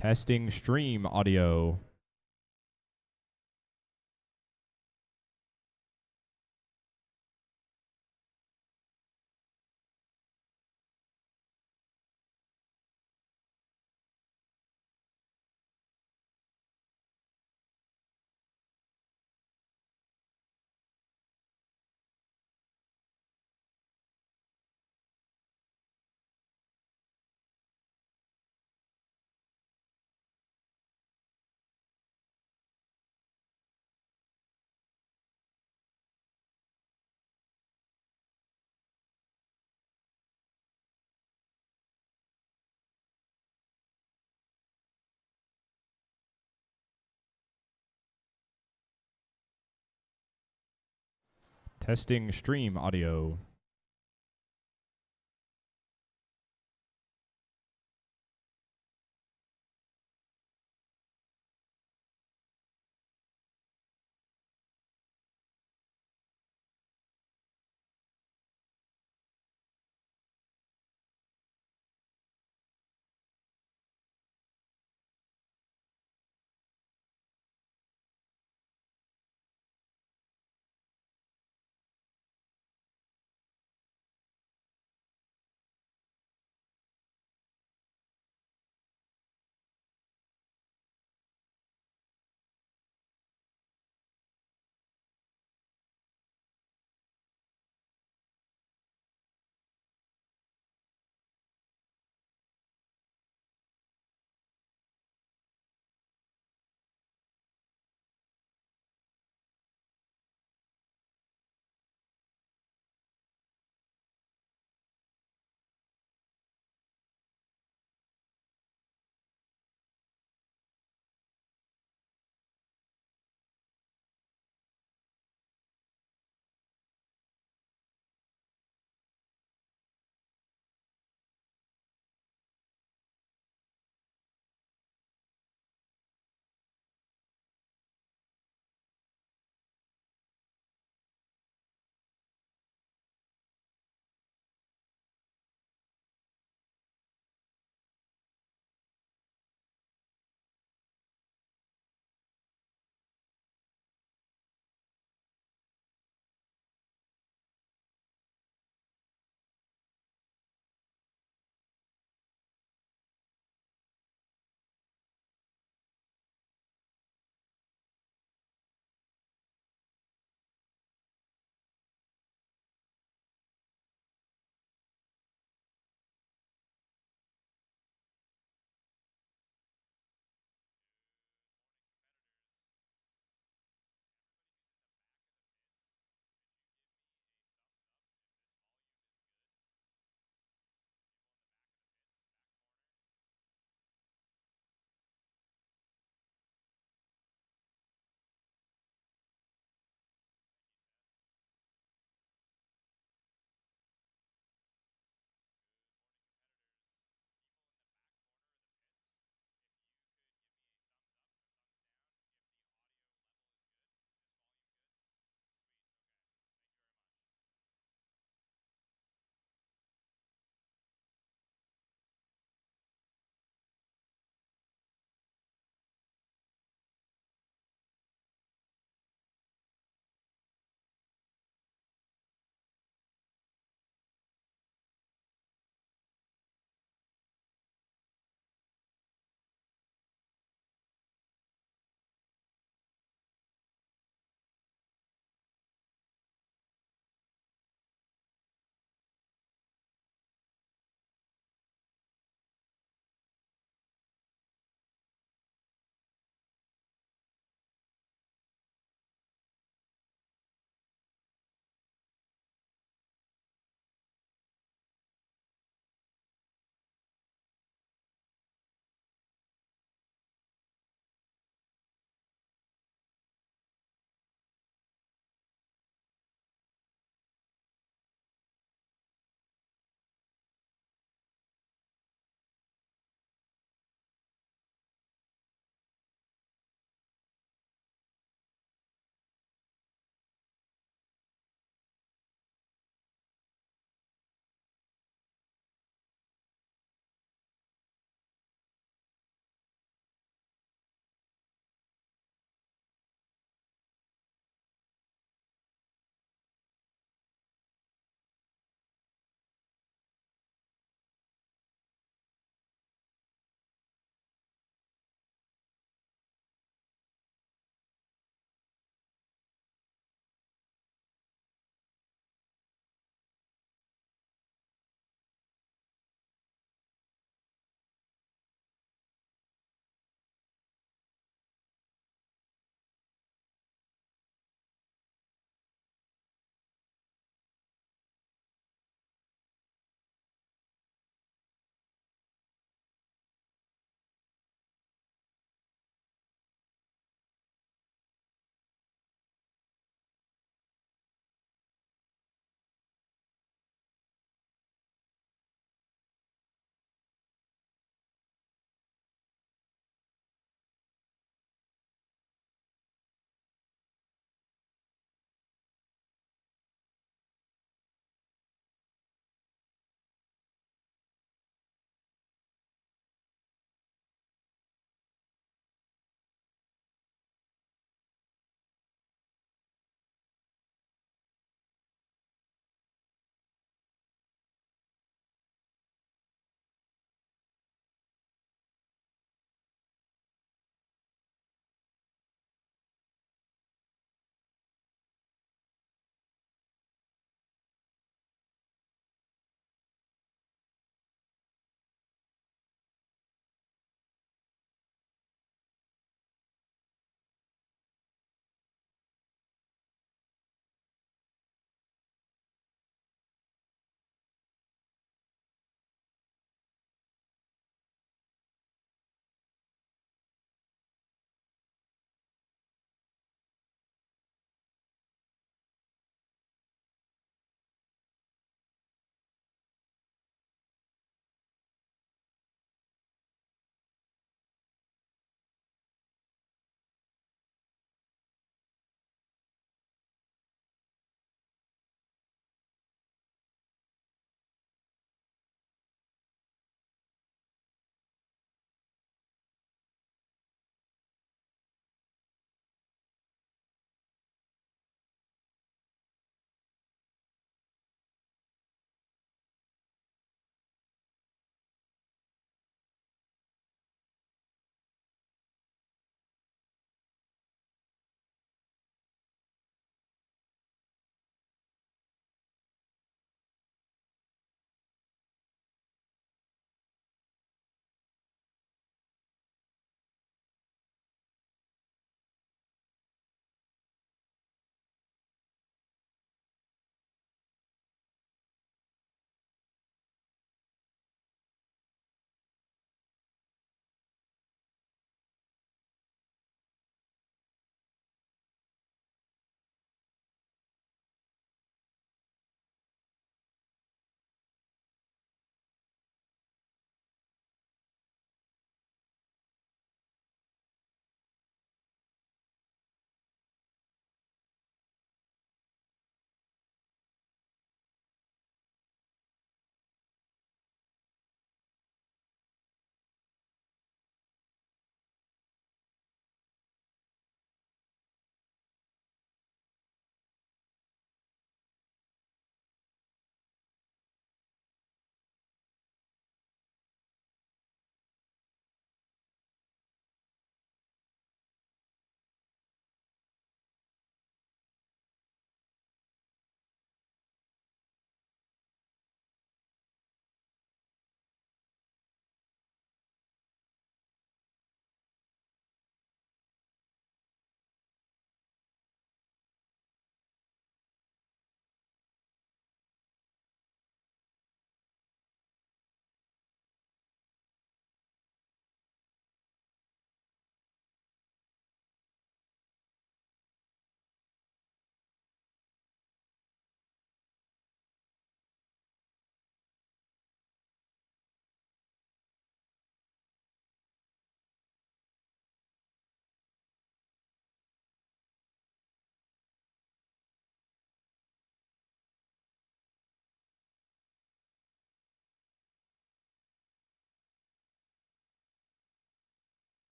Testing stream audio. Testing stream audio.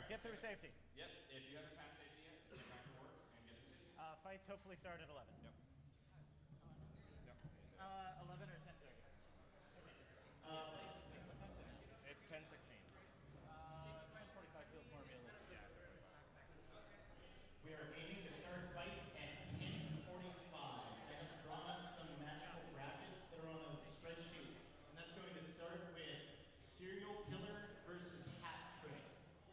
Get through safety. Yep, if you haven't passed safety yet, get back to work and get through safety. Fights hopefully start at 11. Yep. 11 or 10:30. What time is it? It's 10:16. 10:45 feels more realistic. Yeah. We are aiming to start fights at 10:45. I have drawn up some magical brackets that are on a spreadsheet, and that's going to start with Serial Killer versus Hat Trick,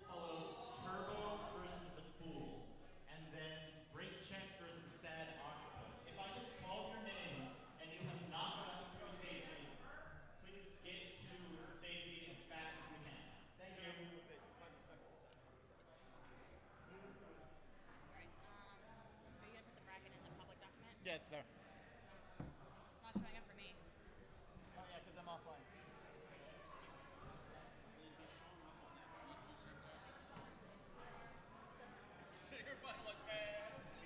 followed Turbo versus the Fool, and then Break Check versus Sad Octopus. If I just call your name and you have not gotten through safety, please get to safety as fast as we can. Thank you. Alright, are you gonna put the bracket in the public document? Yeah, it's there. It's not showing up for me. Oh yeah, because I'm offline. You're about to look bad. And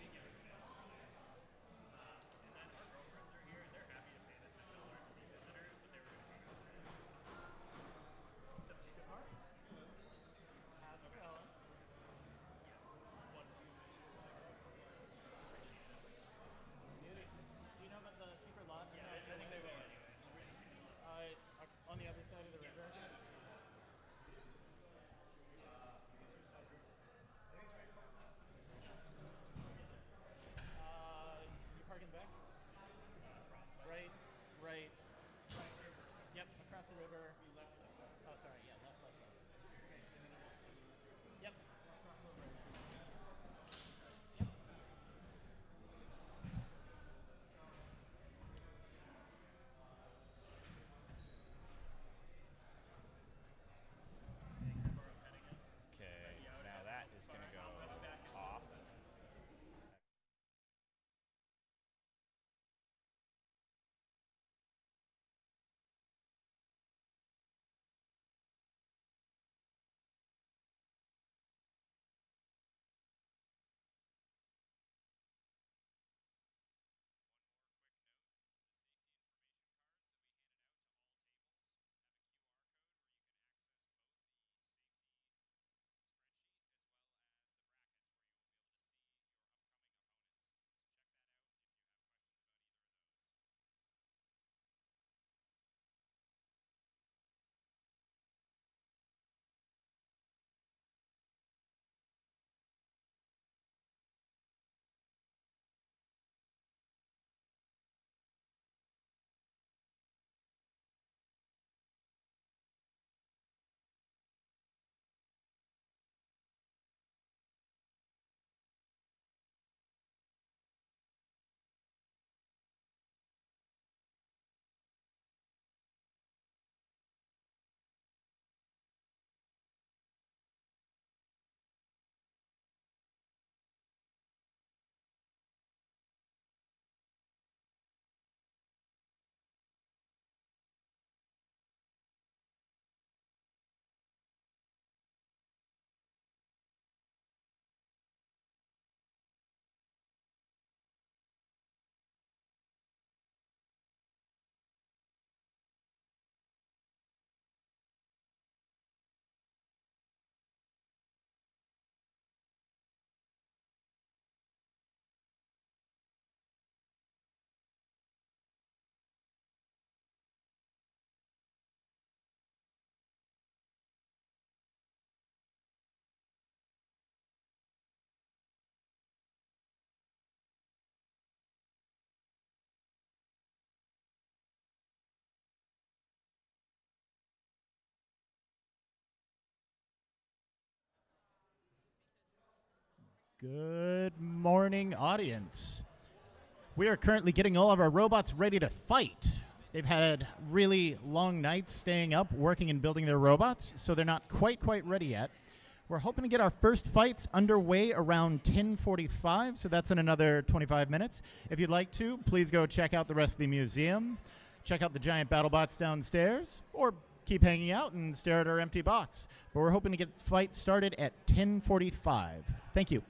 then our girlfriends are here, and they're happy to pay the $10 to be visitors, but they were going to come out there. What's up, Chica Park? How's it going? One. Beauty. Do you know about the secret lot? Yeah, I think they will anyway. It's on the other side of the river. You park in the back? Frostbite. Right. Yep, across the river. Oh, sorry. Yeah, left. Yep. Okay, now that is going to go off. Good morning, audience. We are currently getting all of our robots ready to fight. They've had really long nights staying up, working and building their robots, so they're not quite ready yet. We're hoping to get our first fights underway around 10:45, so that's in another 25 minutes. If you'd like to, please go check out the rest of the museum, check out the giant battle bots downstairs, or keep hanging out and stare at our empty box. But we're hoping to get the fight started at 10:45. Thank you.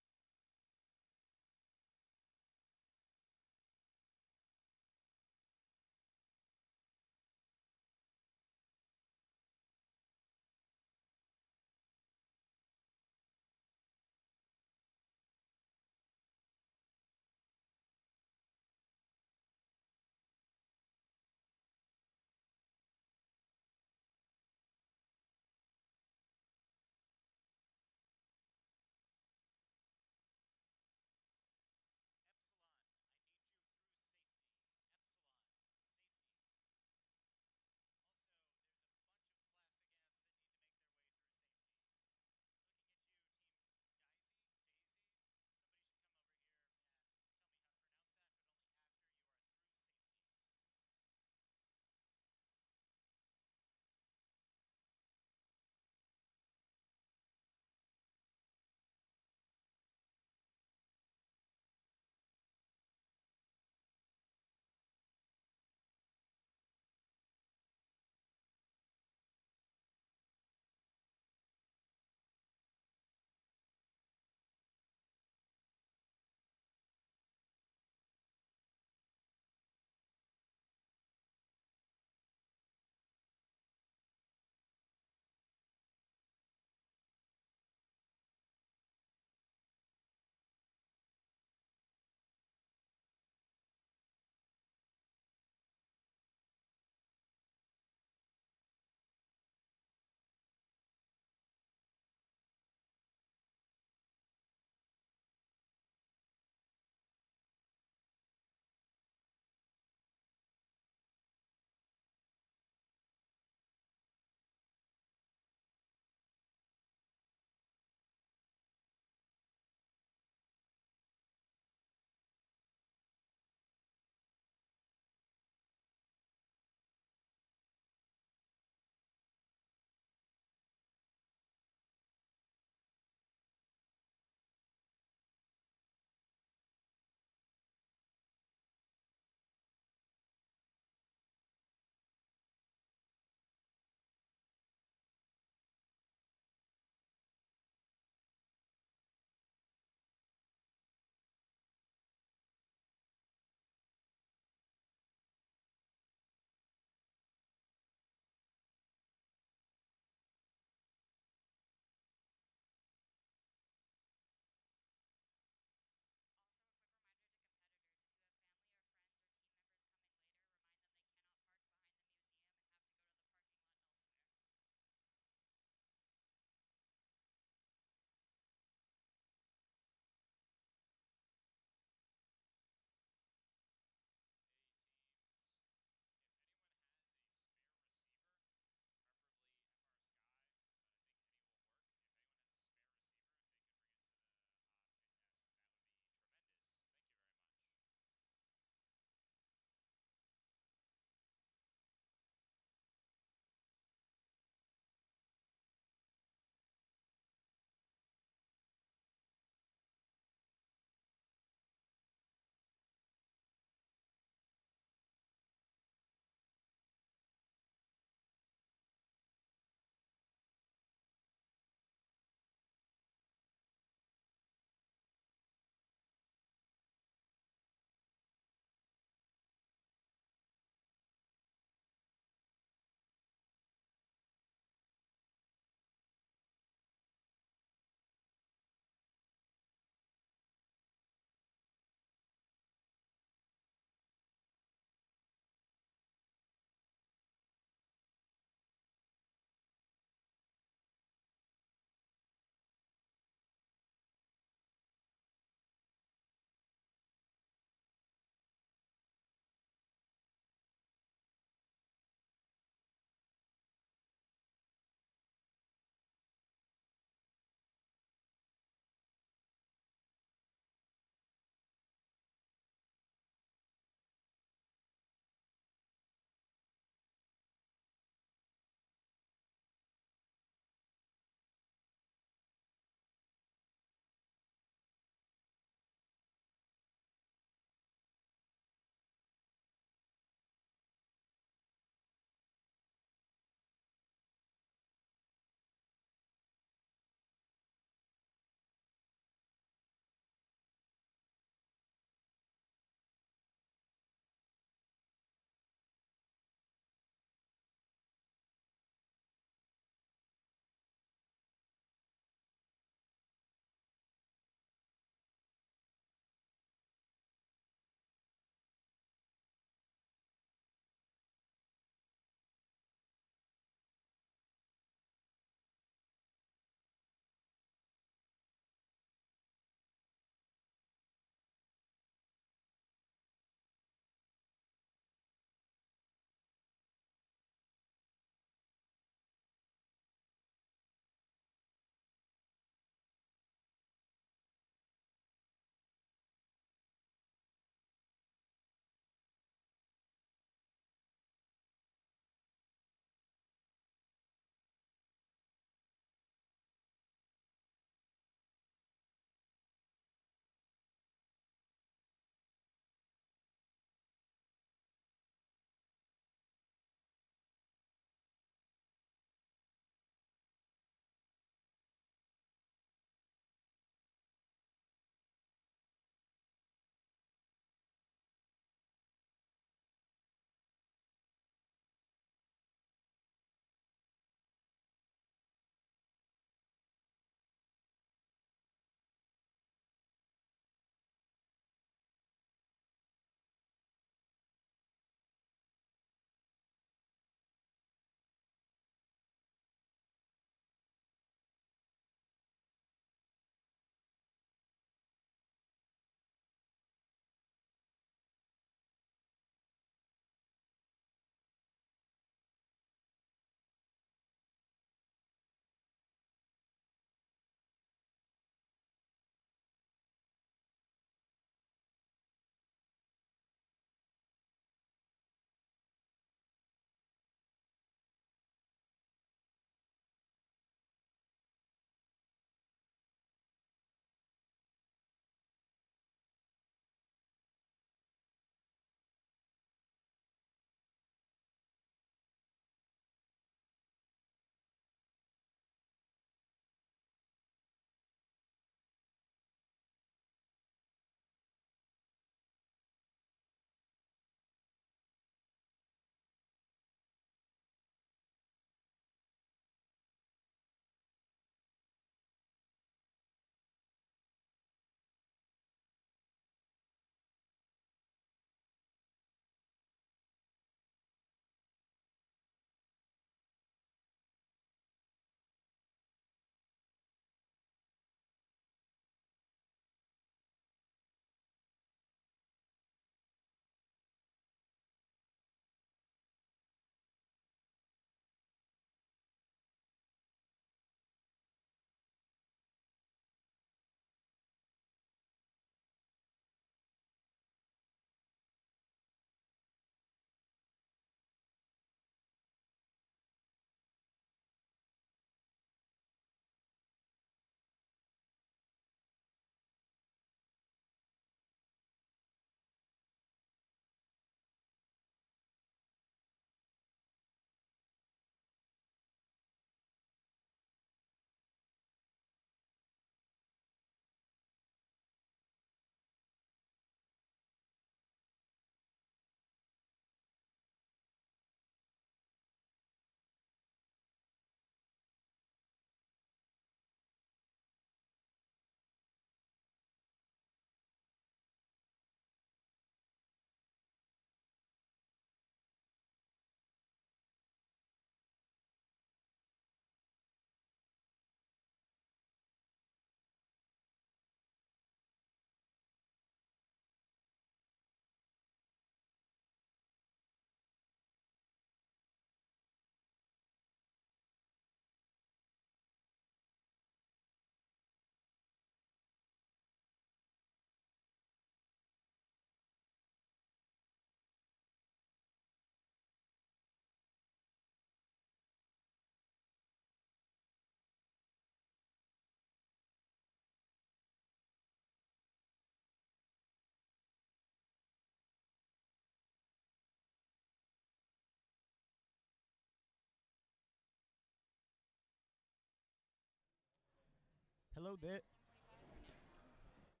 Hello there. Hey, competitors, can I get a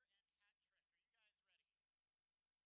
quick show of hands? Serial Killer and Hat Trick, are you guys ready?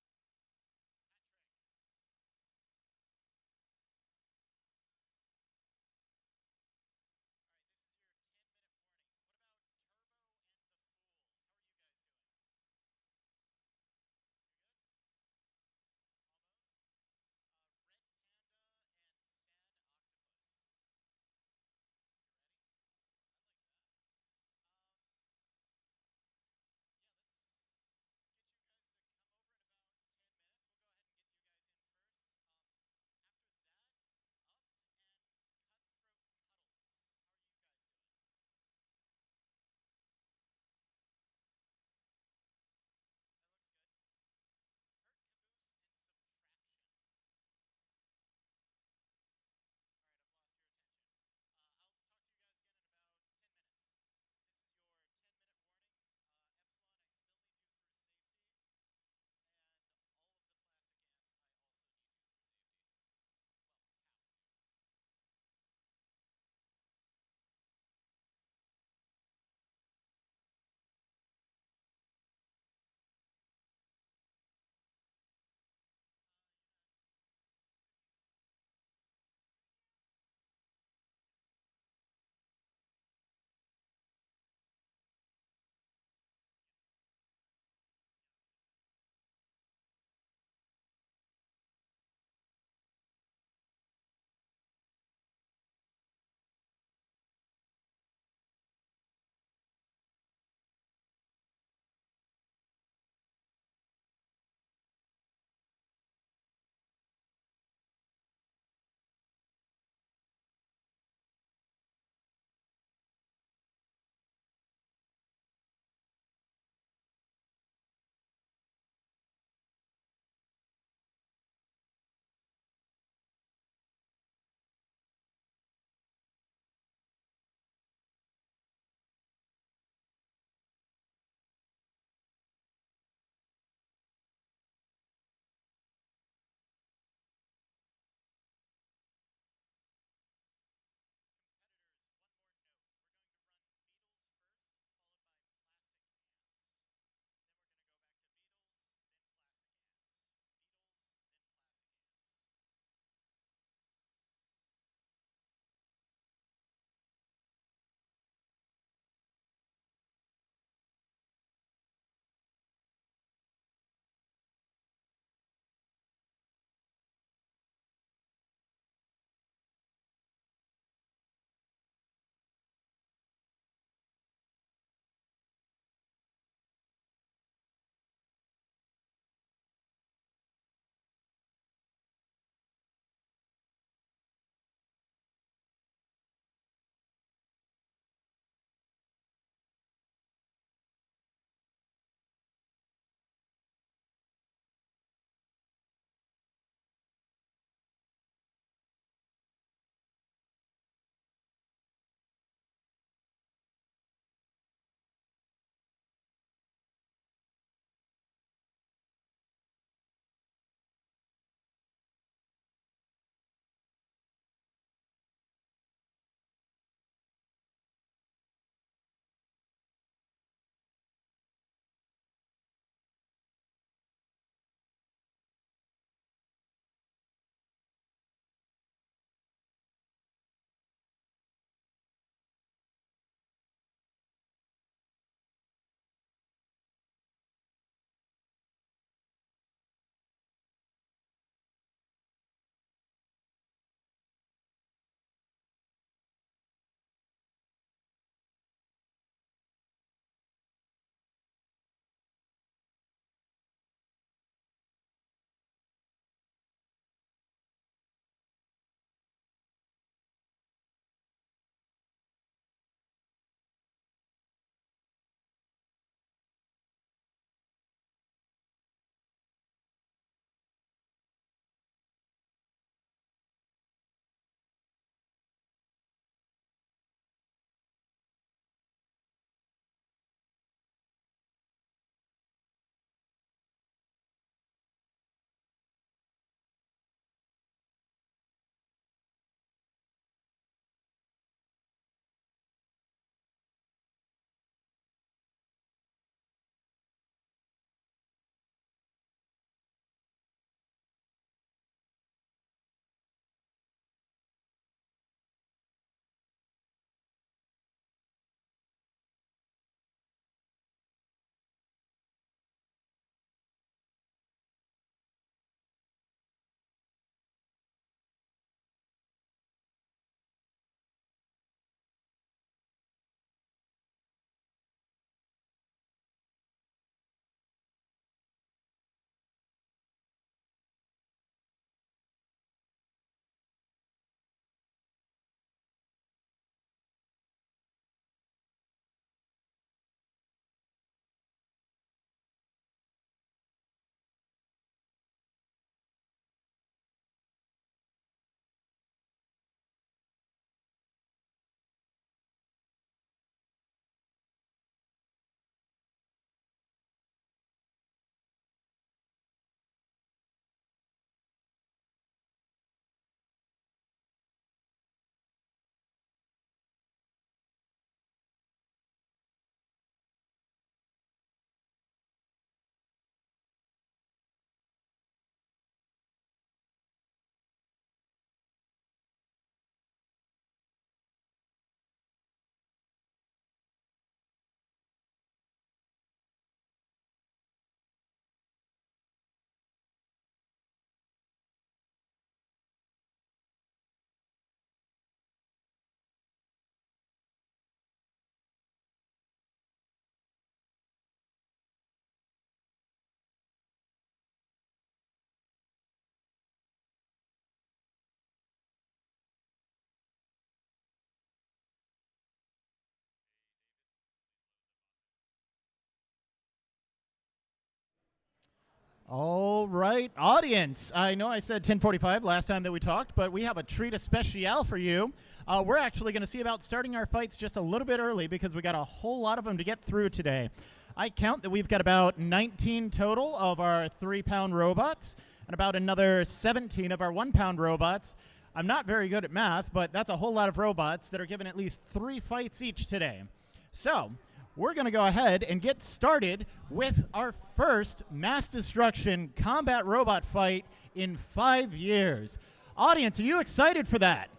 All right, audience. I know I said 10:45 last time that we talked, but we have a treat especial for you. We're actually going to see about starting our fights just a little bit early because we got a whole lot of them to get through today. I count that we've got about 19 total of our 3-pound robots and about another 17 of our 1-pound robots. I'm not very good at math, but that's a whole lot of robots that are given at least 3 fights each today. So we're going to go ahead and get started with our first mass destruction combat robot fight in 5 years. Audience, are you excited for that?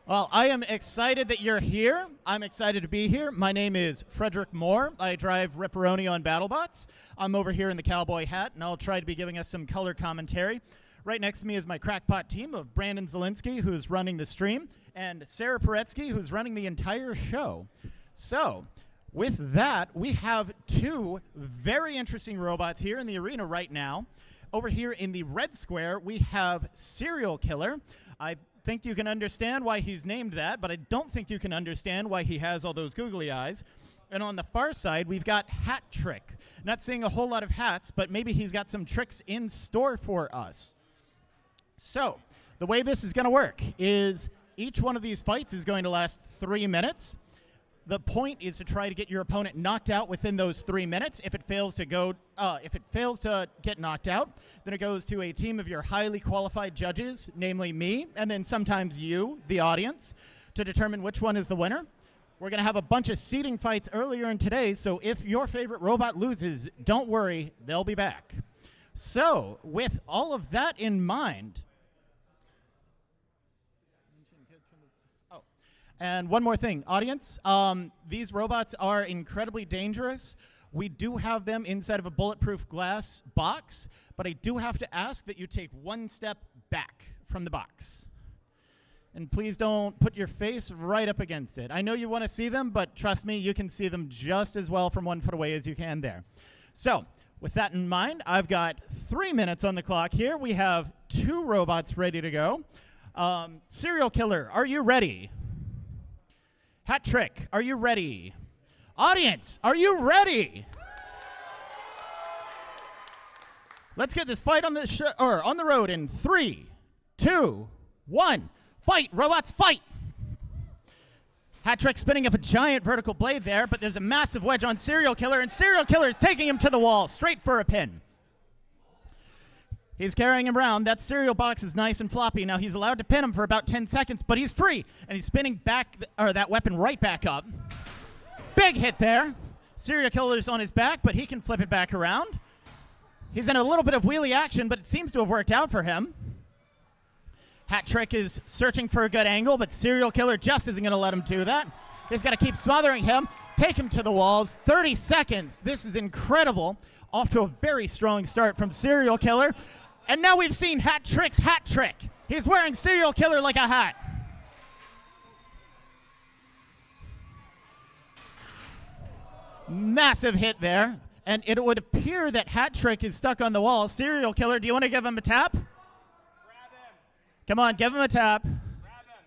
Well, I am excited that you're here. I'm excited to be here. My name is Frederick Moore. I drive Ripperoni on BattleBots. I'm over here in the cowboy hat, and I'll try to be giving us some color commentary. Right next to me is my crackpot team of Brandon Zielinski, who's running the stream, and Sarah Paretsky, who's running the entire show. So, with that, we have 2 very interesting robots here in the arena right now. Over here in the red square, we have Serial Killer. I think you can understand why he's named that, but I don't think you can understand why he has all those googly eyes. And on the far side, we've got Hat Trick. Not seeing a whole lot of hats, but maybe he's got some tricks in store for us. So, the way this is going to work is each one of these fights is going to last 3 minutes. The point is to try to get your opponent knocked out within those 3 minutes. If it fails to get knocked out, then it goes to a team of your highly qualified judges, namely me, and then sometimes you, the audience, to determine which one is the winner. We're going to have a bunch of seeding fights earlier in today, so if your favorite robot loses, don't worry, they'll be back. So, with all of that in mind, and one more thing, audience, these robots are incredibly dangerous. We do have them inside of a bulletproof glass box, but I do have to ask that you take 1 step back from the box. And please don't put your face right up against it. I know you want to see them, but trust me, you can see them just as well from 1 foot away as you can there. So, with that in mind, I've got 3 minutes on the clock here. We have 2 robots ready to go. Serial Killer, are you ready? Hat Trick, are you ready? Audience, are you ready? Let's get this fight on the road in 3, 2, 1. Fight, robots, fight! Hat Trick spinning up a giant vertical blade there, but there's a massive wedge on Serial Killer, and Serial Killer is taking him to the wall, straight for a pin. He's carrying him around. That cereal box is nice and floppy. Now he's allowed to pin him for about 10 seconds, but he's free, and he's spinning back that weapon right back up. Big hit there. Serial Killer's on his back, but he can flip it back around. He's in a little bit of wheelie action, but it seems to have worked out for him. Hat Trick is searching for a good angle, but Serial Killer just isn't going to let him do that. He's got to keep smothering him, take him to the walls. 30 seconds. This is incredible. Off to a very strong start from Serial Killer. And now we've seen Hat Trick's hat trick. He's wearing Serial Killer like a hat. Massive hit there. And it would appear that Hat Trick is stuck on the wall. Serial Killer, do you want to give him a tap? Grab him. Come on, give him a tap. Grab him.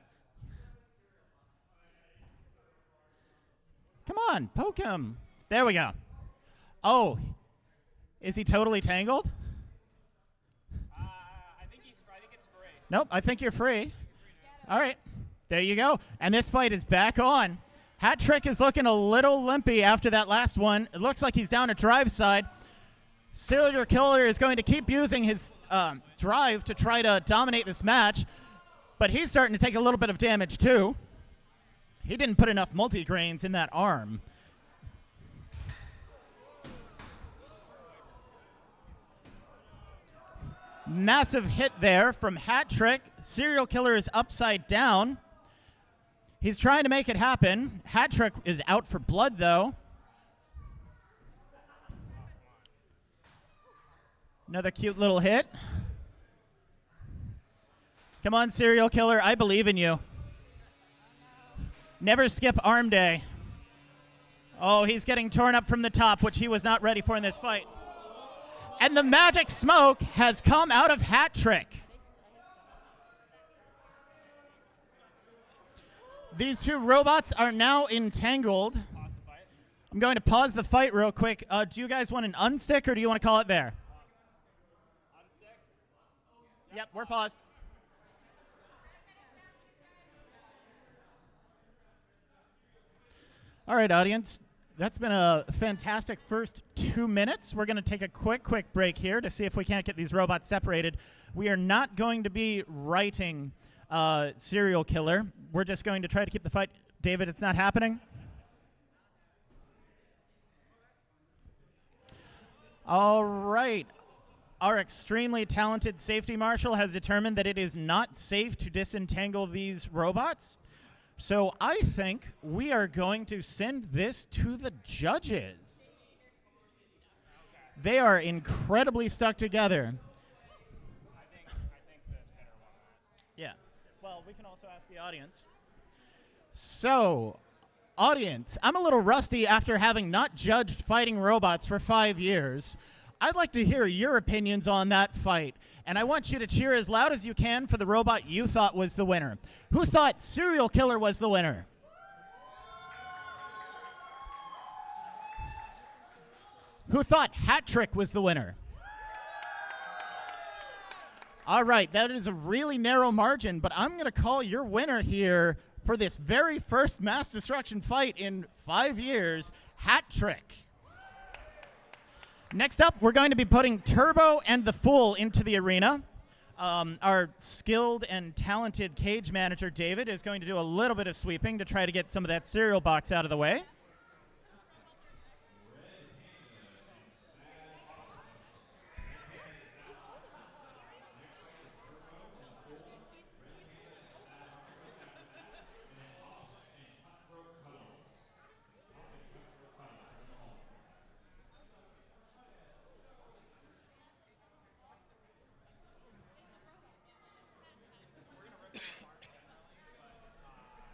Come on, poke him. There we go. Oh, is he totally tangled? I think it's free. Nope, I think you're free. All right, there you go. And this fight is back on. Hat Trick is looking a little limpy after that last one. It looks like he's down a drive side. Serial Killer is going to keep using his drive to try to dominate this match, but he's starting to take a little bit of damage too. He didn't put enough multigrains in that arm. Massive hit there from Hat Trick. Serial Killer is upside down. He's trying to make it happen. Hat Trick is out for blood, though. Another cute little hit. Come on, Serial Killer. I believe in you. Never skip arm day. Oh, he's getting torn up from the top, which he was not ready for in this fight. And the magic smoke has come out of Hat Trick. These two robots are now entangled. I'm going to pause the fight real quick. Do you guys want an unstick or do you want to call it there? Unstick? Yep, we're paused. All right, audience. That's been a fantastic first 2 minutes. We're going to take a quick break here to see if we can't get these robots separated. We are not going to be writing Serial Killer. We're just going to try to keep the fight. David, it's not happening? All right. Our extremely talented safety marshal has determined that it is not safe to disentangle these robots. So I think we are going to send this to the judges. They are incredibly stuck together. I think the spinner won that. Yeah. Well, we can also ask the audience. So, audience, I'm a little rusty after having not judged fighting robots for 5 years. I'd like to hear your opinions on that fight. And I want you to cheer as loud as you can for the robot you thought was the winner. Who thought Serial Killer was the winner? Who thought Hat Trick was the winner? All right, that is a really narrow margin, but I'm going to call your winner here for this very first mass destruction fight in 5 years, Hat Trick. Next up, we're going to be putting Turbo and the Fool into the arena. Our skilled and talented cage manager, David, is going to do a little bit of sweeping to try to get some of that cereal box out of the way.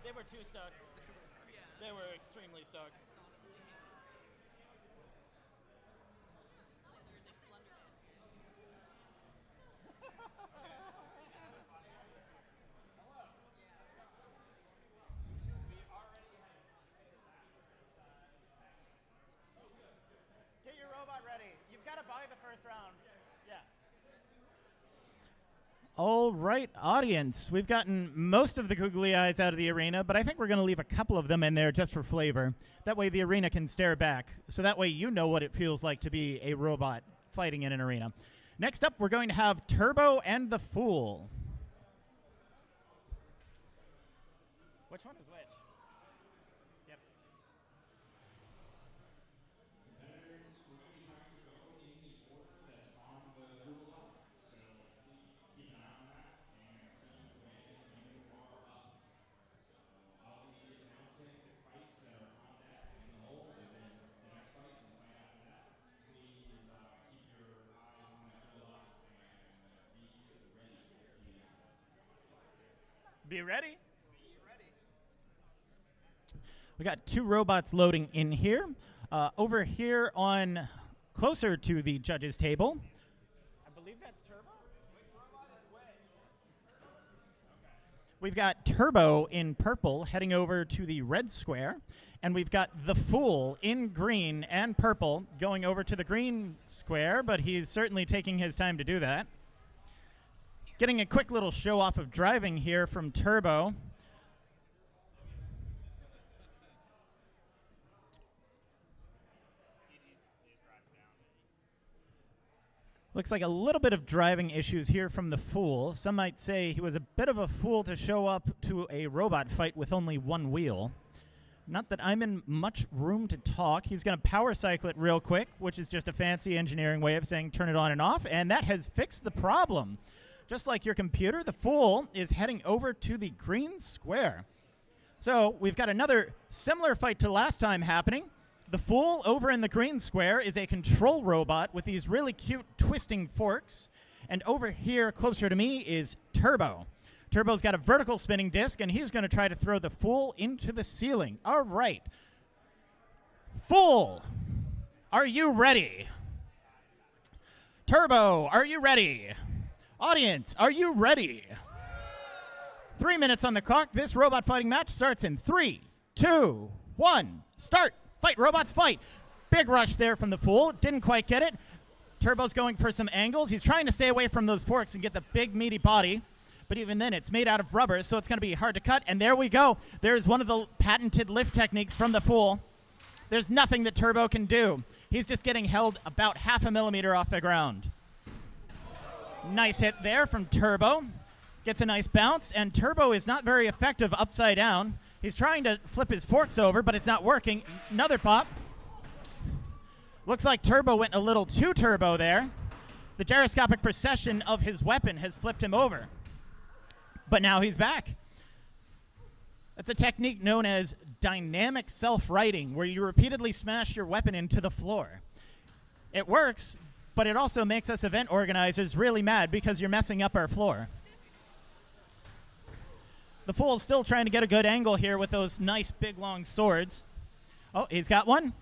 They were too stuck. They were extremely stuck. Get your robot ready. You've got to buy the first round. Yeah. All right, audience. We've gotten most of the googly eyes out of the arena, but I think we're going to leave a couple of them in there just for flavor. That way the arena can stare back. So that way you know what it feels like to be a robot fighting in an arena. Next up, we're going to have Turbo and the Fool. Which one is which? Yep. Be ready. We got two robots loading in here. Over here on closer to the judges' table. I believe that's Turbo. Which robot is which? We've got Turbo in purple heading over to the red square. And we've got the Fool in green and purple going over to the green square, but he's certainly taking his time to do that. Getting a quick little show off of driving here from Turbo. Looks like a little bit of driving issues here from the Fool. Some might say he was a bit of a fool to show up to a robot fight with only one wheel. Not that I'm in much room to talk. He's going to power cycle it real quick, which is just a fancy engineering way of saying turn it on and off, and that has fixed the problem. Just like your computer, the Fool is heading over to the green square. So we've got another similar fight to last time happening. The Fool over in the green square is a control robot with these really cute twisting forks. And over here closer to me is Turbo. Turbo's got a vertical spinning disc, and he's going to try to throw the Fool into the ceiling. All right. Fool, are you ready? Turbo, are you ready? Audience, are you ready? 3 minutes on the clock. This robot fighting match starts in 3, 2, 1, start. Fight, robots, fight. Big rush there from the Fool. Didn't quite get it. Turbo's going for some angles. He's trying to stay away from those forks and get the big, meaty body. But even then, it's made out of rubber, so it's going to be hard to cut. And there we go. There's one of the patented lift techniques from the Fool. There's nothing that Turbo can do. He's just getting held about 0.5 millimeter off the ground. Nice hit there from Turbo. Gets a nice bounce, and Turbo is not very effective upside down. He's trying to flip his forks over, but it's not working. Another pop. Looks like Turbo went a little too turbo there. The gyroscopic precession of his weapon has flipped him over. But now he's back. That's a technique known as dynamic self-righting, where you repeatedly smash your weapon into the floor. It works, but it also makes us event organizers really mad because you're messing up our floor. The Fool's still trying to get a good angle here with those nice big long swords. Oh, he's got one.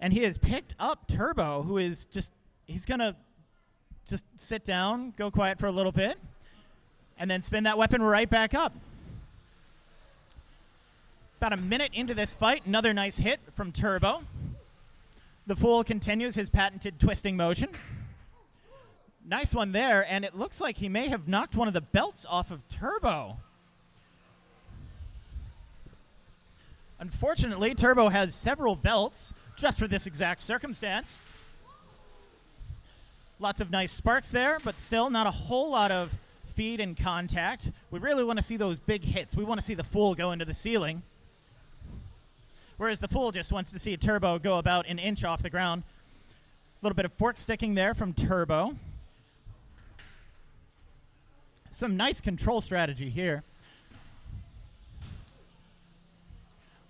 And he has picked up Turbo, who is he's going to just sit down, go quiet for a little bit, and then spin that weapon right back up. About a minute into this fight, another nice hit from Turbo. The Fool continues his patented twisting motion. Nice one there, and it looks like he may have knocked one of the belts off of Turbo. Unfortunately, Turbo has several belts just for this exact circumstance. Lots of nice sparks there, but still not a whole lot of feed and contact. We really want to see those big hits. We want to see the Fool go into the ceiling. Whereas the Fool just wants to see Turbo go about an inch off the ground. A little bit of fork sticking there from Turbo. Some nice control strategy here.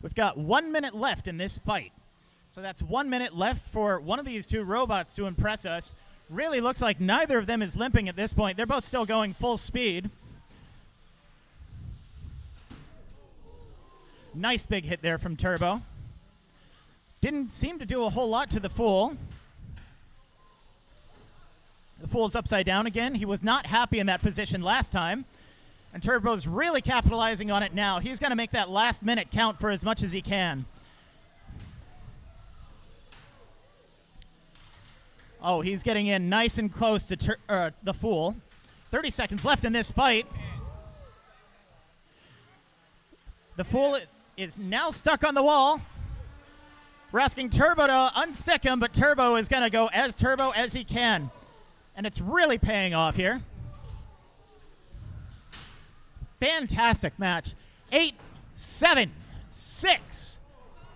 We've got 1 minute left in this fight. So that's 1 minute left for one of these two robots to impress us. Really looks like neither of them is limping at this point. They're both still going full speed. Nice big hit there from Turbo. Didn't seem to do a whole lot to the Fool. The Fool's upside down again. He was not happy in that position last time. And Turbo's really capitalizing on it now. He's going to make that last minute count for as much as he can. Oh, he's getting in nice and close to the Fool. 30 seconds left in this fight. The Fool is now stuck on the wall. We're asking Turbo to unstick him, but Turbo is going to go as turbo as he can. And it's really paying off here. Fantastic match. 8, 7, 6,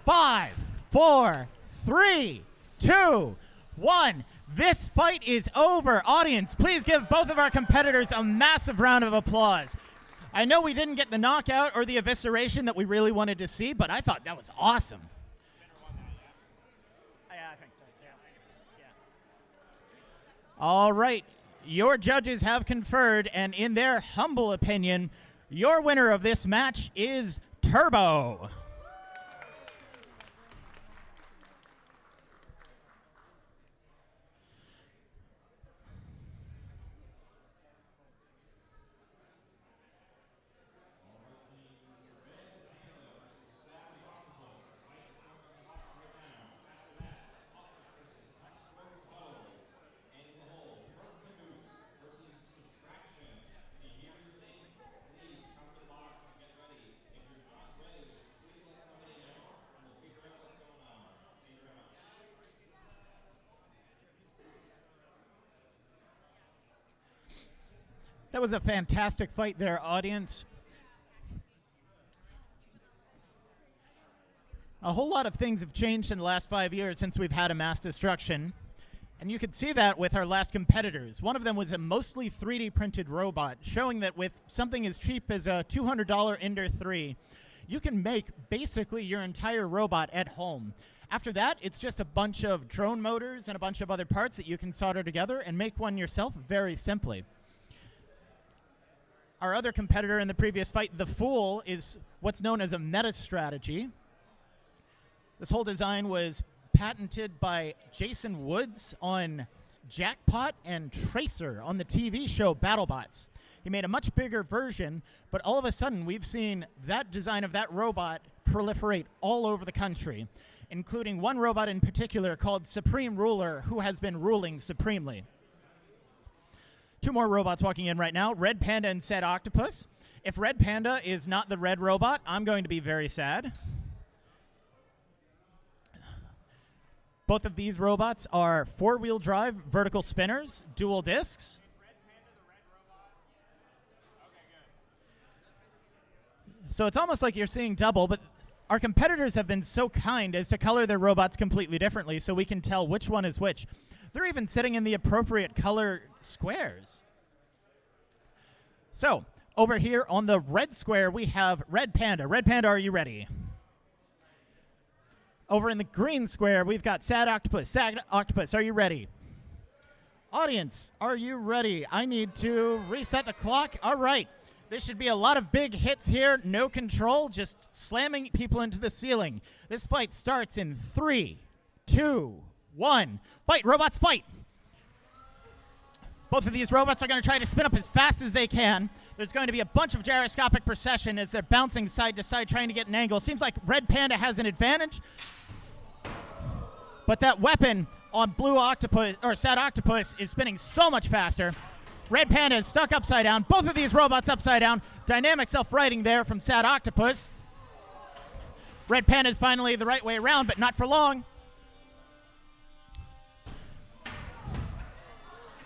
5, 4, 3, 2, 1. This fight is over. Audience, please give both of our competitors a massive round of applause. I know we didn't get the knockout or the evisceration that we really wanted to see, but I thought that was awesome. Yeah, I think so. Yeah. All right. Your judges have conferred, and in their humble opinion, your winner of this match is Turbo. That was a fantastic fight there, audience. A whole lot of things have changed in the last 5 years since we've had a MassDestruction. And you could see that with our last competitors. One of them was a mostly 3D printed robot, showing that with something as cheap as a $200 Ender 3, you can make basically your entire robot at home. After that, it's just a bunch of drone motors and a bunch of other parts that you can solder together and make one yourself very simply. Our other competitor in the previous fight, the Fool, is what's known as a meta strategy. This whole design was patented by Jason Woods on Jackpot and Tracer on the TV show BattleBots. He made a much bigger version, but all of a sudden we've seen that design of that robot proliferate all over the country. including one robot in particular called Supreme Ruler, who has been ruling supremely. 2 more robots walking in right now, Red Panda and Sad Octopus. If Red Panda is not the red robot, I'm going to be very sad. Both of these robots are 4-wheel drive vertical spinners, dual discs. So it's almost like you're seeing double, but our competitors have been so kind as to color their robots completely differently so we can tell which one is which. They're even sitting in the appropriate color squares. So, over here on the red square, we have Red Panda. Red Panda, are you ready? Over in the green square, we've got Sad Octopus. Sad Octopus, are you ready? Audience, are you ready? I need to reset the clock. All right. This should be a lot of big hits here. No control, just slamming people into the ceiling. This fight starts in 3, 2, 1. Fight, robots, fight! Both of these robots are going to try to spin up as fast as they can. There's going to be a bunch of gyroscopic precession as they're bouncing side to side, trying to get an angle. Seems like Red Panda has an advantage. But that weapon on Blue Octopus, or Sad Octopus, is spinning so much faster. Red Panda is stuck upside down. Both of these robots upside down. Dynamic self-righting there from Sad Octopus. Red Panda is finally the right way around, but not for long.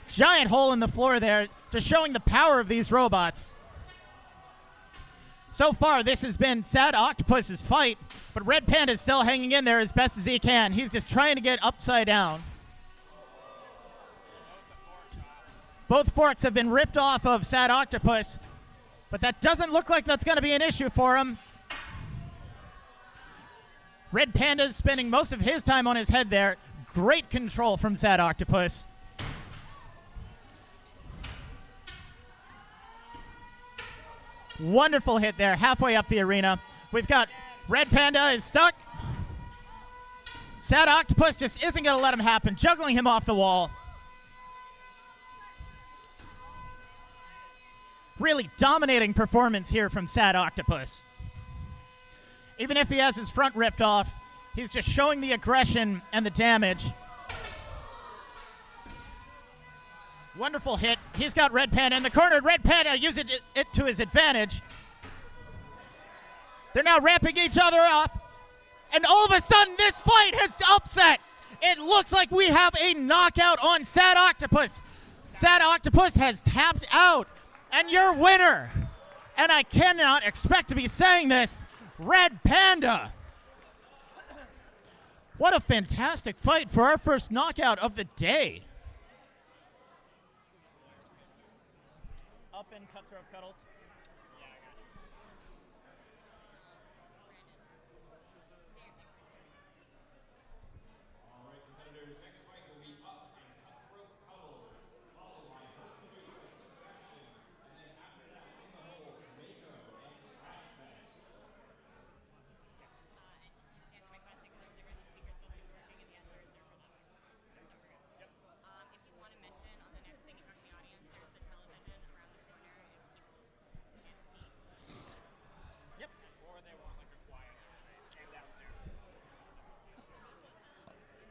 Giant hole in the floor there, just showing the power of these robots. So far, this has been Sad Octopus's fight, but Red Panda is still hanging in there as best as he can. He's just trying to get upside down. Both forks have been ripped off of Sad Octopus, but that doesn't look like that's going to be an issue for him. Red Panda is spending most of his time on his head there. Great control from Sad Octopus. Wonderful hit there, halfway up the arena. We've got Red Panda is stuck. Sad Octopus just isn't going to let him happen, juggling him off the wall. Really dominating performance here from Sad Octopus. Even if he has his front ripped off, he's just showing the aggression and the damage. Wonderful hit. He's got Red Panda in the corner. Red Panda uses it to his advantage. They're now ramping each other up. And all of a sudden, this fight has upset. It looks like we have a knockout on Sad Octopus. Sad Octopus has tapped out. And your winner, and I cannot expect to be saying this, Red Panda. What a fantastic fight for our first knockout of the day. Up in Cutthroat Cuddles. Yeah, I got you. All right, competitors, next fight will be up in Cutthroat Cuddles, followed by Hert and Subtraction, and then after that, in the hole, Robo and Crashfest. You just answered my question because I was like, are the speakers supposed to be working? And the answer is they're for that. So we're good. Yep. If you want to mention on the next thing you talk to the audience, there's the television around the corner if people can't see. Yep. Or they want like a quiet space. Came downstairs.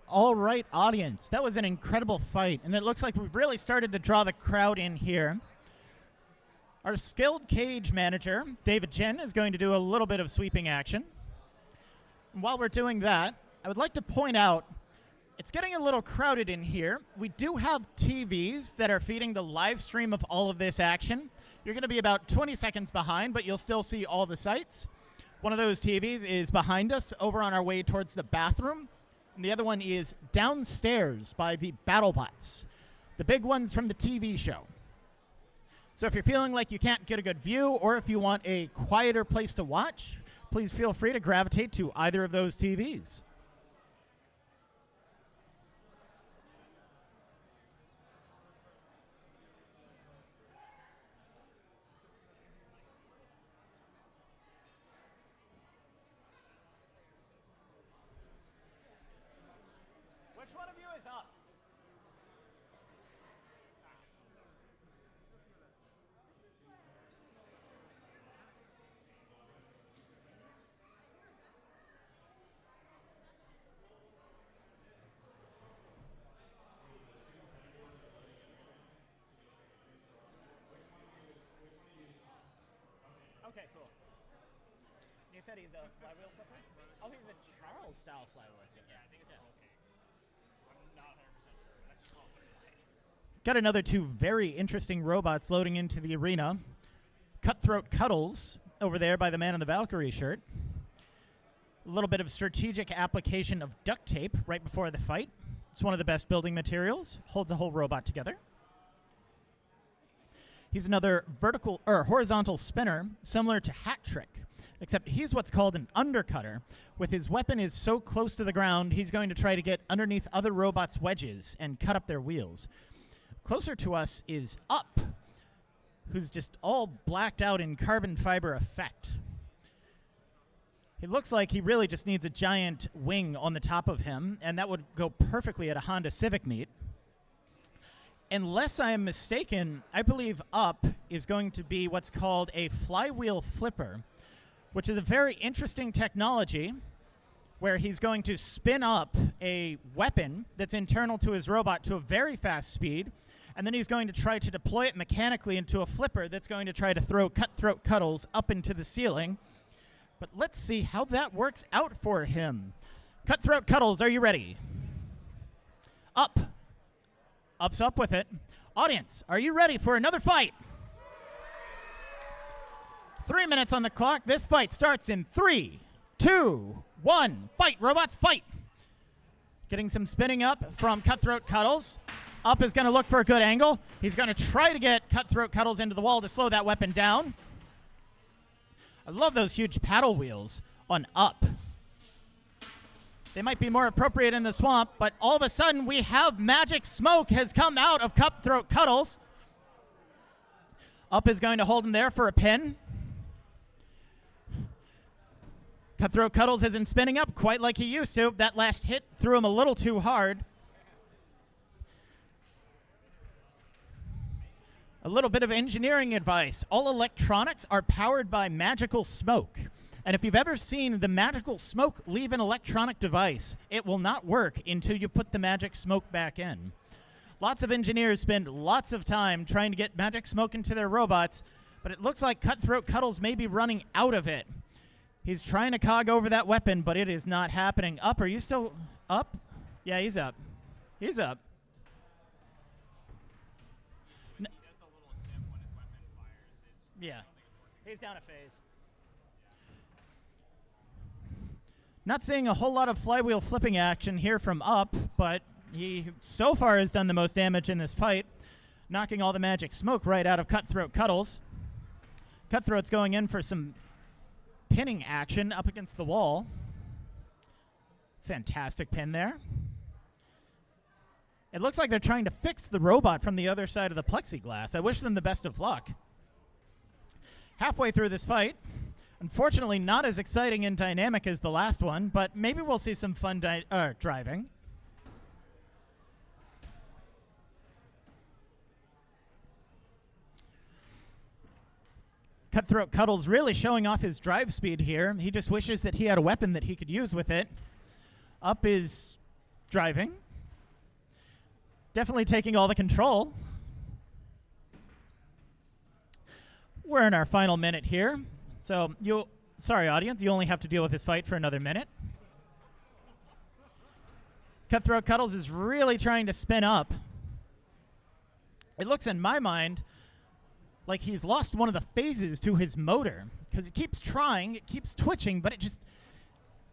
All right, audience. That was an incredible fight, and it looks like we've really started to draw the crowd in here. Our skilled cage manager, David Jen, is going to do a little bit of sweeping action. And while we're doing that, I would like to point out it's getting a little crowded in here. We do have TVs that are feeding the live stream of all of this action. You're going to be about 20 seconds behind, but you'll still see all the sights. One of those TVs is behind us over on our way towards the bathroom. And the other one is downstairs by the BattleBots, the big ones from the TV show. So if you're feeling like you can't get a good view, or if you want a quieter place to watch, please feel free to gravitate to either of those TVs. Which one of you is up? said he's a flywheel flipper? Oh, he's a Charles style flywheel flipper. Yeah, I think it's a roll king. I'm not 100% sure. That's just what it looks like. Got another two very interesting robots loading into the arena. Cutthroat Cuddles over there by the man in the Valkyrie shirt. A little bit of strategic application of duct tape right before the fight. It's one of the best building materials. Holds the whole robot together. He's another vertical or horizontal spinner, similar to Hat Trick, except he's what's called an undercutter. With his weapon is so close to the ground, he's going to try to get underneath other robots' wedges and cut up their wheels. Closer to us is Up, who's just all blacked out in carbon fiber effect. It looks like he really just needs a giant wing on the top of him, and that would go perfectly at a Honda Civic meet. Unless I am mistaken, I believe Up is going to be what's called a flywheel flipper, which is a very interesting technology where he's going to spin up a weapon that's internal to his robot to a very fast speed, and then he's going to try to deploy it mechanically into a flipper that's going to try to throw Cutthroat Cuddles up into the ceiling. But let's see how that works out for him. Cutthroat Cuddles, are you ready? Up. Up's up with it. Audience, are you ready for another fight? 3 minutes on the clock. This fight starts in 3, 2, 1. Fight, robots, fight. Getting some spinning up from Cutthroat Cuddles. Up is going to look for a good angle. He's going to try to get Cutthroat Cuddles into the wall to slow that weapon down. I love those huge paddle wheels on Up. They might be more appropriate in the swamp, but all of a sudden we have magic smoke has come out of Cutthroat Cuddles. Up is going to hold him there for a pin. Cutthroat Cuddles isn't spinning up quite like he used to. That last hit threw him a little too hard. A little bit of engineering advice. All electronics are powered by magical smoke. And if you've ever seen the magical smoke leave an electronic device, it will not work until you put the magic smoke back in. Lots of engineers spend lots of time trying to get magic smoke into their robots, but it looks like Cutthroat Cuddles may be running out of it. He's trying to cog over that weapon, but it is not happening. Up, are you still up? Yeah, he's up. He's up. Yeah, he's down a phase. Not seeing a whole lot of flywheel flipping action here from Up, but he so far has done the most damage in this fight, knocking all the magic smoke right out of Cutthroat Cuddles. Cutthroat's going in for some pinning action up against the wall. Fantastic pin there. It looks like they're trying to fix the robot from the other side of the plexiglass. I wish them the best of luck. Halfway through this fight, unfortunately not as exciting and dynamic as the last one, but maybe we'll see some fun driving. Cutthroat Cuddles really showing off his drive speed here. He just wishes that he had a weapon that he could use with it. Up is driving. Definitely taking all the control. We're in our final minute here. So, sorry audience, you only have to deal with this fight for another minute. Cutthroat Cuddles is really trying to spin up. It looks in my mind like he's lost one of the phases to his motor, because it keeps trying, it keeps twitching, but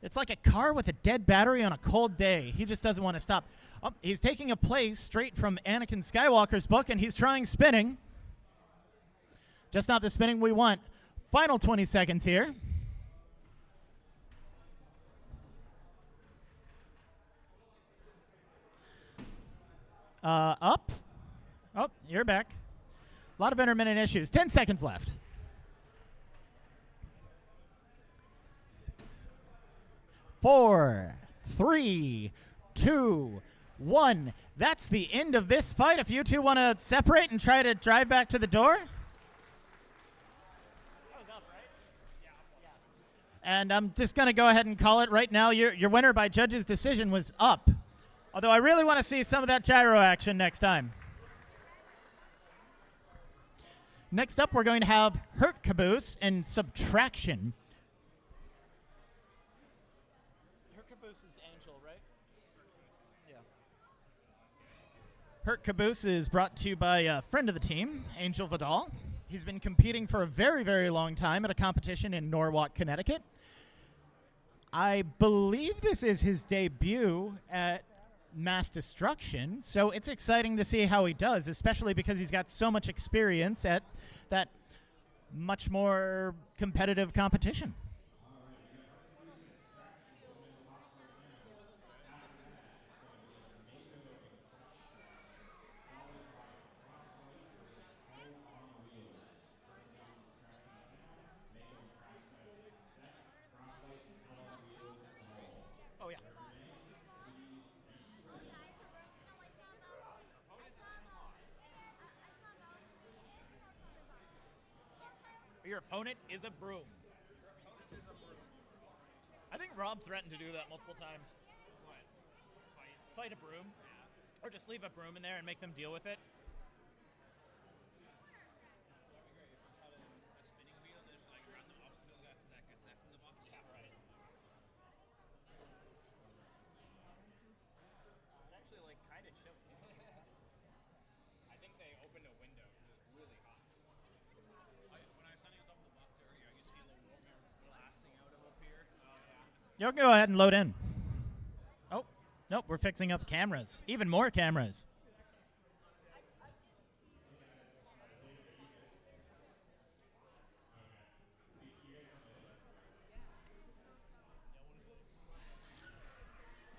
it's like a car with a dead battery on a cold day. He just doesn't want to stop. Oh, he's taking a place straight from Anakin Skywalker's book, and he's trying spinning. Just not the spinning we want. Final 20 seconds here. Up. Oh, you're back. A lot of intermittent issues. 10 seconds left. 4, 3, 2, 1. That's the end of this fight. If you two want to separate and try to drive back to the door. And I'm just going to go ahead and call it right now. Your winner by judge's decision was Up. Although I really want to see some of that gyro action next time. Next up, we're going to have Hert Caboose and Subtraction. Caboose is Angel, right? Yeah. Hert Caboose is brought to you by a friend of the team, Angel Vidal. He's been competing for a very, very long time at a competition in Norwalk, Connecticut. I believe this is his debut at MassDestruction, so it's exciting to see how he does, especially because he's got so much experience at that much more competitive competition. Oh, yeah. Your opponent is a broom. I think Rob threatened to do that multiple times. What? Fight a broom. Or just leave a broom in there and make them deal with it. A spinning wheel and there's like a random obstacle that gets left in the box. Yeah, right. It's actually like kind of chilly. I think they opened a window because it was really hot. When I was standing on top of the box earlier, I just feel the warm air blasting out of up here. You can go ahead and load in. Oh, nope, we're fixing up cameras. Even more cameras.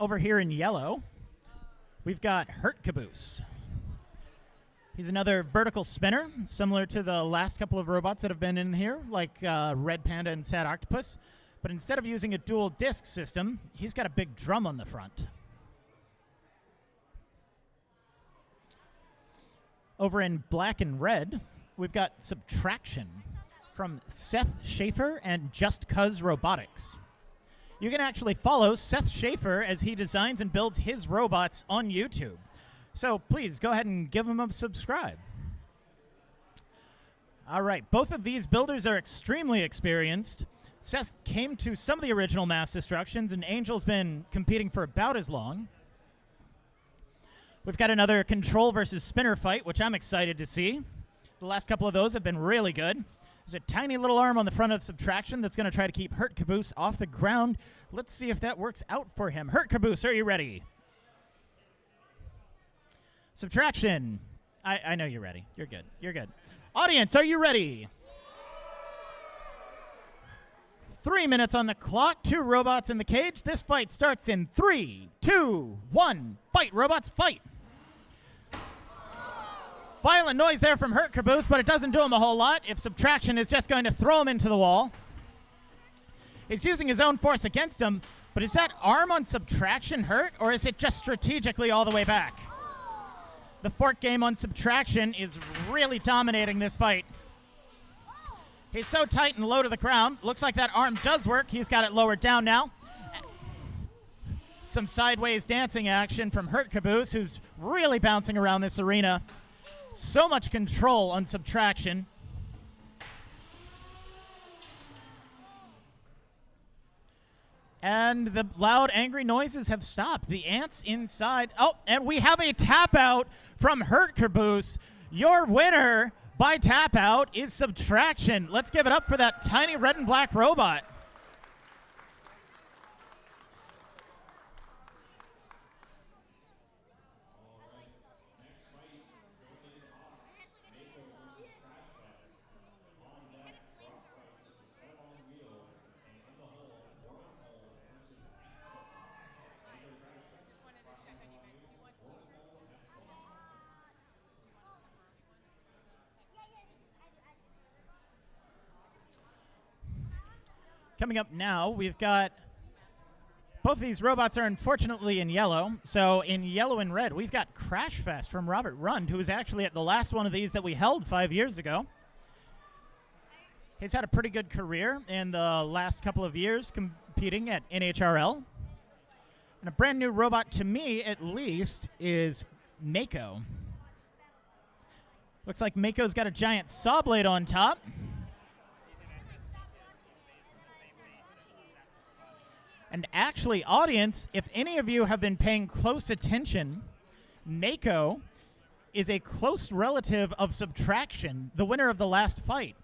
Over here in yellow, we've got Hert Caboose. He's another vertical spinner, similar to the last couple of robots that have been in here, like Red Panda and Sad Octopus. But instead of using a dual disc system, he's got a big drum on the front. Over in black and red, we've got Subtraction from Seth Schaefer and Just Cuz Robotics. You can actually follow Seth Schaefer as he designs and builds his robots on YouTube. So please go ahead and give him a subscribe. All right, both of these builders are extremely experienced. Seth came to some of the original MassDestructions, and Angel's been competing for about as long. We've got another control versus spinner fight, which I'm excited to see. The last couple of those have been really good. There's a tiny little arm on the front of Subtraction that's going to try to keep Hert Caboose off the ground. Let's see if that works out for him. Hert Caboose, are you ready? Subtraction. I know you're ready. You're good. You're good. Audience, are you ready? 3 minutes on the clock. 2 robots in the cage. This fight starts in 3, 2, 1. Fight, robots, fight. Violent noise there from Hert Caboose, but it doesn't do him a whole lot if Subtraction is just going to throw him into the wall. He's using his own force against him, but is that arm on Subtraction hurt, or is it just strategically all the way back? The fork game on Subtraction is really dominating this fight. He's so tight and low to the ground. Looks like that arm does work. He's got it lowered down now. Some sideways dancing action from Hert Caboose, who's really bouncing around this arena. So much control on Subtraction. And the loud, angry noises have stopped. The ants inside. Oh, and we have a tap out from Hert Caboose. Your winner by tap out is Subtraction. Let's give it up for that tiny red and black robot. Coming up now, we've got both of these robots are unfortunately in yellow. So in yellow and red, we've got Crashfest from Robert Rund, who was actually at the last one of these that we held 5 years ago. He's had a pretty good career in the last couple of years competing at NHRL. And a brand new robot, to me at least, is Mako. Looks like Mako's got a giant saw blade on top. And actually, audience, if any of you have been paying close attention, Mako is a close relative of Subtraction, the winner of the last fight.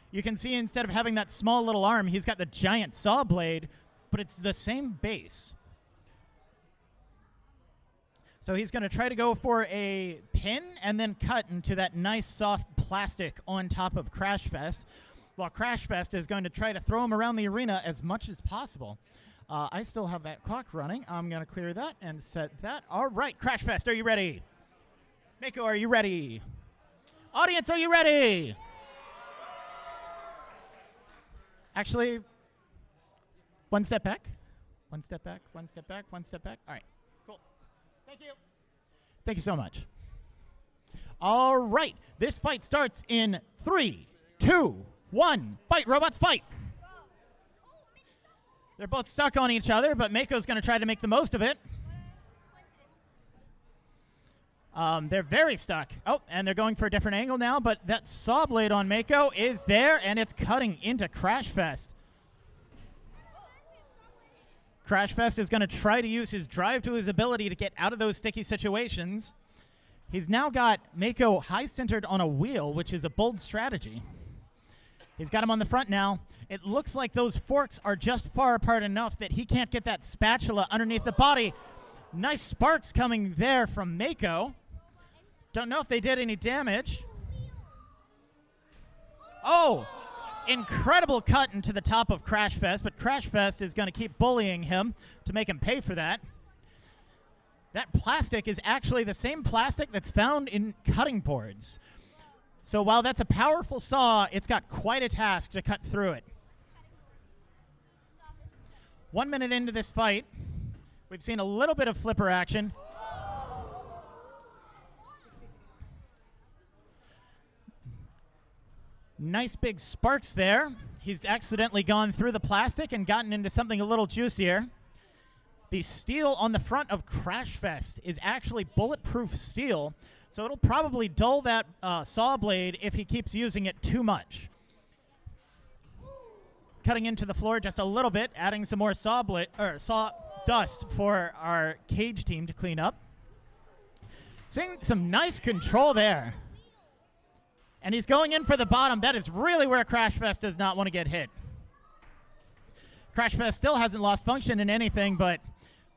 You can see instead of having that small little arm, he's got the giant saw blade, but it's the same base. So he's going to try to go for a pin and then cut into that nice soft plastic on top of Crashfest, while Crashfest is going to try to throw him around the arena as much as possible. I still have that clock running. I'm going to clear that and set that. All right, Crashfest, are you ready? Mako, are you ready? Audience, are you ready? Actually, one step back. One step back, one step back, one step back. All right, cool. Thank you. Thank you so much. All right, this fight starts in 3, 2, 1. Fight, robots, fight. They're both stuck on each other, but Mako's going to try to make the most of it. They're very stuck. Oh, and they're going for a different angle now, but that saw blade on Mako is there, and it's cutting into Crashfest. Crashfest is going to try to use his drive to his ability to get out of those sticky situations. He's now got Mako high-centered on a wheel, which is a bold strategy. He's got him on the front now. It looks like those forks are just far apart enough that he can't get that spatula underneath the body. Nice sparks coming there from Mako. Don't know if they did any damage. Oh, incredible cut into the top of Crashfest, but Crashfest is going to keep bullying him to make him pay for that. That plastic is actually the same plastic that's found in cutting boards. So while that's a powerful saw, it's got quite a task to cut through it. 1 minute into this fight, we've seen a little bit of flipper action. Nice big sparks there. He's accidentally gone through the plastic and gotten into something a little juicier. The steel on the front of Crashfest is actually bulletproof steel, so it'll probably dull that saw blade if he keeps using it too much. Cutting into the floor just a little bit, adding some more saw dust for our cage team to clean up. Seeing some nice control there. And he's going in for the bottom. That is really where Crashfest does not want to get hit. Crashfest still hasn't lost function in anything, but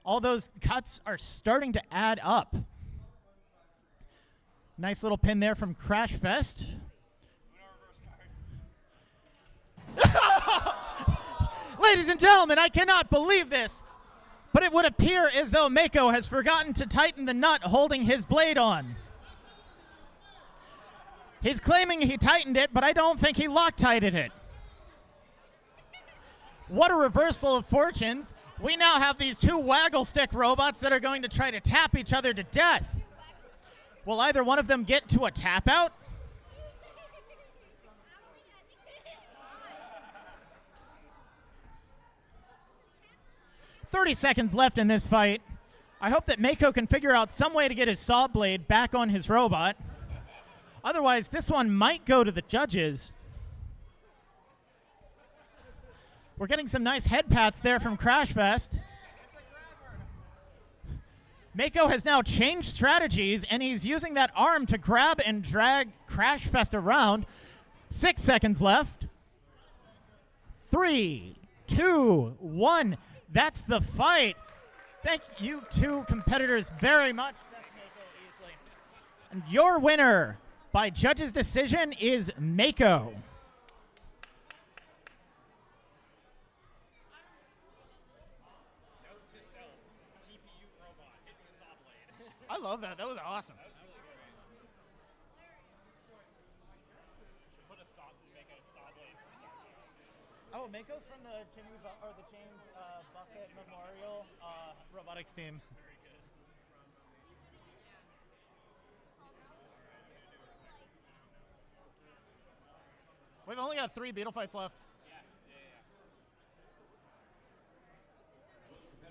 all those cuts are starting to add up. Nice little pin there from Crashfest. Ladies and gentlemen, I cannot believe this, but it would appear as though Mako has forgotten to tighten the nut holding his blade on. He's claiming he tightened it, but I don't think he Loctited it. What a reversal of fortunes. We now have these two waggle stick robots that are going to try to tap each other to death. Will either one of them get to a tap out? "30 seconds left in this fight. I hope that Mako can figure out some way to get his saw blade back on his robot. Otherwise, this one might go to the judges. We're getting some nice head pats there from Crashfest. Mako has now changed strategies, and he's using that arm to grab and drag Crashfest around. 6 seconds left. 3, 2, 1. That's the fight. Thank you two competitors very much. That's Mako easily. And your winner by judge's decision is Mako. Note to self, TPU robot hit with saw blade. I love that. That was awesome. Put a saw, make a saw blade for Star Trek. Oh, Mako's from the James Buffett Memorial Robotics team. Very good. We've only got 3 beetle fights left. Yeah. Opening the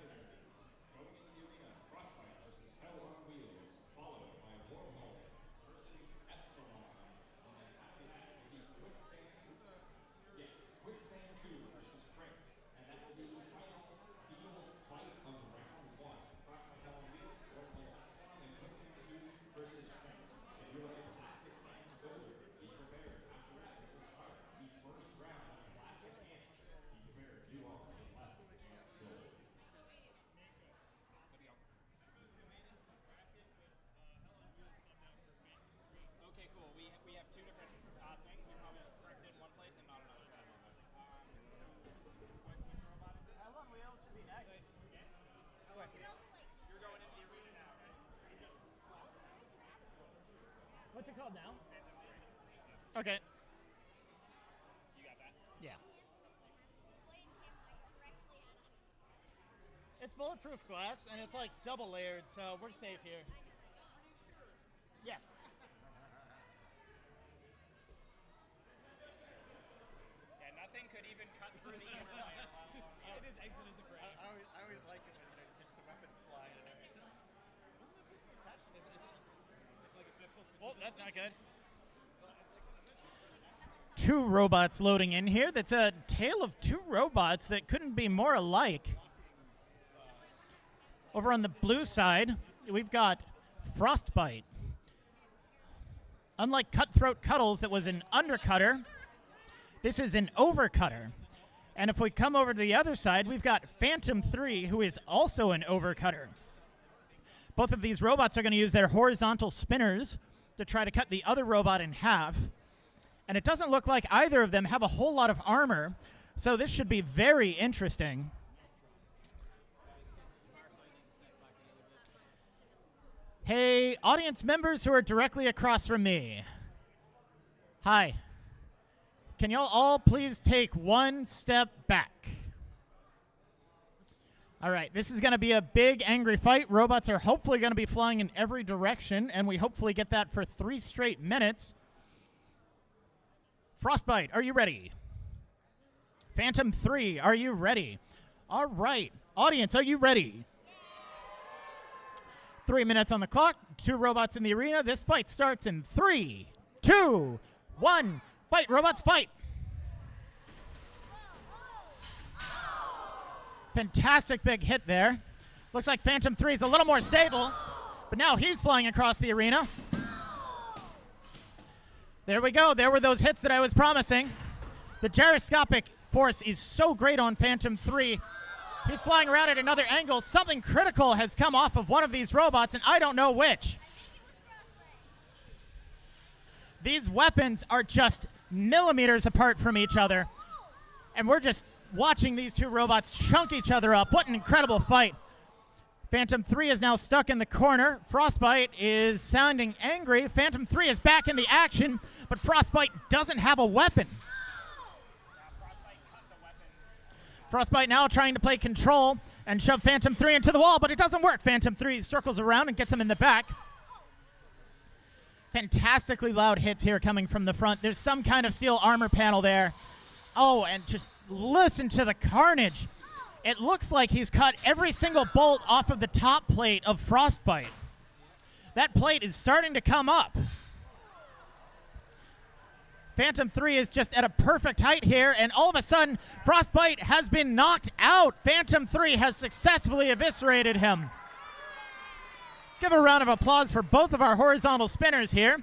arena, Frostbite versus Hell on Wheels, followed by Wormhole versus Epsilon. And then after that will be Quicksand 2 versus Prince. And that will be the final beetle quick. You're going into the arena now, right? What's it called now? Okay. You got that? Yeah. It's bulletproof glass, and it's like double layered, so we're safe here. Yes. Yeah, nothing could even cut through the inner layer. It is exited the frame. I always like it when you catch the weapon flying in there. It's like a flip book. Oh, that's not good. Two robots loading in here. That's a tale of two robots that couldn't be more alike. Over on the blue side, we've got Frostbite. Unlike Cutthroat Cuddles, that was an undercutter, this is an overcutter. And if we come over to the other side, we've got Phantom 3, who is also an overcutter. Both of these robots are going to use their horizontal spinners to try to cut the other robot in half. And it doesn't look like either of them have a whole lot of armor, so this should be very interesting. Hey, audience members who are directly across from me. Hi. Can y'all all please take one step back? All right, this is going to be a big, angry fight. Robots are hopefully going to be flying in every direction, and we hopefully get that for 3 straight minutes. Frostbite, are you ready? Phantom 3, are you ready? All right, audience, are you ready? 3 minutes on the clock, 2 robots in the arena. This fight starts in 3, 2, 1. Fight, robots, fight! Fantastic big hit there. Looks like Phantom 3 is a little more stable, but now he's flying across the arena. There we go. There were those hits that I was promising. The gyroscopic force is so great on Phantom 3. He's flying around at another angle. Something critical has come off of one of these robots, and I don't know which. These weapons are just millimeters apart from each other, and we're just watching these two robots chunk each other up. What an incredible fight. Phantom 3 is now stuck in the corner. Frostbite is sounding angry. Phantom 3 is back in the action, but Frostbite doesn't have a weapon. Frostbite now trying to play control and shove Phantom 3 into the wall, but it doesn't work. Phantom 3 circles around and gets him in the back. Fantastically loud hits here coming from the front. There's some kind of steel armor panel there. Oh, and just listen to the carnage. It looks like he's cut every single bolt off of the top plate of Frostbite. That plate is starting to come up. Phantom 3 is just at a perfect height here, and all of a sudden, Frostbite has been knocked out. Phantom 3 has successfully eviscerated him. Let's give a round of applause for both of our horizontal spinners here.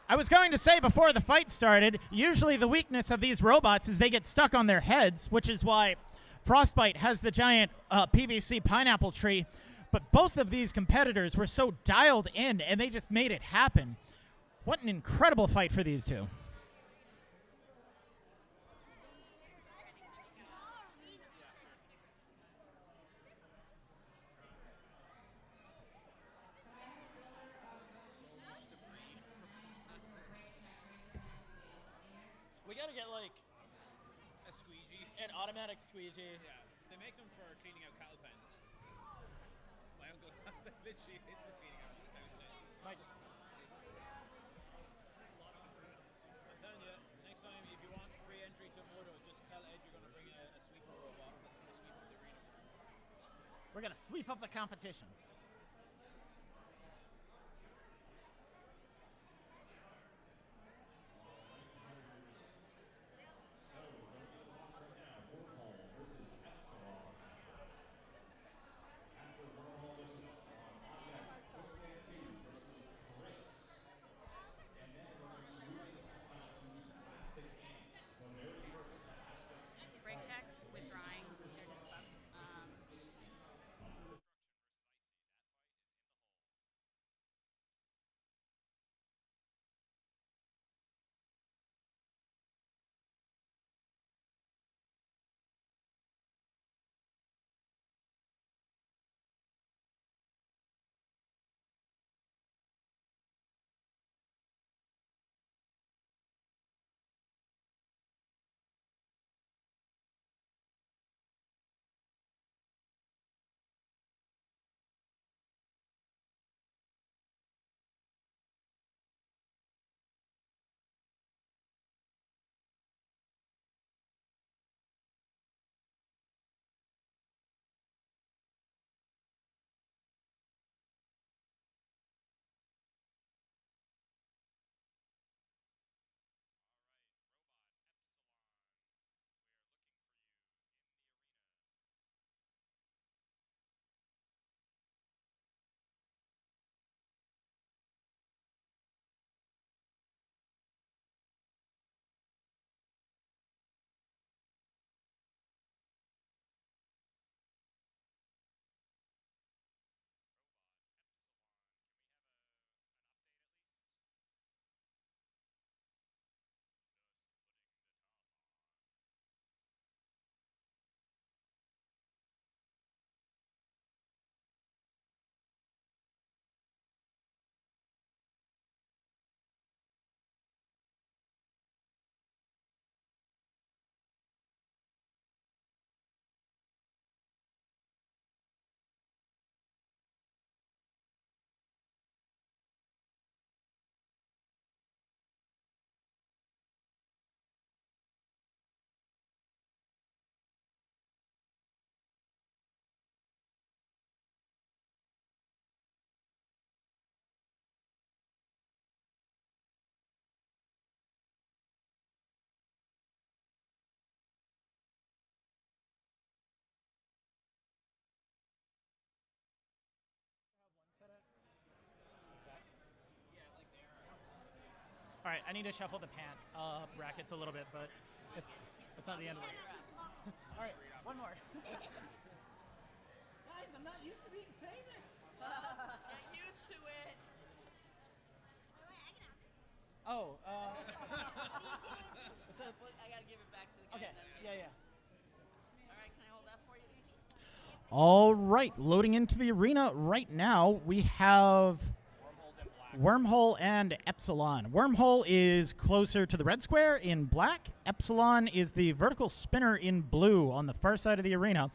I was going to say before the fight started, usually the weakness of these robots is they get stuck on their heads, which is why Frostbite has the giant PVC pineapple tree. But both of these competitors were so dialed in, and they just made it happen. What an incredible fight for these two. We gotta get like A squeegee. an automatic squeegee. Yeah, they make them for cleaning out cattle pens. My uncle literally is for cleaning out cows' pens. Like, I'm telling you, next time if you want free entry to Moto, just tell Ed you're going to bring a sweeper robot that's going to sweep up the arena. we're gonna sweep up the competition. Wormhole versus Epsilon. After Wormhole versus Epsilon, on deck, Quicksand 2 versus Crits. And then we're going to be moving to the plastic ants. The very first plastic Brake check, withdrawing, they're just fucked. right, I need to shuffle the pant brackets a little bit, but that's not the end of it. All right, one more. Guys, I'm not used to being famous. Get used to it. Oh, I gotta give it back to the guy. okay, yeah. All right, can I hold that for you? All right, loading into the arena right now, we have Wormhole and Epsilon. Wormhole is closer to the red square in black. Epsilon is the vertical spinner in blue on the far side of the arena.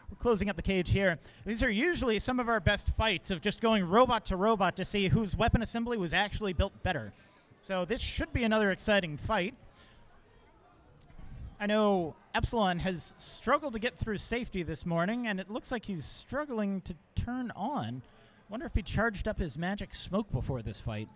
We're closing up the cage here. These are usually some of our best fights of just going robot to robot to see whose weapon assembly was actually built better. So this should be another exciting fight. I know Epsilon has struggled to get through safety this morning, and it looks like he's struggling to turn on. Wonder if he charged up his magic smoke before this fight.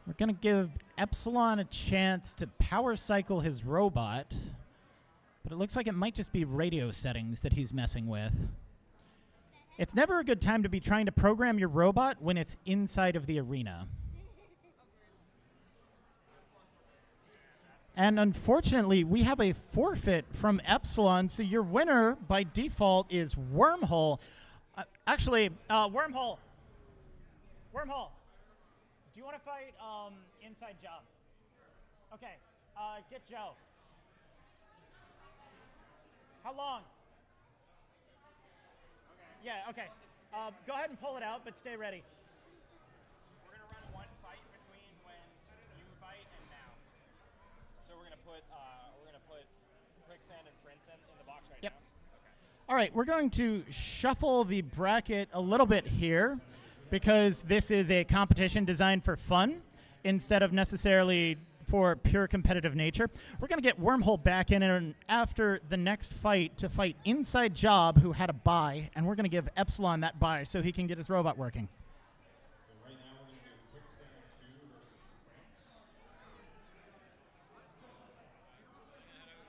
We're going to give Epsilon a chance to power cycle his robot, but it looks like it might just be radio settings that he's messing with. It's never a good time to be trying to program your robot when it's inside of the arena. And unfortunately, we have a forfeit from Epsilon, so your winner by default is Wormhole. Wormhole. Wormhole. Do you want to fight inside Job? Okay, get Joe. How long? Yeah, okay. Go ahead and pull it out, but stay ready. We're gonna run one fight between when you fight and now. So we're gonna put Quicksand and Prince in the box right now. Okay. All right, we're going to shuffle the bracket a little bit here because this is a competition designed for fun instead of necessarily for pure competitive nature. We're going to get Wormhole back in and after the next fight to fight Inside Job, who had a bye, and we're going to give Epsilon that bye so he can get his robot working. So right now we're going to do Quicksand 2 versus Prince.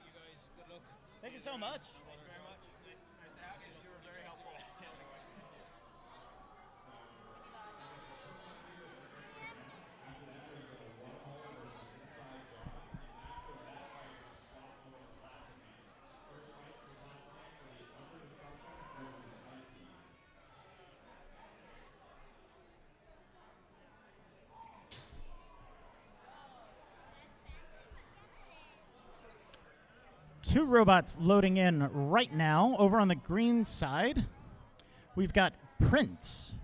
You guys, good luck. Thank you so much. Thank you very much. Nice to have you. You were very helpful. Two robots loading in right now. Over on the green side, we've got Prince.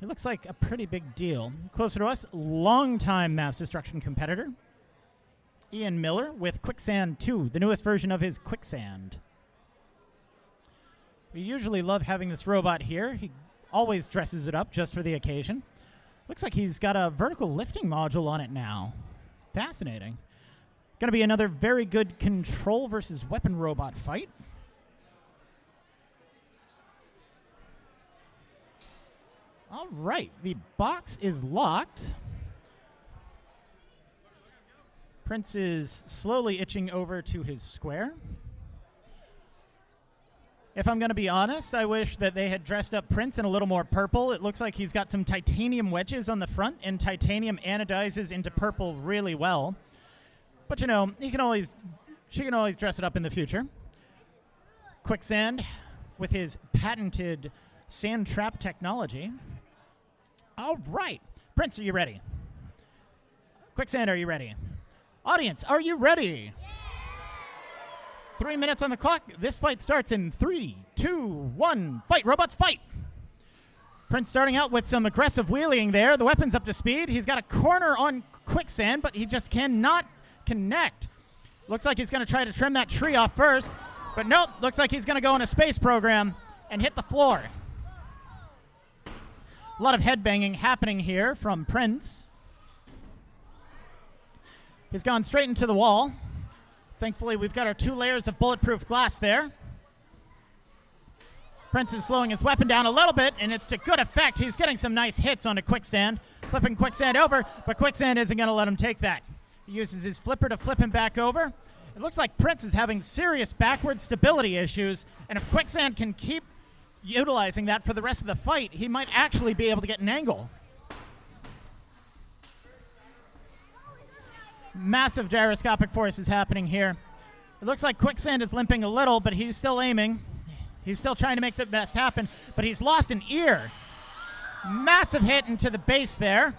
He looks like a pretty big deal. Closer to us, longtime MassDestruction competitor, Ian Miller with Quicksand 2, the newest version of his Quicksand. We usually love having this robot here. He always dresses it up just for the occasion. Looks like he's got a vertical lifting module on it now. Fascinating. Going to be another very good control versus weapon robot fight. All right, the box is locked. Prince is slowly itching over to his square. If I'm going to be honest, I wish that they had dressed up Prince in a little more purple. It looks like he's got some titanium wedges on the front, and titanium anodizes into purple really well. But you know, she can always dress it up in the future. Quicksand with his patented sand trap technology. All right, Prince, are you ready? Quicksand, are you ready? Audience, are you ready? Yeah! 3 minutes on the clock. This fight starts in 3, 2, 1. Fight, robots, fight! Prince starting out with some aggressive wheeling there. The weapon's up to speed. He's got a corner on Quicksand, but he just cannot connect. Looks like he's going to try to trim that tree off first, but nope. Looks like he's going to go on a space program and hit the floor. A lot of headbanging happening here from Prince. He's gone straight into the wall. Thankfully, we've got our 2 layers of bulletproof glass there. Prince is slowing his weapon down a little bit, and it's to good effect. He's getting some nice hits onto Quicksand, flipping Quicksand over, but Quicksand isn't going to let him take that. He uses his flipper to flip him back over. It looks like Prince is having serious backward stability issues, and if Quicksand can keep utilizing that for the rest of the fight, he might actually be able to get an angle. Massive gyroscopic force is happening here. It looks like Quicksand is limping a little, but he's still aiming. He's still trying to make the best happen, but he's lost an ear. Massive hit into the base there.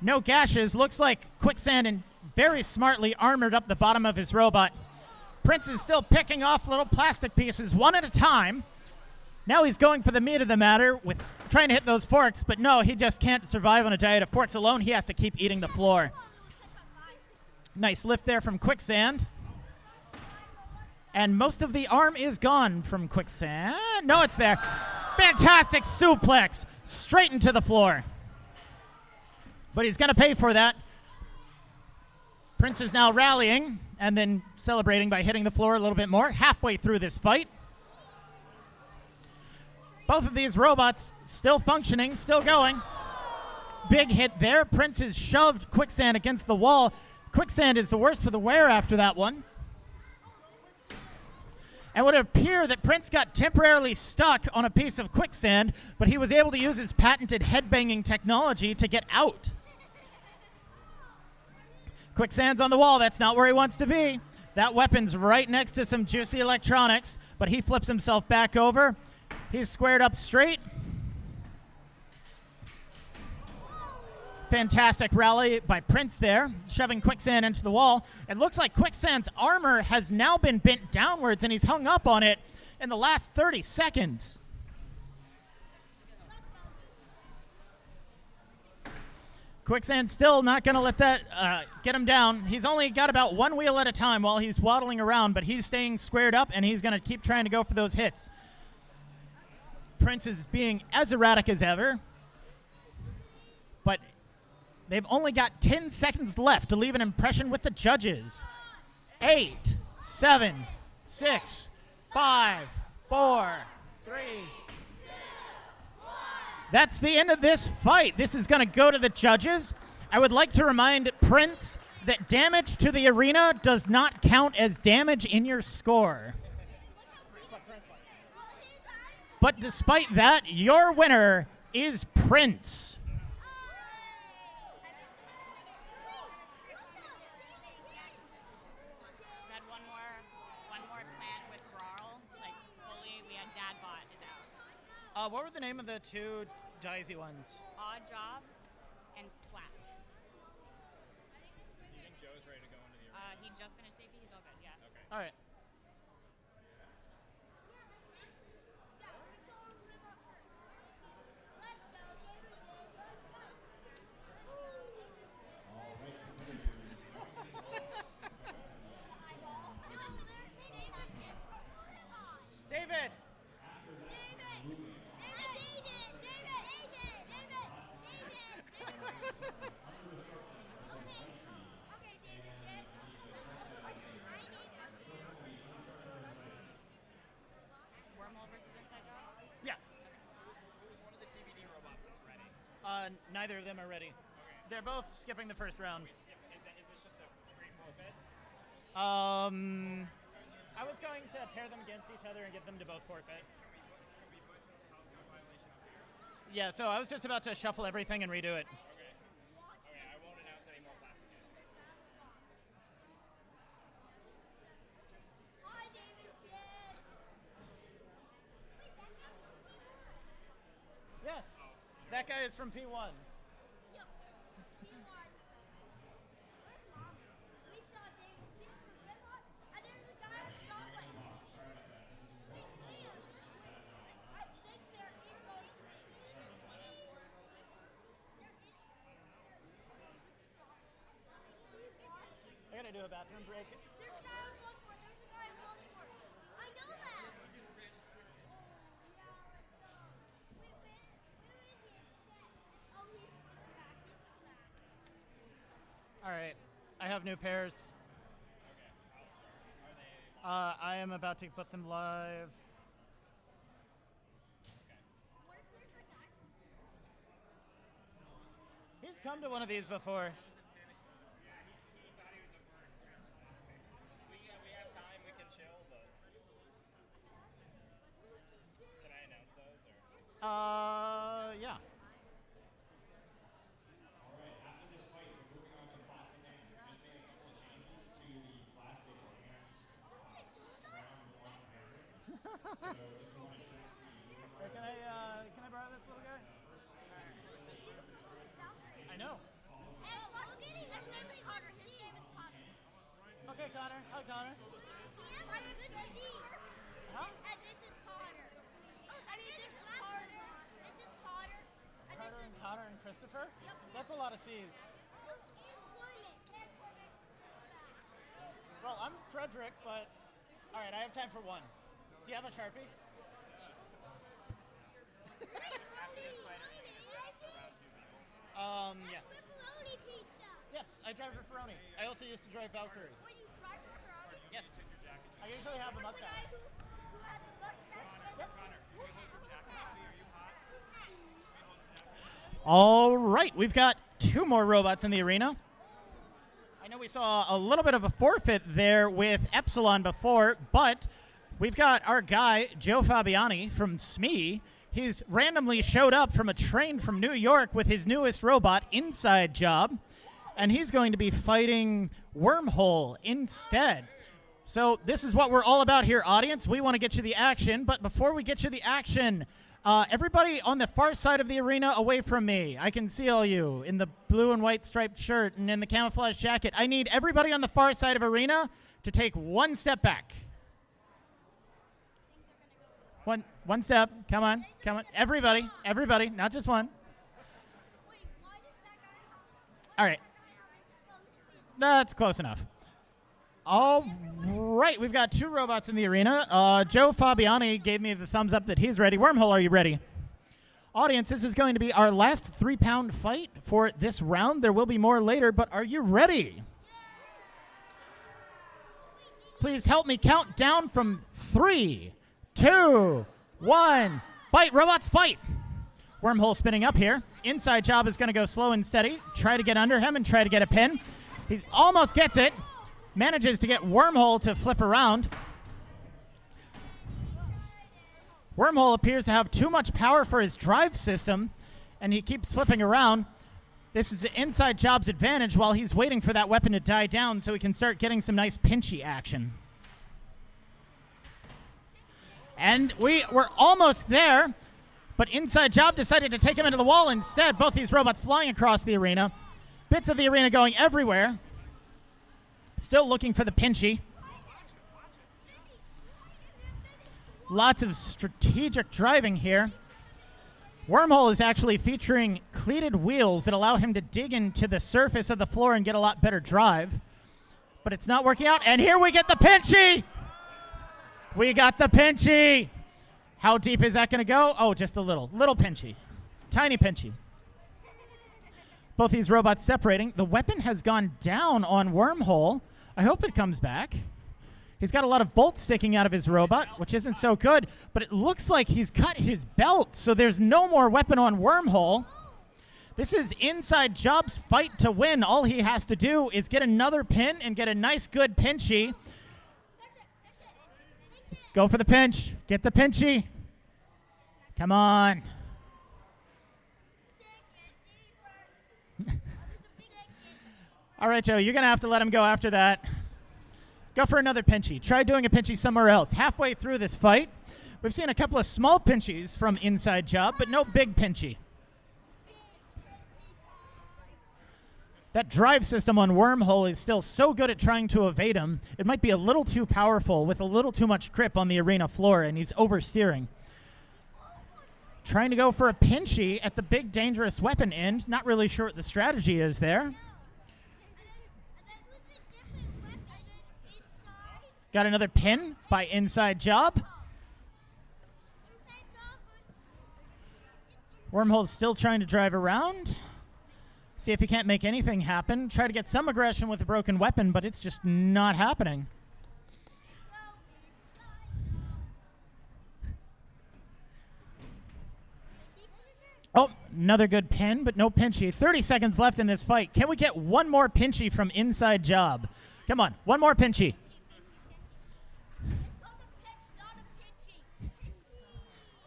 No gashes. Looks like Quicksand and very smartly armored up the bottom of his robot. Prince is still picking off little plastic pieces one at a time. Now he's going for the meat of the matter with trying to hit those forks, but no, he just can't survive on a diet of forks alone. He has to keep eating the floor. Nice lift there from Quicksand. And most of the arm is gone from Quicksand. No, it's there. Fantastic suplex straight into the floor. But he's going to pay for that. Prince is now rallying and then celebrating by hitting the floor a little bit more halfway through this fight. Both of these robots still functioning, still going. Big hit there. Prince has shoved Quicksand against the wall. Quicksand is the worse for the wear after that one. And it would appear that Prince got temporarily stuck on a piece of Quicksand, but he was able to use his patented headbanging technology to get out. Quicksand's on the wall. That's not where he wants to be. That weapon's right next to some juicy electronics, but he flips himself back over. He's squared up straight. Fantastic rally by Prince there, shoving Quicksand into the wall. It looks like Quicksand's armor has now been bent downwards, and he's hung up on it in the last 30 seconds. Quicksand still not going to let that get him down. He's only got about one wheel at a time while he's waddling around, but he's staying squared up, and he's going to keep trying to go for those hits. Prince is being as erratic as ever, but they've only got 10 seconds left to leave an impression with the judges. 8, 7, 6, 5, 4, 3. That's the end of this fight. This is going to go to the judges. I would like to remind Prince that damage to the arena does not count as damage in your score. But despite that, your winner is Prince. We had one more planned withdrawal, like fully. We had Dadbot is out. What were the name of the two Daisy ones? Odd Jobs and Slap. You think Joe's ready to go into the arena? He just finished safety. He's all good. Yeah. Okay. All right. David! Wormhole versus Inside Job. Yeah. Who's one of the TBD robots that's ready? Neither of them are ready. They're both skipping the first round. Is this just a straight forfeit? I was going to pair them against each other and get them to both forfeit. Can we put health violations? Yeah, so I was just about to shuffle everything and redo it. Okay. Okay, I won't announce any more plastic hits. Yes, that guy is from P1. I gotta do a bathroom break. There's a guy on Bloodsport. There's a guy on Bloodsport. I know that. All right, I have new pairs. I am about to put them live. He's come to one of these before. We have time, we can chill, but... Yeah. Hey, can I borrow this little guy? I know. Okay, Connor. Hi, Connor. Huh? And this is Connor. I mean, this is Carter. This is Connor. And this Carter is and Connor and Christopher? Yep. That's a lot of C's. Well, I'm Frederick, but all right, I have time for one. Do you have a Sharpie? Yeah. Pepperoni pizza. Yes, I drive Ripperoni. I also used to drive Valkyrie. Well, you tried pepperoni? Yes. I usually have a That's the guy mustache. who had the mustache. Yep. All right, we've got 2 more robots in the arena. I know we saw a little bit of a forfeit there with Epsilon before, but we've got our guy, Joe Fabiani from SME. He's randomly showed up from a train from New York with his newest robot, Inside Job, and he's going to be fighting Wormhole instead. So this is what we're all about here, audience. We want to get you the action, but before we get you the action, everybody on the far side of the arena away from me. I can see all you in the blue and white striped shirt and in the camouflage jacket. I need everybody on the far side of arena to take 1 step back. One step. Come on. Come on. Everybody. Everybody. Not just one. All right. That's close enough. All right. We've got 2 robots in the arena. Joe Fabiani gave me the thumbs up that he's ready. Wormhole, are you ready? Audience, this is going to be our last 3-pound fight for this round. There will be more later, but are you ready? Please help me count down from 3, 2, 1. Fight, robots, fight. Wormhole spinning up here. Inside Job is going to go slow and steady. Try to get under him and try to get a pin. He almost gets it. Manages to get Wormhole to flip around. Wormhole appears to have too much power for his drive system, and he keeps flipping around. This is Inside Job's advantage while he's waiting for that weapon to die down so he can start getting some nice pinchy action. And we're almost there, but Inside Job decided to take him into the wall instead. Both these robots flying across the arena. Bits of the arena going everywhere. Still looking for the pinchy. Lots of strategic driving here. Wormhole is actually featuring cleated wheels that allow him to dig into the surface of the floor and get a lot better drive. But it's not working out, and here we get the pinchy! We got the pinchy! How deep is that going to go? Oh, just a little. Little pinchy. Tiny pinchy. Both these robots separating. The weapon has gone down on Wormhole. I hope it comes back. He's got a lot of bolts sticking out of his robot, which isn't so good, but it looks like he's cut his belt, so there's no more weapon on Wormhole. This is Inside Job's fight to win. All he has to do is get another pin and get a nice, good pinchy. Go for the pinch. Get the pinchy. Come on. All right, Joe, you're going to have to let him go after that. Go for another pinchy. Try doing a pinchy somewhere else. Halfway through this fight, we've seen a couple of small pinchies from Inside Job, but no big pinchy. That drive system on Wormhole is still so good at trying to evade him. It might be a little too powerful with a little too much grip on the arena floor, and he's oversteering. Trying to go for a pinchy at the big dangerous weapon end. Not really sure what the strategy is there. Got another pin by Inside Job. Wormhole's still trying to drive around. See if he can't make anything happen. Try to get some aggression with a broken weapon, but it's just not happening. Oh, another good pin, but no pinchy. 30 seconds left in this fight. Can we get one more pinchy from Inside Job? Come on, one more pinchy.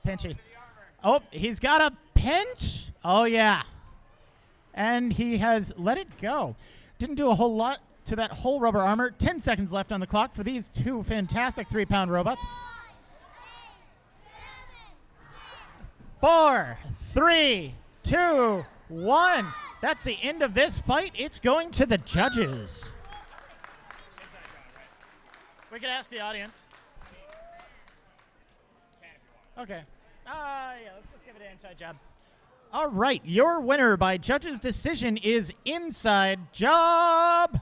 Pinchy. Oh, he's got a pinch. Oh, yeah. And he has let it go. Didn't do a whole lot to that whole rubber armor. 10 seconds left on the clock for these two fantastic 3-pound robots. 4, 3, 2, 1. That's the end of this fight. It's going to the judges. We can ask the audience. Okay. Yeah, let's just give it an inside job. All right, your winner by judges' decision is Inside Job.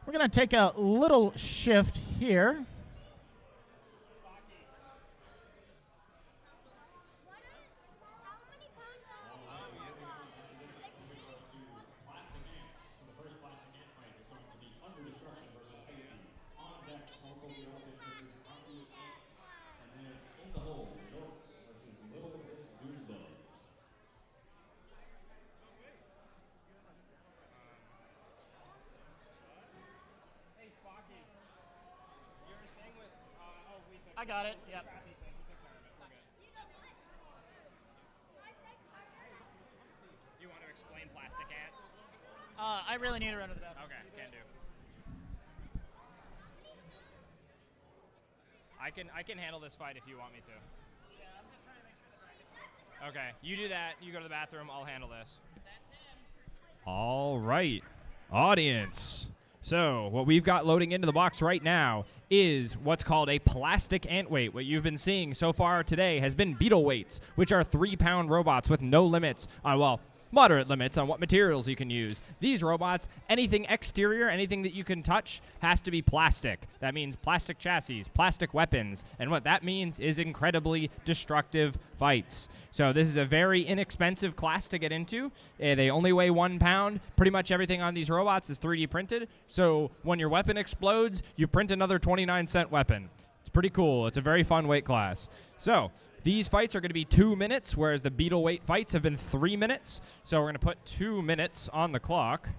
We're going to take a little shift here. I got it. Yep. You want to explain plastic ants? I really need to run to the bathroom. Okay, can do. I can handle this fight if you want me to. Yeah, I'm just trying to make sure the bracket's Okay, you do that. You go to the bathroom. I'll handle this. All right, audience. So what we've got loading into the box right now is what's called a plastic Antweight. What you've been seeing so far today has been beetle weights, which are 3-pound robots with no limits on, well, moderate limits on what materials you can use. These robots, anything exterior, anything that you can touch, has to be plastic. That means plastic chassis, plastic weapons, and what that means is incredibly destructive fights. So this is a very inexpensive class to get into. They only weigh 1 pound. Pretty much everything on these robots is 3D printed, so when your weapon explodes, you print another 29-cent weapon. It's pretty cool. It's a very fun weight class. So these fights are going to be 2 minutes, whereas the beetle weight fights have been 3 minutes. So we're going to put 2 minutes on the clock.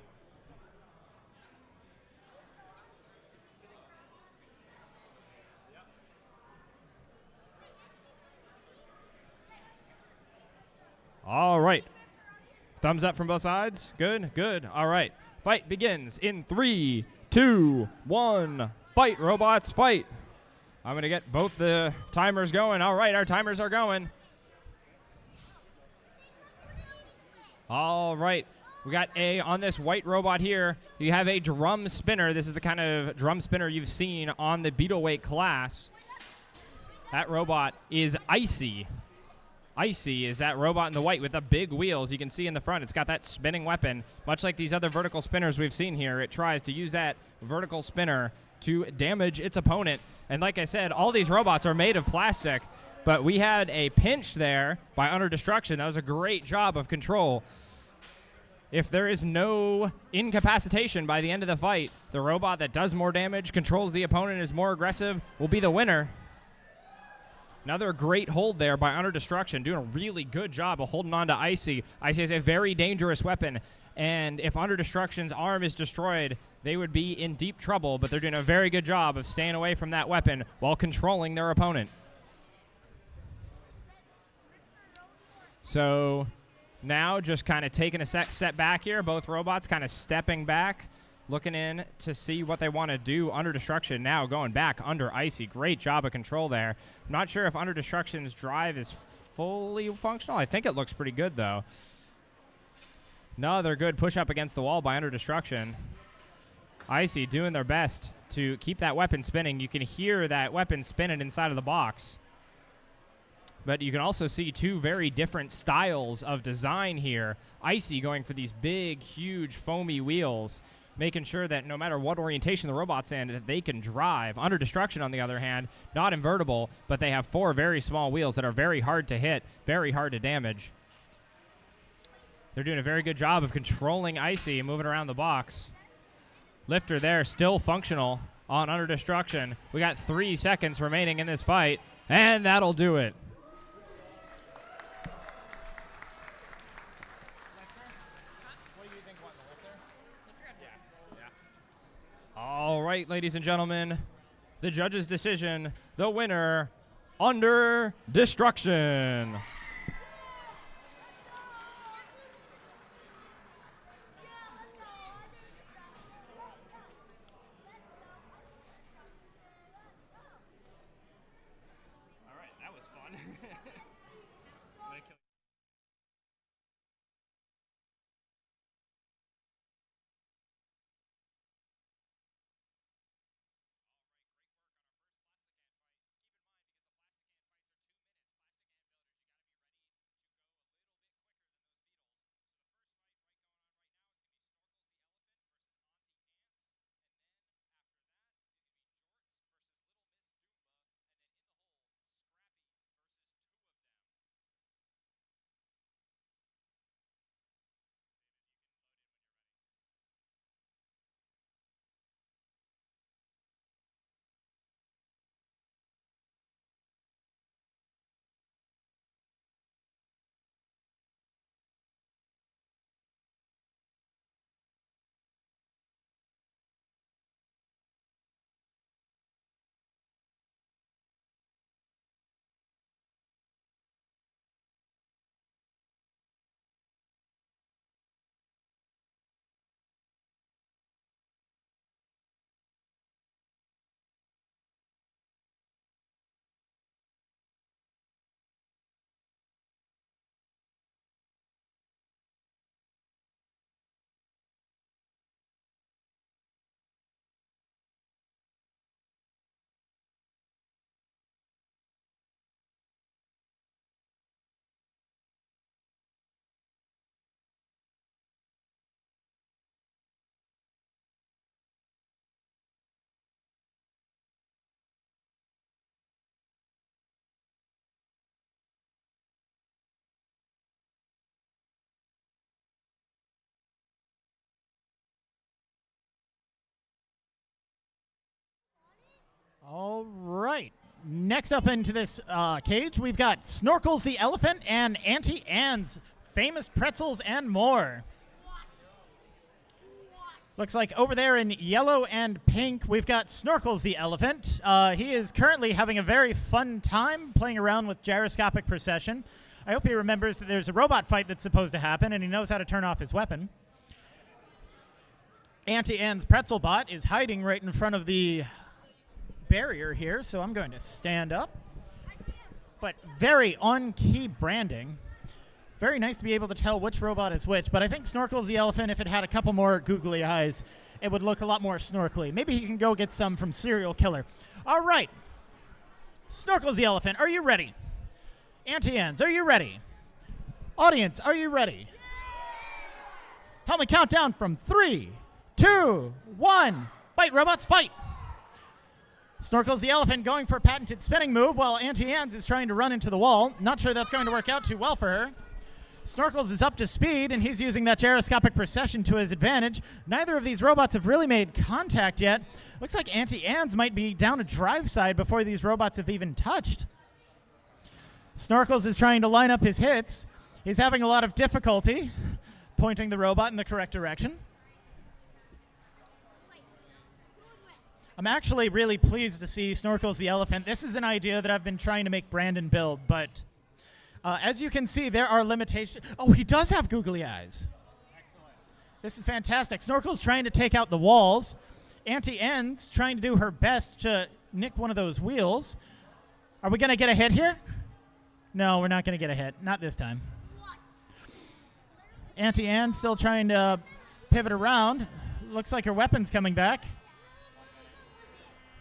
All right. Thumbs up from both sides. Good, good. All right. Fight begins in 3, 2, 1. Fight, robots, fight. I'm going to get both the timers going. All right, our timers are going. All right. We got on this white robot here, you have a drum spinner. This is the kind of drum spinner you've seen on the beetle weight class. That robot is Icy. Icy is that robot in the white with the big wheels you can see in the front. It's got that spinning weapon. Much like these other vertical spinners we've seen here, it tries to use that vertical spinner to damage its opponent. And like I said, all these robots are made of plastic, but we had a pinch there by Under Destruction. That was a great job of control. If there is no incapacitation by the end of the fight, the robot that does more damage, controls the opponent, is more aggressive, will be the winner. Another great hold there by Under Destruction, doing a really good job of holding on to Icy. Icy is a very dangerous weapon, and if Under Destruction's arm is destroyed, they would be in deep trouble, but they're doing a very good job of staying away from that weapon while controlling their opponent. So now just kind of taking a step back here, both robots kind of stepping back, looking in to see what they want to do. Under Destruction now going back under Icy. Great job of control there. I'm not sure if Under Destruction's drive is fully functional. I think it looks pretty good, though. Another good push up against the wall by Under Destruction. Icy doing their best to keep that weapon spinning. You can hear that weapon spinning inside of the box. But you can also see two very different styles of design here. Icy going for these big, huge, foamy wheels, making sure that no matter what orientation the robot's in, that they can drive. Under Destruction, on the other hand, not invertible, but they have 4 very small wheels that are very hard to hit, very hard to damage. They're doing a very good job of controlling Icy and moving around the box. Lifter there, still functional on Under Destruction. We got 3 seconds remaining in this fight, and that'll do it. right, ladies and gentlemen, the judge's decision, the winner, Under Destruction. All right, that was fun. I'm gonna kill All right. Next up into this cage, we've got Snorkels the Elephant and Auntie Anne's Famous Pretzels and More. Looks like over there in yellow and pink, we've got Snorkels the Elephant. He is currently having a very fun time playing around with gyroscopic procession. I hope he remembers that there's a robot fight that's supposed to happen, and he knows how to turn off his weapon. Auntie Anne's Pretzel Bot is hiding right in front of the barrier here, so I'm going to stand up. But very on-key branding. Very nice to be able to tell which robot is which, but I think Snorkels the Elephant, if it had a couple more googly eyes, it would look a lot more snorkely. Maybe he can go get some from Serial Killer. All right. Snorkels the Elephant, are you ready? Auntie Anne's, are you ready? Audience, are you ready? Help me count down from 3, 2, 1. Fight, robots, fight! Snorkels the Elephant going for a patented spinning move while Auntie Anne's is trying to run into the wall. Not sure that's going to work out too well for her. Snorkels is up to speed, and he's using that gyroscopic procession to his advantage. Neither of these robots have really made contact yet. Looks like Auntie Anne's might be down a drive side before these robots have even touched. Snorkels is trying to line up his hits. He's having a lot of difficulty pointing the robot in the correct direction. I'm actually really pleased to see Snorkels the Elephant. This is an idea that I've been trying to make Brandon build, but as you can see, there are limitations. Oh, he does have googly eyes. Excellent. This is fantastic. Snorkels trying to take out the walls. Auntie Anne's trying to do her best to nick one of those wheels. Are we going to get a hit here? No, we're not going to get a hit. Not this time. Auntie Anne still trying to pivot around. Looks like her weapon's coming back.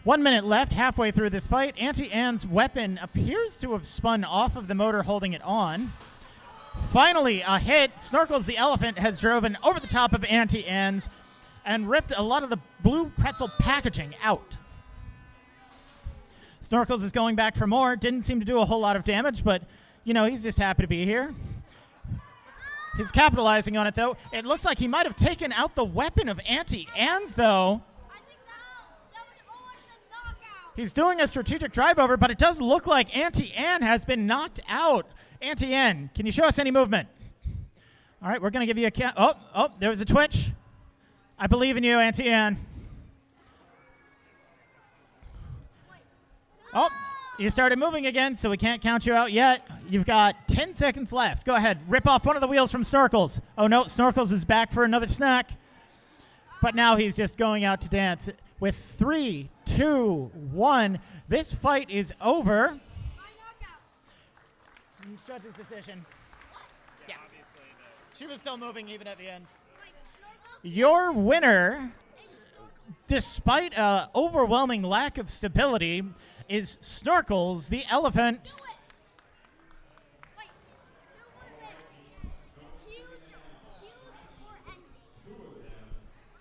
1 minute left, halfway through this fight. Auntie Anne's weapon appears to have spun off of the motor holding it on. Finally, a hit. Snorkels the Elephant has driven over the top of Auntie Anne's and ripped a lot of the blue pretzel packaging out. Snorkels is going back for more. Didn't seem to do a whole lot of damage, but, you know, he's just happy to be here. He's capitalizing on it, though. It looks like he might have taken out the weapon of Auntie Anne's, though. He's doing a strategic drive over, but it does look like Auntie Anne has been knocked out. Auntie Anne, can you show us any movement? All right, we're going to give you a count. Oh, there was a twitch. I believe in you, Auntie Anne. Oh, you started moving again, so we can't count you out yet. You've got 10 seconds left. Go ahead. Rip off one of the wheels from Snorkels. Oh, no. Snorkels is back for another snack. But now he's just going out to dance. With 3, 2, 1. This fight is over. Judge's decision. Yeah. She was still moving even at the end. Your winner, despite an overwhelming lack of stability, is Snorkels, the elephant.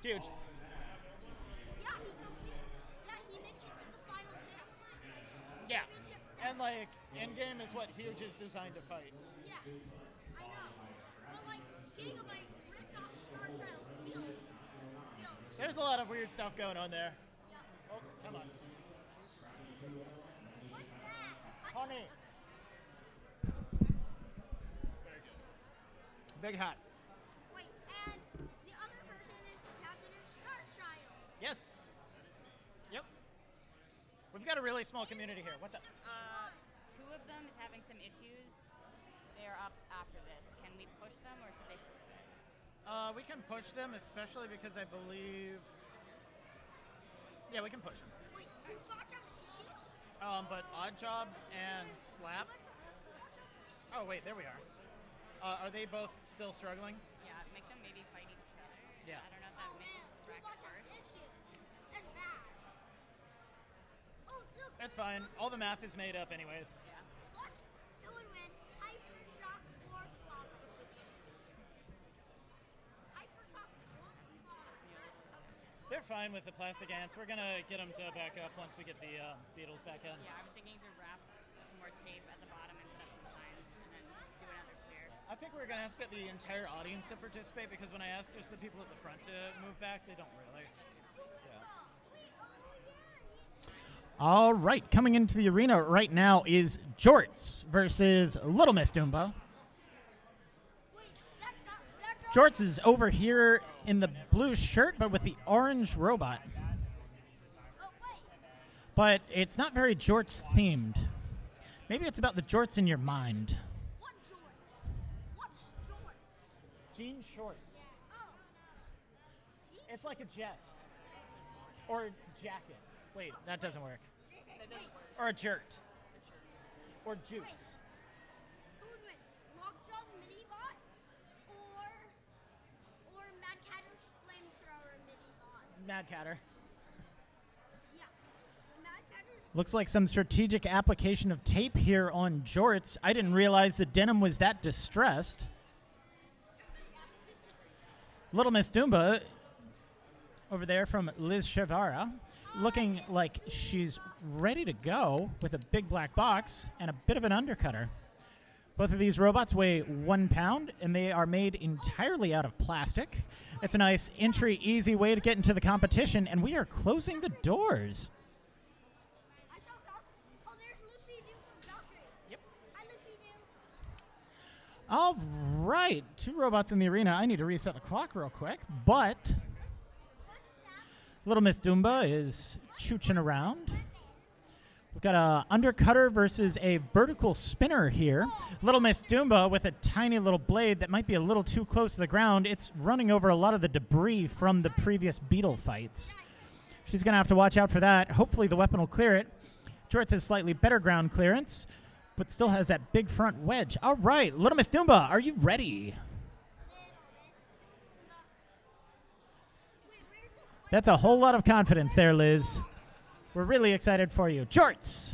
Huge. Yeah. And like, endgame is what Huge is designed to fight. Yeah, I know. But like, Gigabyte ripped off Star Child's wheels. There's a lot of weird stuff going on there. Yeah. Oh, come on. What's that? Honey. Big hat. Wait, and the other person is Captain of Star Child. Yes. Yep. We've got a really small community here. What's up? Two of them is having some issues. They're up after this. Can we push them or should they? We can push them, especially because I believe. Yeah, we can push them. Wait, two bots have issues? But Odd Jobs and Slap. Oh wait, there we are. Are they both still struggling? Yeah, make them maybe fight each other. Yeah. I don't know if that Oh makes man, two Wreck bots have worse. issues. That's bad. Oh, look. That's fine. All the math is made up anyways. Yeah. Plus, it would win Hyper Shock or Clock. Hyper Shock or Clock. They're fine with the plastic ants. We're gonna get them to back up once we get the beetles back in. Yeah, I was thinking to wrap some more tape at the bottom and put up some signs and then do another clear. I think we're gonna have to get the entire audience to participate because when I asked just the people at the front to move back, they don't really. All right, coming into the arena right now is Jorts versus Little Miss Dumba. Jorts is over here in the blue shirt, but with the orange robot. Oh, wait. But it's not very Jorts themed. Maybe it's about the Jorts in your mind. What Jorts? What's Jorts? Jean shorts. Oh. It's like a jest. Or jacket. Wait, that doesn't work. That doesn't work. Or a jert. Or juice. Wait. Who would win? Lockjaw's Minibot or Mad Catter's Flamethrower Minibot? Mad Catter. Yeah. Mad Catter's Looks like some strategic application of tape here on Jorts. I didn't realize the denim was that distressed. Little Miss Dumba over there from Liz Shavara, looking like she's ready to go with a big black box and a bit of an undercutter. Both of these robots weigh 1 pound, and they are made entirely out of plastic. It's a nice entry, easy way to get into the competition, and we are closing the doors. I saw Falcon. Oh, there's Lucy Dew from Valkyrie. Yep. Hi, Lucy Dew. All right, 2 robots in the arena. I need to reset the clock real quick, but What's that? Little Miss Dumba is chooching around. We've got a undercutter versus a vertical spinner here. Little Miss Dumba with a tiny little blade that might be a little too close to the ground. It's running over a lot of the debris from the previous beetle fights. She's going to have to watch out for that. Hopefully the weapon will clear it. Jorts has slightly better ground clearance, but still has that big front wedge. All right, Little Miss Dumba, are you ready? That's a whole lot of confidence there, Liz. We're really excited for you. Jorts!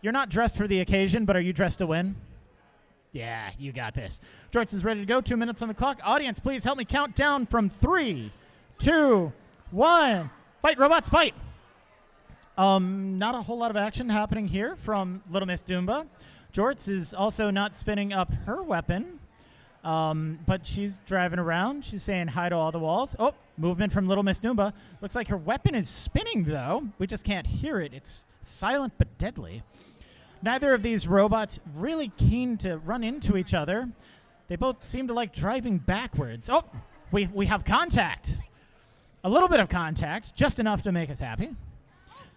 You're not dressed for the occasion, but are you dressed to win? Yeah, you got this. Jorts is ready to go. 2 minutes on the clock. Audience, please help me count down from 3, 2, 1. Fight, robots, fight! Not a whole lot of action happening here from Little Miss Dumba. Jorts is also not spinning up her weapon, but she's driving around. She's saying hi to all the walls. Oh, movement from Little Miss Dumba. Looks like her weapon is spinning, though. We just can't hear it. It's silent but deadly. Neither of these robots really keen to run into each other. They both seem to like driving backwards. Oh, we have contact. A little bit of contact, just enough to make us happy.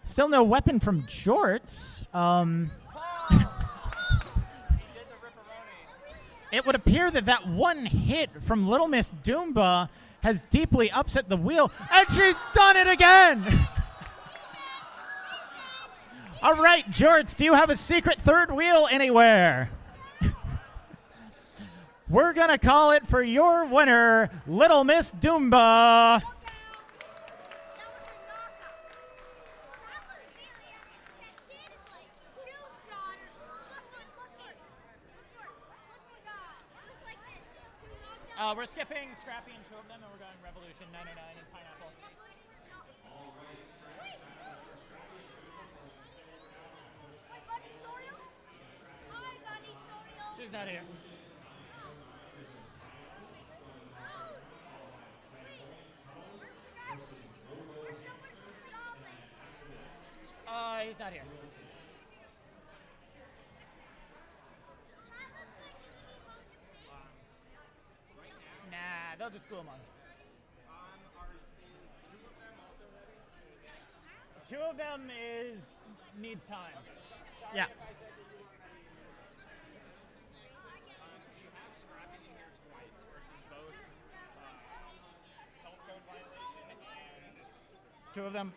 Still no weapon from Jorts. It would appear that that one hit from Little Miss Dumba has deeply upset the wheel, and she's done it again! All right, Jorts, do you have a secret third wheel anywhere? We're going to call it for your winner, Little Miss Dumba. We're skipping Scrappy and two of them, and we're going Revolution, 909, and Pineapple. She's not here. He's not here. Nah, they'll just school him on. Two of them needs time. Yeah. You have Scrappy in here twice versus both health code violation and... Two of them.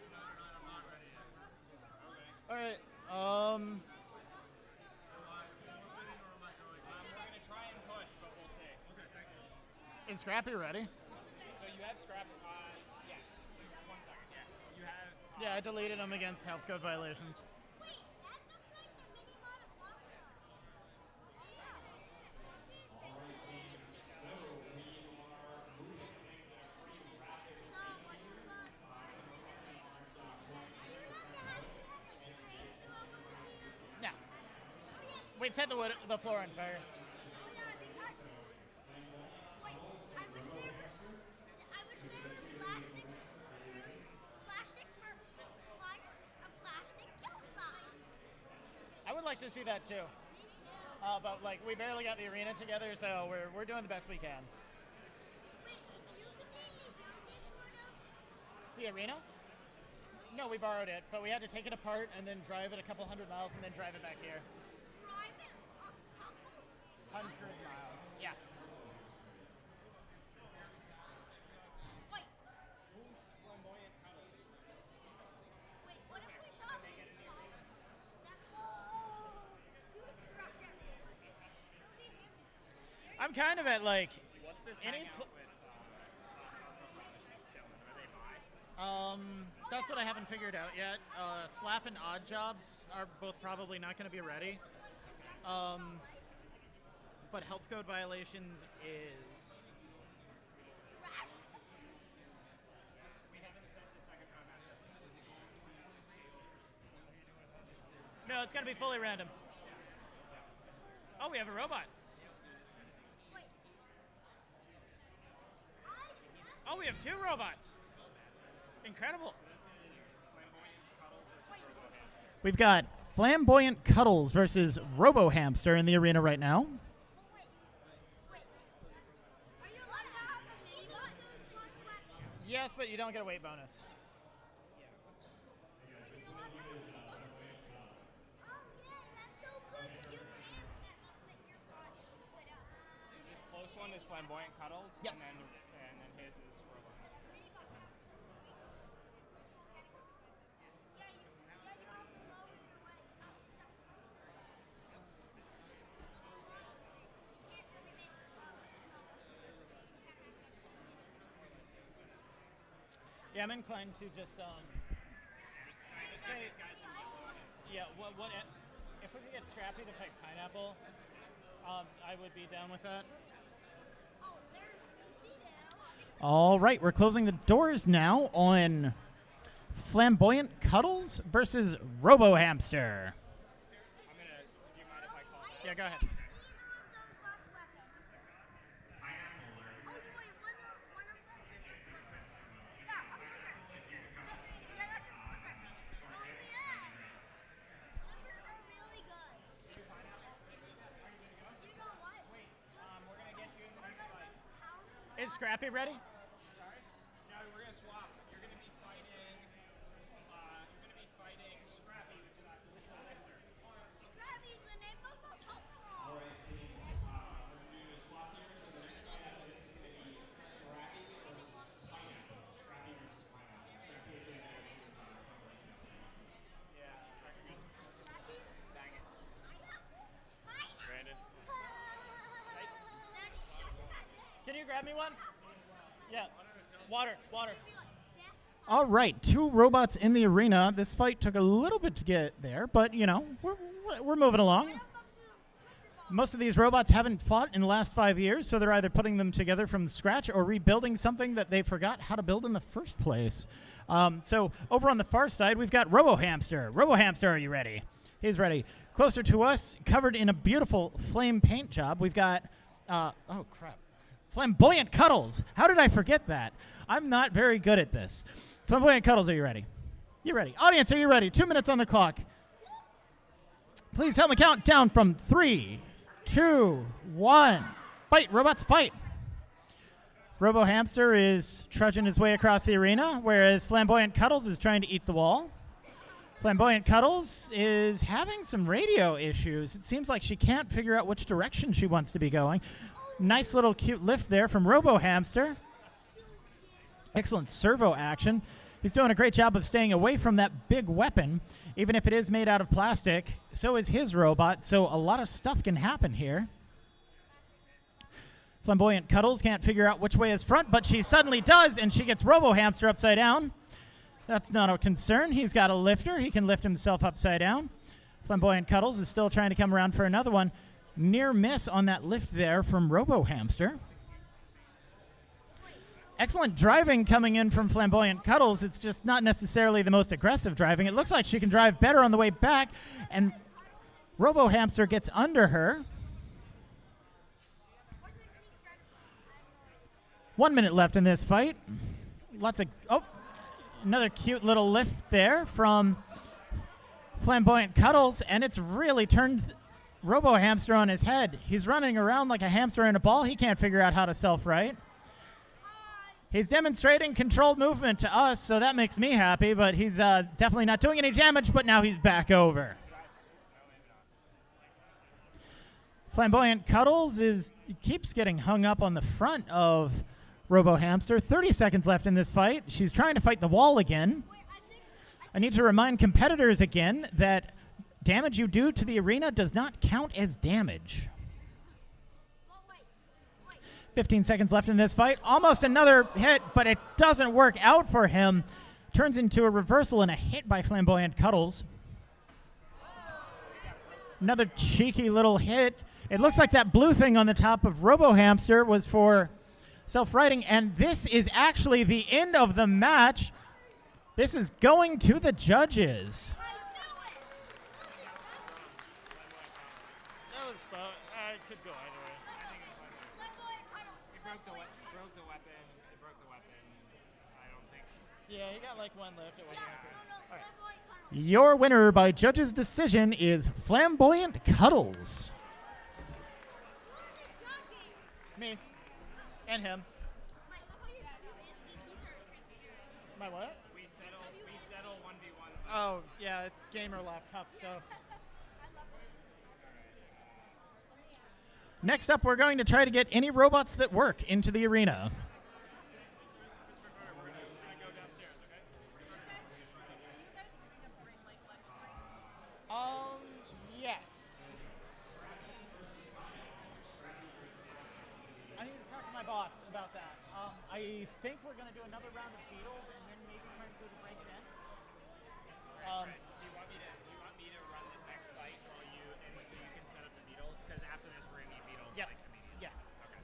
All right. We're going to try and push, but we'll see. Is Scrappy ready? So you have Scrappy... yes. 1 second, yeah. You have... Yeah, I deleted him against health code violations. Yeah. Wait, set the floor on fire. I would like to see that too. But like we barely got the arena together, so we're doing the best we can. The arena? No, we borrowed it, but we had to take it apart and then drive it a couple 100 miles and then drive it back here. 100 miles. Yeah. Flamboyant Cuddles. Wait, what if we saw I'm kind of at like What's this any hangout with just chilling? Are they bi? that's what I haven't figured out yet. Slap and Odd Jobs are both probably not going to be ready. But health code violations is... No, it's going to be fully random. Oh, we have a robot. Oh, we have two robots. Incredible. We've got Flamboyant Cuddles versus Robo Hamster in the arena right now. Yes, but you don't get a weight bonus. This close one is Flamboyant Cuddles, Yep. and then his is Robo. Yeah, I'm inclined to just say, yeah. What if we could get Scrappy to pick Pineapple? I would be down with that. All right, we're closing the doors now on Flamboyant Cuddles versus Robo Hamster. Do you mind if I call it? Yeah, go ahead. Is Scrappy ready? Sorry? No, we're going to swap. You're going to be fighting grab me one? Yeah. Water. All right, 2 robots in the arena. This fight took a little bit to get there, but, you know, we're moving along. Most of these robots haven't fought in the last 5 years, so they're either putting them together from scratch or rebuilding something that they forgot how to build in the first place. So over on the far side, we've got Robo Hamster. Robo Hamster, are you ready? He's ready. Closer to us, covered in a beautiful flame paint job, we've got, oh crap, Flamboyant Cuddles. How did I forget that? I'm not very good at this. Flamboyant Cuddles, are you ready? You ready? Audience, are you ready? 2 minutes on the clock. Please help me count down from 3, 2, 1. Fight, robots, fight. Robo Hamster is trudging his way across the arena, whereas Flamboyant Cuddles is trying to eat the wall. Flamboyant Cuddles is having some radio issues. It seems like she can't figure out which direction she wants to be going. Nice little cute lift there from Robo Hamster. Excellent servo action. He's doing a great job of staying away from that big weapon, even if it is made out of plastic. So is his robot, so a lot of stuff can happen here. Flamboyant Cuddles can't figure out which way is front, but she suddenly does, and she gets Robo Hamster upside down. That's not a concern. He's got a lifter. He can lift himself upside down. Flamboyant Cuddles is still trying to come around for another one. Near miss on that lift there from Robo Hamster. Excellent driving coming in from Flamboyant Cuddles. It's just not necessarily the most aggressive driving. It looks like she can drive better on the way back, and Robo Hamster gets under her. 1 minute left in this fight. Lots of, another cute little lift there from Flamboyant Cuddles, and it's really turned Robo Hamster on his head. He's running around like a hamster in a ball. He can't figure out how to self-right. He's demonstrating controlled movement to us, so that makes me happy, but he's definitely not doing any damage, but now he's back over. Flamboyant Cuddles keeps getting hung up on the front of Robo Hamster. 30 seconds left in this fight. She's trying to fight the wall again. I need to remind competitors again that damage you do to the arena does not count as damage. 15 seconds left in this fight. Almost another hit, but it doesn't work out for him. Turns into a reversal and a hit by Flamboyant Cuddles. Another cheeky little hit. It looks like that blue thing on the top of Robo Hamster was for self-righting, and this is actually the end of the match. This is going to the judges. That was fun. I could go either way. Broke the weapon. It broke the weapon. I don't think. Yeah, he got like one left. It wasn't accurate. Your winner by judges' decision is Flamboyant Cuddles. Me. And him. My what? We settle 1v1. Oh, yeah, it's gamer laptop stuff. Next up, we're going to try to get any robots that work into the arena. We're gonna go downstairs, okay? Yes. I need to talk to my boss about that. I think we're going to do another round of Beatles and then maybe try to do the break again. Right. Do you want me to run this next fight while you, and so you can set up the Beatles? Because after this, we're gonna need Beatles Yep. like immediately. Yeah. Okay.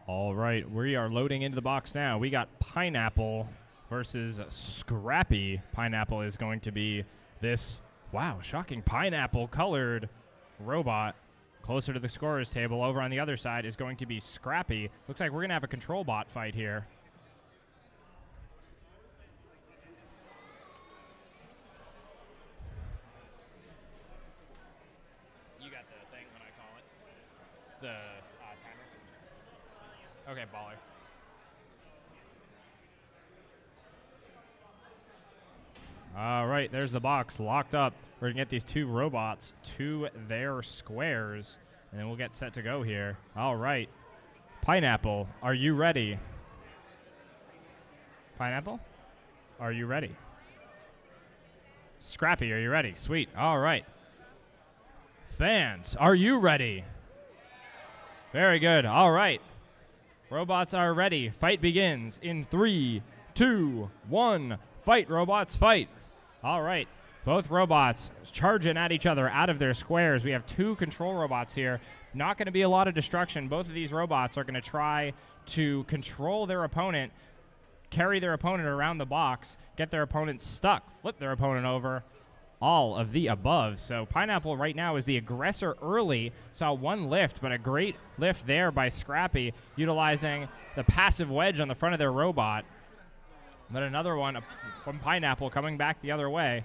All right, we are loading into the box now. We got Pineapple versus Scrappy. Pineapple is going to be this, wow, shocking pineapple-colored robot. Closer to the scorer's table, over on the other side, is going to be Scrappy. Looks like we're going to have a control bot fight here. You got the thing when I call it? The timer? Okay, baller. All right, there's the box locked up. We're going to get these two robots to their squares, and then we'll get set to go here. All right. Pineapple, are you ready? Pineapple? are you ready? Scrappy, are you ready? Sweet. All right. Fans, are you ready? Very good. All right. Robots are ready. Fight begins in 3, 2, 1. Fight, robots, fight. All right. Both robots charging at each other out of their squares. We have 2 control robots here. Not going to be a lot of destruction. Both of these robots are going to try to control their opponent, carry their opponent around the box, get their opponent stuck, flip their opponent over, all of the above. So Pineapple right now is the aggressor early. Saw 1 lift, but a great lift there by Scrappy, utilizing the passive wedge on the front of their robot. But another one from Pineapple coming back the other way.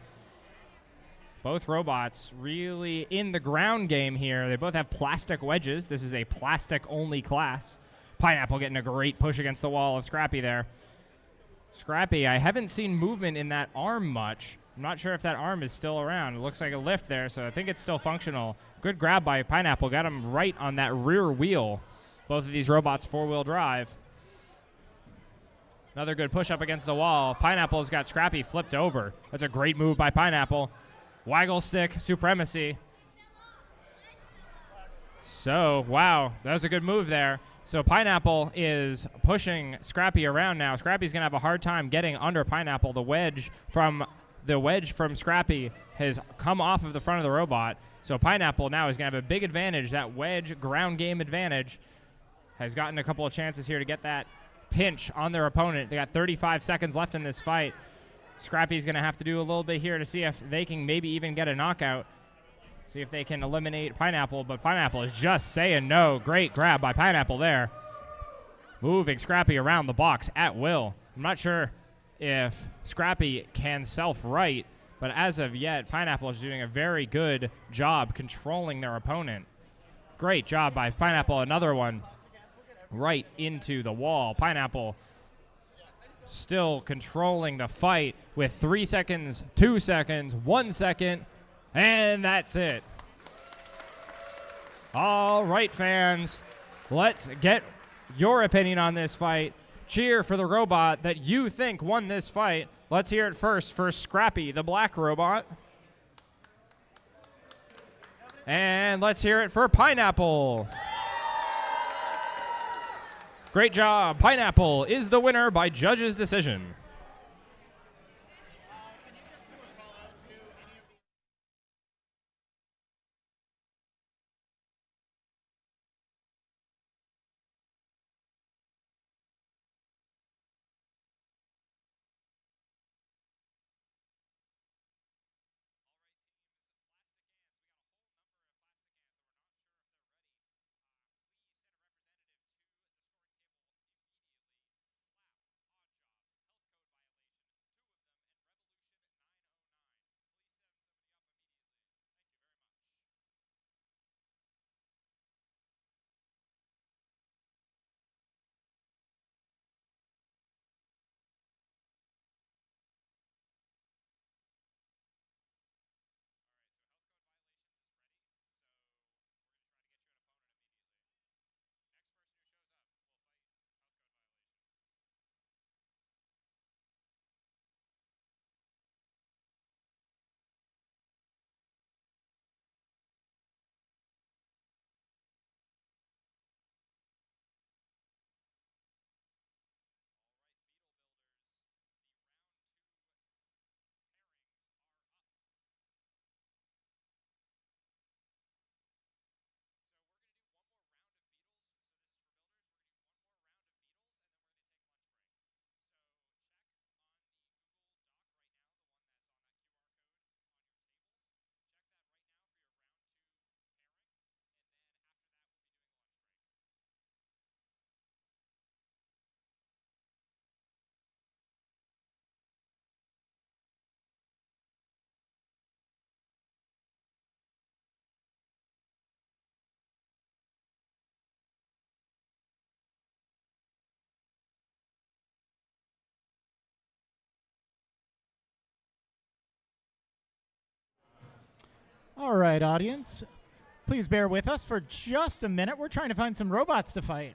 Both robots really in the ground game here. They both have plastic wedges. This is a plastic-only class. Pineapple getting a great push against the wall of Scrappy there. Scrappy, I haven't seen movement in that arm much. I'm not sure if that arm is still around. It looks like a lift there, so I think it's still functional. Good grab by Pineapple. Got him right on that rear wheel. Both of these robots 4-wheel drive. Another good push up against the wall. Pineapple's got Scrappy flipped over. That's a great move by Pineapple. Waggle stick supremacy. So, wow, that was a good move there. So Pineapple is pushing Scrappy around now. Scrappy's going to have a hard time getting under Pineapple. The wedge from Scrappy has come off of the front of the robot. So Pineapple now is going to have a big advantage. That wedge ground game advantage has gotten a couple of chances here to get that pinch on their opponent. They got 35 seconds left in this fight. Scrappy's going to have to do a little bit here to see if they can maybe even get a knockout. See if they can eliminate Pineapple, but Pineapple is just saying no. Great grab by Pineapple there. Moving Scrappy around the box at will. I'm not sure if Scrappy can self-right, but as of yet, Pineapple is doing a very good job controlling their opponent. Great job by Pineapple. Another one right into the wall. Pineapple still controlling the fight with 3 seconds, 2 seconds, 1 second, and that's it. All right, fans, let's get your opinion on this fight. Cheer for the robot that you think won this fight. Let's hear it first for Scrappy, the black robot. And let's hear it for Pineapple. Great job. Pineapple is the winner by judge's decision. All right, audience. Please bear with us for just a minute. We're trying to find some robots to fight.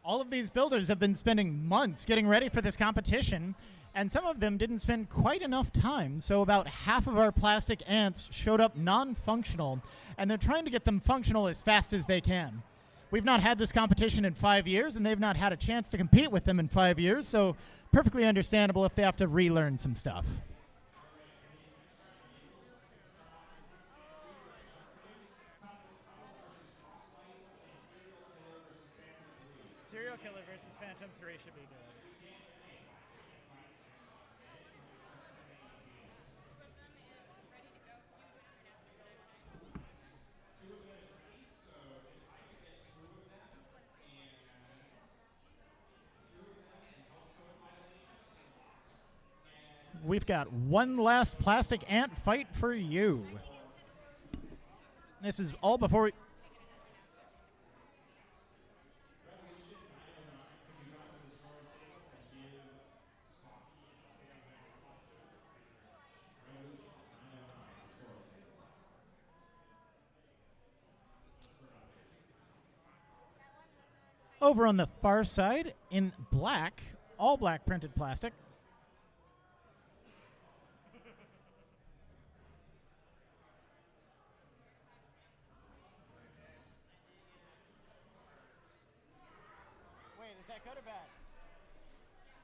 All of these builders have been spending months getting ready for this competition, And some of them didn't spend quite enough time, so about half of our plastic ants showed up non-functional, and they're trying to get them functional as fast as they can. We've not had this competition in 5 years, and they've not had a chance to compete with them in 5 years, so perfectly understandable if they have to relearn some stuff. Serial Killer versus Phantom 3 should be good. We've got one last plastic ant fight for you. This is all before we... Over on the far side, in black, all black printed plastic. Wait, is that good or bad?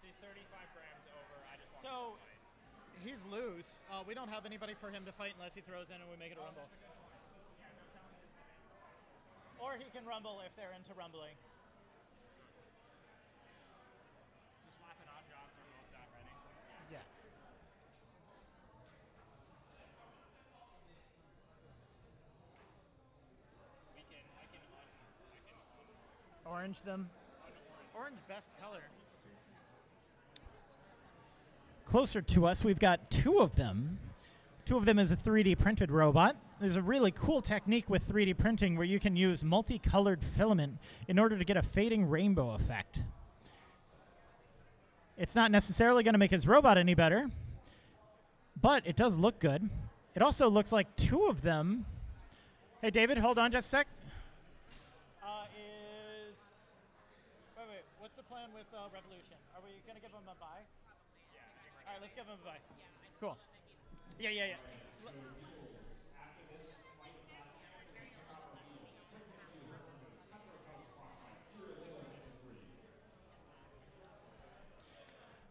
He's 35 grams over. I just want So, he's loose. We don't have anybody for him to fight unless he throws in and we make it a rumble. Or he can rumble if they're into rumbling. So slapping odd jobs are not that ready. Yeah. Orange them. Orange best color. Closer to us, we've got two of them. Two of them is a 3D printed robot. There's a really cool technique with 3D printing where you can use multicolored filament in order to get a fading rainbow effect. It's not necessarily going to make his robot any better, but it does look good. It also looks like two of them. Hey, David, hold on just a sec. Wait, what's the plan with Revolution? Are we going to give him a buy? Yeah. All right, let's give him a buy. Cool. Yeah.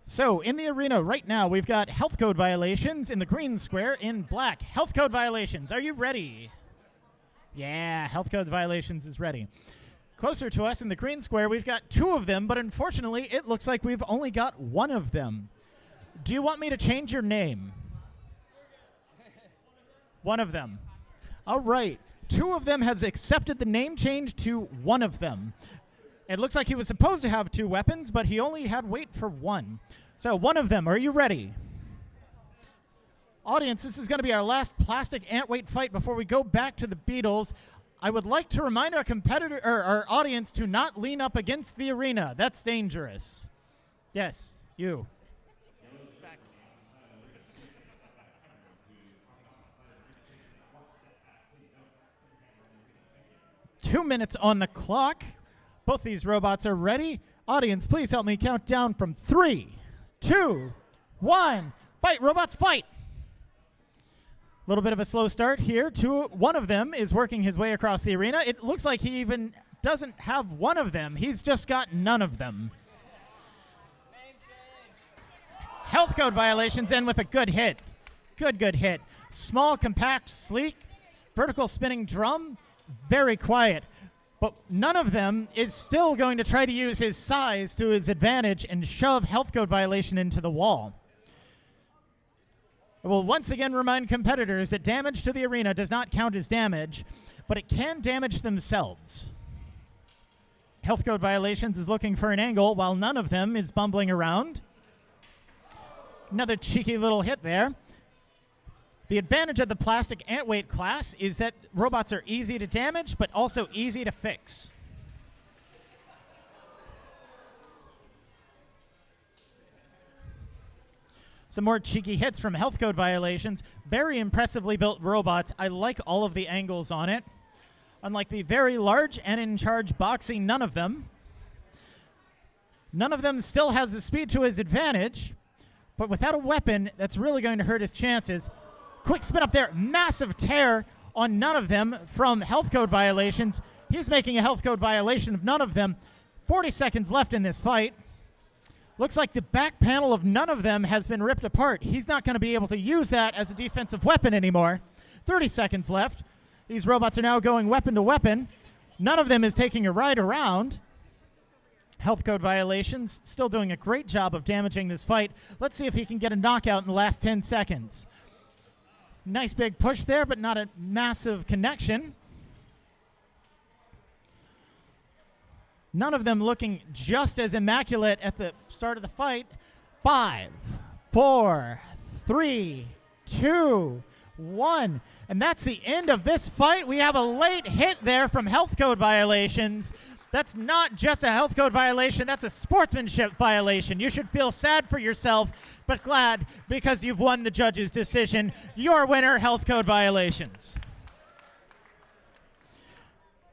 So, in the arena right now, we've got health code violations in the green square in black. Health code violations, are you ready? Yeah, health code violations is ready. Closer to us in the green square, we've got two of them, but unfortunately, it looks like we've only got one of them. Do you want me to change your name? One of them. All right. Two of them has accepted the name change to one of them. It looks like he was supposed to have two weapons, but he only had weight for one. So one of them, are you ready? Audience, this is going to be our last plastic Antweight fight before we go back to the Beatles. I would like to remind our competitor or our audience to not lean up against the arena. That's dangerous. Yes, you. Back. 2 minutes on the clock. Both these robots are ready. Audience, please help me count down from 3, 2, 1. Fight, robots, fight! A little bit of a slow start here. One of them is working his way across the arena. It looks like he even doesn't have one of them. He's just got none of them. Health code violations end with a good hit. Good hit. Small, compact, sleek, vertical spinning drum, very quiet. But none of them is still going to try to use his size to his advantage and shove health code violation into the wall. I will once again remind competitors that damage to the arena does not count as damage, but it can damage themselves. Health code violations is looking for an angle while none of them is bumbling around. Another cheeky little hit there. The advantage of the plastic Antweight class is that robots are easy to damage, but also easy to fix. Some more cheeky hits from health code violations. Very impressively built robots. I like all of the angles on it. Unlike the very large and in charge Boxy, none of them still has the speed to his advantage, but without a weapon, that's really going to hurt his chances. Quick spin up there. Massive tear on none of them from health code violations. He's making a health code violation of none of them. 40 seconds left in this fight. Looks like the back panel of none of them has been ripped apart. He's not going to be able to use that as a defensive weapon anymore. 30 seconds left. These robots are now going weapon to weapon. None of them is taking a ride around. Health code violations, still doing a great job of damaging this fight. Let's see if he can get a knockout in the last 10 seconds. Nice big push there, but not a massive connection. None of them looking just as immaculate at the start of the fight. 5, 4, 3, 2, 1. And that's the end of this fight. We have a late hit there from health code violations. That's not just a health code violation, that's a sportsmanship violation. You should feel sad for yourself, but glad because you've won the judge's decision. Your winner, health code violations.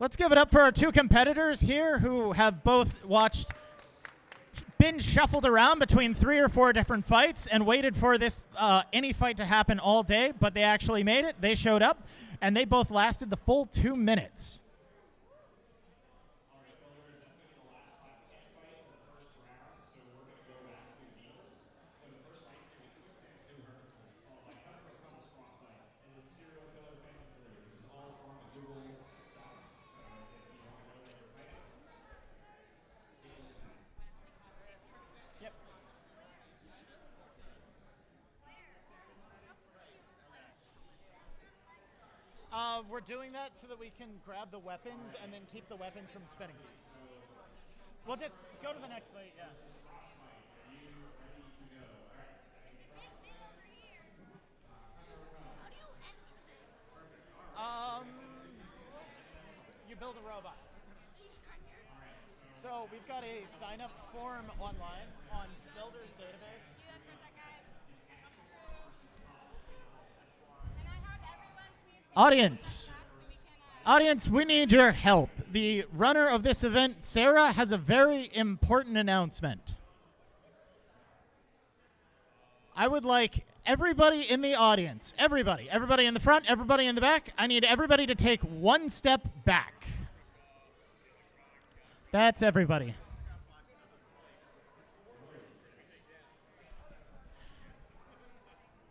Let's give it up for our two competitors here who have both been shuffled around between 3 or 4 different fights and waited for this any fight to happen all day, but they actually made it. They showed up, and they both lasted the full 2 minutes. We're doing that so that we can grab the weapons and then keep the weapons from spinning. We'll just go to the next fight, yeah. You build a robot. So we've got a sign-up form online on Builder's database. Audience, we need your help. The runner of this event, Sarah, has a very important announcement. I would like everybody in the audience, everybody in the front, everybody in the back, I need everybody to take 1 step back. That's everybody.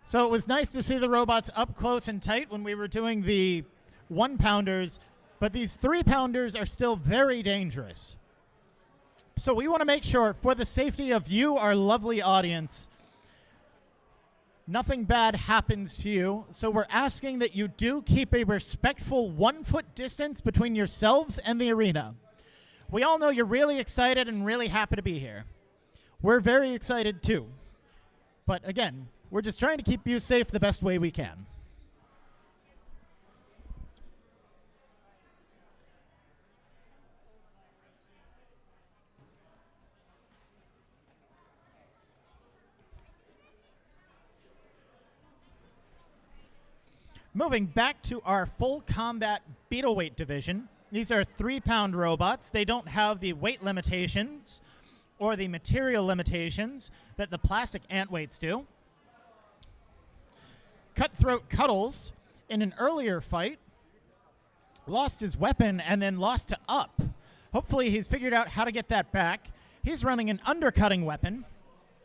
So it was nice to see the robots up close and tight when we were doing the 1-pounders, but these 3-pounders are still very dangerous. So we want to make sure, for the safety of you, our lovely audience, nothing bad happens to you. So we're asking that you do keep a respectful 1-foot distance between yourselves and the arena. We all know you're really excited and really happy to be here. We're very excited too. But again, we're just trying to keep you safe the best way we can. Moving back to our full combat beetleweight division. These are 3-pound robots. They don't have the weight limitations or the material limitations that the plastic Antweights do. Cutthroat Cuddles, in an earlier fight, lost his weapon and then lost to up. Hopefully he's figured out how to get that back. He's running an undercutting weapon.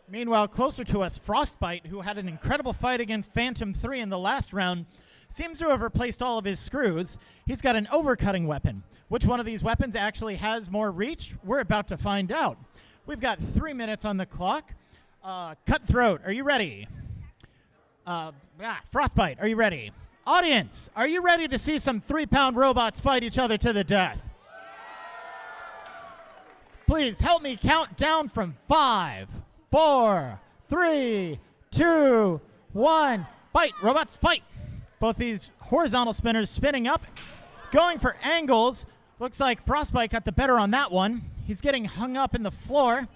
Meanwhile, closer to us, Frostbite, who had an incredible fight against Phantom 3 in the last round, seems to have replaced all of his screws. He's got an overcutting weapon. Which one of these weapons actually has more reach? We're about to find out. We've got 3 minutes on the clock. Cutthroat, are you ready? Frostbite, are you ready? Audience, are you ready to see some 3-pound robots fight each other to the death? Please help me count down from 5, 4, 3, 2, 1. Fight, robots, fight. Both these horizontal spinners spinning up, going for angles. Looks like Frostbite got the better on that one. He's getting hung up in the floor.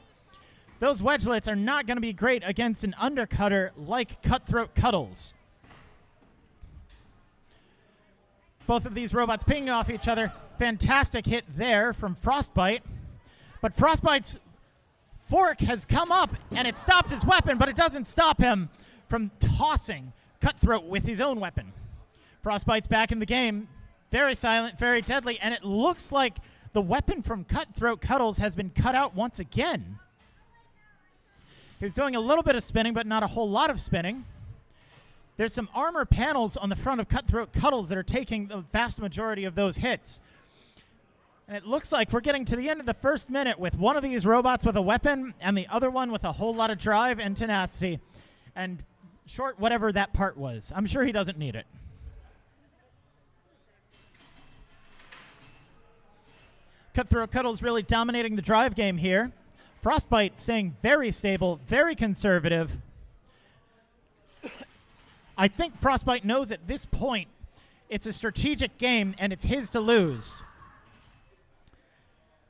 Those wedgelets are not going to be great against an undercutter like Cutthroat Cuddles. Both of these robots pinging off each other. Fantastic hit there from Frostbite. But Frostbite's fork has come up, and it stopped his weapon, but it doesn't stop him from tossing Cutthroat with his own weapon. Frostbite's back in the game. Very silent, very deadly, and it looks like the weapon from Cutthroat Cuddles has been cut out once again. He's doing a little bit of spinning, but not a whole lot of spinning. There's some armor panels on the front of Cutthroat Cuddles that are taking the vast majority of those hits. And it looks like we're getting to the end of the first minute with one of these robots with a weapon and the other one with a whole lot of drive and tenacity. And short whatever that part was. I'm sure he doesn't need it. Cutthroat Cuddles really dominating the drive game here. Frostbite staying very stable, very conservative. I think Frostbite knows at this point it's a strategic game and it's his to lose.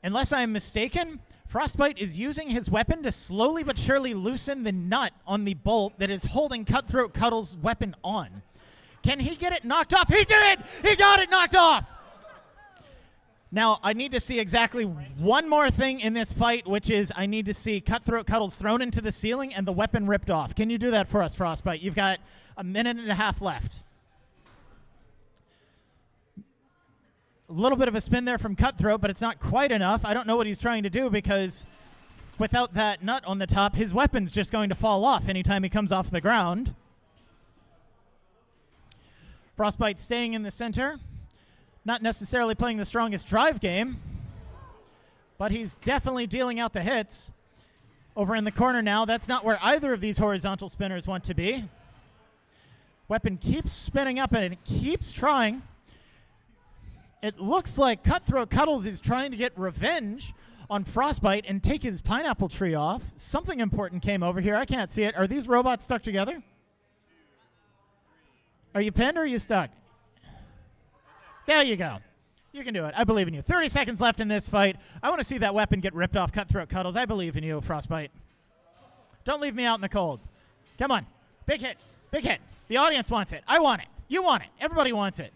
Unless I am mistaken, Frostbite is using his weapon to slowly but surely loosen the nut on the bolt that is holding Cutthroat Cuddles' weapon on. Can he get it knocked off? He did! He got it knocked off! Now, I need to see exactly one more thing in this fight, which is I need to see Cutthroat Cuddles thrown into the ceiling and the weapon ripped off. Can you do that for us, Frostbite? You've got a minute and a half left. A little bit of a spin there from Cutthroat, but it's not quite enough. I don't know what he's trying to do because without that nut on the top, his weapon's just going to fall off anytime he comes off the ground. Frostbite staying in the center. Not necessarily playing the strongest drive game, but he's definitely dealing out the hits. Over in the corner now, that's not where either of these horizontal spinners want to be. Weapon keeps spinning up and it keeps trying. It looks like Cutthroat Cuddles is trying to get revenge on Frostbite and take his pineapple tree off. Something important came over here. I can't see it. Are these robots stuck together? Are you pinned or are you stuck? There you go. You can do it. I believe in you. 30 seconds left in this fight. I want to see that weapon get ripped off Cutthroat Cuddles. I believe in you, Frostbite. Don't leave me out in the cold. Come on. Big hit. Big hit. The audience wants it. I want it. You want it. Everybody wants it.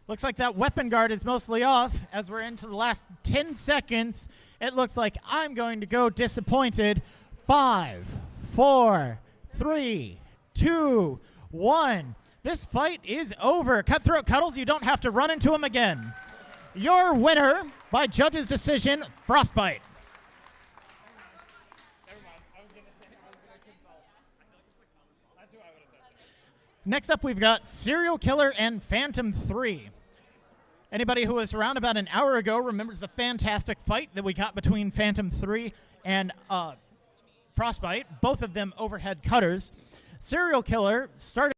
Looks like that weapon guard is mostly off as we're into the last 10 seconds. It looks like I'm going to go disappointed. 5, 4, 3, 2, 1. This fight is over. Cutthroat Cuddles, you don't have to run into him again. Your winner by judge's decision, Frostbite. Never mind. I was going to consult. That's who I would have said. Next up, we've got Serial Killer and Phantom 3. Anybody who was around about an hour ago remembers the fantastic fight that we got between Phantom 3 and Frostbite, both of them overhead cutters. Serial Killer started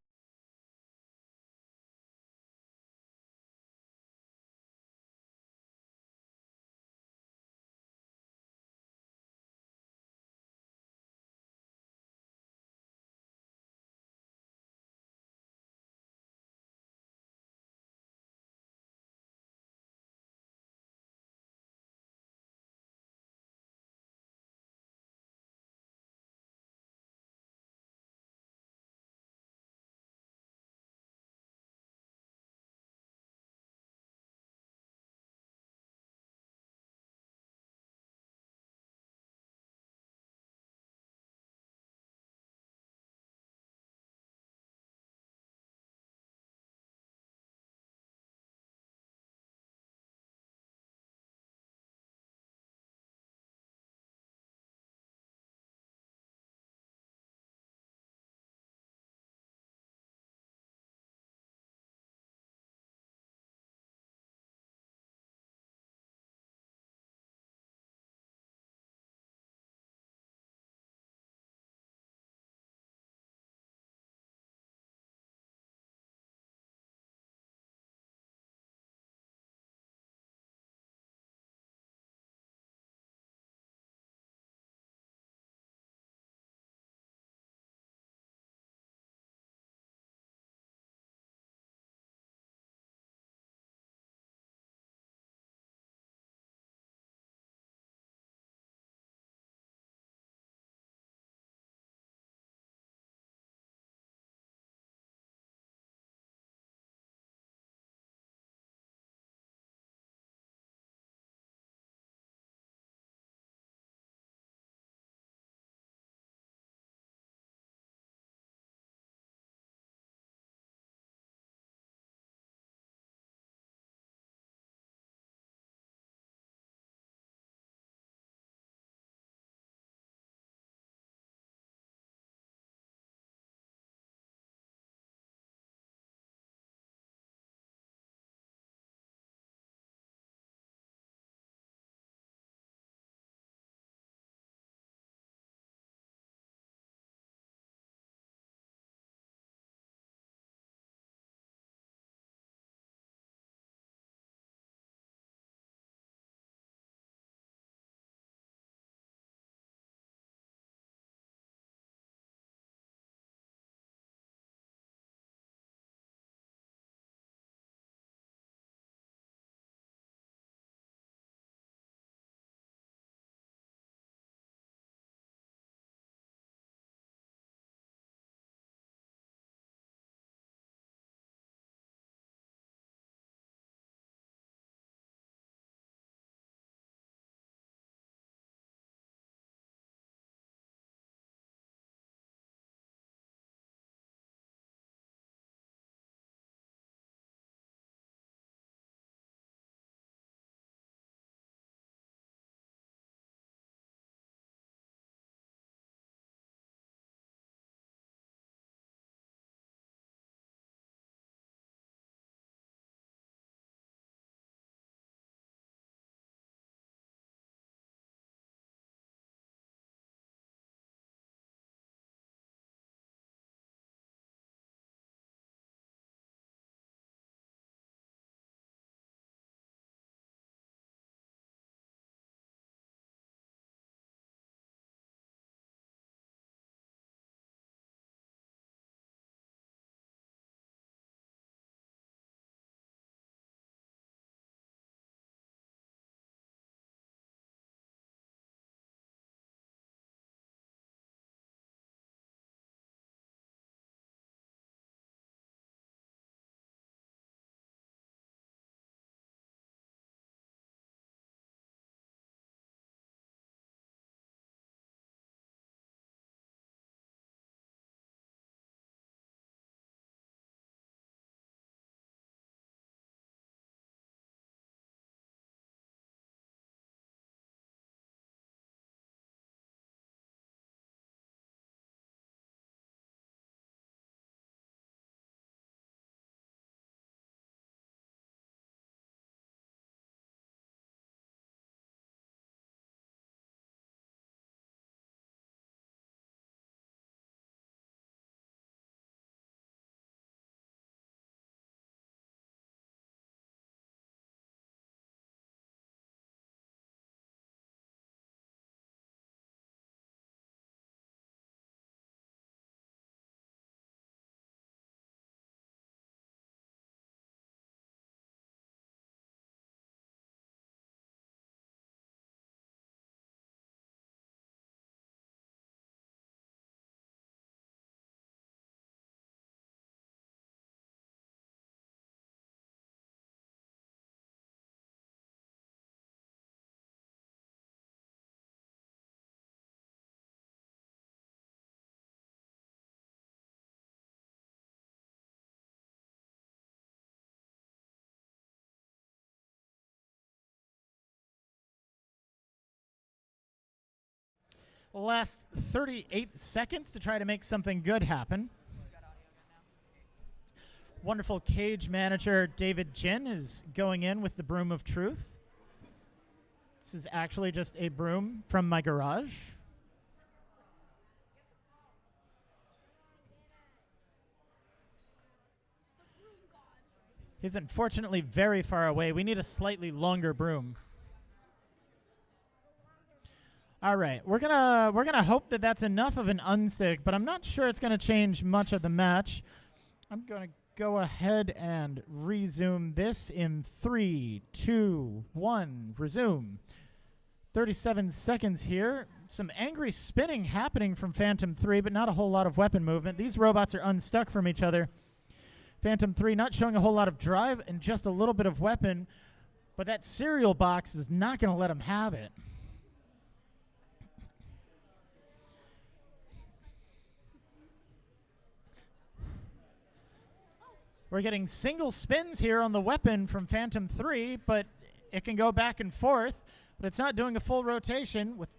Last 38 seconds to try to make something good happen. Wonderful cage manager David Jin is going in with the Broom of Truth. This is actually just a broom from my garage. He's unfortunately very far away. We need a slightly longer broom. All right, we're gonna hope that that's enough of an unstick, but I'm not sure it's gonna change much of the match. I'm gonna go ahead and resume this in 3, 2, 1. Resume. 37 seconds here. Some angry spinning happening from Phantom 3, but not a whole lot of weapon movement. These robots are unstuck from each other. Phantom 3 not showing a whole lot of drive and just a little bit of weapon, but that cereal box is not going to let him have it. We're getting single spins here on the weapon from Phantom 3, but it can go back and forth, but it's not doing a full rotation with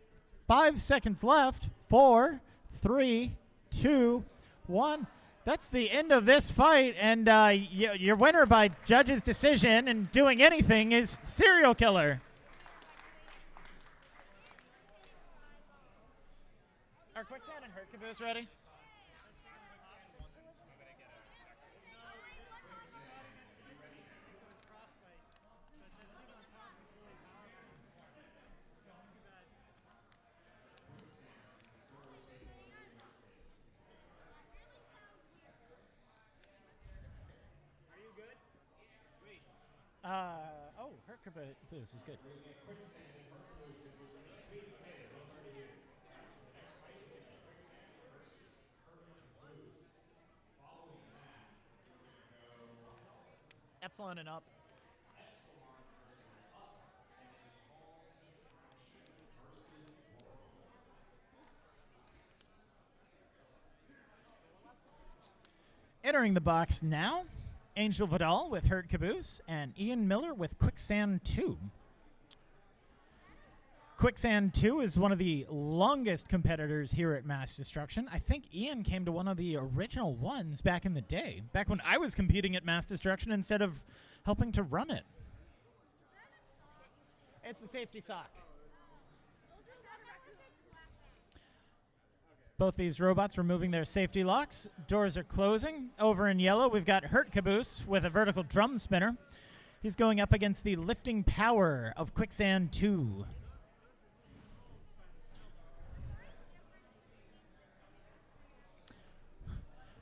5 seconds left. 4, 3, 2, 1. That's the end of this fight, and your winner by judge's decision and doing anything is Serial Killer. Are Quicksand and Hert Caboose ready? Hert Caboose is good. Epsilon and up. Entering the box now, Angel Vidal with Hert Caboose and Ian Miller with Quicksand 2. Quicksand 2 is one of the longest competitors here at MassDestruction. I think Ian came to one of the original ones back in the day, back when I was competing at MassDestruction instead of helping to run it. It's a safety sock. Both these robots removing their safety locks. Doors are closing. Over in yellow, we've got Hert Caboose with a vertical drum spinner. He's going up against the lifting power of Quicksand 2.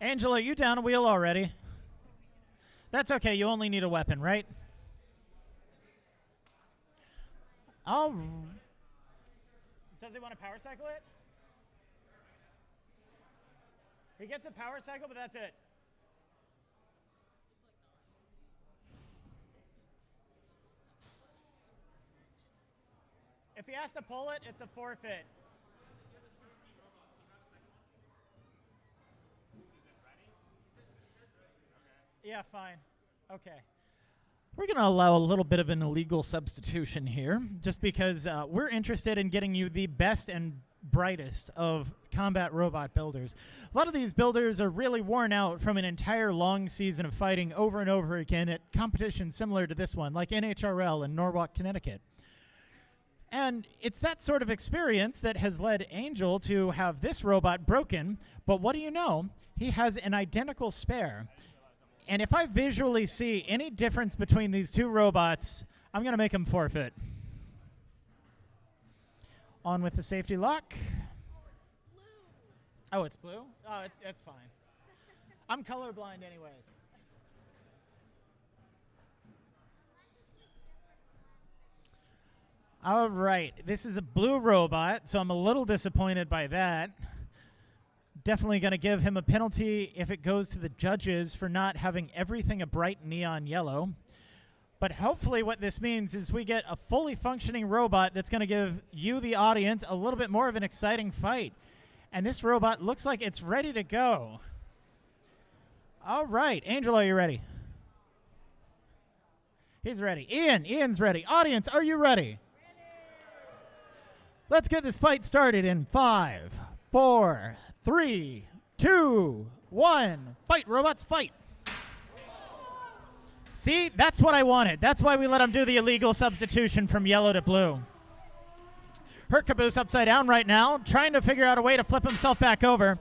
Angela, are you down a wheel already? That's okay. You only need a weapon, right? Oh. Does he want to power cycle it? He gets a power cycle, but that's it. If he has to pull it, it's a forfeit. Yeah, fine. Okay. We're going to allow a little bit of an illegal substitution here, just because we're interested in getting you the best and brightest of combat robot builders. A lot of these builders are really worn out from an entire long season of fighting over and over again at competitions similar to this one, like NHRL in Norwalk, Connecticut. And it's that sort of experience that has led Angel to have this robot broken, but what do you know? He has an identical spare. And if I visually see any difference between these two robots, I'm going to make him forfeit. On with the safety lock. Oh, it's blue? Oh, it's fine. I'm colorblind anyways. All right, this is a blue robot, so I'm a little disappointed by that. Definitely going to give him a penalty if it goes to the judges for not having everything a bright neon yellow. But hopefully what this means is we get a fully functioning robot that's going to give you, the audience, a little bit more of an exciting fight. And this robot looks like it's ready to go. All right, Angel, are you ready? He's ready. Ian's ready. Audience, are you ready? Let's get this fight started in 5, 4, 3, 2, 1. Fight, robots, fight. See, that's what I wanted. That's why we let him do the illegal substitution from yellow to blue. Hert Caboose upside down right now, trying to figure out a way to flip himself back over.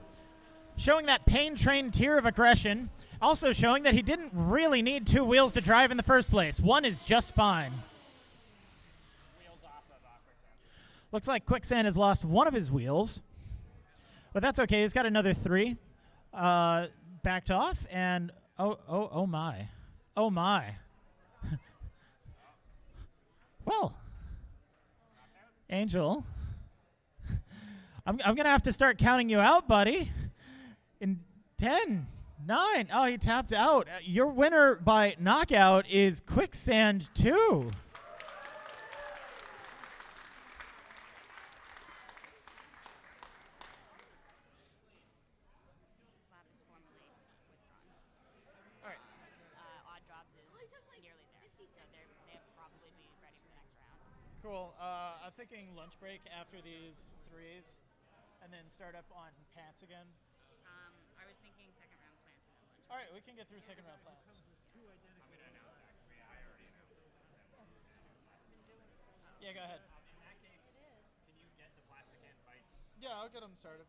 Showing that pain-trained tier of aggression. Also showing that he didn't really need 2 wheels to drive in the first place. 1 is just fine. Wheels off of Quicksand. Looks like Quicksand has lost 1 of his wheels. But that's okay. He's got another 3. Backed off, and oh my. Oh my. Well, Angel, I'm going to have to start counting you out, buddy. In 10, 9. Oh, he tapped out. Your winner by knockout is Quicksand 2. Slab is formally withdrawn. All right. Odd drops is nearly there, so they'll probably be ready for the next round. Cool. I'm thinking lunch break after these 3s, and then start up on pants again. I was thinking second round plants and then lunch. All right, we can get through second round plants. I'm going to announce that. I already announced. Yeah, go ahead. In that case, can you get the plastic can fights? Yeah, I'll get them started.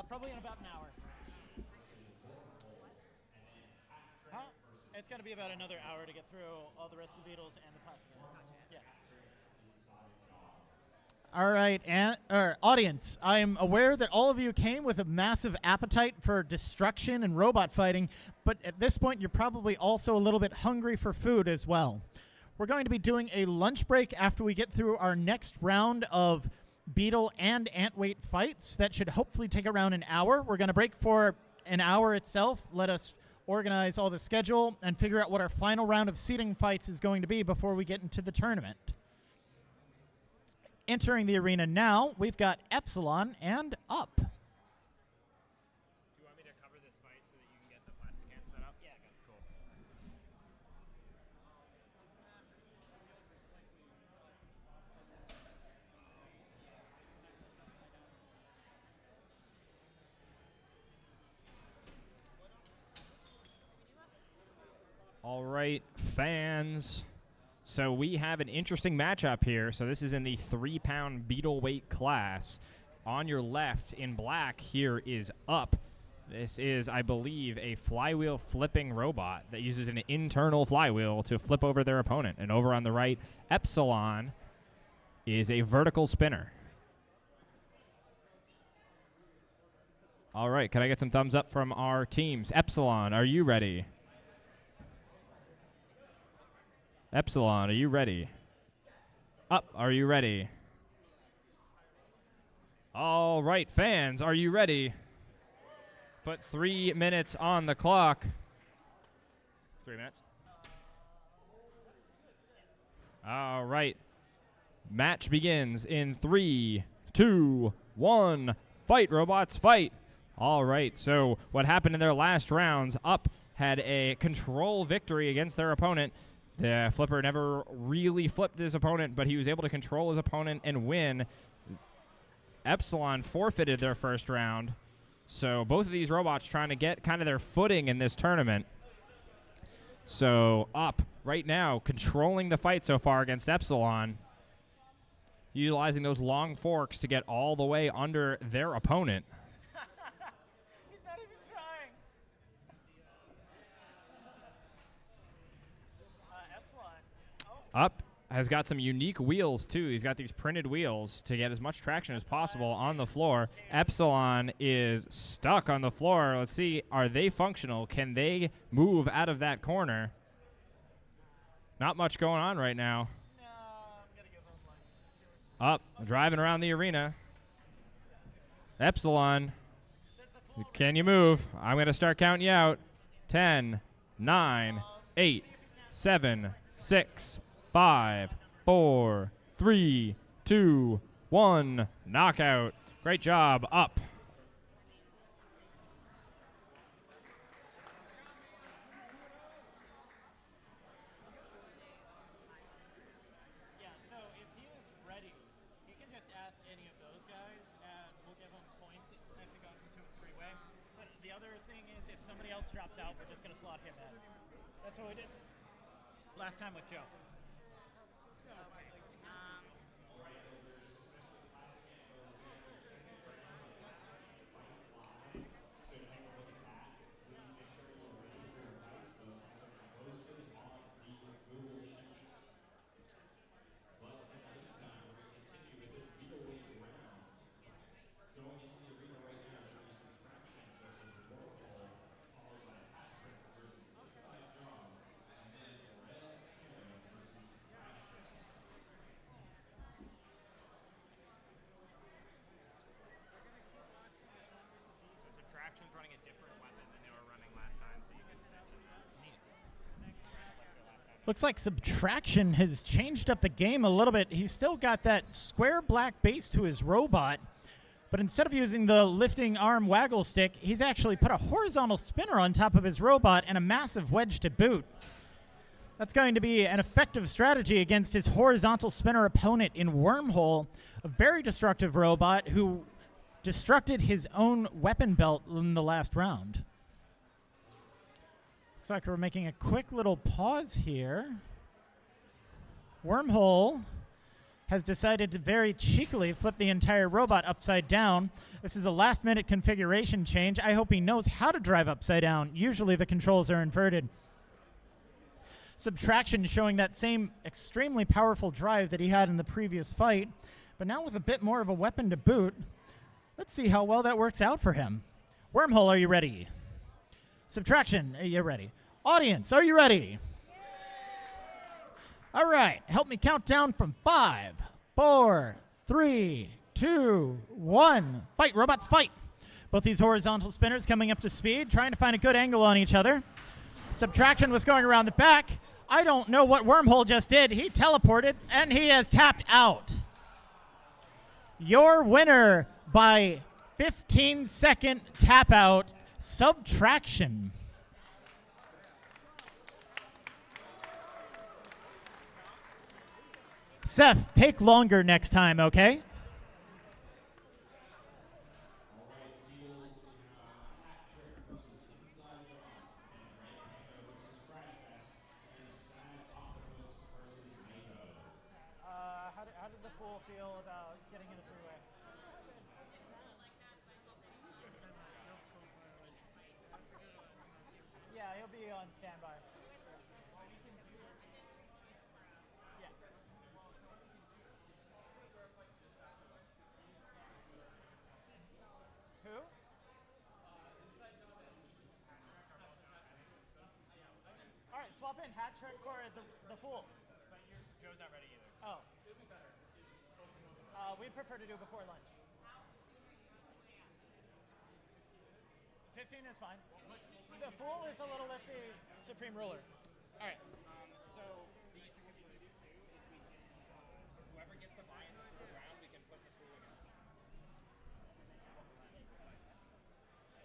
Probably in about an hour. Huh? It's going to be about another hour to get through all the rest of the beetles and the plastic ants. Yeah. All right, audience, I'm aware that all of you came with a massive appetite for destruction and robot fighting, but at this point, you're probably also a little bit hungry for food as well. We're going to be doing a lunch break after we get through our next round of beetle and Antweight fights. That should hopefully take around an hour. We're going to break for an hour itself. Let us organize all the schedule and figure out what our final round of seeding fights is going to be before we get into the tournament. Entering the arena now, we've got Epsilon and Up. Do you want me to cover this fight so that you can get the plastic can set up? Yeah, cool. All right, fans. So we have an interesting matchup here. So this is in the 3-pound beetle weight class. On your left in black here is Up. This is, I believe, a flywheel flipping robot that uses an internal flywheel to flip over their opponent. And over on the right, Epsilon is a vertical spinner. All right, can I get some thumbs up from our teams? Epsilon, are you ready? Epsilon, are you ready? Up, are you ready? All right, fans, are you ready? Put 3 minutes on the clock. 3 minutes. All right. Match begins in 3, 2, 1. Fight, robots, fight. All right, so what happened in their last rounds, Up had a control victory against their opponent. The flipper never really flipped his opponent, but he was able to control his opponent and win. Epsilon forfeited their first round. So both of these robots trying to get kind of their footing in this tournament. So Up right now controlling the fight so far against Epsilon, utilizing those long forks to get all the way under their opponent. He's not even trying. Up has got some unique wheels, too. He's got these printed wheels to get as much traction as possible on the floor. Epsilon is stuck on the floor. Let's see, are they functional? Can they move out of that corner? Not much going on right now. No, I'm going to give him like Up, driving around the arena. Epsilon. Does the Can you move? I'm going to start counting you out. 10, 9, 8, 7, 6, 5, 4, 3, 2, 1. Knockout. Great job. Up. Yeah, so if he is ready, he can just ask any of those guys, and we'll give him points if it goes into a three-way. But the other thing is, if somebody else drops out, we're just going to slot him in. That's what we did last time with Joe. Going into the arena right now should be Subtraction versus Wormhole, followed by Hattrick versus Inside Job, and then Red Panda versus Crashfest. So Subtraction's running a different weapon than they were running last time, so you can mention that. Looks like Subtraction has changed up the game a little bit. He's still got that square black base to his robot, but instead of using the lifting arm waggle stick, he's actually put a horizontal spinner on top of his robot and a massive wedge to boot. That's going to be an effective strategy against his horizontal spinner opponent in Wormhole, a very destructive robot who destructed his own weapon belt in the last round. Looks like we're making a quick little pause here. Wormhole has decided to very cheekily flip the entire robot upside down. This is a last-minute configuration change. I hope he knows how to drive upside down. Usually the controls are inverted. Subtraction showing that same extremely powerful drive that he had in the previous fight, but now with a bit more of a weapon to boot. Let's see how well that works out for him. Wormhole, are you ready? Subtraction, are you ready? Audience, are you ready? All right, help me count down from 5, 4, 3, 2, 1. Fight, robots, fight. Both these horizontal spinners coming up to speed, trying to find a good angle on each other. Subtraction was going around the back. I don't know what Wormhole just did. He teleported, and he has tapped out. Your winner by 15-second tap out, Subtraction. Seth, take longer next time, okay? All right, Eagles, we have Hattrick versus Inside Job, and Red Panda versus Crashfest, and Sad Octopus versus Mako. How did the fool feel about getting into three-way? Yeah, he'll be on standby. Yeah. Who? All right, swap in Hattrick for the fool. But Joe's not ready either. Oh. We'd prefer to do before lunch. 15 is fine. The fool is a little lefty supreme ruler. All right. So the easy way to do this too is we can, whoever gets the buy-in for a round, we can put the fool against them.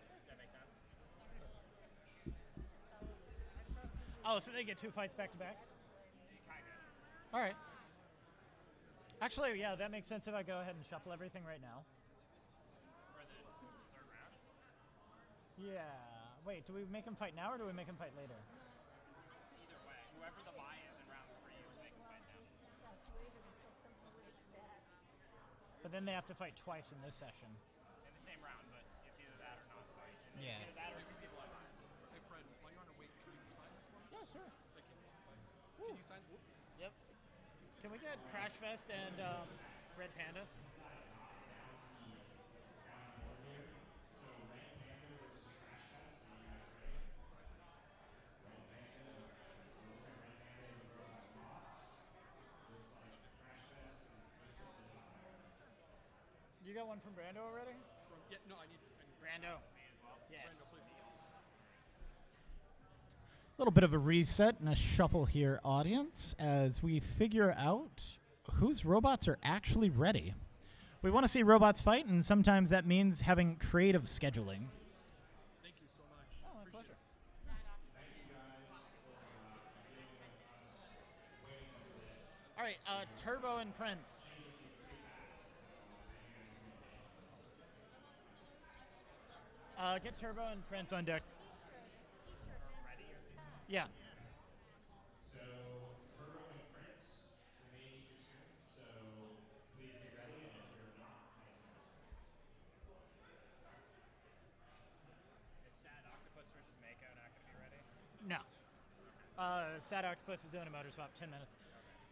Does that make sense? Oh, so they get 2 fights back to back? Kind of. All right. Actually, yeah, that makes sense if I go ahead and shuffle everything right now. For the third round? Yeah. Wait, do we make them fight now or do we make them fight later? Either way, whoever the buy is in round 3, just make them fight now. But then they have to fight twice in this session. In the same round, but it's either that or not fight. And Yeah. It's either that or 2 people at buys. Hey Fred, while you're on a wait, can you sign this one? Yeah, sure. Thank you. Can you sign? Yep. Can we get Crashfest and Red Panda? You got one from Brando already? Yeah, no, I need Brando. Yes. A little bit of a reset and a shuffle here, audience, as we figure out whose robots are actually ready. We want to see robots fight, and sometimes that means having creative scheduling. Thank you so much. Oh, my pleasure. All right, Turbo and Prince. Get Turbo and Prince on deck. Yeah. So, Turbo and Prince remain here soon, so please be ready, and if you're not, Is Sad Octopus versus Mako not going to be ready? No. Sad Octopus is doing a motor swap, 10 minutes.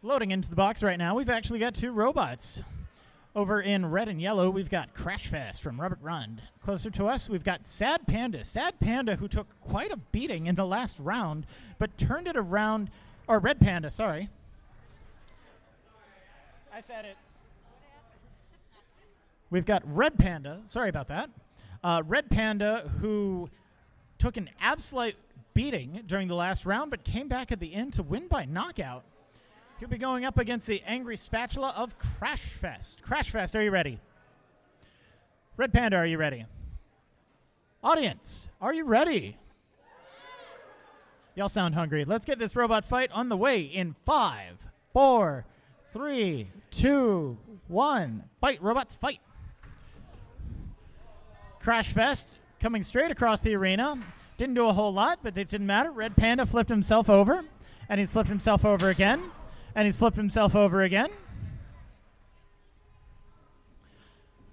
Loading into the box right now, we've actually got two robots. Over in red and yellow, we've got Crashfest from Robert Rund. Closer to us, we've got Sad Panda. Sad Panda, who took quite a beating in the last round, but turned it around. Or Red Panda, sorry. I said it. We've got Red Panda. Sorry about that. Red Panda, who took an absolute beating during the last round, but came back at the end to win by knockout. He'll be going up against the Angry Spatula of Crashfest. Crashfest, are you ready? Red Panda, are you ready? Audience, are you ready? Y'all sound hungry. Let's get this robot fight on the way in 5, 4, 3, 2, 1. Fight, robots, fight. Crashfest coming straight across the arena. Didn't do a whole lot, but it didn't matter. Red Panda flipped himself over, and he's flipped himself over again. And he's flipped himself over again.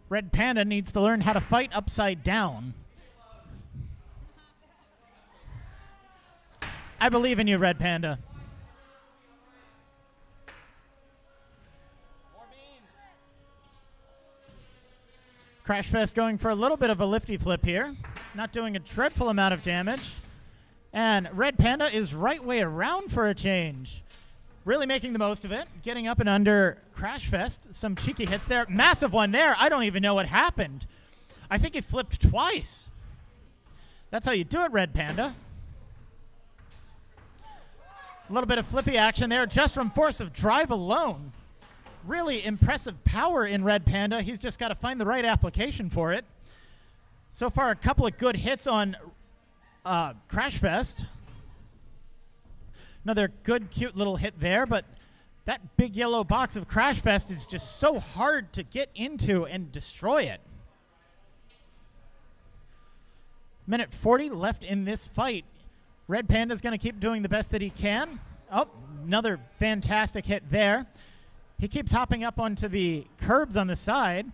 Red Panda needs to learn how to fight upside down. I believe in you, Red Panda. More beans. Crashfest going for a little bit of a lifty flip here. Not doing a dreadful amount of damage. And Red Panda is right way around for a change. Really making the most of it. Getting up and under Crashfest. Some cheeky hits there. Massive one there. I don't even know what happened. I think it flipped twice. That's how you do it, Red Panda. A little bit of flippy action there just from force of drive alone. Really impressive power in Red Panda. He's just got to find the right application for it. So far, a couple of good hits on Crashfest. Another good, cute little hit there, but that big yellow box of Crashfest is just so hard to get into and destroy it. Minute 40 left in this fight. Red Panda's going to keep doing the best that he can. Oh, another fantastic hit there. He keeps hopping up onto the curbs on the side.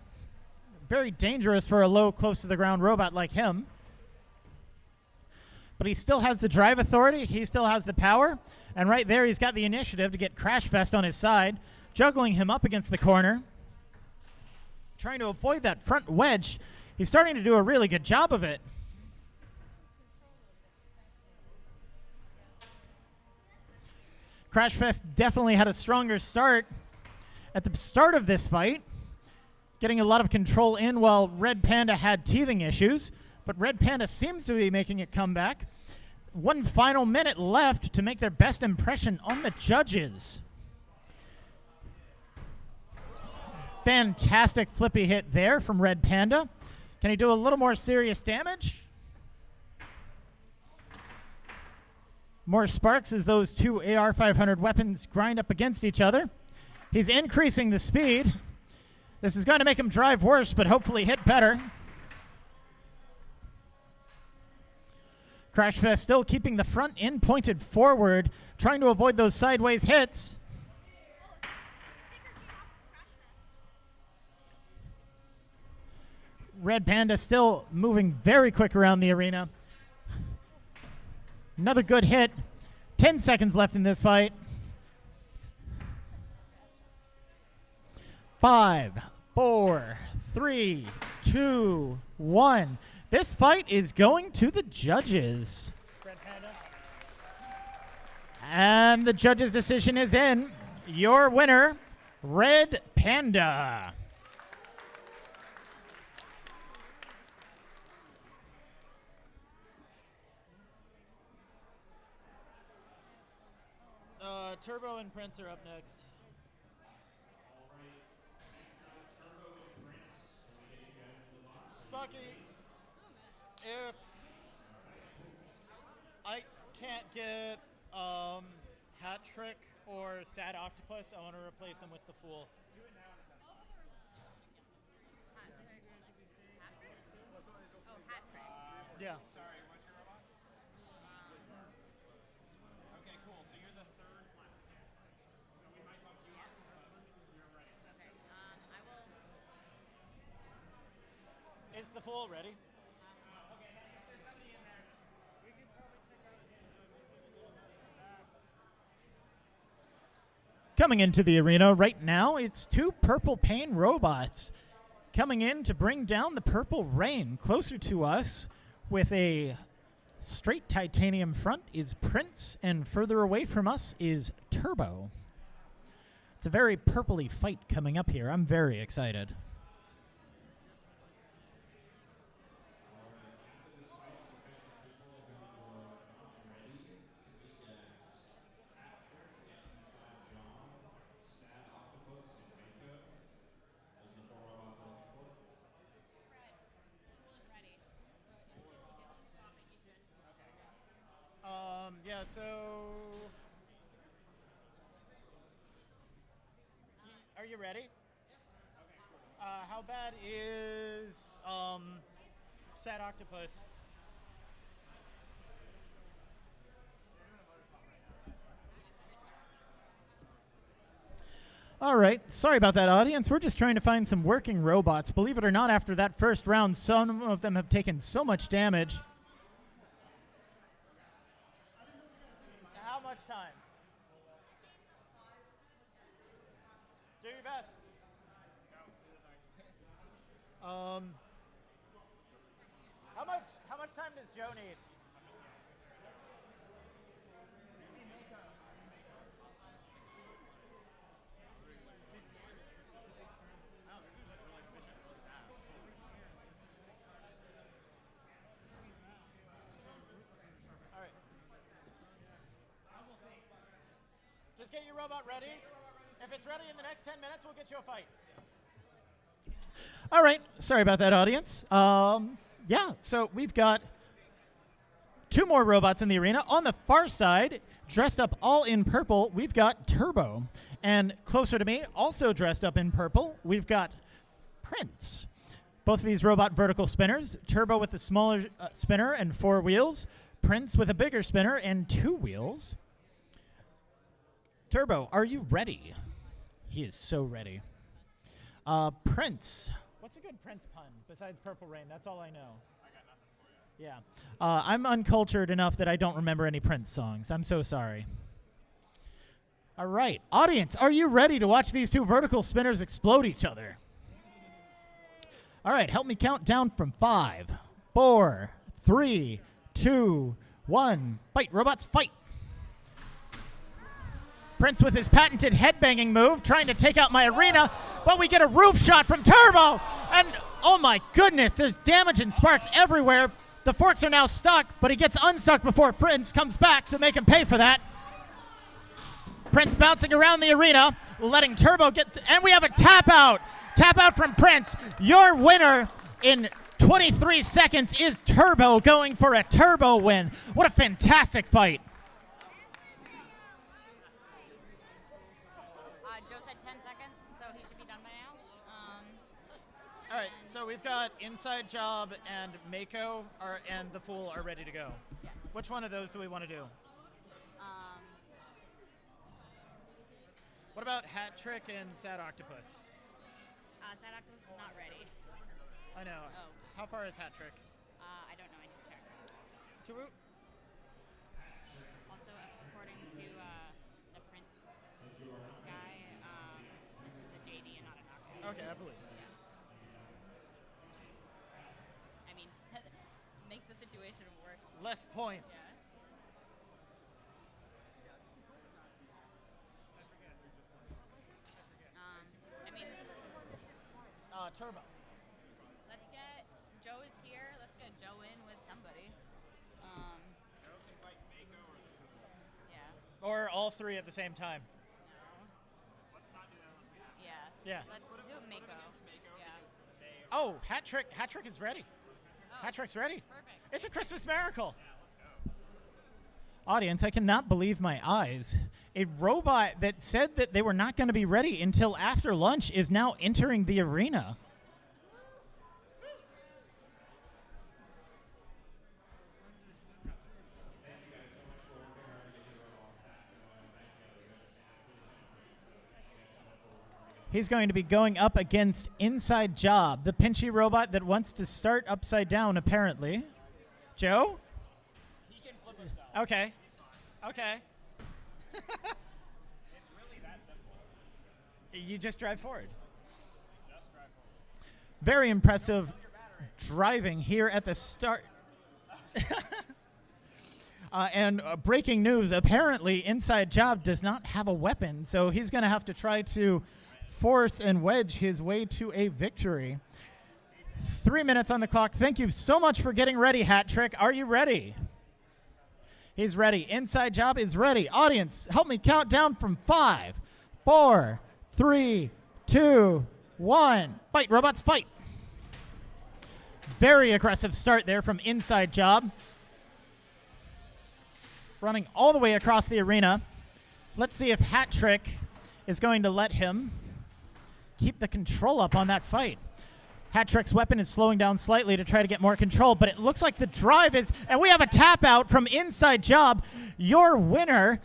Very dangerous for a low, close to the ground robot like him. But he still has the drive authority. He still has the power. And right there, he's got the initiative to get Crashfest on his side, juggling him up against the corner, trying to avoid that front wedge. He's starting to do a really good job of it. Crashfest definitely had a stronger start at the start of this fight, getting a lot of control in while Red Panda had teething issues. But Red Panda seems to be making a comeback. One final minute left to make their best impression on the judges. Fantastic flippy hit there from Red Panda. Can he do a little more serious damage? More sparks as those two AR-500 weapons grind up against each other. He's increasing the speed. This is going to make him drive worse, but hopefully hit better. Crashfest still keeping the front end pointed forward, trying to avoid those sideways hits. Red Panda still moving very quick around the arena. Another good hit. 10 seconds left in this fight. 5, 4, 3, 2, 1. This fight is going to the judges. Red Panda. And the judges' decision is in. Your winner, Red Panda. Turbo and Prince are up next. Spucky, if I can't get Hat Trick or Sad Octopus, I want to replace them with the Fool. Oh, hat trick. Yeah. Sorry, what's your robot? Okay, cool. So you're the third left. So we might bump you up, but you're ready. Okay. I will. Is the Fool ready? Okay, if there's somebody in there, we can probably check out Coming into the arena right now, it's two Purple Pain robots coming in to bring down the Purple Rain. Closer to us with a straight titanium front is Prince, and further away from us is Turbo. It's a very purpley fight coming up here. I'm very excited. Yeah, so are you ready? How bad is Sad Octopus? All right, sorry about that, audience. We're just trying to find some working robots. Believe it or not, after that first round, some of them have taken so much damage. How much time? Do your best. How much time does Joe need? All right. Just get your robot ready. If it's ready in the next 10 minutes, we'll get you a fight. All right. Sorry about that, audience. Yeah, so we've got two more robots in the arena. On the far side, dressed up all in purple, we've got Turbo. And closer to me, also dressed up in purple, we've got Prince. Both of these robot vertical spinners, Turbo with a smaller spinner and 4 wheels, Prince with a bigger spinner and 2 wheels. Turbo, are you ready? He is so ready. Prince. What's a good Prince pun besides Purple Rain? That's all I know. I got nothing for you. Yeah. I'm uncultured enough that I don't remember any Prince songs. I'm so sorry. All right. Audience, are you ready to watch these two vertical spinners explode each other? All right. Help me count down from 5, 4, 3, 2, 1. Fight, robots, fight. Prince with his patented headbanging move, trying to take out my arena, but we get a roof shot from Turbo, and oh my goodness, there's damage and sparks everywhere. The forks are now stuck, but he gets unstuck before Prince comes back to make him pay for that. Prince bouncing around the arena, letting Turbo get, and we have a tap out. Tap out from Prince. Your winner in 23 seconds is Turbo, going for a Turbo win. What a fantastic fight. Joe said 10 seconds, so he should be done by now. All right, so we've got Inside Job and Mako and the Fool are ready to go. Yes. Which one of those do we want to do? What about Hat Trick and Sad Octopus? Sad Octopus is not ready. I know. Oh. How far is Hat Trick? I don't know. I need to check. Also, according to the Prince guy, this was a JD and not an Octopus. Okay, I believe. I mean, makes the situation worse. Less points. Yeah. I mean, Turbo. let's get Joe is here. Let's get Joe in with somebody. Joe can fight Mako or the Fool. Yeah. Or all three at the same time. Yeah. Yeah. Let's do Mako. Yeah. Oh, Hat Trick is ready. Oh, Hat Trick's ready. perfect. It's a Christmas miracle. Audience, I cannot believe my eyes. A robot that said that they were not going to be ready until after lunch is now entering the arena. He's going to be going up against Inside Job, the pinchy robot that wants to start upside down, apparently. Joe? He can flip himself. Okay. Okay. It's really that simple. You just drive forward. Just drive forward. Very impressive driving here at the start. And breaking news, apparently Inside Job does not have a weapon, so he's going to have to try to force and wedge his way to a victory. 3 minutes on the clock. Thank you so much for getting ready, Hat Trick. Are you ready? He's ready. Inside Job is ready. Audience, help me count down from 5, 4, 3, 2, 1. Fight, robots, fight. Very aggressive start there from Inside Job. Running all the way across the arena. Let's see if Hat Trick is going to let him keep the control up on that fight. Hat Trick's weapon is slowing down slightly to try to get more control, but it looks like the drive is, and we have a tap out from Inside Job. Your winner.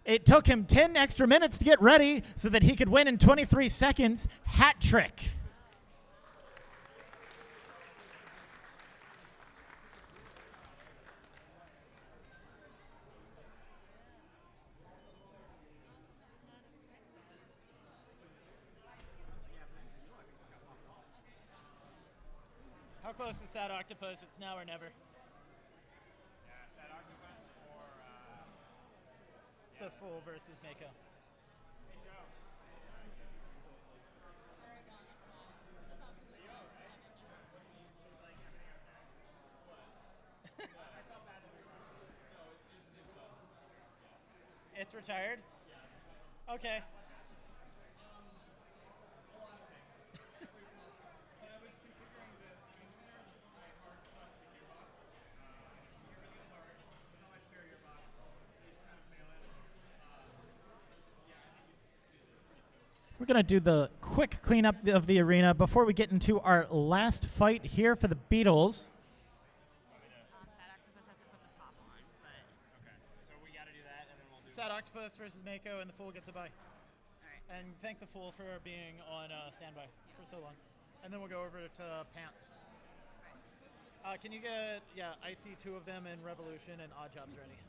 It took him 10 extra minutes to get ready so that he could win in 23 seconds. Hat Trick. How close is Sad Octopus? It's now or never. Yeah, Sad Octopus or The Fool versus Mako. Hey Joe. It's retired? Okay. We're going to do the quick cleanup of the arena before we get into our last fight here for the Beatles. Sad Octopus has to put the top on, but Okay, so we got to do that, and then we'll do. Sad Octopus versus Mako, and the Fool gets a bye. all right. And thank the Fool for being on standby for so long. And then we'll go over to Pants. Can you get, I see two of them in Revolution and Odd Jobs ready.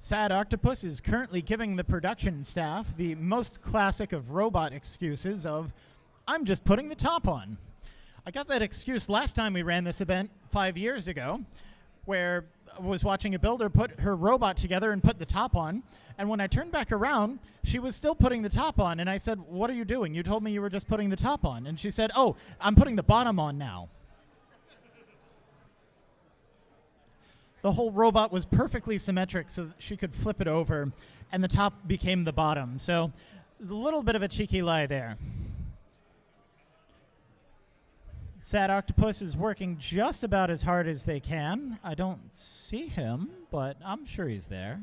Sad Octopus is currently giving the production staff the most classic of robot excuses of, I'm just putting the top on. I got that excuse last time we ran this event 5 years ago, where I was watching a builder put her robot together and put the top on, and when I turned back around, she was still putting the top on, and I said, what are you doing? You told me you were just putting the top on. And she said, oh, I'm putting the bottom on now. The whole robot was perfectly symmetric so that she could flip it over, and the top became the bottom. So a little bit of a cheeky lie there. Sad Octopus is working just about as hard as they can. I don't see him, but I'm sure he's there.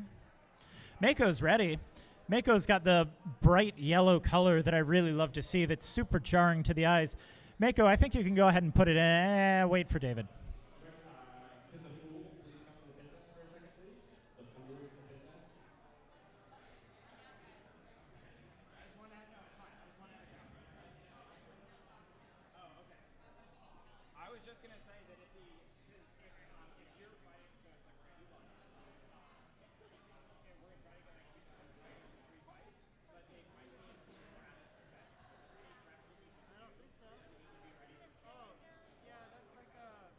Mako's ready. Mako's got the bright yellow color that I really love to see that's super jarring to the eyes. Mako, I think you can go ahead and put it in. Wait for David. Can the Fool please come to the pit desk for a second, please? The Fool to the pit desk. I was just gonna say that if you're fighting, so it's like we're gonna and we're probably gonna keep fighting 3 fights, but they might be in succession. I don't think so. Oh, yeah, that's like a.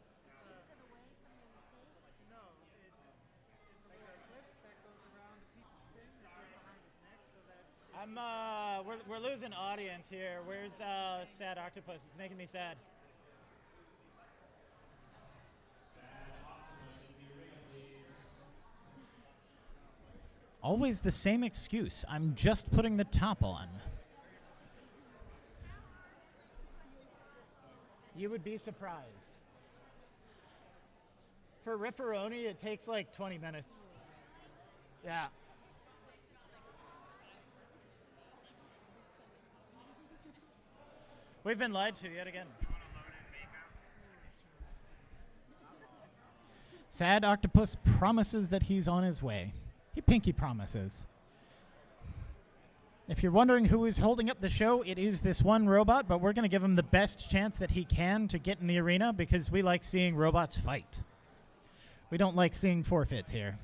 No, it's like a clip that goes around a piece of string that goes behind his neck, so that. We're losing audience here. Where's Sad Octopus? It's making me sad. Always the same excuse. I'm just putting the top on. You would be surprised. For Ripperoni, it takes like 20 minutes. Yeah. We've been lied to yet again. Sad Octopus promises that he's on his way. He pinky promises. If you're wondering who is holding up the show, it is this one robot, but we're going to give him the best chance that he can to get in the arena because we like seeing robots fight. We don't like seeing forfeits here.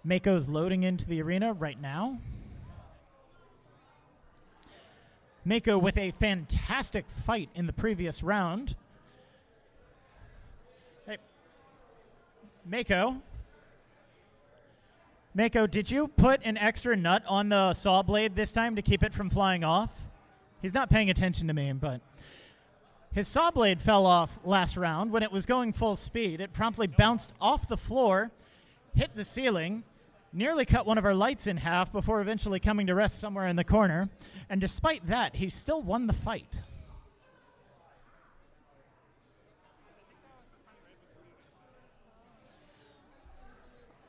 Mako's loading into the arena right now. Mako with a fantastic fight in the previous round. Hey, Mako, did you put an extra nut on the saw blade this time to keep it from flying off? He's not paying attention to me, but his saw blade fell off last round when it was going full speed. It promptly bounced off the floor, hit the ceiling, nearly cut one of our lights in half before eventually coming to rest somewhere in the corner. And despite that, he still won the fight.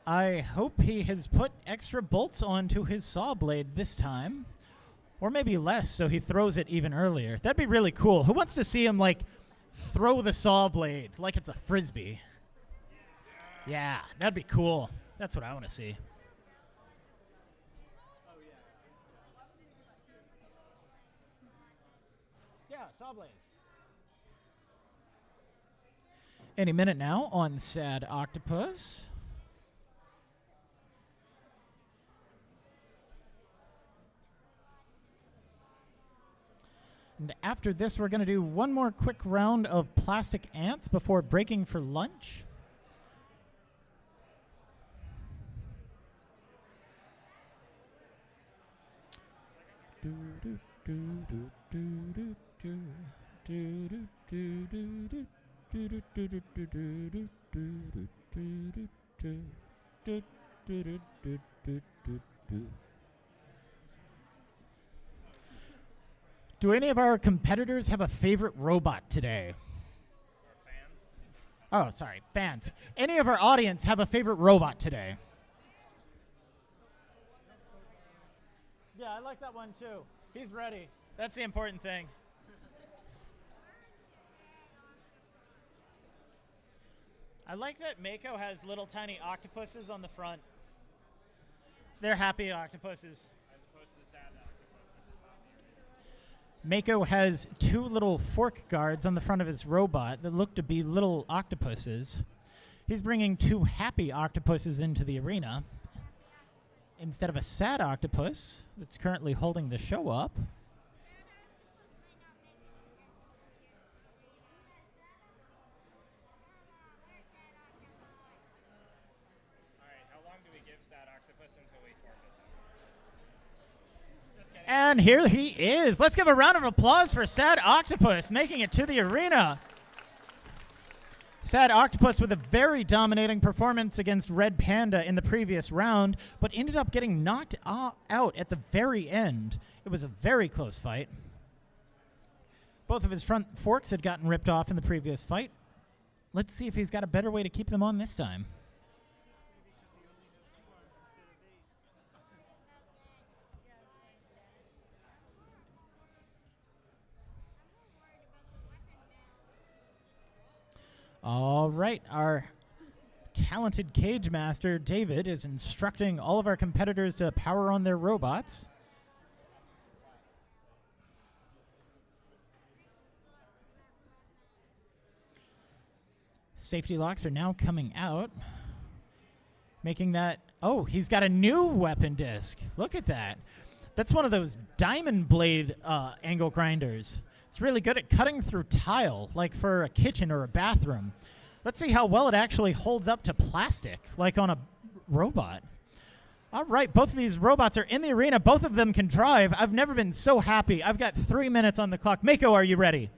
I hope he has put extra bolts onto his saw blade this time. Or maybe less, so he throws it even earlier. That'd be really cool. Who wants to see him, like, throw the saw blade like it's a frisbee? Yeah, that'd be cool. That's what I want to see. Yeah, saw blades. Any minute now on Sad Octopus. And after this, we're going to do one more quick round of plastic ants before breaking for lunch. Do any of our competitors have a favorite robot today? Oh, sorry, fans. Any of our audience have a favorite robot today? Yeah, I like that one too. He's ready. That's the important thing. I like that Mako has little tiny octopuses on the front. They're happy octopuses. As opposed to the Sad Octopus, which is not. Mako has 2 little fork guards on the front of his robot that look to be little octopuses. He's bringing 2 happy octopuses into the arena instead of a sad octopus that's currently holding the show up. Alright, how long do we give Sad Octopus until we forfeit them? Just kidding. And here he is. Let's give a round of applause for Sad Octopus making it to the arena. Sad Octopus with a very dominating performance against Red Panda in the previous round, but ended up getting knocked out at the very end. It was a very close fight. Both of his front forks had gotten ripped off in the previous fight. Let's see if he's got a better way to keep them on this time. All right, our talented cage master, David, is instructing all of our competitors to power on their robots. Safety locks are now coming out, making that... Oh, he's got a new weapon disc. Look at that. That's one of those diamond blade angle grinders. It's really good at cutting through tile, like for a kitchen or a bathroom. Let's see how well it actually holds up to plastic, like on a robot. All right, both of these robots are in the arena. Both of them can drive. I've never been so happy. I've got 3 minutes on the clock. Mako, are you ready?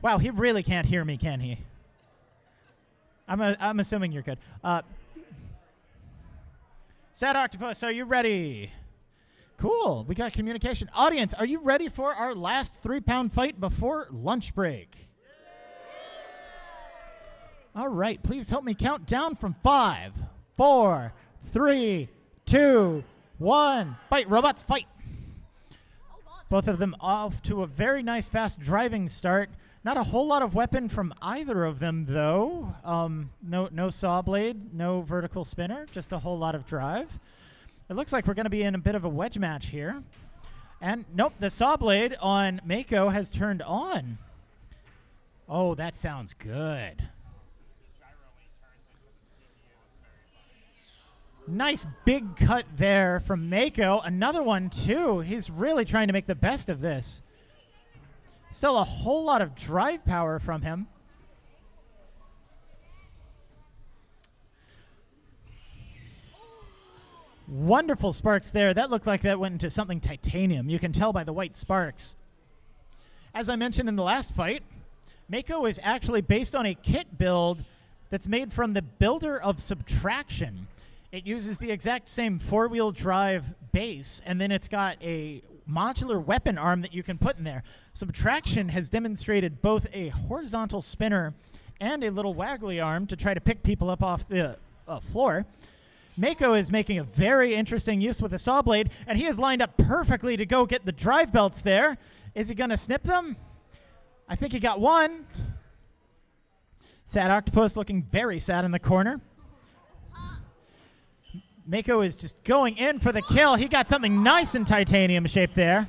Wow, he really can't hear me, can he? I'm assuming you're good. Sad Octopus, are you ready? Cool, we got communication. Audience, are you ready for our last 3-pound fight before lunch break? All right, please help me count down from 5, 4, 3, 2, 1. Fight, robots, fight. Both of them off to a very nice fast driving start. Not a whole lot of weapon from either of them, though. No saw blade, no vertical spinner, just a whole lot of drive. It looks like we're going to be in a bit of a wedge match here. And nope, the saw blade on Mako has turned on. Oh, that sounds good. Nice big cut there from Mako. Another one, too. He's really trying to make the best of this. Still a whole lot of drive power from him. Wonderful sparks there. That looked like that went into something titanium. You can tell by the white sparks. As I mentioned in the last fight, Mako is actually based on a kit build that's made from the builder of Subtraction. It uses the exact same 4-wheel drive base, and then it's got a modular weapon arm that you can put in there. Subtraction has demonstrated both a horizontal spinner and a little waggly arm to try to pick people up off the floor. Mako is making a very interesting use with a saw blade, and he is lined up perfectly to go get the drive belts there. Is he going to snip them? I think he got one. Sad Octopus looking very sad in the corner. Mako is just going in for the kill. He got something nice in titanium shape there.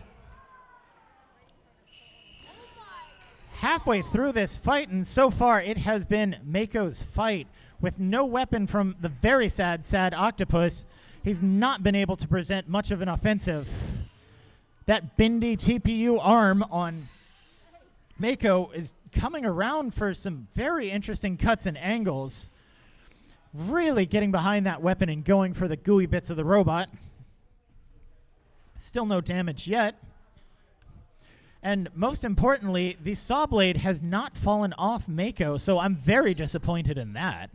Halfway through this fight, and so far it has been Mako's fight. With no weapon from the very sad Octopus, he's not been able to present much of an offensive. That bendy TPU arm on Mako is coming around for some very interesting cuts and angles. Really getting behind that weapon and going for the gooey bits of the robot. Still no damage yet. And most importantly, the saw blade has not fallen off Mako, so I'm very disappointed in that.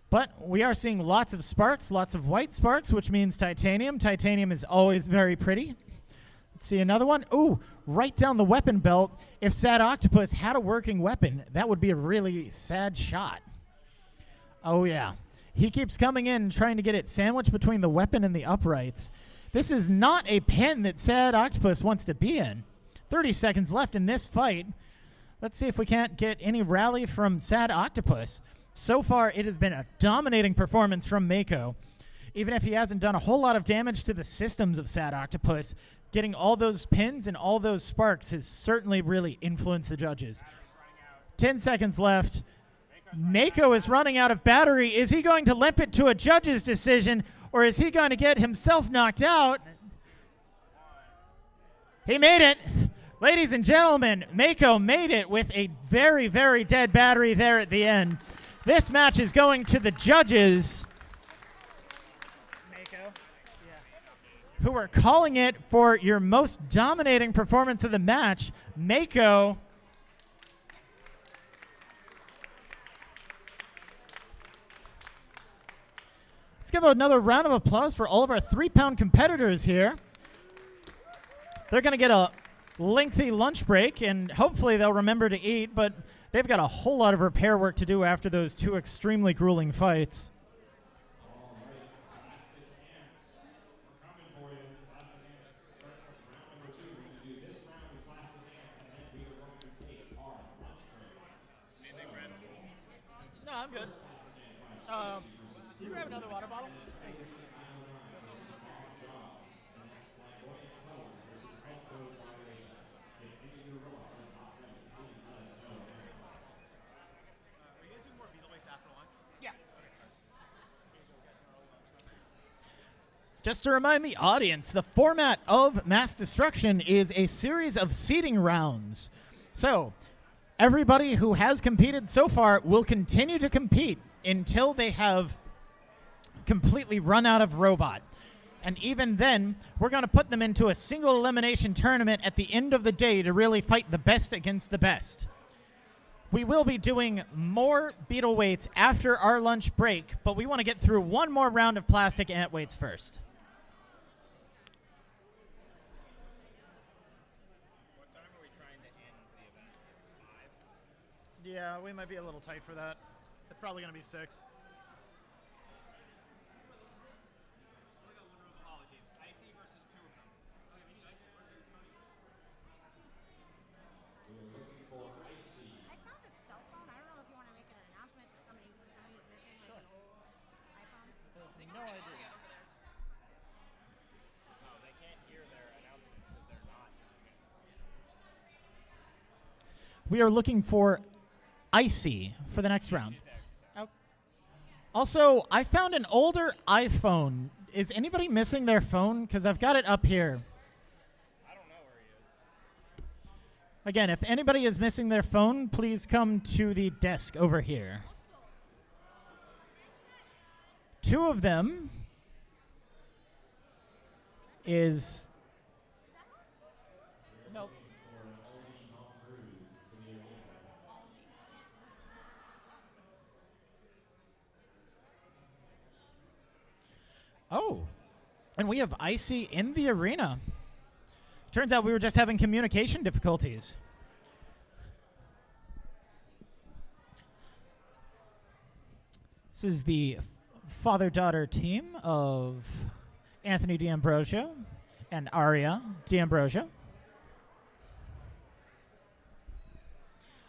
But we are seeing lots of sparks, lots of white sparks, which means titanium. Titanium is always very pretty. Let's see another one. Ooh, right down the weapon belt. If Sad Octopus had a working weapon, that would be a really sad shot. Oh, yeah. He keeps coming in trying to get it sandwiched between the weapon and the uprights. This is not a pen that Sad Octopus wants to be in. 30 seconds left in this fight. Let's see if we can't get any rally from Sad Octopus. So far, it has been a dominating performance from Mako. Even if he hasn't done a whole lot of damage to the systems of Sad Octopus, getting all those pins and all those sparks has certainly really influenced the judges. 10 seconds left. Mako is running out of battery. Is he going to limp it to a judge's decision, or is he going to get himself knocked out? He made it. Ladies and gentlemen, Mako made it with a very, very dead battery there at the end. This match is going to the judges, who are calling it for your most dominating performance of the match. Mako. Let's give another round of applause for all of our 3-pound competitors here. They're going to get a lengthy lunch break, and hopefully they'll remember to eat, but they've got a whole lot of repair work to do after those 2 extremely grueling fights. I'm good. Can you grab another water bottle? Thank you. Are you guys doing more beetle weights after lunch? Yeah. Just to remind the audience, the format of Mass Destruction is a series of seeding rounds. So, everybody who has competed so far will continue to compete until they have completely run out of robot. And even then, we're going to put them into a single elimination tournament at the end of the day to really fight the best against the best. We will be doing more beetle weights after our lunch break, but we want to get through one more round of plastic Antweights first. What time are we trying to end the event? 5? Yeah, we might be a little tight for that. It's probably going to be 6. Apologies. Icy versus 2 of them. Okay, we need Icy versus Tony. I found a cell phone. I don't know if you want to make an announcement that somebody's missing like an old iPhone. No idea. No, they can't hear their announcements because they're not doing it. We are looking for Icy for the next round. Also, I found an older iPhone. Is anybody missing their phone? Because I've got it up here. I don't know where he is. Again, if anybody is missing their phone, please come to the desk over here. 2 of them is... Nope. Oh, and we have Icy in the arena. Turns out we were just having communication difficulties. This is the father-daughter team of Anthony D'Ambrosio and Aria D'Ambrosio.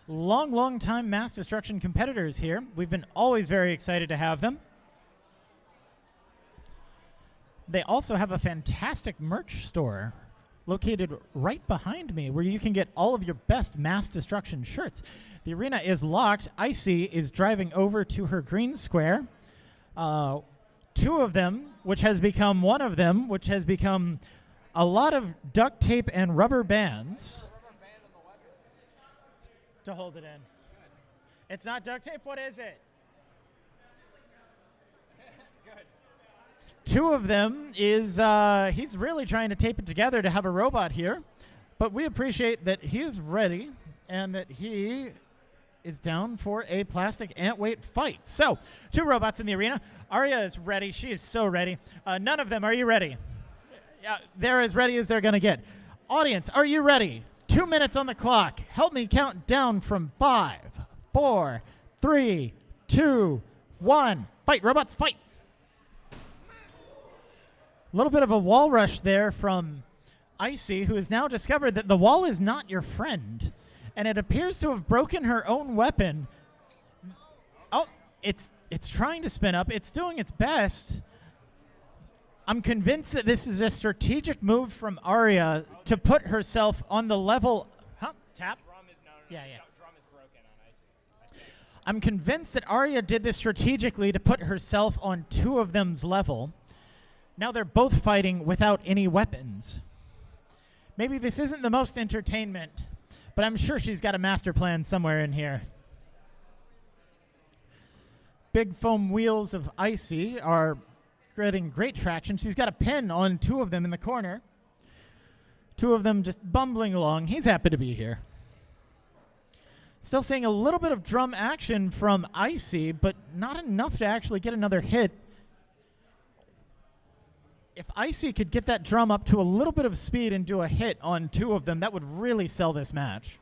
Long time Mass Destruction competitors here. We've been always very excited to have them. They also have a fantastic merch store located right behind me where you can get all of your best Mass Destruction shirts. The arena is locked. Icy is driving over to her green square. 2 of them, which has become one of them, which has become a lot of duct tape and rubber bands to hold it in. It's not duct tape. What is it? 2 of them is, he's really trying to tape it together to have a robot here. But we appreciate that he is ready and that he is down for a plastic Antweight fight. So, 2 robots in the arena. Aria is ready. She is so ready. None of them, are you ready? They're as ready as they're going to get. Audience, are you ready? 2 minutes on the clock. Help me count down from 5, 4, 3, 2, 1. Fight, robots, fight! A little bit of a wall rush there from Icy, who has now discovered that the wall is not your friend. And it appears to have broken her own weapon. Oh, it's trying to spin up. It's doing its best. I'm convinced that this is a strategic move from Aria to put herself on the level. Huh? Tap? Drum is Yeah. Drum is broken on Icy. I think. I'm convinced that Aria did this strategically to put herself on 2 of them's level. Now they're both fighting without any weapons. Maybe this isn't the most entertainment, but I'm sure she's got a master plan somewhere in here. Big foam wheels of Icy are getting great traction. She's got a pin on 2 of them in the corner. 2 of them just bumbling along. He's happy to be here. Still seeing a little bit of drum action from Icy, but not enough to actually get another hit. If Icy could get that drum up to a little bit of speed and do a hit on 2 of them, that would really sell this match.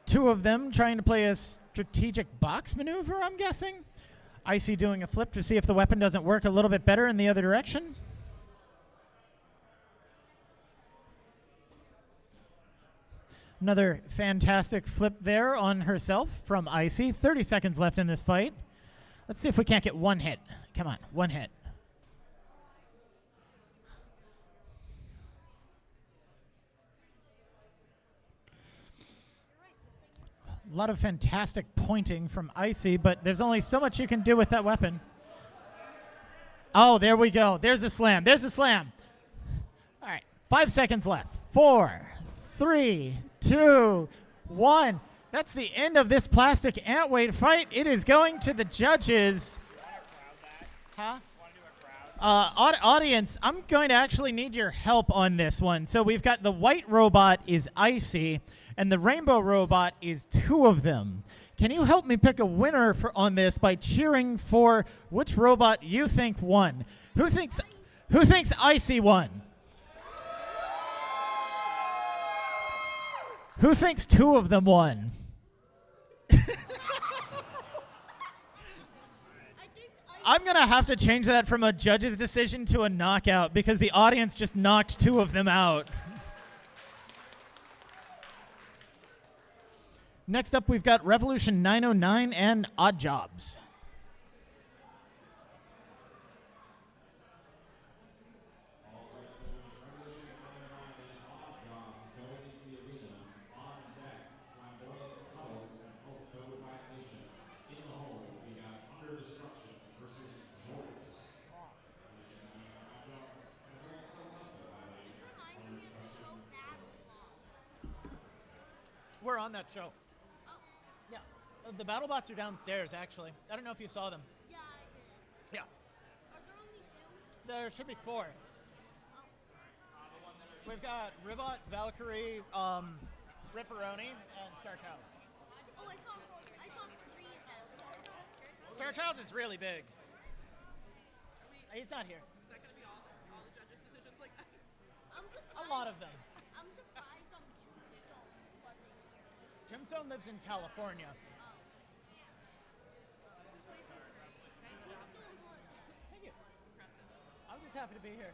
Two of them trying to play a strategic box maneuver, I'm guessing. Icy doing a flip to see if the weapon doesn't work a little bit better in the other direction. Another fantastic flip there on herself from Icy. 30 seconds left in this fight. Let's see if we can't get one hit. Come on, one hit. A lot of fantastic pointing from Icy, but there's only so much you can do with that weapon. Oh, there we go. There's a slam. There's a slam. All right, 5 seconds left. 4, 3, 2, 1. That's the end of this plastic Antweight fight. It is going to the judges. Huh? Audience, I'm going to actually need your help on this one. So we've got the white robot is Icy, and the rainbow robot is 2 of them. Can you help me pick a winner on this by cheering for which robot you think won? Who thinks Icy won? Who thinks 2 of them won? I'm going to have to change that from a judge's decision to a knockout because the audience just knocked 2 of them out. Next up, we've got Revolution 909 and Odd Jobs. Going into the arena, on deck, Flamboyant, Cuddles, and Cutthroat Cuddles. In the hole, we got MassDestruction versus Jorts. We're on that show. Yeah. The battle bots are downstairs, actually. I don't know if you saw them. Yeah, I did. Yeah. Are there only 2? There should be 4. We've got Ribot, Valkyrie, Ripperoni, and Starchild. Oh, I saw 3 of them. Starchild is really big. He's not here. Is that going to be all the judges' decisions like that? A lot of them. I'm surprised Tombstone wasn't here. Tombstone lives in California. Thank you. I'm just happy to be here.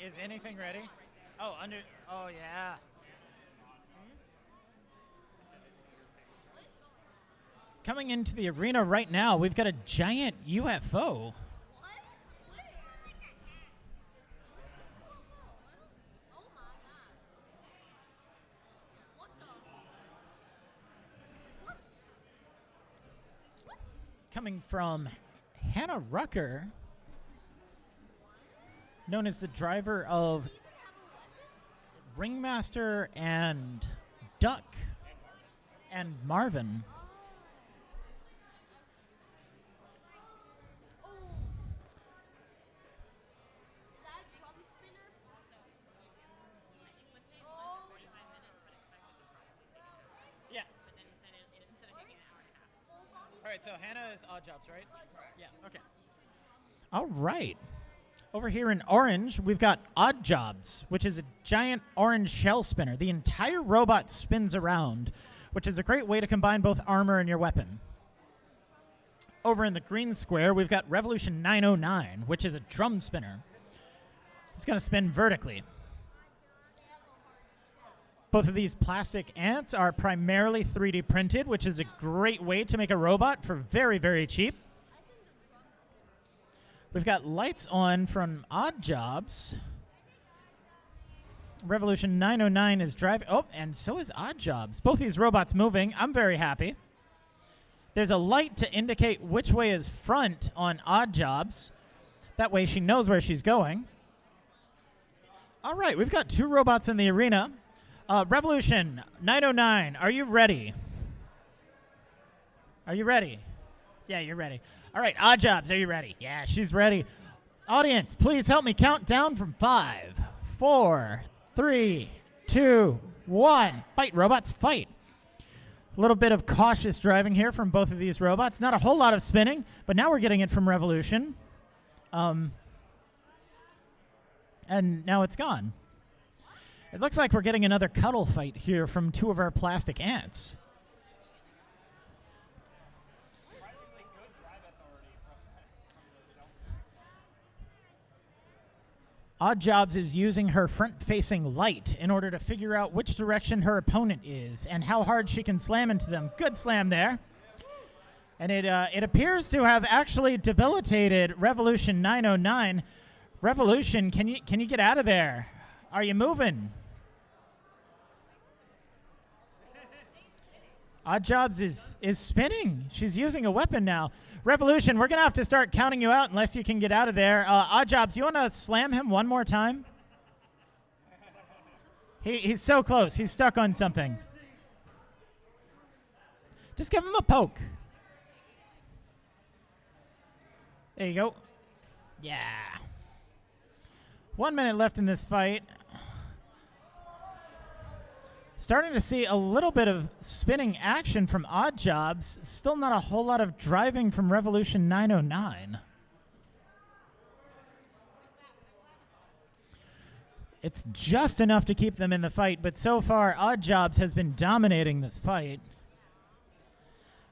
Is anything ready? Oh, oh, yeah. Coming into the arena right now, we've got a giant UFO. What? Where? Oh my god. What the? What? Coming from Hannah Rucker, known as the driver of Ringmaster and Duck and Marvin. Oh. That drum spinner? Oh. Yeah. All right, so Hannah is Odd Jobs, right? Yeah, okay. All right. Over here in orange, we've got Odd Jobs, which is a giant orange shell spinner. The entire robot spins around, which is a great way to combine both armor and your weapon. Over in the green square, we've got Revolution 909, which is a drum spinner. It's going to spin vertically. Both of these plastic ants are primarily 3D printed, which is a great way to make a robot for very, very cheap. We've got lights on from Odd Jobs. Revolution 909 is driving. Oh, and so is Odd Jobs. Both these robots moving. I'm very happy. There's a light to indicate which way is front on Odd Jobs. That way she knows where she's going. All right, we've got 2 robots in the arena. Revolution 909, are you ready? Are you ready? Yeah, you're ready. All right, Odd Jobs, are you ready? Yeah, she's ready. Audience, please help me count down from 5, 4, 3, 2, 1. Fight, robots, fight. A little bit of cautious driving here from both of these robots. Not a whole lot of spinning, but now we're getting it from Revolution. And now it's gone. It looks like we're getting another cuddle fight here from 2 of our plastic ants. Odd Jobs is using her front-facing light in order to figure out which direction her opponent is and how hard she can slam into them. Good slam there. And it appears to have actually debilitated Revolution 909. Revolution, can you get out of there? Are you moving? Odd Jobs is spinning. She's using a weapon now. Revolution, we're going to have to start counting you out unless you can get out of there. Odd Jobs, you want to slam him one more time? He's so close. He's stuck on something. Just give him a poke. There you go. Yeah. 1 minute left in this fight. Starting to see a little bit of spinning action from Odd Jobs. Still not a whole lot of driving from Revolution 909. It's just enough to keep them in the fight, but so far Odd Jobs has been dominating this fight.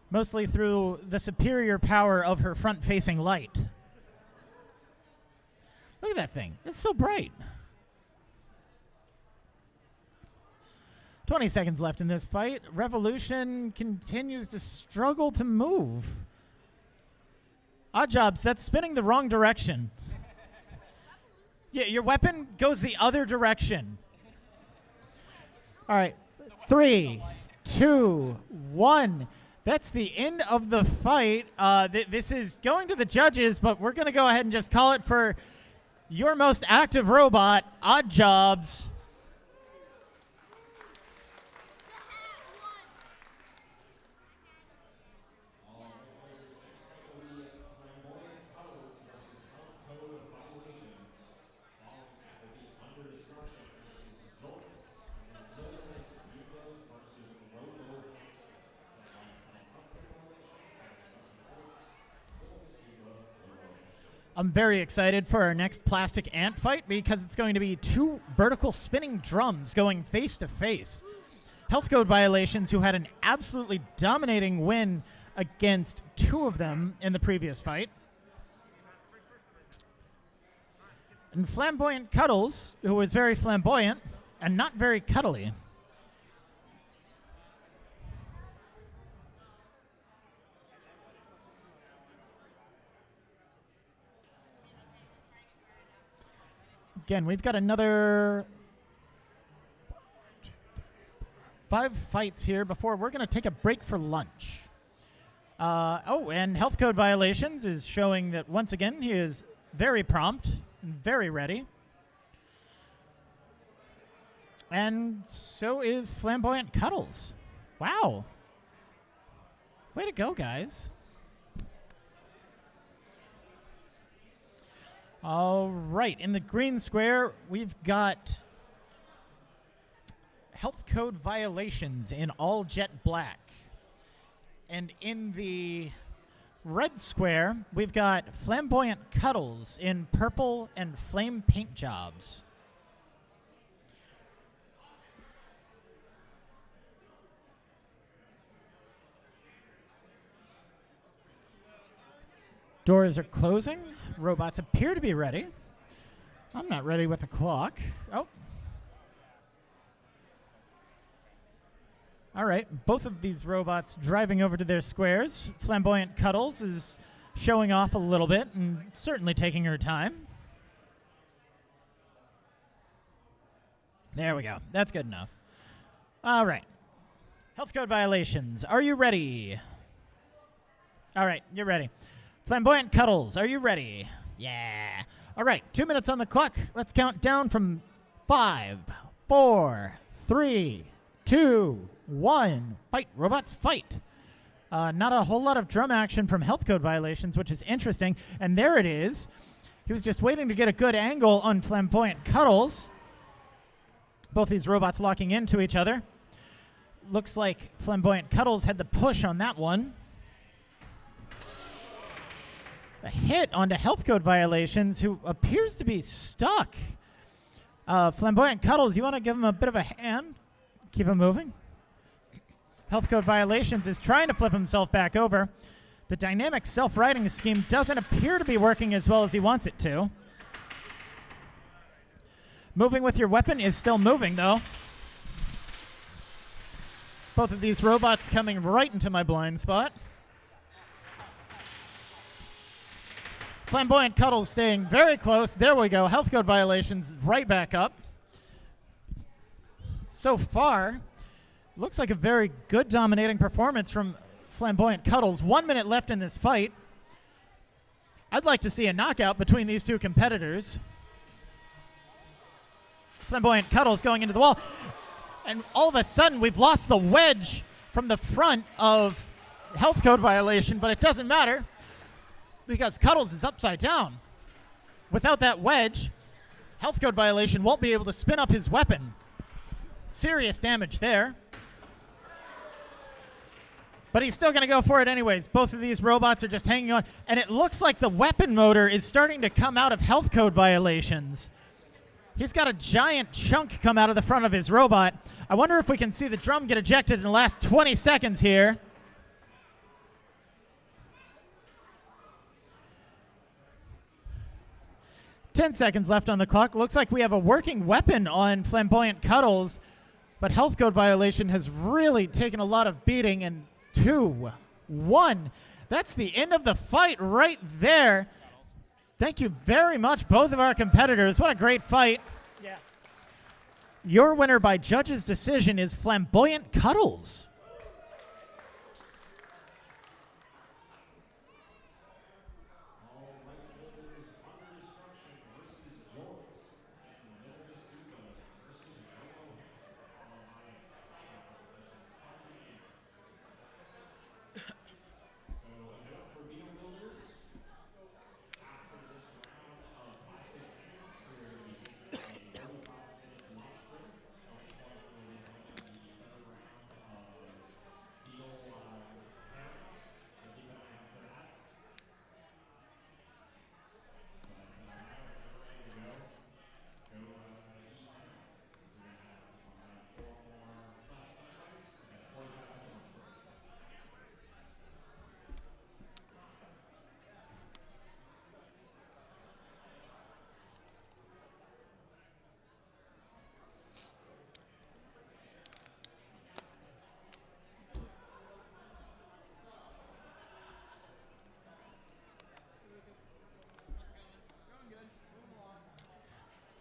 Mostly through the superior power of her front-facing light. Look at that thing. It's so bright. 20 seconds left in this fight. Revolution continues to struggle to move. Odd Jobs, that's spinning the wrong direction. Yeah, your weapon goes the other direction. All right. 3, 2, 1. That's the end of the fight. This is going to the judges, but we're going to go ahead and just call it for your most active robot, Odd Jobs. I'm very excited for our next plastic ant fight because it's going to be 2 vertical spinning drums going face to face. Health code violations, who had an absolutely dominating win against 2 of them in the previous fight. And Flamboyant Cuddles, who was very flamboyant and not very cuddly. Again, we've got another 5 fights here before we're going to take a break for lunch. And Health Code Violations is showing that, once again, he is very prompt and very ready. And so is Flamboyant Cuddles. Wow. Way to go, guys. All right, in the green square, we've got Health Code Violations in all jet black. And in the red square, we've got Flamboyant Cuddles in purple and flame paint jobs. Doors are closing. Robots appear to be ready. I'm not ready with the clock. Oh. All right, both of these robots driving over to their squares. Flamboyant Cuddles is showing off a little bit and certainly taking her time. There we go. That's good enough. All right. Health code violations. Are you ready? All right, you're ready. Flamboyant Cuddles, are you ready? Yeah. All right, 2 minutes on the clock. Let's count down from 5, 4, 3, 2, 1. Fight, robots, fight. Not a whole lot of drum action from Health Code Violations, which is interesting. And there it is. He was just waiting to get a good angle on Flamboyant Cuddles. Both these robots locking into each other. Looks like Flamboyant Cuddles had the push on that one. A hit onto Health Code Violations, who appears to be stuck. Flamboyant Cuddles, you want to give him a bit of a hand? Keep him moving. Health Code Violations is trying to flip himself back over. The dynamic self-righting scheme doesn't appear to be working as well as he wants it to. Moving with your weapon is still moving, though. Both of these robots coming right into my blind spot. Flamboyant Cuddles staying very close. There we go. Health code violations right back up. So far, looks like a very good dominating performance from Flamboyant Cuddles. 1 minute left in this fight. I'd like to see a knockout between these two competitors. Flamboyant Cuddles going into the wall. And all of a sudden, we've lost the wedge from the front of health code violation, but it doesn't matter because Cuddles is upside down. Without that wedge, health code violation won't be able to spin up his weapon. Serious damage there. But he's still going to go for it anyways. Both of these robots are just hanging on. And it looks like the weapon motor is starting to come out of health code violations. He's got a giant chunk come out of the front of his robot. I wonder if we can see the drum get ejected in the last 20 seconds here. Ten seconds left on the clock. Looks like we have a working weapon on Flamboyant Cuddles, but health code violation has really taken a lot of beating. And 2-1. That's the end of the fight right there. Thank you very much, both of our competitors. What a great fight. Yeah. Your winner by judge's decision is Flamboyant Cuddles.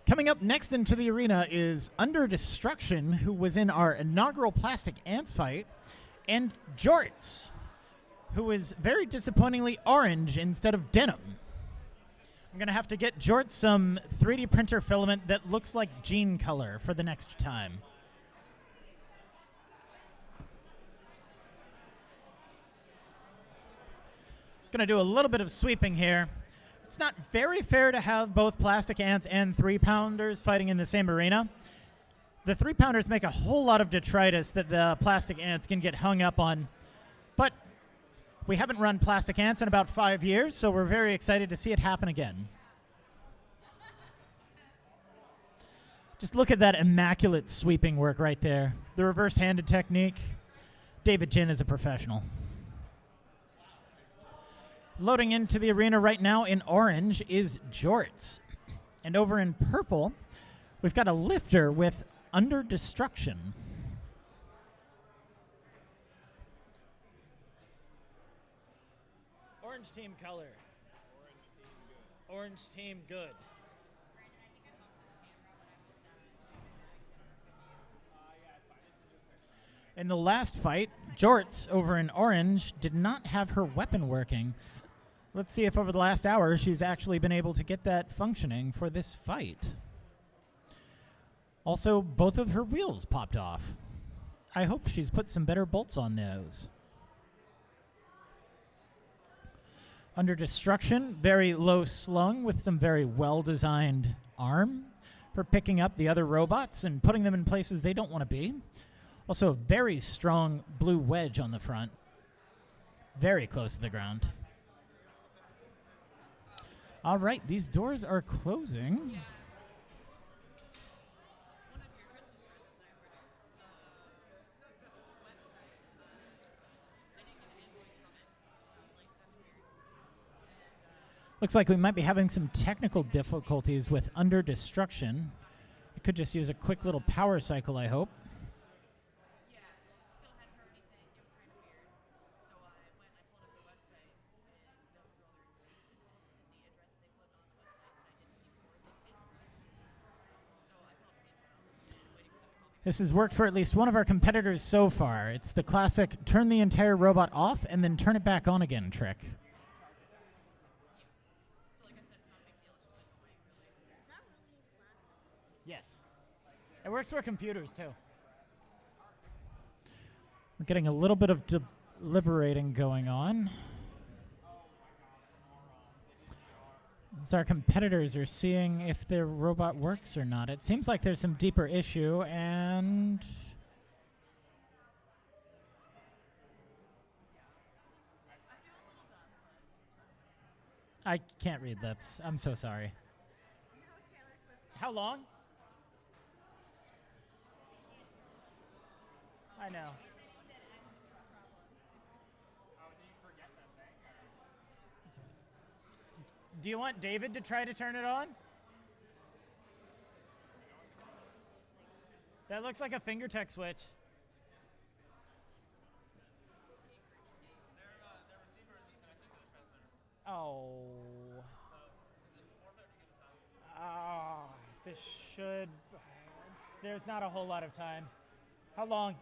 Coming up next into the arena is Under Destruction, who was in our inaugural Plastic Ants fight, and Jorts, who is very disappointingly orange instead of denim. I'm going to have to get Jorts some 3D printer filament that looks like jean color for the next time. Going to do a little bit of sweeping here. It's not very fair to have both Plastic Ants and 3-pounders fighting in the same arena. The 3-pounders make a whole lot of detritus that the Plastic Ants can get hung up on. But we haven't run Plastic Ants in about 5 years, so we're very excited to see it happen again. Just look at that immaculate sweeping work right there. The reverse-handed technique. David Jin is a professional. Loading into the arena right now in orange is Jorts. And over in purple, we've got a lifter with Under Destruction. Orange team color. Orange team good. In the last fight, Jorts over in orange did not have her weapon working. Let's see if over the last hour she's actually been able to get that functioning for this fight. Also, both of her wheels popped off. I hope she's put some better bolts on those. Under Destruction, very low slung with some very well-designed arm for picking up the other robots and putting them in places they don't want to be. Also, a very strong blue wedge on the front. Very close to the ground. All right, these doors are closing. Looks like we might be having some technical difficulties with Under Destruction. Could just use a quick little power cycle, I hope. Yeah, still hadn't heard anything. It was kind of weird. So I pulled up the website and dug through all their information, and the address they put on the website that I didn't see before is a fake address. So I called PayPal, waiting for them to call me back. This has worked for at least one of our competitors so far. It's the classic turn the entire robot off and then turn it back on again trick. So like I said, it's not a big deal. It's just annoying, really. Yes. It works for computers, too. We're getting a little bit of deliberating going on. As our competitors are seeing if their robot works or not. It seems like there's some deeper issue, and... I can't read lips. I'm so sorry. How long? I know. Do you want David to try to turn it on? That looks like a finger tech switch. Oh. Ah, this should... There's not a whole lot of time. How long?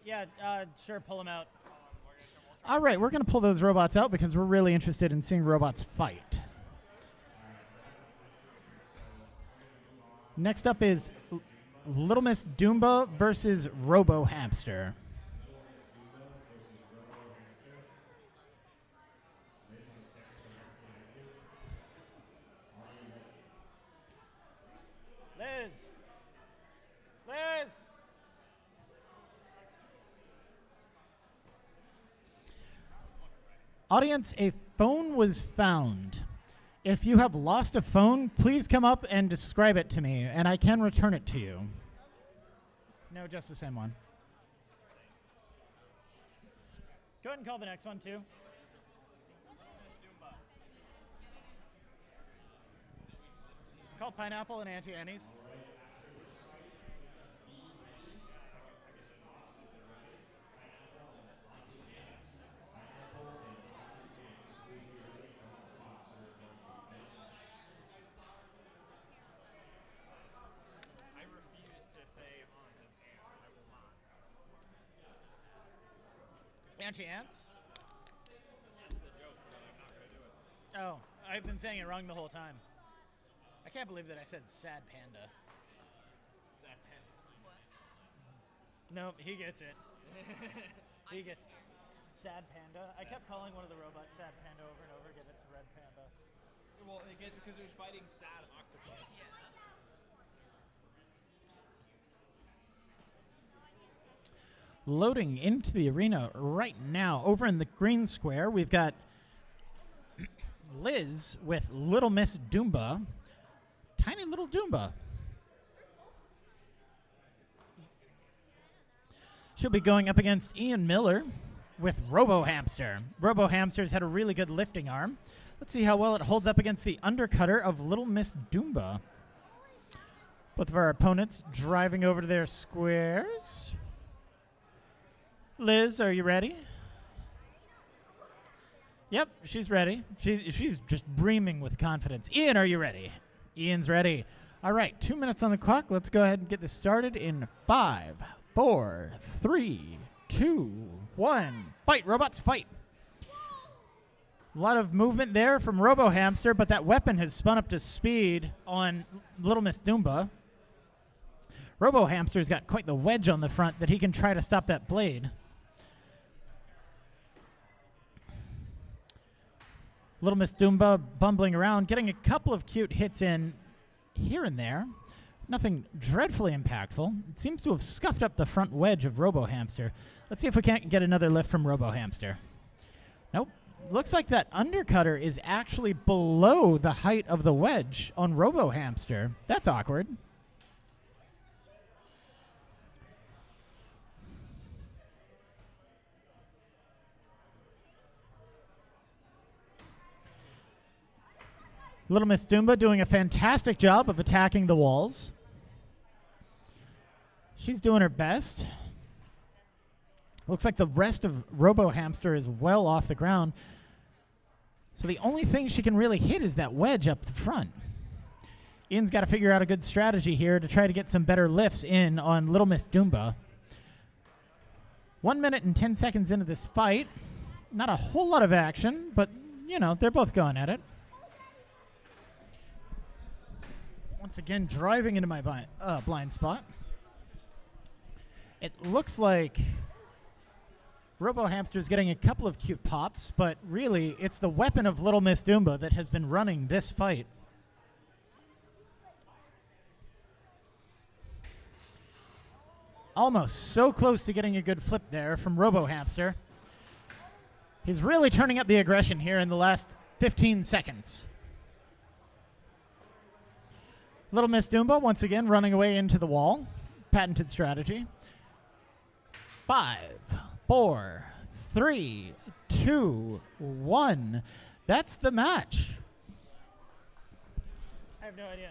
Yeah, sure, pull them out. All right, we're going to pull those robots out because we're really interested in seeing robots fight. Next up is Little Miss Dumba versus Robo Hamster. Liz! Liz! Audience, a phone was found. If you have lost a phone, please come up and describe it to me, and I can return it to you. No, just the same one. Go ahead and call the next one, too. Call Pineapple and Auntie Annie's. Auntie Ants? That's the joke, but I'm not going to do it. Oh, I've been saying it wrong the whole time. I can't believe that I said Sad Panda. Sad Panda. What? No, he gets it. He gets Sad Panda. I kept calling one of the robots Sad Panda over and over again. It's Red Panda. Well, again, because it was fighting Sad Octopus. Yeah. Loading into the arena right now. Over in the green square, we've got Liz with Little Miss Dumba. Tiny little Dumba. She'll be going up against Ian Miller with Robo Hamster. Robo Hamster's had a really good lifting arm. Let's see how well it holds up against the undercutter of Little Miss Dumba. Both of our opponents driving over to their squares. Liz, are you ready? Yep, she's ready. She's just brimming with confidence. Ian, are you ready? Ian's ready. All right, 2 minutes on the clock. Let's go ahead and get this started in 5, 4, 3, 2, 1. Fight, robots, fight. A lot of movement there from Robo Hamster, but that weapon has spun up to speed on Little Miss Dumba. Robo Hamster's got quite the wedge on the front that he can try to stop that blade. Little Miss Dumba bumbling around, getting a couple of cute hits in here and there. Nothing dreadfully impactful. It seems to have scuffed up the front wedge of Robo Hamster. Let's see if we can't get another lift from Robo Hamster. Nope. Looks like that undercutter is actually below the height of the wedge on Robo Hamster. That's awkward. Little Miss Dumba doing a fantastic job of attacking the walls. She's doing her best. Looks like the rest of Robo Hamster is well off the ground. So the only thing she can really hit is that wedge up the front. Ian's got to figure out a good strategy here to try to get some better lifts in on Little Miss Dumba. 1 minute and 10 seconds into this fight. Not a whole lot of action, but, you know, they're both going at it. Once again, driving into my blind spot. It looks like Robo Hamster's getting a couple of cute pops, but really, it's the weapon of Little Miss Dumba that has been running this fight. Almost so close to getting a good flip there from Robo Hamster. He's really turning up the aggression here in the last 15 seconds. Little Miss Dumba once again running away into the wall. Patented strategy. 5, 4, 3, 2, 1. That's the match. I have no idea.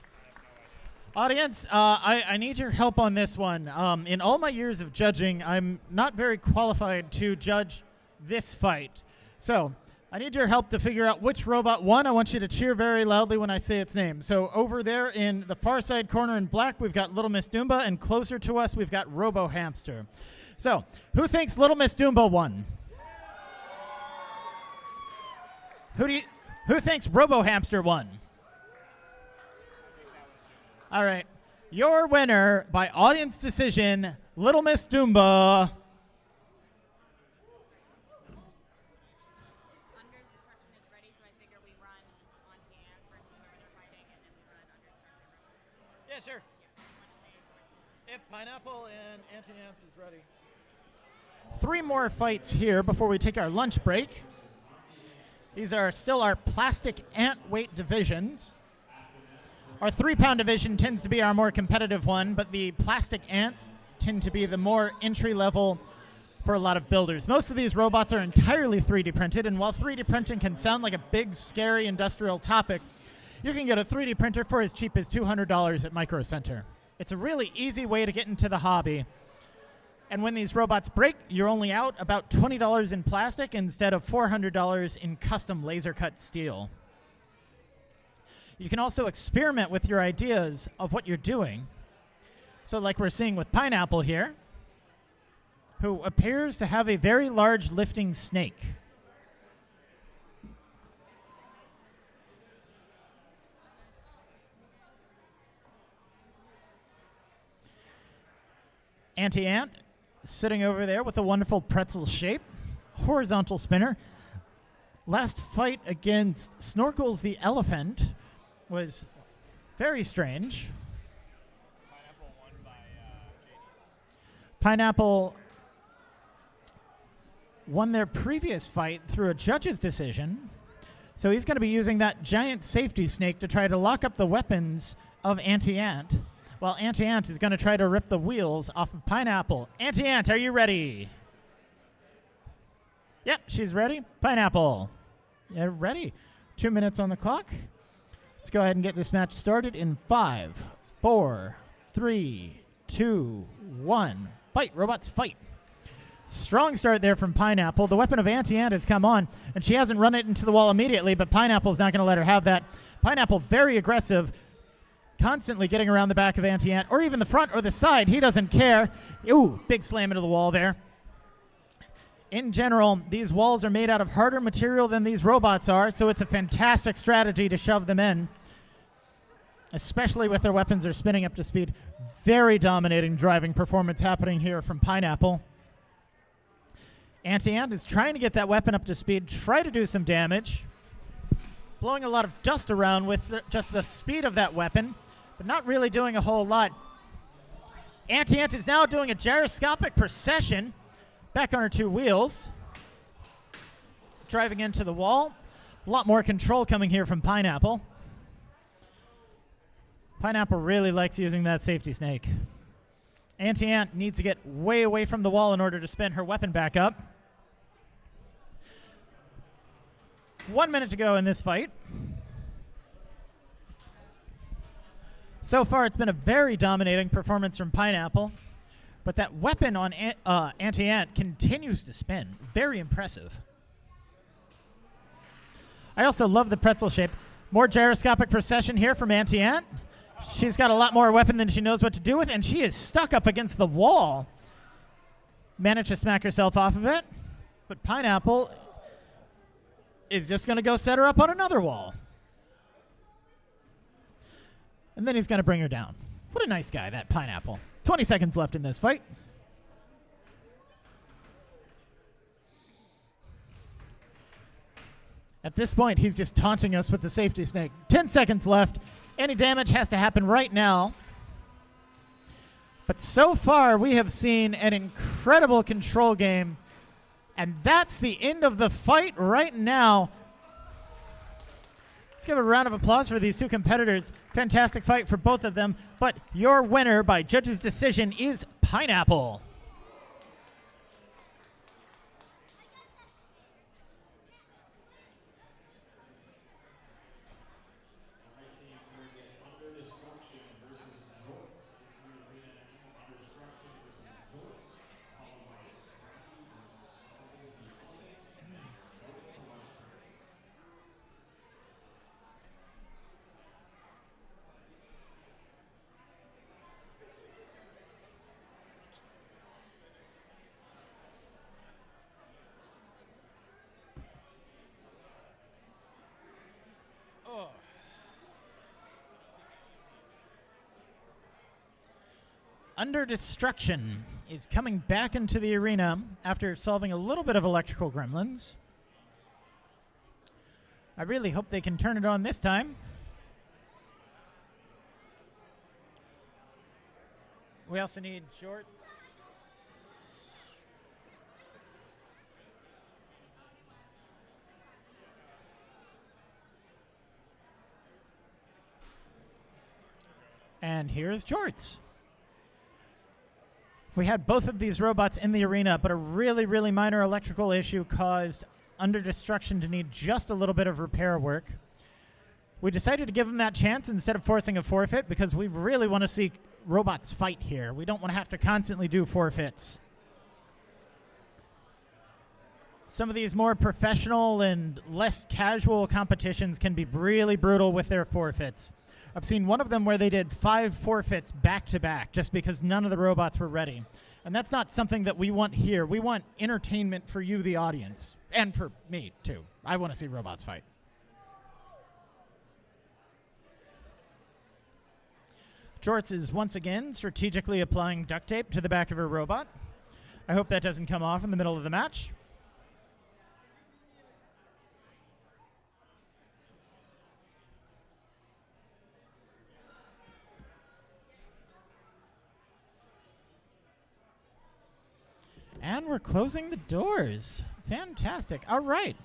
Audience, I need your help on this one. In all my years of judging, I'm not very qualified to judge this fight. So I need your help to figure out which robot won. I want you to cheer very loudly when I say its name. So over there in the far side corner in black, we've got Little Miss Dumba, and closer to us, we've got Robo Hamster. So who thinks Little Miss Dumba won? Who thinks Robo Hamster won? All right. Your winner by audience decision, Little Miss Dumba. Under-destruction is ready, so I figure we run onto Ant first whenever they're fighting, and then we run under-destruction. Yeah, sure. If Pineapple and Anti-Ants is ready. 3 more fights here before we take our lunch break. These are still our plastic ant weight divisions. Our 3-pound division tends to be our more competitive one, but the plastic ants tend to be the more entry level for a lot of builders. Most of these robots are entirely 3D printed, and while 3D printing can sound like a big, scary industrial topic, you can get a 3D printer for as cheap as $200 at Micro Center. It's a really easy way to get into the hobby. And when these robots break, you're only out about $20 in plastic instead of $400 in custom laser cut steel. You can also experiment with your ideas of what you're doing. So like we're seeing with Pineapple here, who appears to have a very large lifting snake. Anti-Ant sitting over there with a wonderful pretzel shape. Horizontal spinner. Last fight against Snorkels the elephant was very strange. Pineapple won by JD. Pineapple won their previous fight through a judge's decision. So he's going to be using that giant safety snake to try to lock up the weapons of Anti-Ant, while Anti-Ant is going to try to rip the wheels off of Pineapple. Anti-Ant, are you ready? Yep, she's ready. Pineapple, yeah, ready. 2 minutes on the clock. Let's go ahead and get this match started in 5, 4, 3, 2, 1. Fight, robots, fight. Strong start there from Pineapple. The weapon of Anti-Ant has come on, and she hasn't run it into the wall immediately, but Pineapple's not going to let her have that. Pineapple, very aggressive, constantly getting around the back of Anti-Ant, or even the front or the side. He doesn't care. Ooh, big slam into the wall there. In general, these walls are made out of harder material than these robots are, so it's a fantastic strategy to shove them in, especially with their weapons are spinning up to speed. Very dominating driving performance happening here from Pineapple. Anti-Ant is trying to get that weapon up to speed, try to do some damage, blowing a lot of dust around with just the speed of that weapon, but not really doing a whole lot. Anti-Ant is now doing a gyroscopic procession. Back on her 2 wheels. Driving into the wall. A lot more control coming here from Pineapple. Pineapple really likes using that safety snake. Anti-Ant needs to get way away from the wall in order to spin her weapon back up. 1 minute to go in this fight. So far, it's been a very dominating performance from Pineapple, but that weapon on Anti-Ant continues to spin. Very impressive. I also love the pretzel shape. More gyroscopic procession here from Anti-Ant. She's got a lot more weapon than she knows what to do with, and she is stuck up against the wall. Managed to smack herself off of it, but Pineapple is just going to go set her up on another wall. And then he's going to bring her down. What a nice guy, that Pineapple. 20 seconds left in this fight. At this point, he's just taunting us with the safety snake. 10 seconds left. Any damage has to happen right now. But so far, we have seen an incredible control game. And that's the end of the fight right now. Let's give a round of applause for these two competitors. Fantastic fight for both of them. But your winner by judge's decision is Pineapple. Under Destruction is coming back into the arena after solving a little bit of electrical gremlins. I really hope they can turn it on this time. We also need Jorts. And here's Jorts. We had both of these robots in the arena, but a really, really minor electrical issue caused Under Destruction to need just a little bit of repair work. We decided to give them that chance instead of forcing a forfeit because we really want to see robots fight here. We don't want to have to constantly do forfeits. Some of these more professional and less casual competitions can be really brutal with their forfeits. I've seen one of them where they did 5 forfeits back-to-back just because none of the robots were ready. And that's not something that we want here. We want entertainment for you, the audience. And for me, too. I want to see robots fight. Jorts is once again strategically applying duct tape to the back of her robot. I hope that doesn't come off in the middle of the match. And we're closing the doors. Fantastic. All right.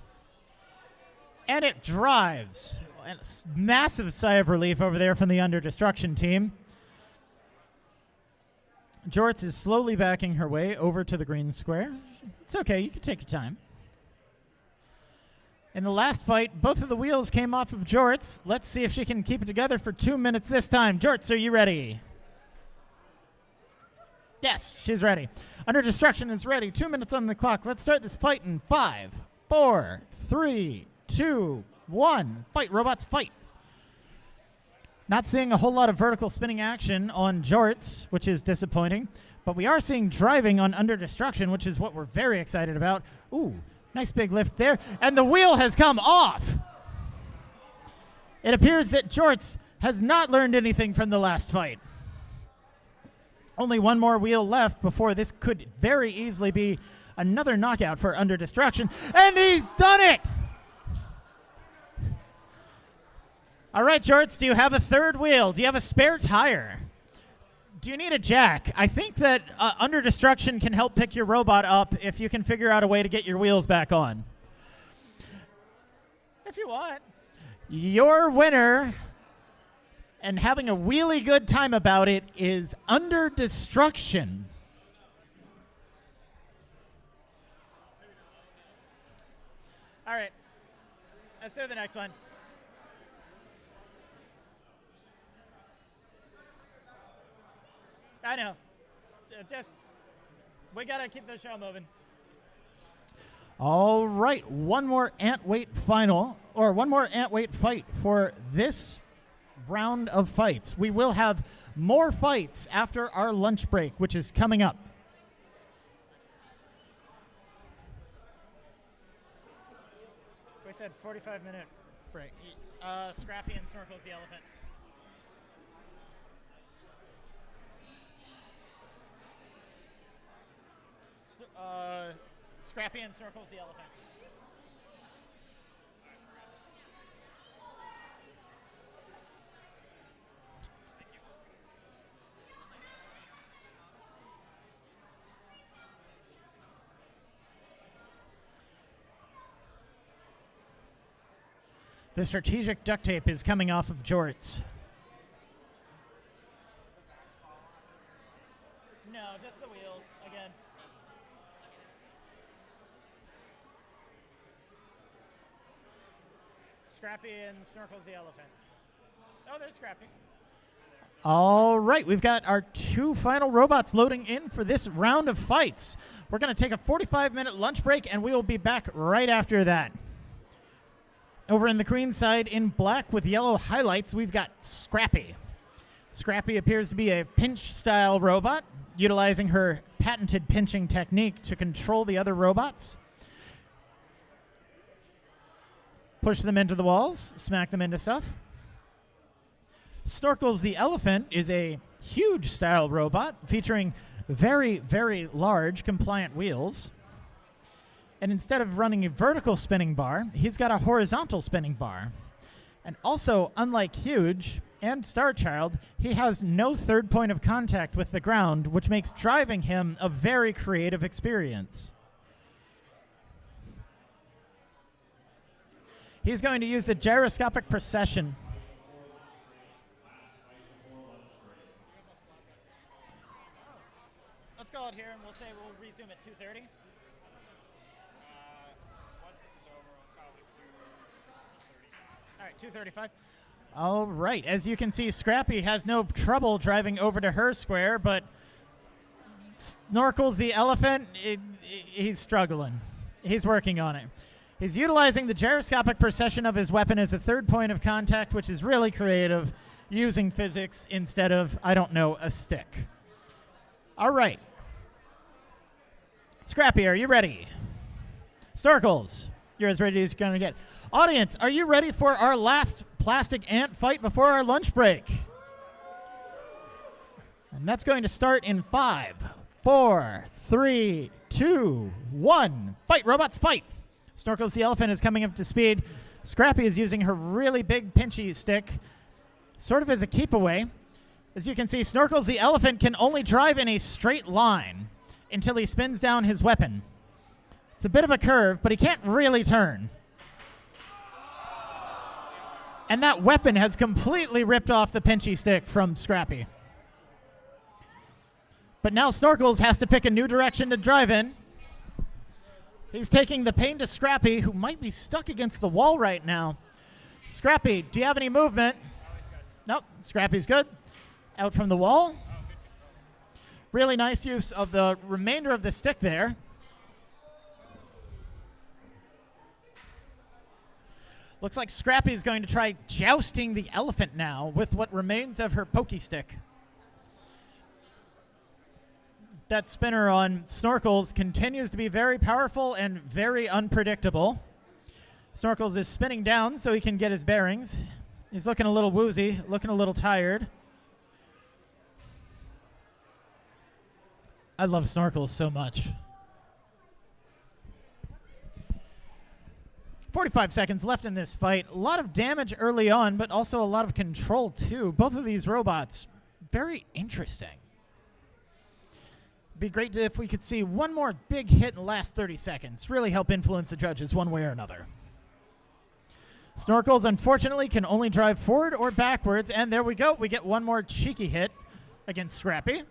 And it drives. And a massive sigh of relief over there from the Under Destruction team. Jorts is slowly backing her way over to the green square. It's okay. You can take your time. In the last fight, both of the wheels came off of Jorts. Let's see if she can keep it together for 2 minutes this time. Jorts, are you ready? Yes, she's ready. Under Destruction is ready. 2 minutes on the clock. Let's start this fight in 5, 4, 3, 2, 1. Fight, robots, fight. Not seeing a whole lot of vertical spinning action on Jorts, which is disappointing. But we are seeing driving on Under Destruction, which is what we're very excited about. Ooh, nice big lift there. And the wheel has come off. It appears that Jorts has not learned anything from the last fight. Only one more wheel left before this could very easily be another knockout for Under Destruction. And he's done it! All right, Jorts, do you have a third wheel? Do you have a spare tire? Do you need a jack? I think that Under Destruction can help pick your robot up if you can figure out a way to get your wheels back on. If you want. Your winner, and having a really good time about it, is Under Destruction. All right. Let's do the next one. I know. We gotta keep the show moving. All right, one more Antweight final, or one more Antweight fight for this round of fights. We will have more fights after our lunch break, which is coming up. We said 45-minute break. Scrappy and Snorkel's the elephant. Scrappy and Snorkel's the elephant. The strategic duct tape is coming off of Jorts. No, just the wheels again. Scrappy and Snorkel's the elephant. Oh, there's Scrappy. All right, we've got our two final robots loading in for this round of fights. We're going to take a 45-minute lunch break, and we will be back right after that. Over in the green side, in black with yellow highlights, we've got Scrappy. Scrappy appears to be a pinch-style robot, utilizing her patented pinching technique to control the other robots. Push them into the walls, smack them into stuff. Snorkel's the elephant is a huge style robot featuring very, very large compliant wheels. And instead of running a vertical spinning bar, he's got a horizontal spinning bar. And also, unlike Huge and Starchild, he has no third point of contact with the ground, which makes driving him a very creative experience. He's going to use the gyroscopic precession. Let's call it here, and we'll say we'll resume at 2:30. Once this is over, let's call it 2:35. All right, 2:35. All right, as you can see, Scrappy has no trouble driving over to her square, but Snorkel's the elephant, he's struggling. He's working on it. He's utilizing the gyroscopic precession of his weapon as a third point of contact, which is really creative, using physics instead of, I don't know, a stick. All right. Scrappy, are you ready? Snorkels, you're as ready as you're going to get. Audience, are you ready for our last plastic ant fight before our lunch break? And that's going to start in 5, 4, 3, 2, 1. Fight, robots, fight! Snorkel's the elephant is coming up to speed. Scrappy is using her really big pinchy stick, sort of as a keep away. As you can see, Snorkel's the elephant can only drive in a straight line until he spins down his weapon. It's a bit of a curve, but he can't really turn. And that weapon has completely ripped off the pinchy stick from Scrappy. But now Snorkels has to pick a new direction to drive in. He's taking the pain to Scrappy, who might be stuck against the wall right now. Scrappy, do you have any movement? Nope, Scrappy's good. Out from the wall. Really nice use of the remainder of the stick there. Looks like Scrappy's going to try jousting the elephant now with what remains of her pokey stick. That spinner on Snorkels continues to be very powerful and very unpredictable. Snorkels is spinning down so he can get his bearings. He's looking a little woozy, looking a little tired. I love Snorkels so much. 45 seconds left in this fight. A lot of damage early on, but also a lot of control too. Both of these robots, very interesting. Be great if we could see one more big hit in the last 30 seconds. Really help influence the judges one way or another. Snorkels, unfortunately, can only drive forward or backwards. And there we go. We get one more cheeky hit against Scrappy.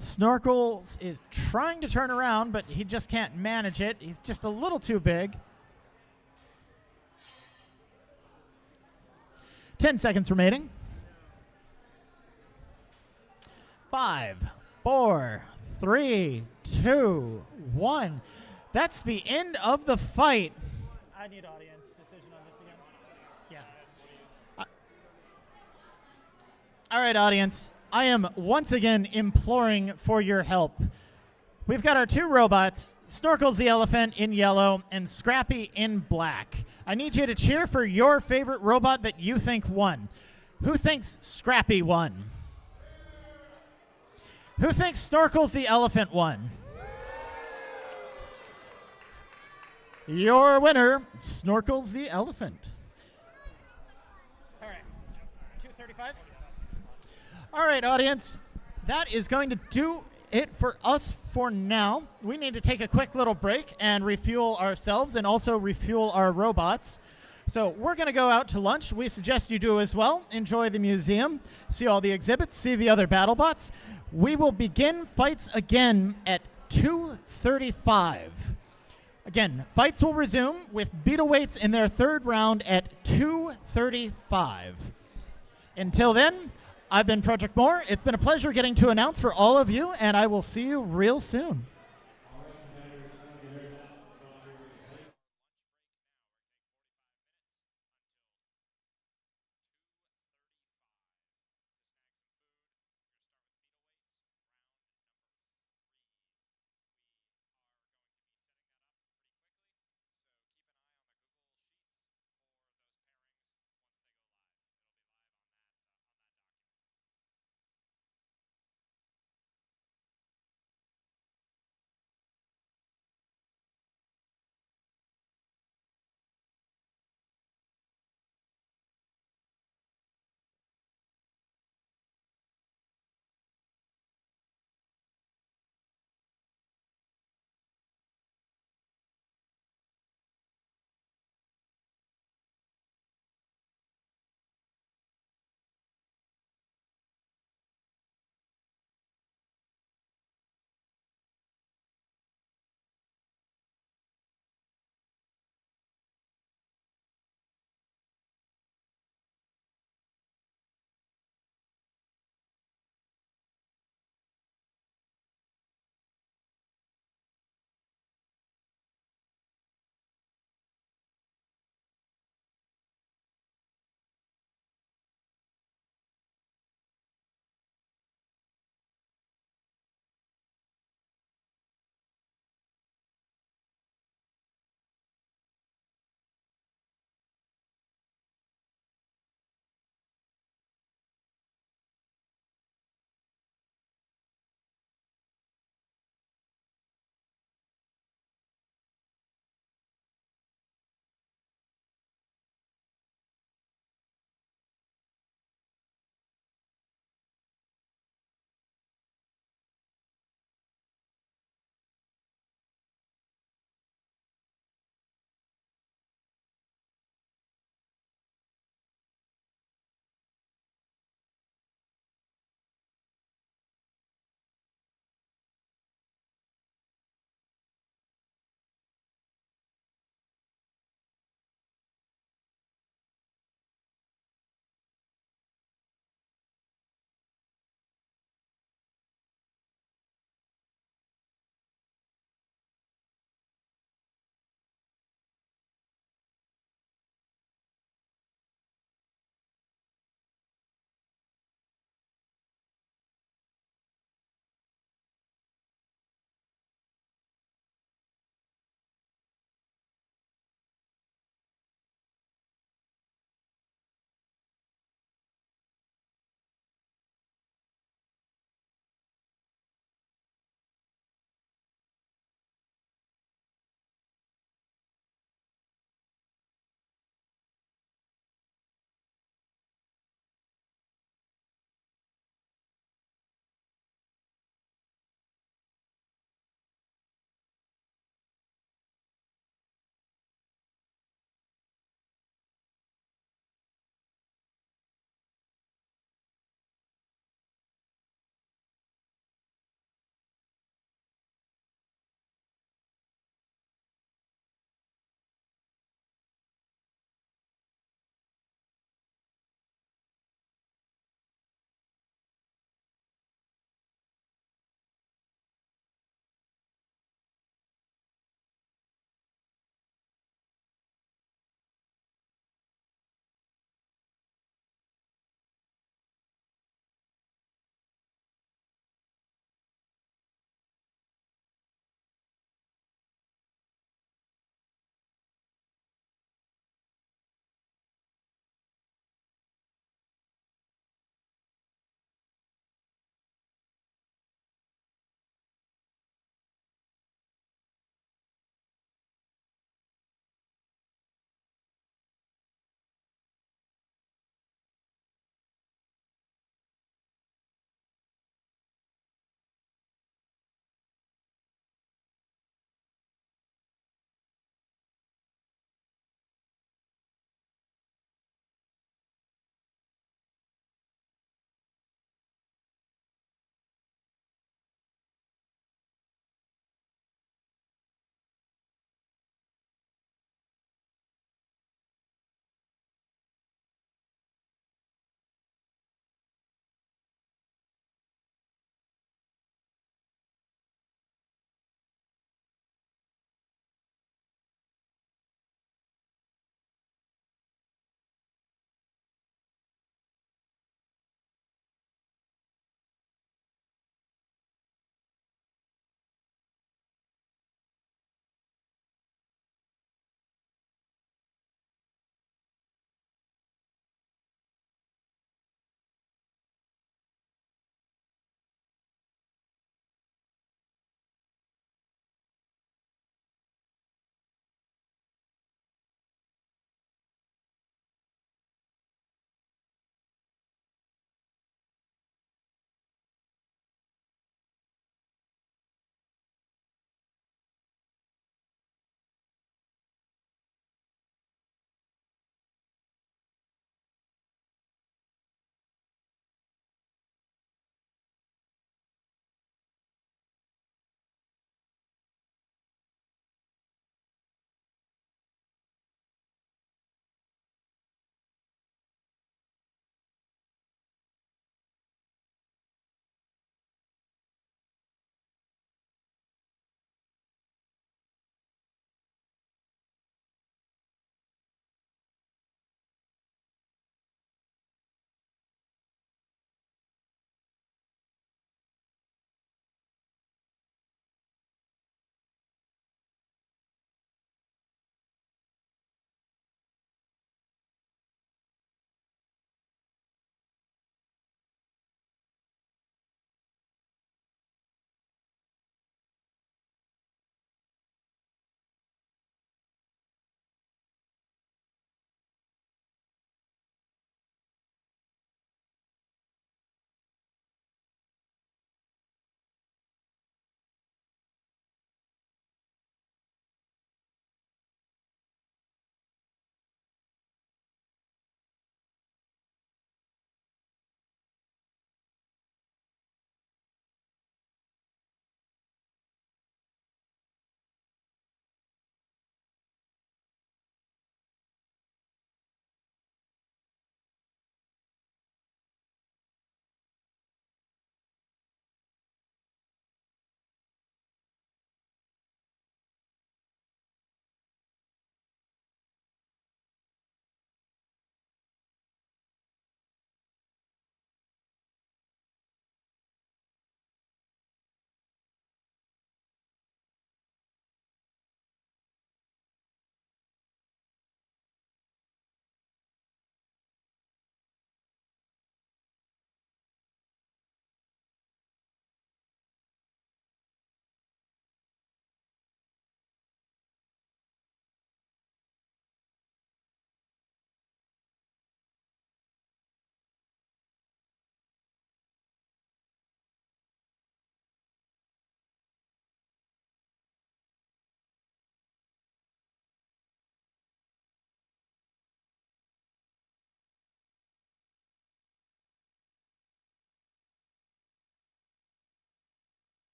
Snorkels is trying to turn around, but he just can't manage it. He's just a little too big. 10 seconds remaining. 5, 4, 3, 2, 1. That's the end of the fight. I need audience decision on this again. Yeah. All right, audience. I am once again imploring for your help. We've got our two robots, Snorkel's the elephant in yellow and Scrappy in black. I need you to cheer for your favorite robot that you think won. Who thinks Scrappy won? Who thinks Snorkel's the elephant won? Your winner, Snorkel's the elephant. All right, 235. All right, audience, that is going to do it for us for now. We need to take a quick little break and refuel ourselves and also refuel our robots. So we're going to go out to lunch. We suggest you do as well. Enjoy the museum, see all the exhibits, see the other BattleBots. We will begin fights again at 2:35. Again, fights will resume with Beetleweights in their third round at 2:35. Until then, I've been Frederick Moore. It's been a pleasure getting to announce for all of you, and I will see you real soon.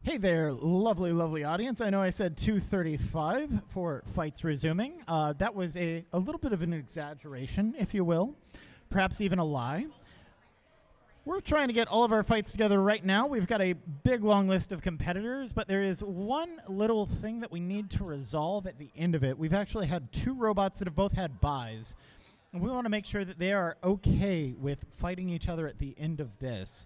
Hey there, lovely, lovely audience. I know I said 2:35 for fights resuming. That was a little bit of an exaggeration, if you will, perhaps even a lie. We're trying to get all of our fights together right now. We've got a big, long list of competitors, but there is one little thing that we need to resolve at the end of it. We've actually had two robots that have both had buys, and we want to make sure that they are okay with fighting each other at the end of this.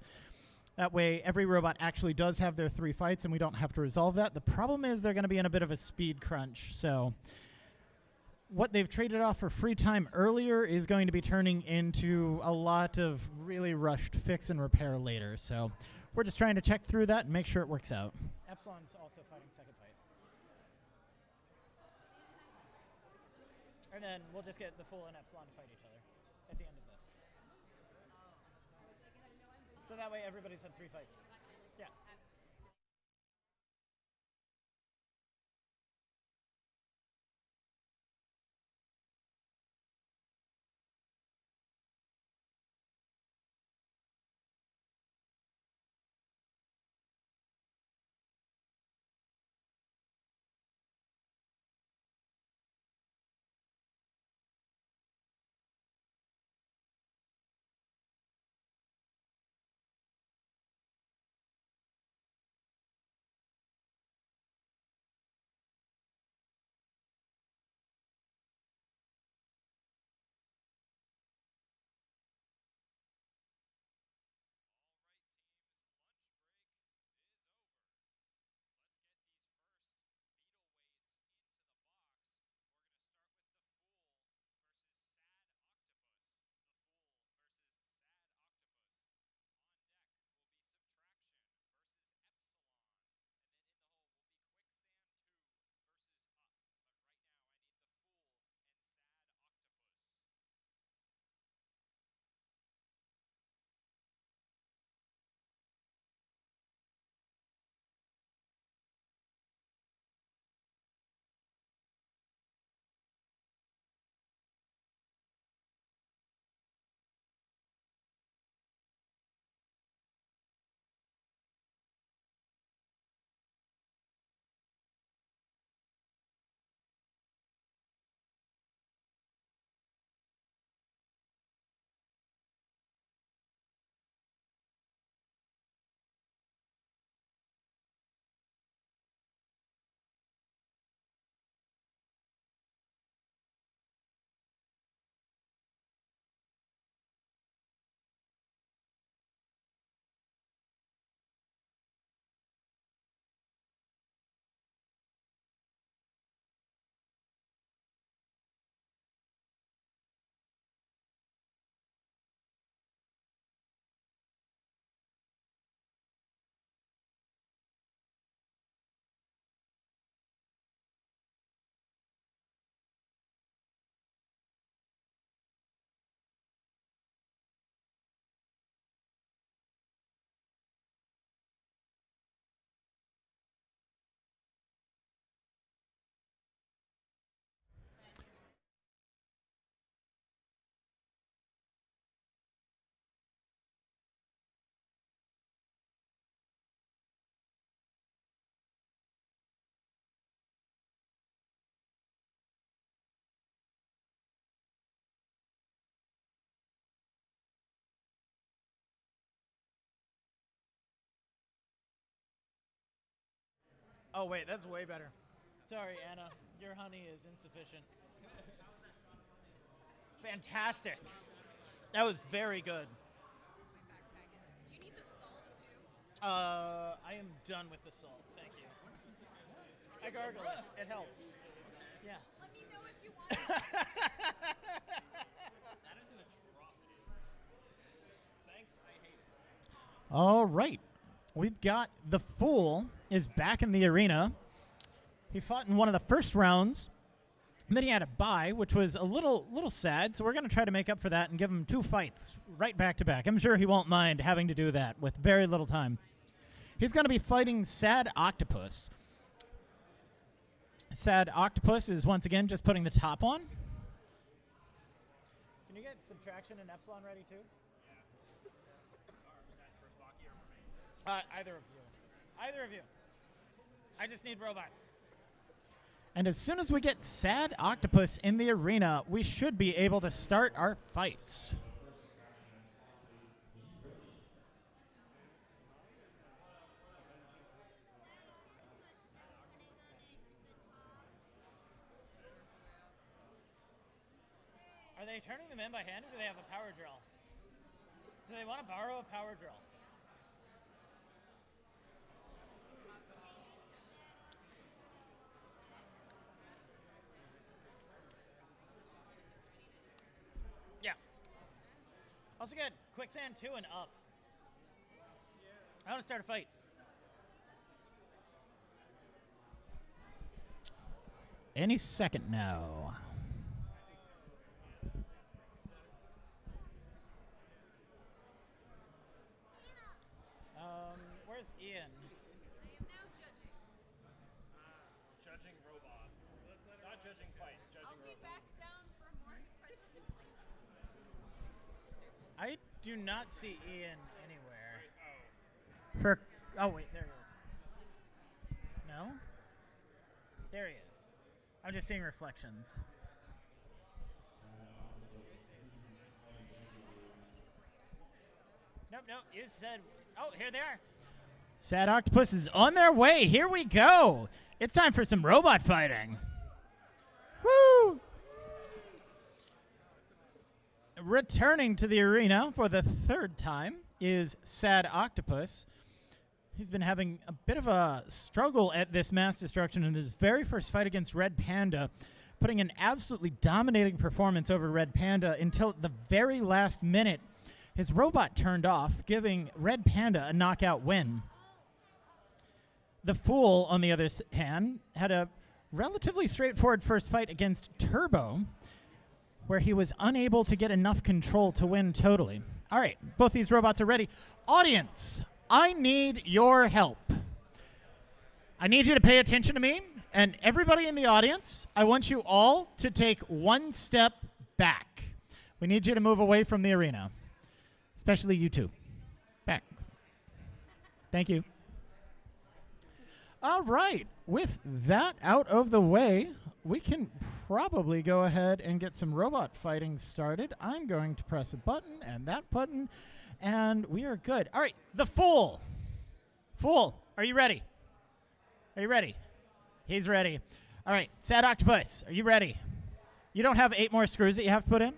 That way, every robot actually does have their 3 fights, and we don't have to resolve that. The problem is they're going to be in a bit of a speed crunch, so what they've traded off for free time earlier is going to be turning into a lot of really rushed fix and repair later. So we're just trying to check through that and make sure it works out. Epsilon's also fighting second fight. And then we'll just get the Fool and Epsilon to fight each other at the end of this. So that way everybody's had 3 fights. Yeah. Oh, wait, that's way better. Sorry, Anna. Your honey is insufficient. Fantastic. That was very good. Do you need the salt too? I am done with the salt. Thank you. I gargle it. It helps. Yeah. Let me know if you want it. That is an atrocity. Thanks, I hate it. All right. We've got the Fool is back in the arena. He fought in one of the first rounds, and then he had a bye, which was a little sad, so we're going to try to make up for that and give him 2 fights right back to back. I'm sure he won't mind having to do that with very little time. He's going to be fighting Sad Octopus. Sad Octopus is once again just putting the top on. Can you get Subtraction and Epsilon ready too? Is that for Spocky or for me? Either of you. Either of you. I just need robots. And as soon as we get Sad Octopus in the arena, we should be able to start our fights. Are they turning them in by hand, or do they have a power drill? Do they want to borrow a power drill? Yeah. Also good. Quicksand 2 and up. I want to start a fight. Any second now. Where's Ian? I am now judging. Judging robot. Not judging fights, judging I'll be robot. back down for more questions later. I do not see Ian anywhere. Oh. Oh wait, there he is. No? There he is. I'm just seeing reflections. Nope, you said... Oh, here they are. Sad Octopus is on their way. Here we go. It's time for some robot fighting. Woo! Returning to the arena for the third time is Sad Octopus. He's been having a bit of a struggle at this MassDestruction in his very first fight against Red Panda, putting an absolutely dominating performance over Red Panda until the very last minute. His robot turned off, giving Red Panda a knockout win. The Fool, on the other hand, had a relatively straightforward first fight against Turbo, where he was unable to get enough control to win totally. All right, both these robots are ready. Audience, I need your help. I need you to pay attention to me, and everybody in the audience, I want you all to take one step back. We need you to move away from the arena. Especially you two. Back. Thank you. All right. With that out of the way, we can probably go ahead and get some robot fighting started. I'm going to press a button and that button, and we are good. All right. The Fool. Fool, are you ready? Are you ready? He's ready. All right. Sad Octopus, are you ready? You don't have 8 more screws that you have to put in?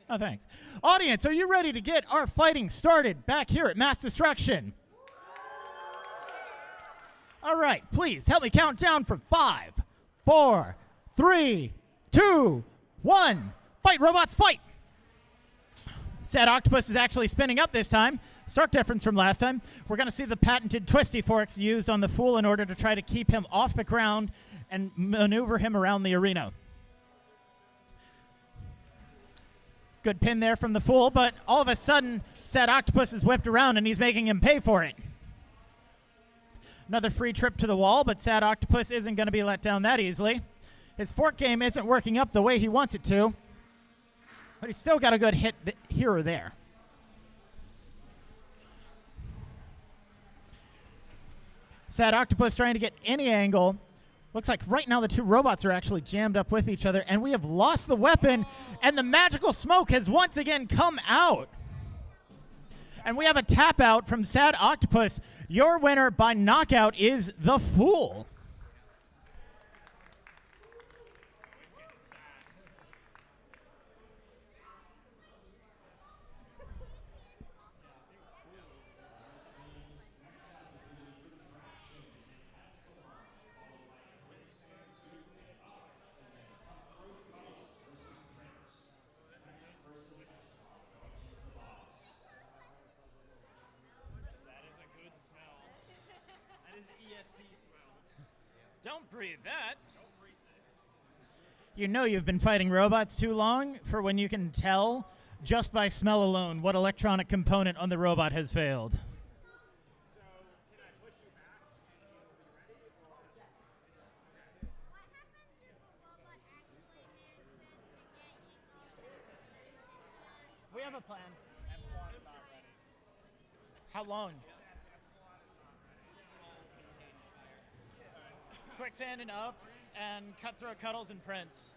Oh, thanks. Audience, are you ready to get our fighting started back here at MassDestruction? All right, please help me count down from 5, 4, 3, 2, 1. Fight, robots, fight! Sad Octopus is actually spinning up this time. Stark difference from last time. We're going to see the patented twisty forks used on the Fool in order to try to keep him off the ground and maneuver him around the arena. Good pin there from the Fool, but all of a sudden, Sad Octopus is whipped around and he's making him pay for it. Another free trip to the wall, but Sad Octopus isn't going to be let down that easily. His fork game isn't working up the way he wants it to, but he's still got a good hit here or there. Sad Octopus trying to get any angle. Looks like right now the two robots are actually jammed up with each other, and we have lost the weapon, and the magical smoke has once again come out. And we have a tap out from Sad Octopus. Your winner by knockout is the Fool. Don't breathe that. You know you've been fighting robots too long for when you can tell just by smell alone what electronic component on the robot has failed. We have a plan. Epsilon is not ready. How long? Quicksand and Up, and Cutthroat Cuddles and Prince.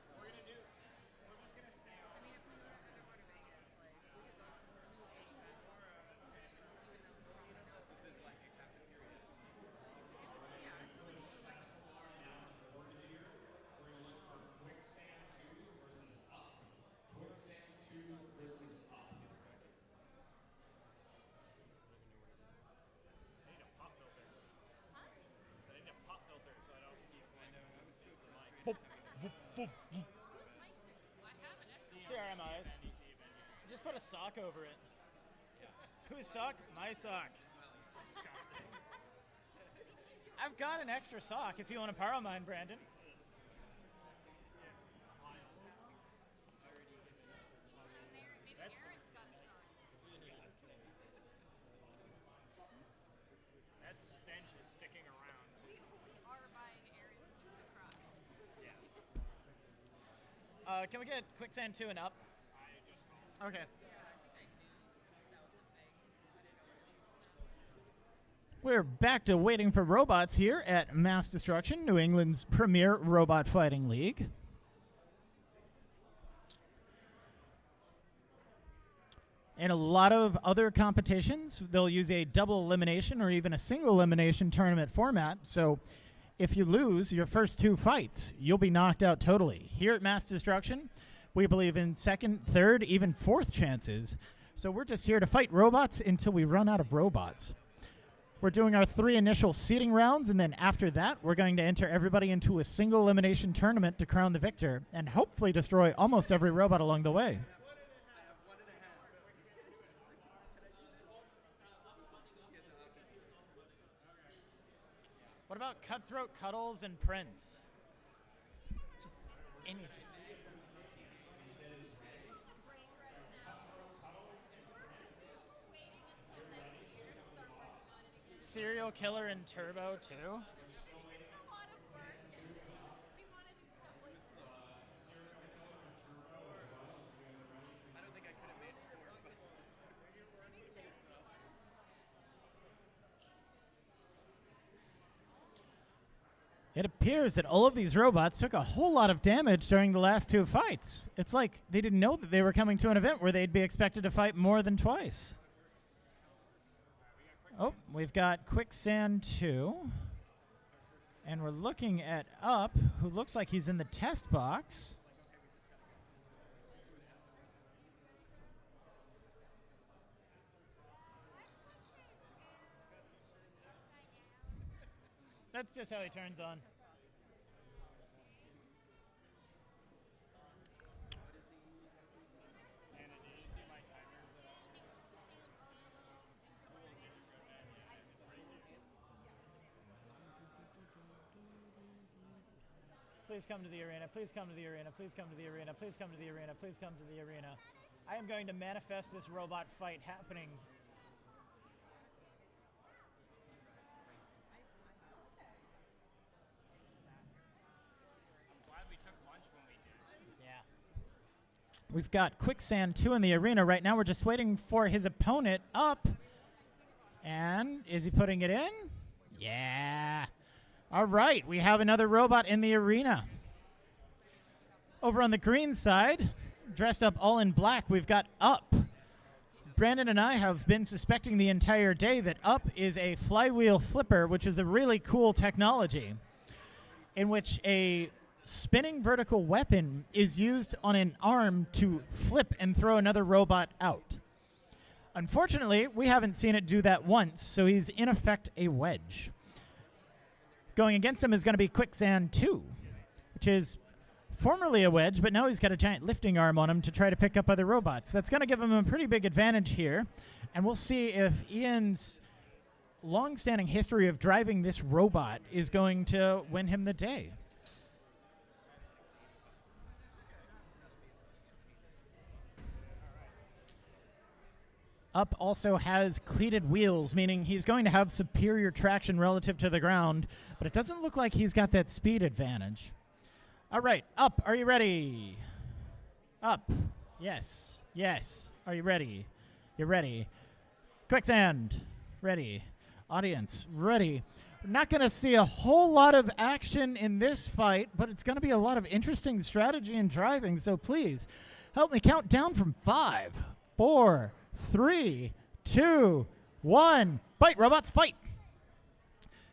I need a pop filter. I need a pop filter so I don't keep CRMIs. Just put a sock over it. Whose sock? My sock. Disgusting. I've got an extra sock if you want to borrow mine, Brandon. That stench is sticking around. We are buying Aaron's Crocs. Yes. Can we get Quicksand 2 and Up? Okay. We're back to waiting for robots here at MassDestruction, New England's premier robot fighting league. In a lot of other competitions, they'll use a double elimination or even a single elimination tournament format. So if you lose your first 2 fights, you'll be knocked out totally. Here at MassDestruction, we believe in second, third, even fourth chances. So we're just here to fight robots until we run out of robots. We're doing our 3 initial seeding rounds, and then after that, we're going to enter everybody into a single elimination tournament to crown the victor and hopefully destroy almost every robot along the way. What about Cutthroat Cuddles and Prince? Just anything. Serial Killer and Turbo too? It's a lot of work, and we want to do stuff like this. I don't think I could have made 4 or 5. It appears that all of these robots took a whole lot of damage during the last 2 fights. It's like they didn't know that they were coming to an event where they'd be expected to fight more than twice. Oh, we've got Quicksand 2. And we're looking at Up, who looks like he's in the test box. That's just how he turns on. Anna, did you see my timers that I It's pretty cute. Please come to the arena. Please come to the arena. Please come to the arena. Please come to the arena. Please come to the arena. I am going to manifest this robot fight happening. I'm glad we took lunch when we did. Yeah. We've got Quicksand 2 in the arena right now. We're just waiting for his opponent Up. And is he putting it in? Yeah. All right, we have another robot in the arena. Over on the green side, dressed up all in black, we've got Up. Brandon and I have been suspecting the entire day that Up is a flywheel flipper, which is a really cool technology in which a spinning vertical weapon is used on an arm to flip and throw another robot out. Unfortunately, we haven't seen it do that once, so he's in effect a wedge. Going against him is going to be Quicksand 2, which is formerly a wedge, but now he's got a giant lifting arm on him to try to pick up other robots. That's going to give him a pretty big advantage here, and we'll see if Ian's long-standing history of driving this robot is going to win him the day. Up also has cleated wheels, meaning he's going to have superior traction relative to the ground, but it doesn't look like he's got that speed advantage. All right, Up, are you ready? Up, yes, yes. Are you ready? You're ready. Quicksand, ready. Audience, ready. We're not going to see a whole lot of action in this fight, but it's going to be a lot of interesting strategy and driving. So please help me count down from 5, 4, 3, 2, 1. Fight, robots, fight.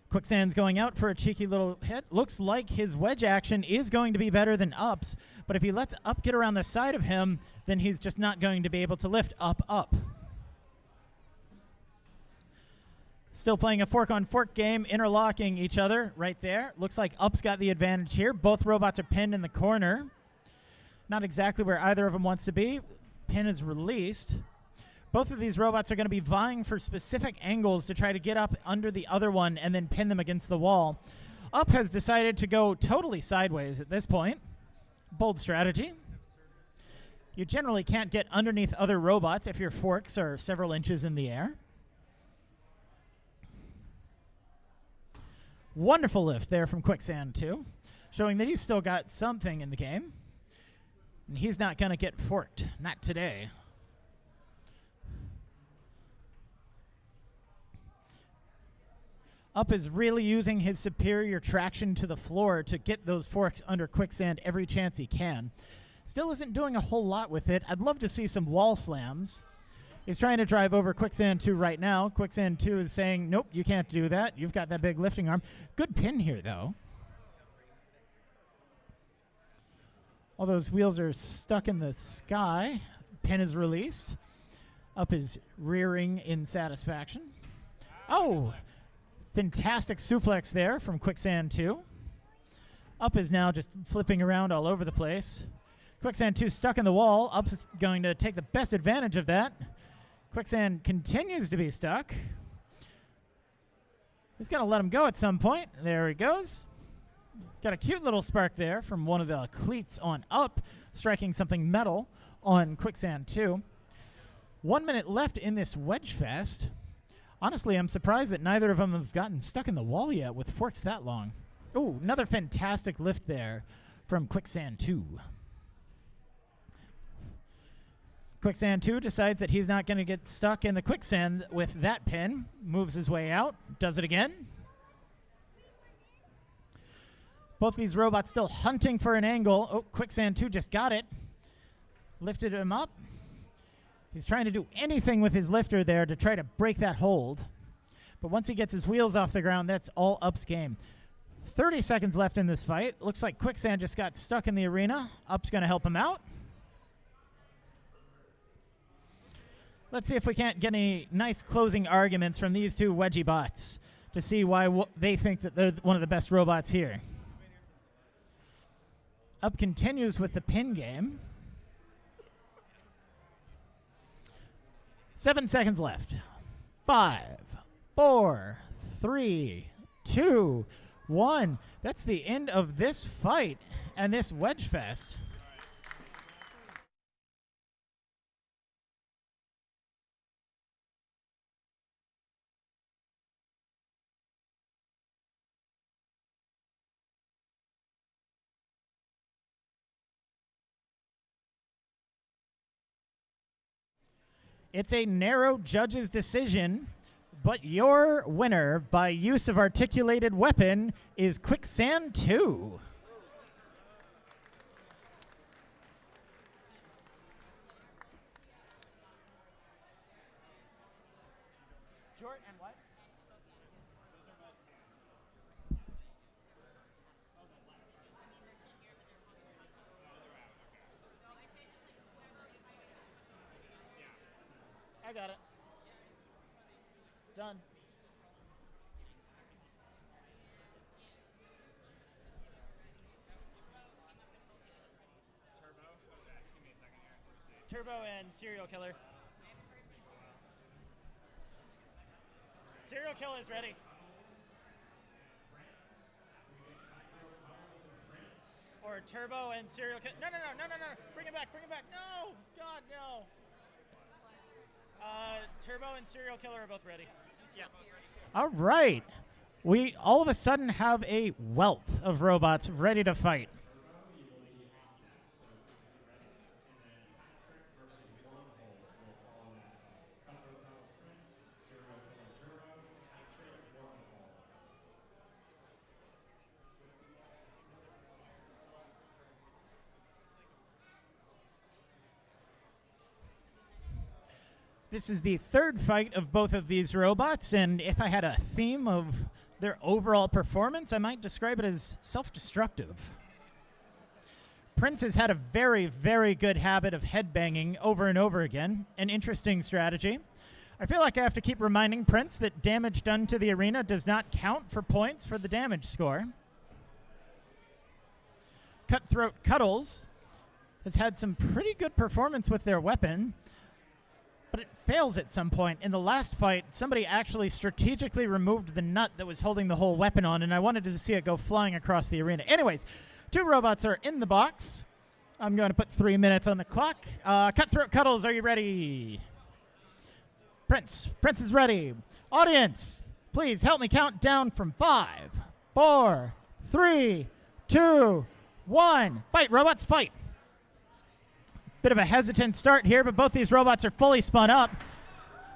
Quicksand's going out for a cheeky little hit. Looks like his wedge action is going to be better than Up's, but if he lets Up get around the side of him, then he's just not going to be able to lift Up. Still playing a fork-on-fork game, interlocking each other right there. Looks like Up's got the advantage here. Both robots are pinned in the corner. Not exactly where either of them wants to be. Pin is released. Both of these robots are going to be vying for specific angles to try to get up under the other one and then pin them against the wall. Up has decided to go totally sideways at this point. Bold strategy. You generally can't get underneath other robots if your forks are several inches in the air. Wonderful lift there from Quicksand too, showing that he's still got something in the game. And he's not going to get forked. Not today. Up is really using his superior traction to the floor to get those forks under Quicksand every chance he can. Still isn't doing a whole lot with it. I'd love to see some wall slams. He's trying to drive over Quicksand 2 right now. Quicksand 2 is saying, nope, you can't do that. You've got that big lifting arm. Good pin here, though. All those wheels are stuck in the sky. Pin is released. Up is rearing in satisfaction. Oh! Fantastic suplex there from Quicksand 2. Up is now just flipping around all over the place. Quicksand 2 stuck in the wall. Up's going to take the best advantage of that. Quicksand continues to be stuck. He's going to let him go at some point. There he goes. Got a cute little spark there from one of the cleats on Up, striking something metal on Quicksand 2. 1 minute left in this wedge fest. Honestly, I'm surprised that neither of them have gotten stuck in the wall yet with forks that long. Oh, another fantastic lift there from Quicksand 2. Quicksand 2 decides that he's not going to get stuck in the quicksand with that pin. Moves his way out. Does it again. Both these robots still hunting for an angle. Oh, Quicksand 2 just got it. Lifted him up. He's trying to do anything with his lifter there to try to break that hold. But once he gets his wheels off the ground, that's all Up's game. 30 seconds left in this fight. Looks like Quicksand just got stuck in the arena. Up's going to help him out. Let's see if we can't get any nice closing arguments from these two wedgie bots to see why they think that they're one of the best robots here. Up continues with the pin game. 7 seconds left. 5, 4, 3, 2, 1. That's the end of this fight and this wedge fest. It's a narrow judge's decision, but your winner by use of articulated weapon is Quicksand 2. Jort and what? I got it. Done. Turbo? Okay, give me a second here. Let's see. Turbo and Serial Killer. Serial Killer is ready. Or Turbo and Serial Killer. No. Bring it back. No. God, no. Turbo and Serial Killer are both ready. Yeah. All right. We all of a sudden have a wealth of robots ready to fight. This is the third fight of both of these robots, and if I had a theme of their overall performance, I might describe it as self-destructive. Prince has had a very, very good habit of headbanging over and over again, an interesting strategy. I feel like I have to keep reminding Prince that damage done to the arena does not count for points for the damage score. Cutthroat Cuddles has had some pretty good performance with their weapon, but it fails at some point. In the last fight, somebody actually strategically removed the nut that was holding the whole weapon on, and I wanted to see it go flying across the arena. Anyways, 2 robots are in the box. I'm going to put 3 minutes on the clock. Cutthroat Cuddles, are you ready? Prince is ready. Audience, please help me count down from 5, 4, 3, 2, 1. Fight, robots, fight. Bit of a hesitant start here, but both these robots are fully spun up.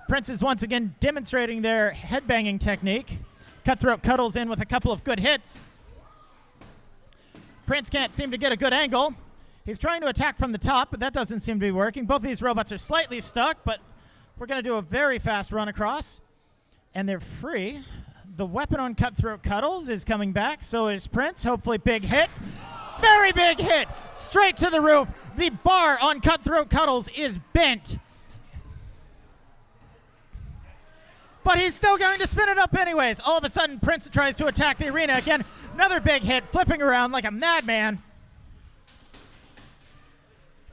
Prince is once again demonstrating their headbanging technique. Cutthroat Cuddles in with a couple of good hits. Prince can't seem to get a good angle. He's trying to attack from the top, but that doesn't seem to be working. Both these robots are slightly stuck, but we're going to do a very fast run across. And they're free. The weapon on Cutthroat Cuddles is coming back, so is Prince. Hopefully big hit. Very big hit! Straight to the roof. The bar on Cutthroat Cuddles is bent. But he's still going to spin it up anyways. All of a sudden, Prince tries to attack the arena again. Another big hit, flipping around like a madman.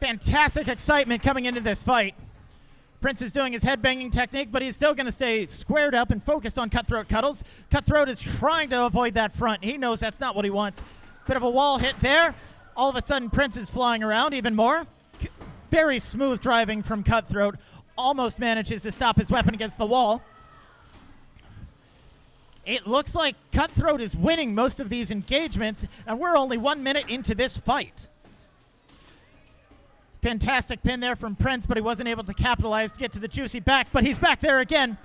Fantastic excitement coming into this fight. Prince is doing his headbanging technique, but he's still going to stay squared up and focused on Cutthroat Cuddles. Cutthroat is trying to avoid that front. He knows that's not what he wants. Bit of a wall hit there. All of a sudden, Prince is flying around even more. Very smooth driving from Cutthroat. Almost manages to stop his weapon against the wall. It looks like Cutthroat is winning most of these engagements, and we're only 1 minute into this fight. Fantastic pin there from Prince, but he wasn't able to capitalize to get to the juicy back, but he's back there again.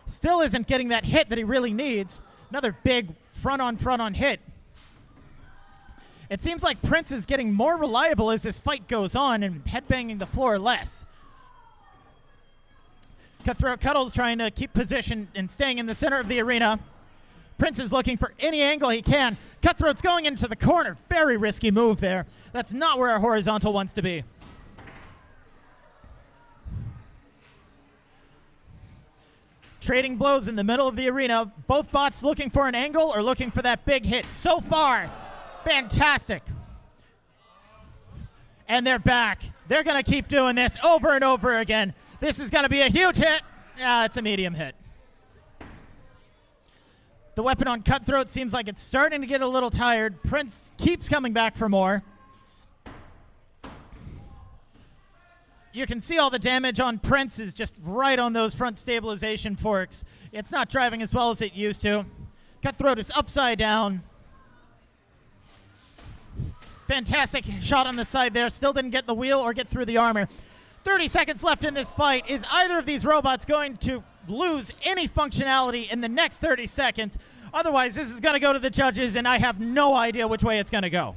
Still isn't getting that hit that he really needs. Another big front-on hit. It seems like Prince is getting more reliable as this fight goes on and headbanging the floor less. Cutthroat Cuddles trying to keep position and staying in the center of the arena. Prince is looking for any angle he can. Cutthroat's going into the corner. Very risky move there. That's not where our horizontal wants to be. Trading blows in the middle of the arena. Both bots looking for an angle or looking for that big hit. So far, fantastic. And they're back. They're going to keep doing this over and over again. This is going to be a huge hit. It's a medium hit. The weapon on Cutthroat seems like it's starting to get a little tired. Prince keeps coming back for more. You can see all the damage on Prince is just right on those front stabilization forks. It's not driving as well as it used to. Cutthroat is upside down. Fantastic shot on the side there. Still didn't get the wheel or get through the armor. 30 seconds left in this fight. Is either of these robots going to lose any functionality in the next 30 seconds? Otherwise, this is going to go to the judges, and I have no idea which way it's going to go.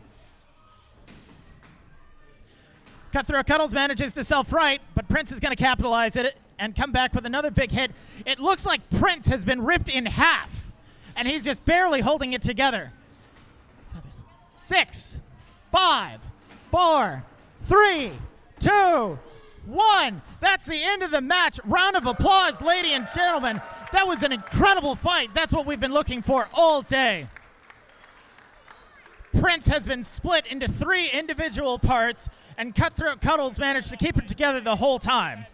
Cutthroat Cuddles manages to self-right, but Prince is going to capitalize it and come back with another big hit. It looks like Prince has been ripped in half, and he's just barely holding it together. 7, 6, 5, 4, 3, 2, 1. That's the end of the match. Round of applause, ladies and gentlemen. That was an incredible fight. That's what we've been looking for all day. Prince has been split into 3 individual parts, and Cutthroat Cuddles managed to keep it together the whole time.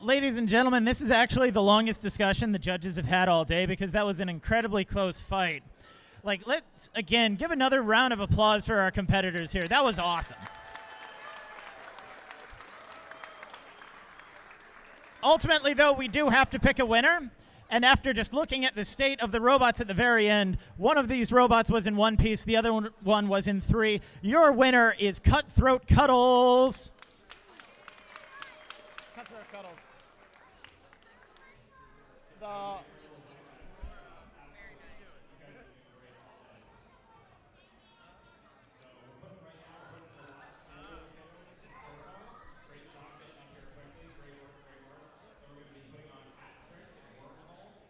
ladies and gentlemen, this is actually the longest discussion the judges have had all day because that was an incredibly close fight. Like, let's, again, give another round of applause for our competitors here. That was awesome. Ultimately, though, we do have to pick a winner. And after just looking at the state of the robots at the very end, one of these robots was in one piece, the other one was in three. Your winner is Cutthroat Cuddles. Cutthroat Cuddles.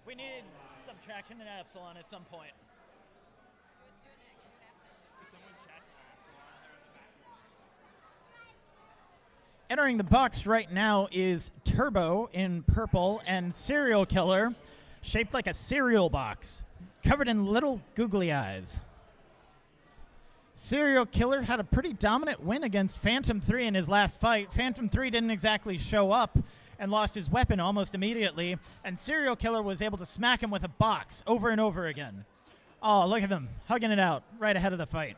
We need Subtraction and Epsilon at some point. Entering the box right now is Turbo in purple and Serial Killer, shaped like a cereal box, covered in little googly eyes. Serial Killer had a pretty dominant win against Phantom 3 in his last fight. Phantom 3 didn't exactly show up and lost his weapon almost immediately, and Serial Killer was able to smack him with a box over and over again. Oh, look at them, hugging it out right ahead of the fight.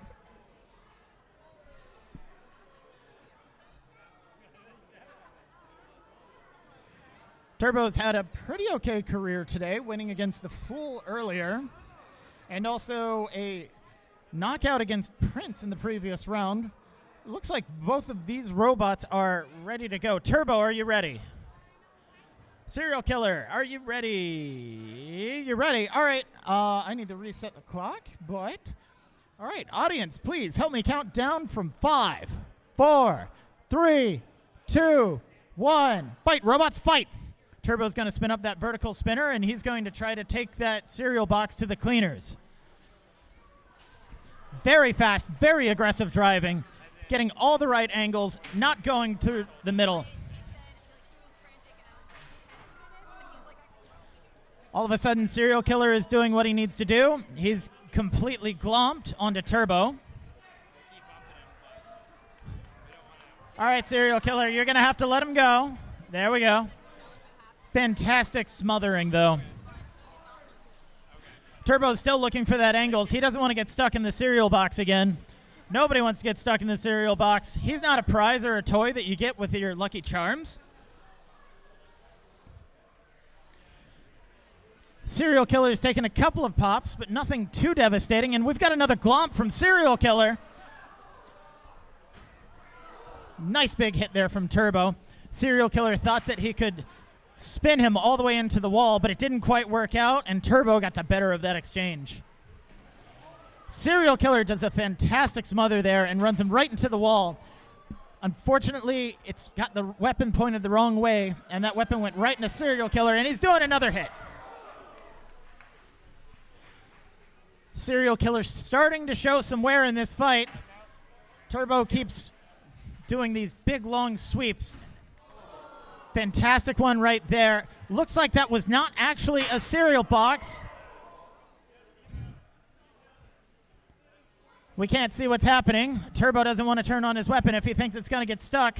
Turbo's had a pretty okay career today, winning against the Fool earlier, and also a knockout against Prince in the previous round. It looks like both of these robots are ready to go. Turbo, are you ready? Serial Killer, are you ready? You're ready. All right, I need to reset the clock, but... All right, audience, please help me count down from 5, 4, 3, 2, 1. Fight, robots, fight! Turbo's going to spin up that vertical spinner, and he's going to try to take that cereal box to the cleaners. Very fast, very aggressive driving, getting all the right angles, not going through the middle. All of a sudden, Serial Killer is doing what he needs to do. He's completely glomped onto Turbo. All right, Serial Killer, you're going to have to let him go. There we go. Fantastic smothering, though. Turbo's still looking for that angles. He doesn't want to get stuck in the cereal box again. Nobody wants to get stuck in the cereal box. He's not a prize or a toy that you get with your Lucky Charms. Serial Killer's taken a couple of pops, but nothing too devastating. And we've got another glomp from Serial Killer. Nice big hit there from Turbo. Serial Killer thought that he could spin him all the way into the wall, but it didn't quite work out, and Turbo got the better of that exchange. Serial Killer does a fantastic smother there and runs him right into the wall. Unfortunately, it's got the weapon pointed the wrong way, and that weapon went right into Serial Killer, and he's doing another hit. Serial Killer starting to show some wear in this fight. Turbo keeps doing these big, long sweeps. Fantastic one right there. Looks like that was not actually a cereal box. We can't see what's happening. Turbo doesn't want to turn on his weapon if he thinks it's going to get stuck.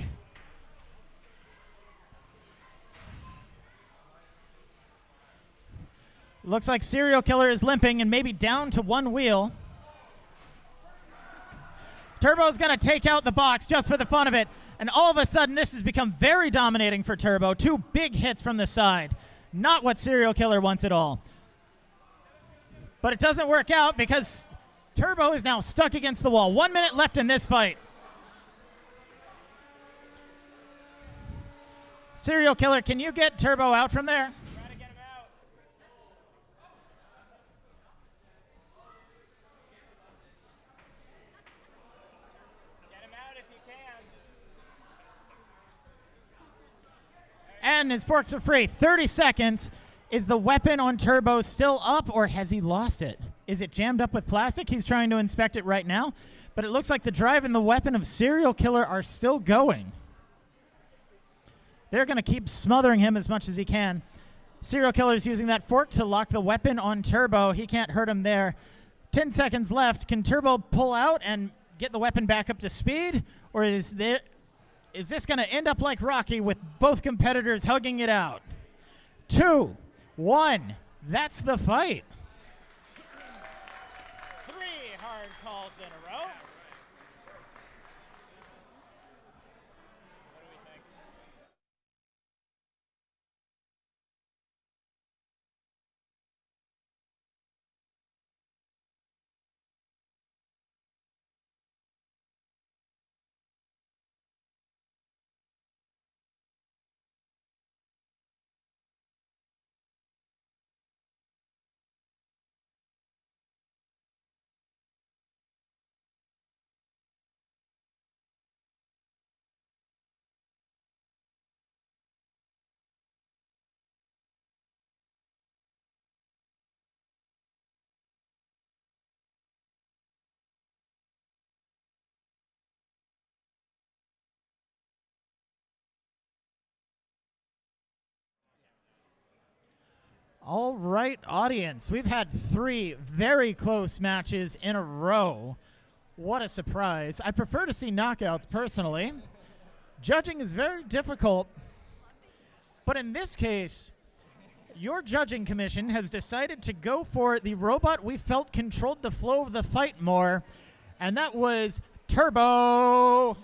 Looks like Serial Killer is limping and maybe down to one wheel. Turbo's going to take out the box just for the fun of it. And all of a sudden, this has become very dominating for Turbo. Two big hits from the side. Not what Serial Killer wants at all. But it doesn't work out because Turbo is now stuck against the wall. 1 minute left in this fight. Serial Killer, can you get Turbo out from there? Try to get him out. Get him out if you can. And his forks are free. 30 seconds. Is the weapon on Turbo still up, or has he lost it? Is it jammed up with plastic? He's trying to inspect it right now. But it looks like the drive and the weapon of Serial Killer are still going. They're going to keep smothering him as much as he can. Serial Killer's using that fork to lock the weapon on Turbo. He can't hurt him there. 10 seconds left. Can Turbo pull out and get the weapon back up to speed? Or is there... is this going to end up like Rocky with both competitors hugging it out? 2, 1. That's the fight. 3 hard calls in a row. All right, audience. We've had 3 very close matches in a row. What a surprise. I prefer to see knockouts personally. Judging is very difficult. But in this case, your judging commission has decided to go for the robot we felt controlled the flow of the fight more, and that was Turbo.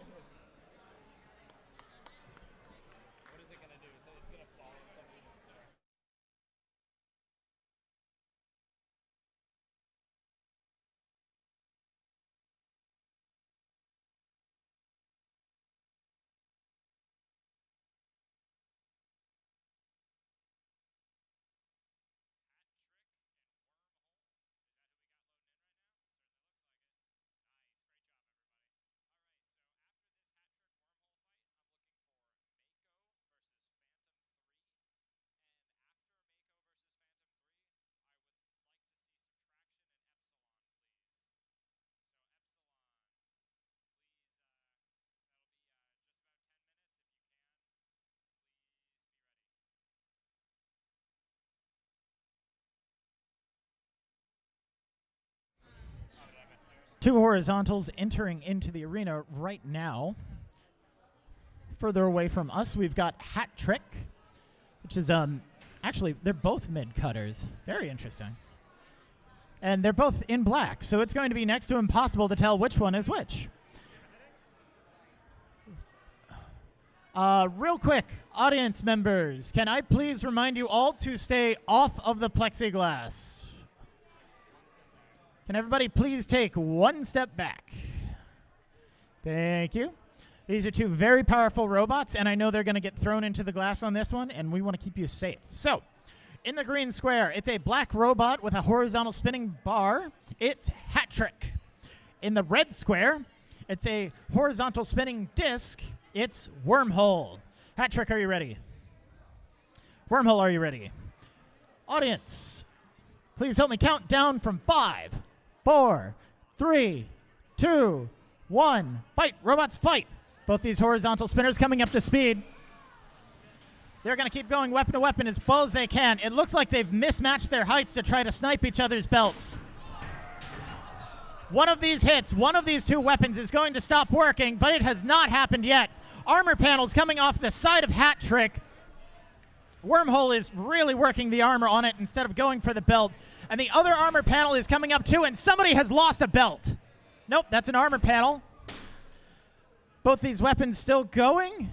Two horizontals entering into the arena right now. Further away from us, we've got Hat Trick, which is, actually, they're both mid-cutters. Very interesting. And they're both in black, so it's going to be next to impossible to tell which one is which. Real quick, audience members, can I please remind you all to stay off of the plexiglass? Can everybody please take one step back? Thank you. These are 2 very powerful robots, and I know they're going to get thrown into the glass on this one, and we want to keep you safe. So, in the green square, it's a black robot with a horizontal spinning bar. It's Hat Trick. In the red square, it's a horizontal spinning disc. It's Wormhole. Hat Trick, are you ready? Wormhole, are you ready? Audience, please help me count down from 5, 4, 3, 2, 1. Fight, robots, fight. Both these horizontal spinners coming up to speed. They're going to keep going weapon to weapon as well as they can. It looks like they've mismatched their heights to try to snipe each other's belts. One of these hits, one of these 2 weapons is going to stop working, but it has not happened yet. Armor panels coming off the side of Hat Trick. Wormhole is really working the armor on it instead of going for the belt. And the other armor panel is coming up too, and somebody has lost a belt. Nope, that's an armor panel. Both these weapons still going.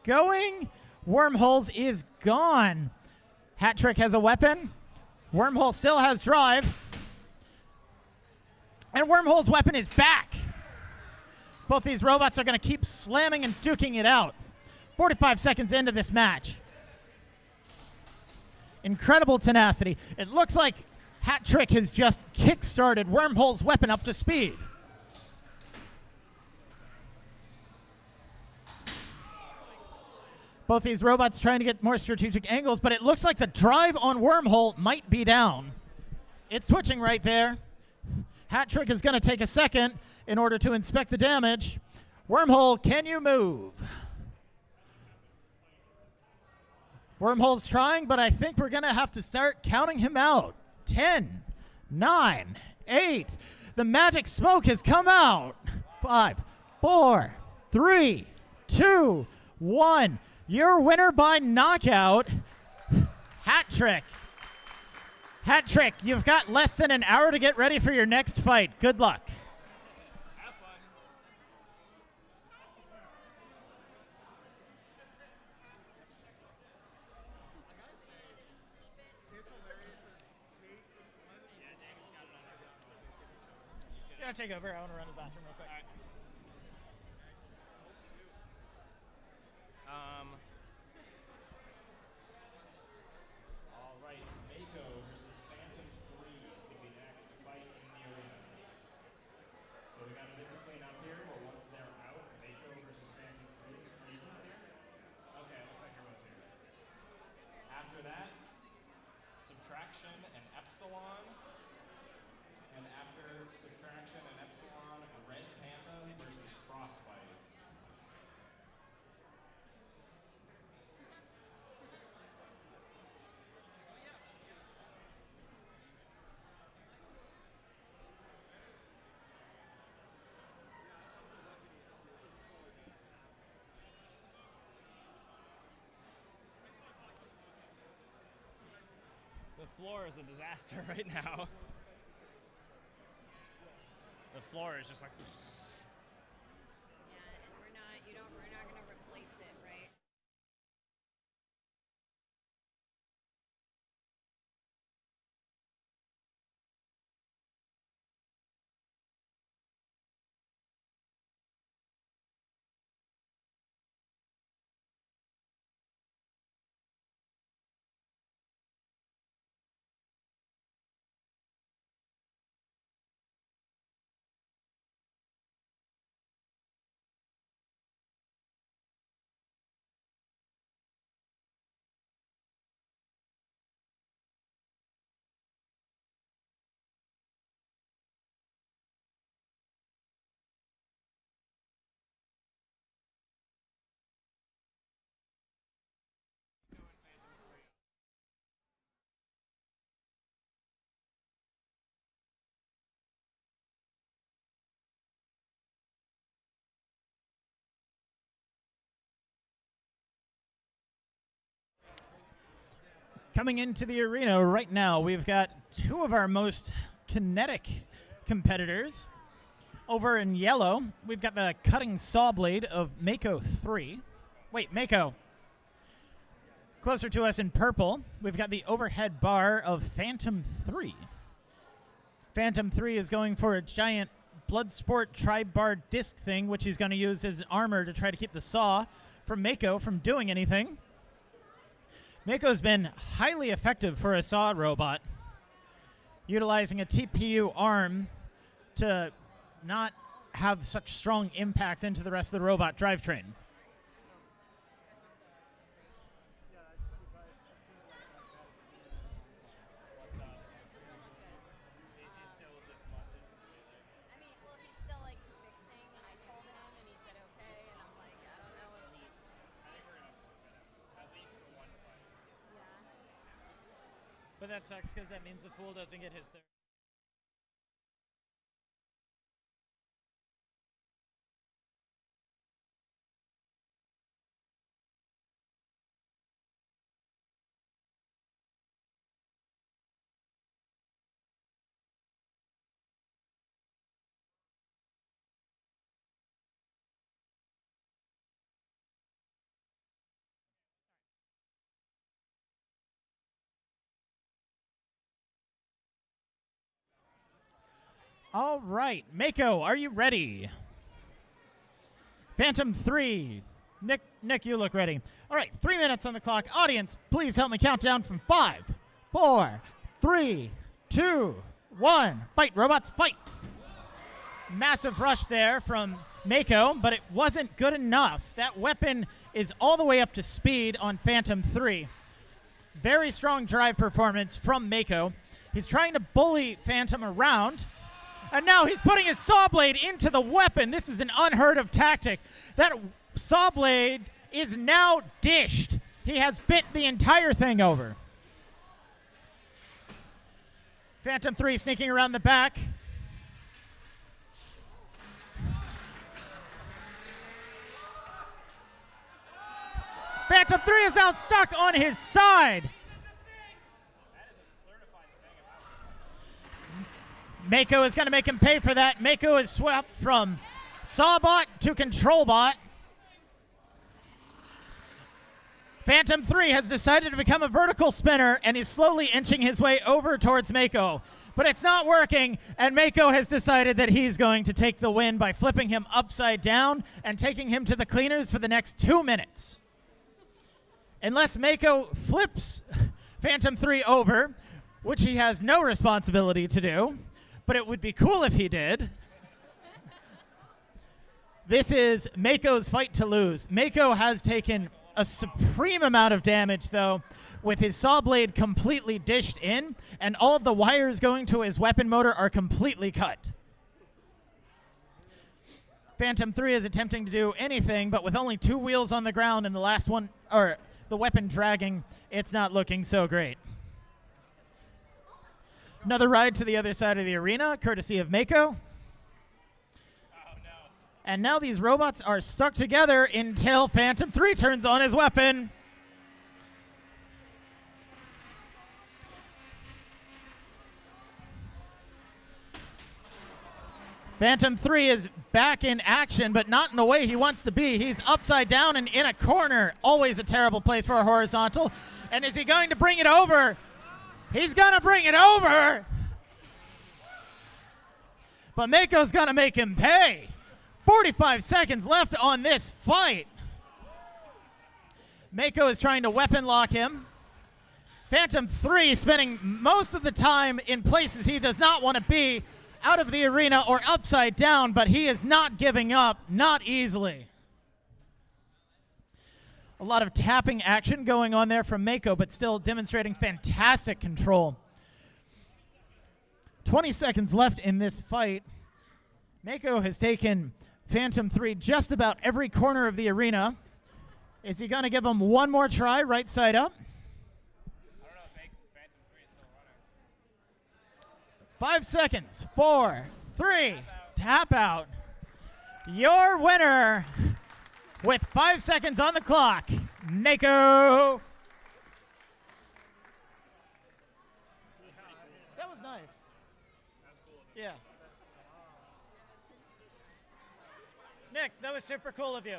Wormhole's is gone. Hat Trick has a weapon. Wormhole still has drive. And Wormhole's weapon is back. Both these robots are going to keep slamming and duking it out. 45 seconds into this match. Incredible tenacity. It looks like Hat Trick has just kick-started Wormhole's weapon up to speed. Both these robots trying to get more strategic angles, but it looks like the drive on Wormhole might be down. It's switching right there. Hat Trick is going to take a second in order to inspect the damage. Wormhole, can you move? Wormhole's trying, but I think we're going to have to start counting him out. 10, 9, 8. The magic smoke has come out. 5, 4, 3, 2, 1. Your winner by knockout, Hat Trick. Hat Trick, you've got less than an hour to get ready for your next fight. Good luck. Have fun. You gotta take over. I want to run to the bathroom real quick. All right, Mako versus Phantom 3 is going to be next fight in the arena. So we got a bit to clean up here, but once they're out, Mako versus Phantom 3. Are you both here? Okay, looks like you're both here. After that, Subtraction and Epsilon. And after Subtraction and Epsilon, Red Panda versus Frostbite. The floor is a disaster right now. The floor is just like. Yeah, and we're not gonna replace it, right? Coming into the arena right now, we've got two of our most kinetic competitors. Over in yellow, we've got the cutting saw blade of Mako 3. Wait, Mako. Closer to us in purple, we've got the overhead bar of Phantom 3. Phantom 3 is going for a giant Bloodsport tri-bar disc thing, which he's going to use as armor to try to keep the saw from Mako from doing anything. Mako's been highly effective for a saw robot, utilizing a TPU arm to not have such strong impacts into the rest of the robot drivetrain. I mean, well, he's still like fixing, and I told him, and he said okay, and I'm like, I don't know if he's. I think we're gonna fit him at least for one fight. Yeah. But that sucks because that means the fool doesn't get his third. All right, Mako, are you ready? Phantom 3. Nick, you look ready. All right, 3 minutes on the clock. Audience, please help me count down from 5, 4, 3, 2, 1. Fight, robots, fight. Massive rush there from Mako, but it wasn't good enough. That weapon is all the way up to speed on Phantom 3. Very strong drive performance from Mako. He's trying to bully Phantom around. And now he's putting his saw blade into the weapon. This is an unheard of tactic. That saw blade is now dished. He has bit the entire thing over. Phantom 3 sneaking around the back. Phantom 3 is now stuck on his side. Mako is going to make him pay for that. Mako is swept from Sawbot to Controlbot. Phantom 3 has decided to become a vertical spinner, and he's slowly inching his way over towards Mako. But it's not working, and Mako has decided that he's going to take the win by flipping him upside down and taking him to the cleaners for the next 2 minutes. Unless Mako flips Phantom 3 over, which he has no responsibility to do, but it would be cool if he did. This is Mako's fight to lose. Mako has taken a supreme amount of damage, though, with his saw blade completely dished in, and all of the wires going to his weapon motor are completely cut. Phantom 3 is attempting to do anything, but with only 2 wheels on the ground and the last one, or the weapon dragging, it's not looking so great. Another ride to the other side of the arena, courtesy of Mako. And now these robots are stuck together until Phantom 3 turns on his weapon. Phantom 3 is back in action, but not in the way he wants to be. He's upside down and in a corner. Always a terrible place for a horizontal. And is he going to bring it over? He's going to bring it over. But Mako's going to make him pay. 45 seconds left on this fight. Mako is trying to weapon lock him. Phantom 3 spending most of the time in places he does not want to be, out of the arena or upside down, but he is not giving up, not easily. A lot of tapping action going on there from Mako, but still demonstrating fantastic control. 20 seconds left in this fight. Mako has taken Phantom 3 just about every corner of the arena. Is he going to give him one more try, right side up? I don't know if Phantom 3 is still running. 5 seconds. 4, 3, tap out. Your winner with 5 seconds on the clock, Mako. That was nice. Yeah. Nick, that was super cool of you.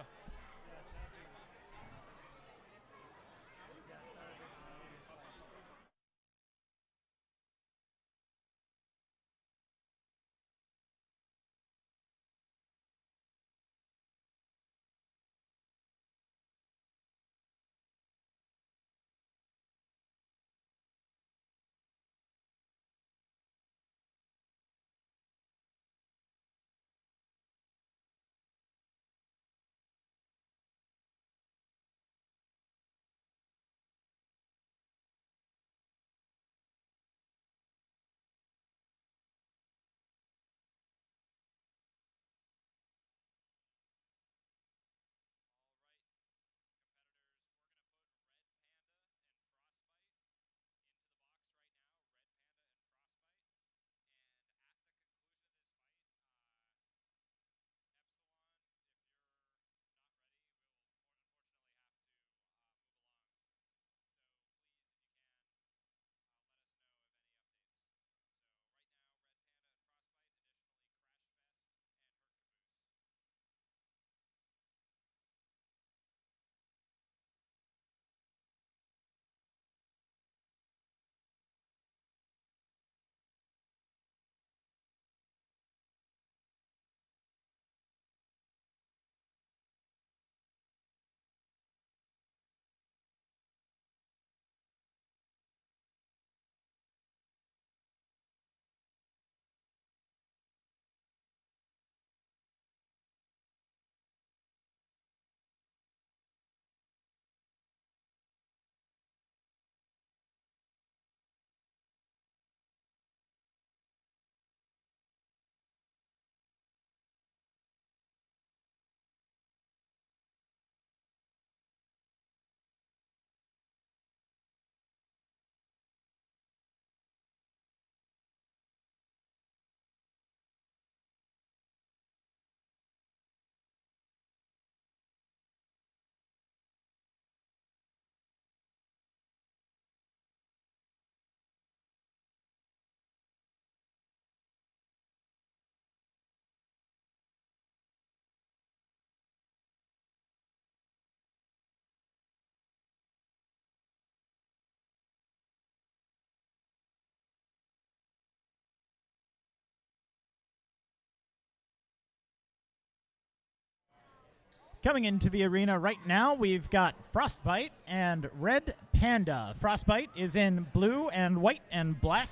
Coming into the arena right now, we've got Frostbite and Red Panda. Frostbite is in blue and white and black,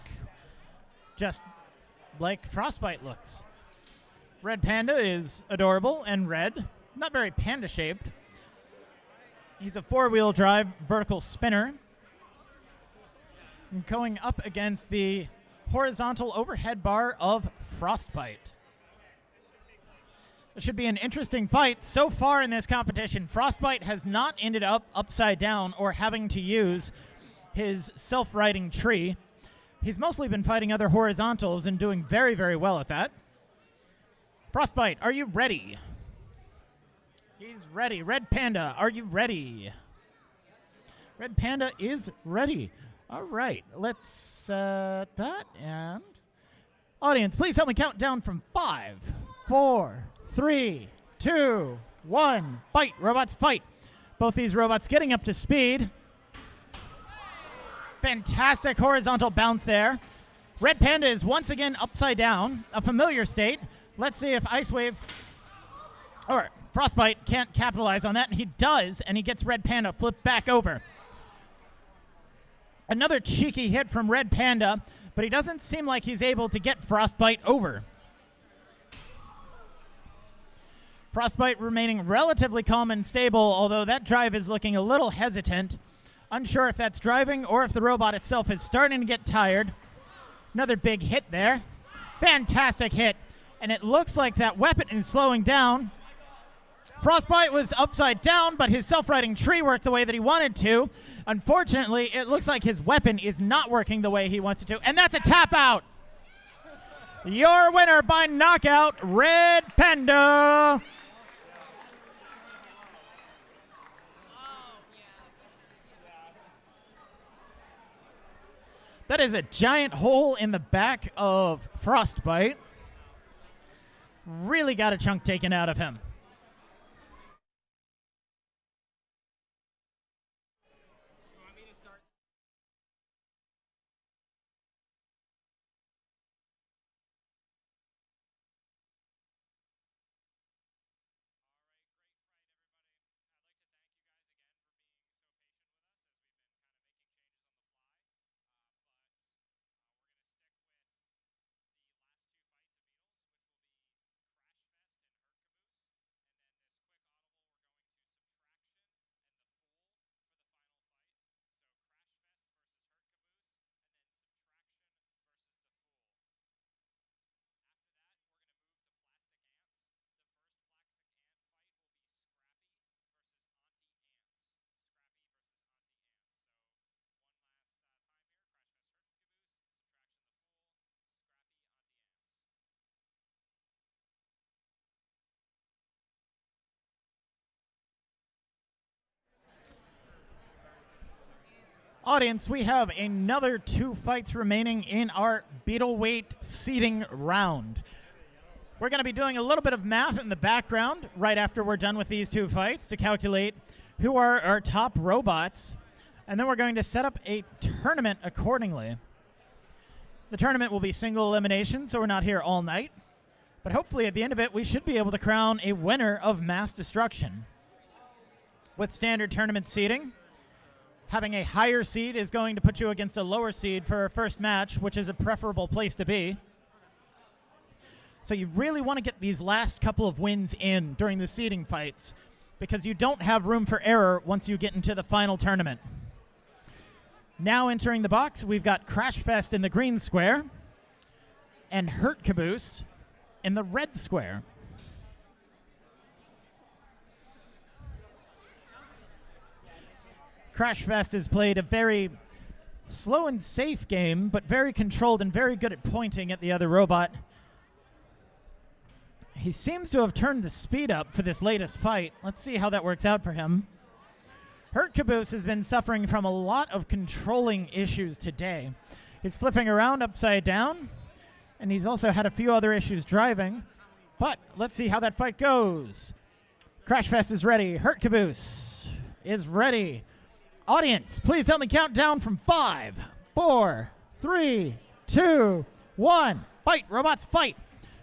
just like Frostbite looks. Red Panda is adorable and red, not very panda-shaped. He's a four-wheel drive vertical spinner. And going up against the horizontal overhead bar of Frostbite. It should be an interesting fight. So far in this competition, Frostbite has not ended up upside down or having to use his self-riding tree. He's mostly been fighting other horizontals and doing very, very well at that. Frostbite, are you ready? He's ready. Red Panda, are you ready? Red Panda is ready. All right, let's set that. And audience, please help me count down from 5, 4, 3, 2, 1. Fight, robots, fight. Both these robots getting up to speed. Fantastic horizontal bounce there. Red Panda is once again upside down, a familiar state. Let's see if Ice Wave or Frostbite can't capitalize on that, and he does, and he gets Red Panda flipped back over. Another cheeky hit from Red Panda, but he doesn't seem like he's able to get Frostbite over. Frostbite remaining relatively calm and stable, although that drive is looking a little hesitant. Unsure if that's driving or if the robot itself is starting to get tired. Another big hit there. Fantastic hit. And it looks like that weapon is slowing down. Frostbite was upside down, but his self-riding tree worked the way that he wanted to. Unfortunately, it looks like his weapon is not working the way he wants it to. And that's a tap out. Your winner by knockout, Red Panda. That is a giant hole in the back of Frostbite. Really got a chunk taken out of him. Audience, we have another 2 fights remaining in our Beetleweight seeding round. We're going to be doing a little bit of math in the background right after we're done with these 2 fights to calculate who are our top robots, and then we're going to set up a tournament accordingly. The tournament will be single elimination, so we're not here all night, but hopefully at the end of it we should be able to crown a winner of MassDestruction. With standard tournament seeding, having a higher seed is going to put you against a lower seed for a first match, which is a preferable place to be. So you really want to get these last couple of wins in during the seeding fights, because you don't have room for error once you get into the final tournament. Now entering the box, we've got Crashfest in the green square and Hert Caboose in the red square. Crashfest has played a very slow and safe game, but very controlled and very good at pointing at the other robot. He seems to have turned the speed up for this latest fight. Let's see how that works out for him. Hert Caboose has been suffering from a lot of controlling issues today. He's flipping around upside down, and he's also had a few other issues driving. But let's see how that fight goes. Crashfest is ready. Hert Caboose is ready. Audience, please help me count down from 5, 4, 3, 2, 1. Fight, robots, fight.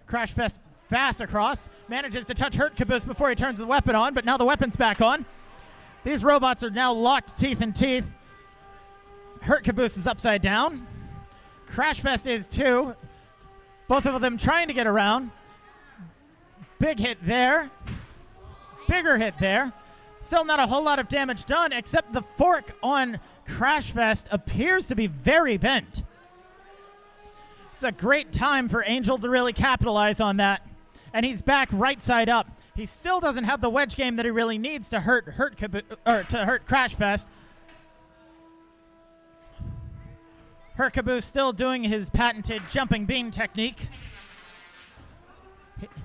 Crashfest fast across. Manages to touch Hert Caboose before he turns the weapon on, but now the weapon's back on. These robots are now locked teeth in teeth. Hert Caboose is upside down. Crashfest is too. Both of them trying to get around. Big hit there. Bigger hit there. Still not a whole lot of damage done, except the fork on Crashfest appears to be very bent. It's a great time for Angel to really capitalize on that. And he's back right side up. He still doesn't have the wedge game that he really needs to hurt Crashfest. Hert Caboose still doing his patented jumping beam technique.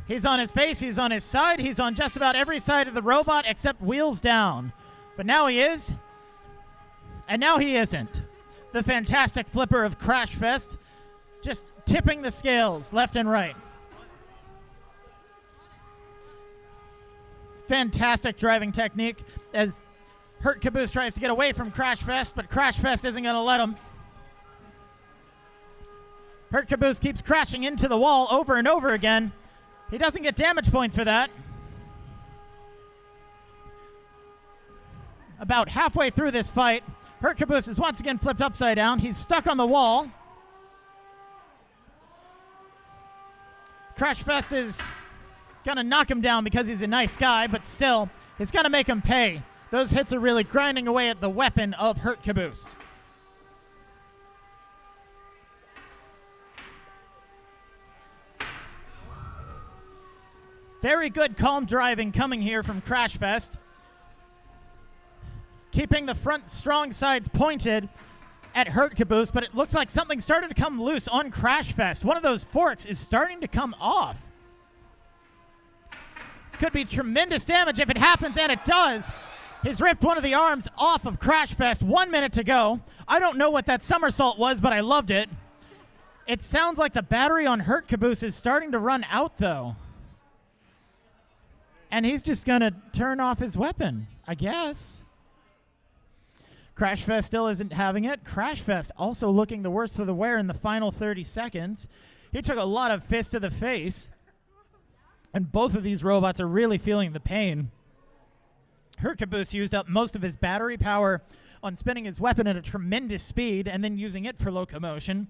He's on his face, he's on his side, he's on just about every side of the robot except wheels down. But now he is, and now he isn't. The fantastic flipper of Crashfest just tipping the scales left and right. Fantastic driving technique as Hert Caboose tries to get away from Crashfest, but Crashfest isn't going to let him. Hert Caboose keeps crashing into the wall over and over again. He doesn't get damage points for that. About halfway through this fight, Hert Caboose is once again flipped upside down. He's stuck on the wall. Crashfest is gonna knock him down because he's a nice guy, but still, he's gonna make him pay. Those hits are really grinding away at the weapon of Hert Caboose. Very good calm driving coming here from Crashfest. Keeping the front strong sides pointed at Hert Caboose, but it looks like something started to come loose on Crashfest. One of those forks is starting to come off. This could be tremendous damage if it happens, and it does. He's ripped one of the arms off of Crashfest. 1 minute to go. I don't know what that somersault was, but I loved it. It sounds like the battery on Hert Caboose is starting to run out, though. And he's just going to turn off his weapon, I guess. Crashfest still isn't having it. Crashfest also looking the worse for the wear in the final 30 seconds. He took a lot of fists to the face. And both of these robots are really feeling the pain. Hert Caboose used up most of his battery power on spinning his weapon at a tremendous speed and then using it for locomotion.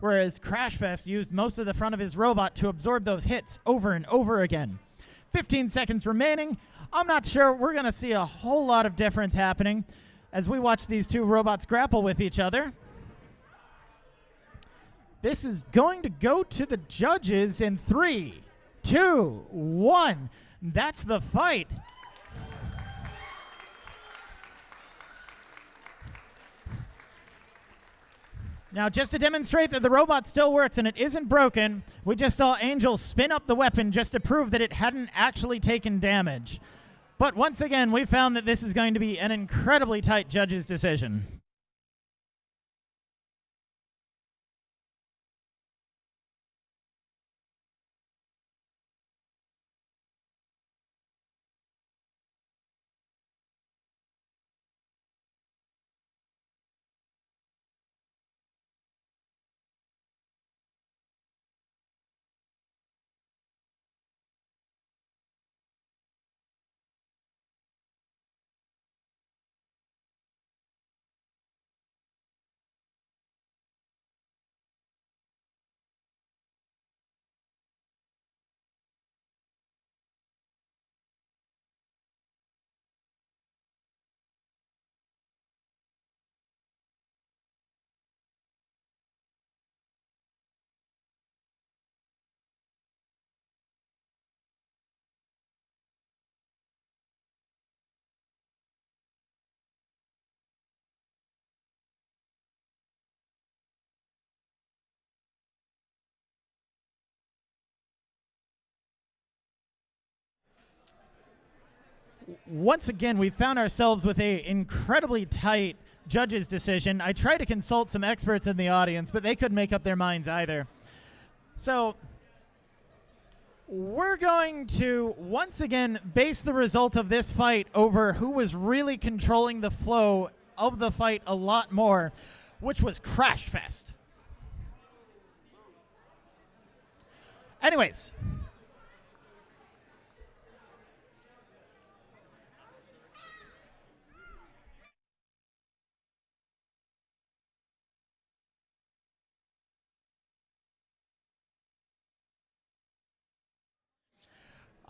Whereas Crashfest used most of the front of his robot to absorb those hits over and over again. 15 seconds remaining. I'm not sure we're going to see a whole lot of difference happening as we watch these two robots grapple with each other. This is going to go to the judges in 3, 2, 1. That's the fight. Now, just to demonstrate that the robot still works and it isn't broken, we just saw Angel spin up the weapon just to prove that it hadn't actually taken damage. But once again, we found that this is going to be an incredibly tight judge's decision. Once again, we found ourselves with an incredibly tight judge's decision. I tried to consult some experts in the audience, but they couldn't make up their minds either. So we're going to, once again, base the result of this fight over who was really controlling the flow of the fight a lot more, which was Crashfest. Anyways,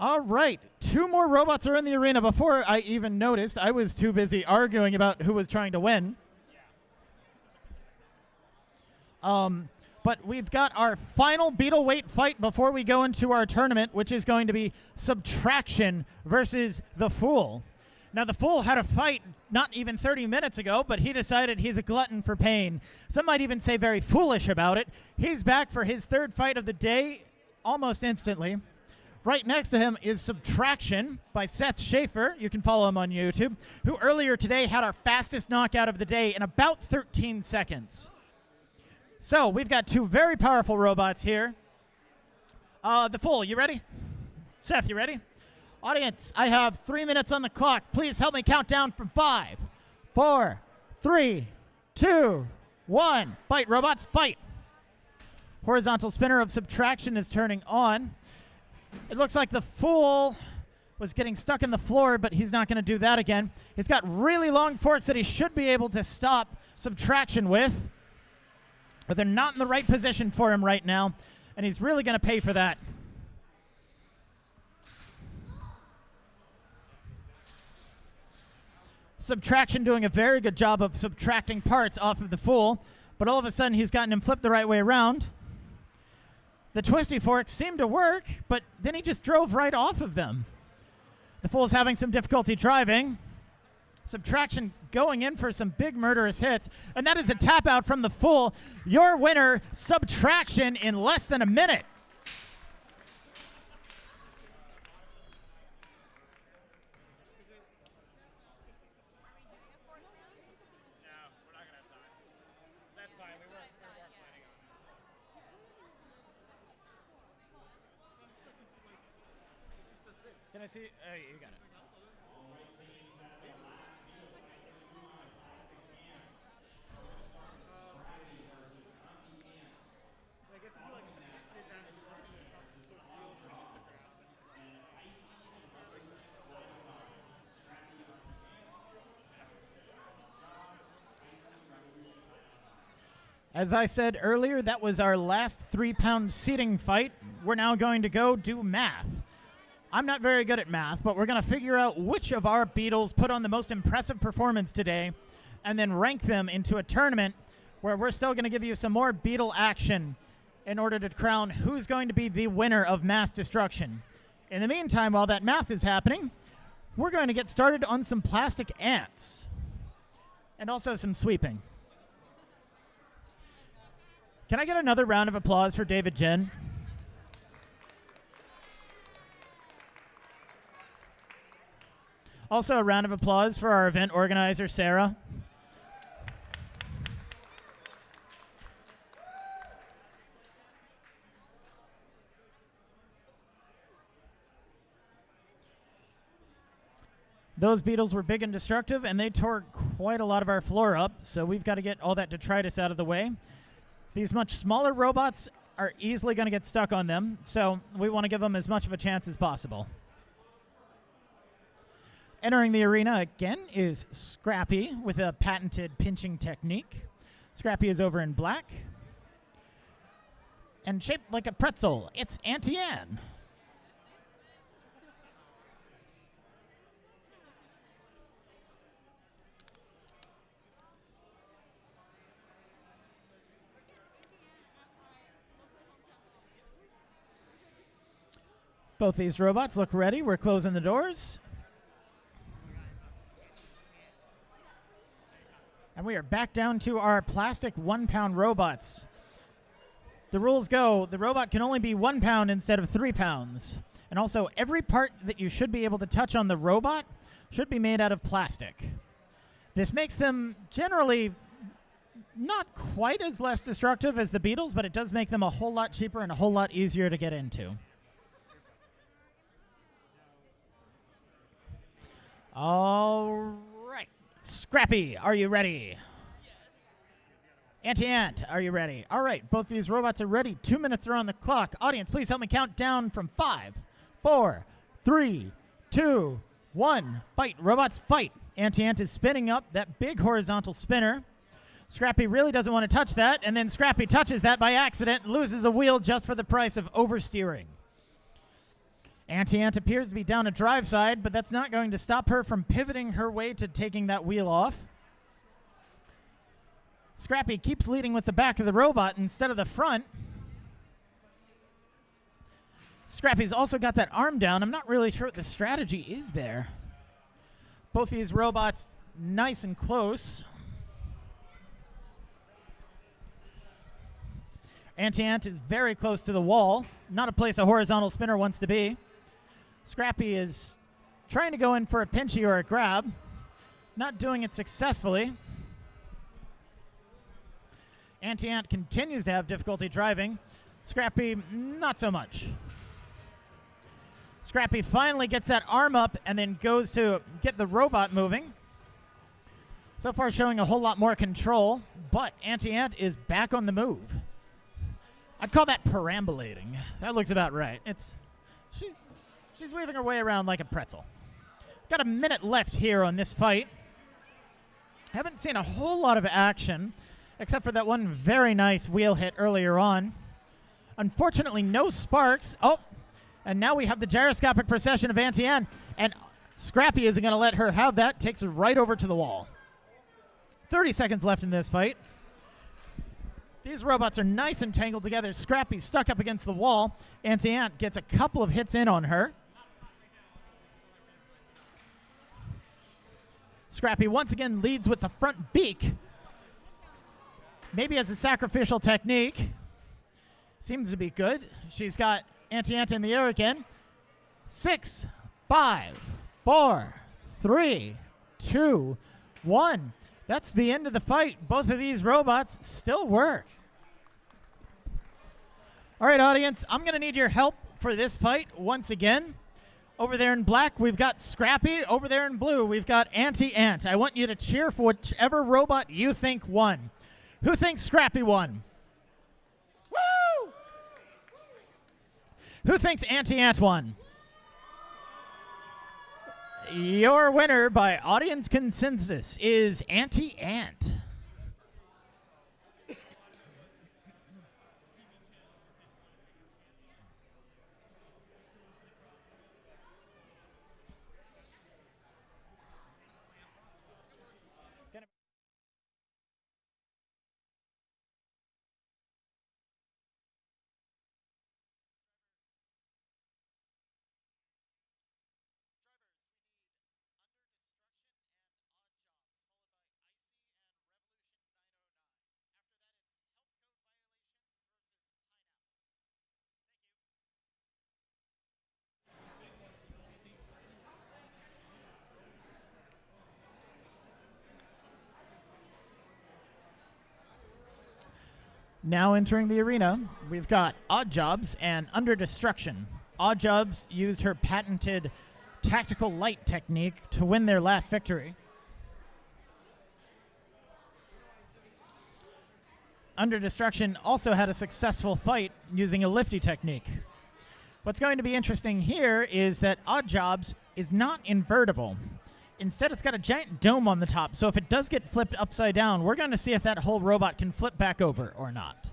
All right, 2 more robots are in the arena. Before I even noticed, I was too busy arguing about who was trying to win. But we've got our final beetle weight fight before we go into our tournament, which is going to be Subtraction versus the Fool. Now, the Fool had a fight not even 30 minutes ago, but he decided he's a glutton for pain. Some might even say very foolish about it. He's back for his 3rd fight of the day almost instantly. Right next to him is Subtraction by Seth Schaefer. You can follow him on YouTube, who earlier today had our fastest knockout of the day in about 13 seconds. So we've got 2 very powerful robots here. The Fool, you ready? Seth, you ready? Audience, I have 3 minutes on the clock. Please help me count down from 5, 4, 3, 2, 1. Fight, robots, fight. Horizontal spinner of Subtraction is turning on. It looks like the Fool was getting stuck in the floor, but he's not going to do that again. He's got really long forks that he should be able to stop Subtraction with. But they're not in the right position for him right now, and he's really going to pay for that. Subtraction doing a very good job of subtracting parts off of the Fool, but all of a sudden he's gotten him flipped the right way around. The twisty forks seemed to work, but then he just drove right off of them. The Fool's having some difficulty driving. Subtraction going in for some big murderous hits, and that is a tap out from the Fool. Your winner, Subtraction, in less than a minute. Can I see? You got it. As I said earlier, that was our last 3-pound seating fight. We're now going to go do math. I'm not very good at math, but we're going to figure out which of our beetles put on the most impressive performance today and then rank them into a tournament where we're still going to give you some more beetle action in order to crown who's going to be the winner of Mass Destruction. In the meantime, while that math is happening, we're going to get started on some plastic ants and also some sweeping. Can I get another round of applause for David Jen? Also a round of applause for our event organizer, Sarah. Those beetles were big and destructive, and they tore quite a lot of our floor up, so we've got to get all that detritus out of the way. These much smaller robots are easily going to get stuck on them, so we want to give them as much of a chance as possible. Entering the arena again is Scrappy with a patented pinching technique. Scrappy is over in black. And shaped like a pretzel, it's Auntie Anne. Both these robots look ready. We're closing the doors. And we are back down to our plastic 1-pound robots. The rules go, the robot can only be 1 pound instead of 3 pounds. And also, every part that you should be able to touch on the robot should be made out of plastic. This makes them generally not quite as less destructive as the beetles, but it does make them a whole lot cheaper and a whole lot easier to get into. All right. Scrappy, are you ready? Yes. Auntie Ant, are you ready? All right, both these robots are ready. 2 minutes are on the clock. Audience, please help me count down from 5, 4, 3, 2, 1. Fight, robots, fight. Auntie Ant is spinning up that big horizontal spinner. Scrappy really doesn't want to touch that, and then Scrappy touches that by accident, loses a wheel just for the price of oversteering. Anti-Ant appears to be down a drive side, but that's not going to stop her from pivoting her way to taking that wheel off. Scrappy keeps leading with the back of the robot instead of the front. Scrappy's also got that arm down. I'm not really sure what the strategy is there. Both these robots nice and close. Anti-Ant is very close to the wall. Not a place a horizontal spinner wants to be. Scrappy is trying to go in for a pinchy or a grab. Not doing it successfully. Anti-Ant continues to have difficulty driving. Scrappy, not so much. Scrappy finally gets that arm up and then goes to get the robot moving. So far showing a whole lot more control, but Anti-Ant is back on the move. I'd call that perambulating. That looks about right. She's weaving her way around like a pretzel. Got a minute left here on this fight. Haven't seen a whole lot of action, except for that one very nice wheel hit earlier on. Unfortunately, no sparks. Oh, and now we have the gyroscopic procession of Anti-Ant, and Scrappy isn't going to let her have that. Takes her right over to the wall. 30 seconds left in this fight. These robots are nice and tangled together. Scrappy's stuck up against the wall. Anti-Ant gets a couple of hits in on her. Scrappy once again leads with the front beak. Maybe as a sacrificial technique. Seems to be good. She's got Anti-Ant in the air again. 6, 5, 4, 3, 2, 1. That's the end of the fight. Both of these robots still work. All right, audience, I'm going to need your help for this fight once again. Over there in black, we've got Scrappy. Over there in blue, we've got Anti-Ant. I want you to cheer for whichever robot you think won. Who thinks Scrappy won? Woo! Who thinks Anti-Ant won? Your winner by audience consensus is Anti-Ant. Now entering the arena, we've got Odd Jobs and Under Destruction. Odd Jobs used her patented tactical light technique to win their last victory. Under Destruction also had a successful fight using a lifty technique. What's going to be interesting here is that Odd Jobs is not invertible. Instead, it's got a giant dome on the top, so if it does get flipped upside down, we're going to see if that whole robot can flip back over or not.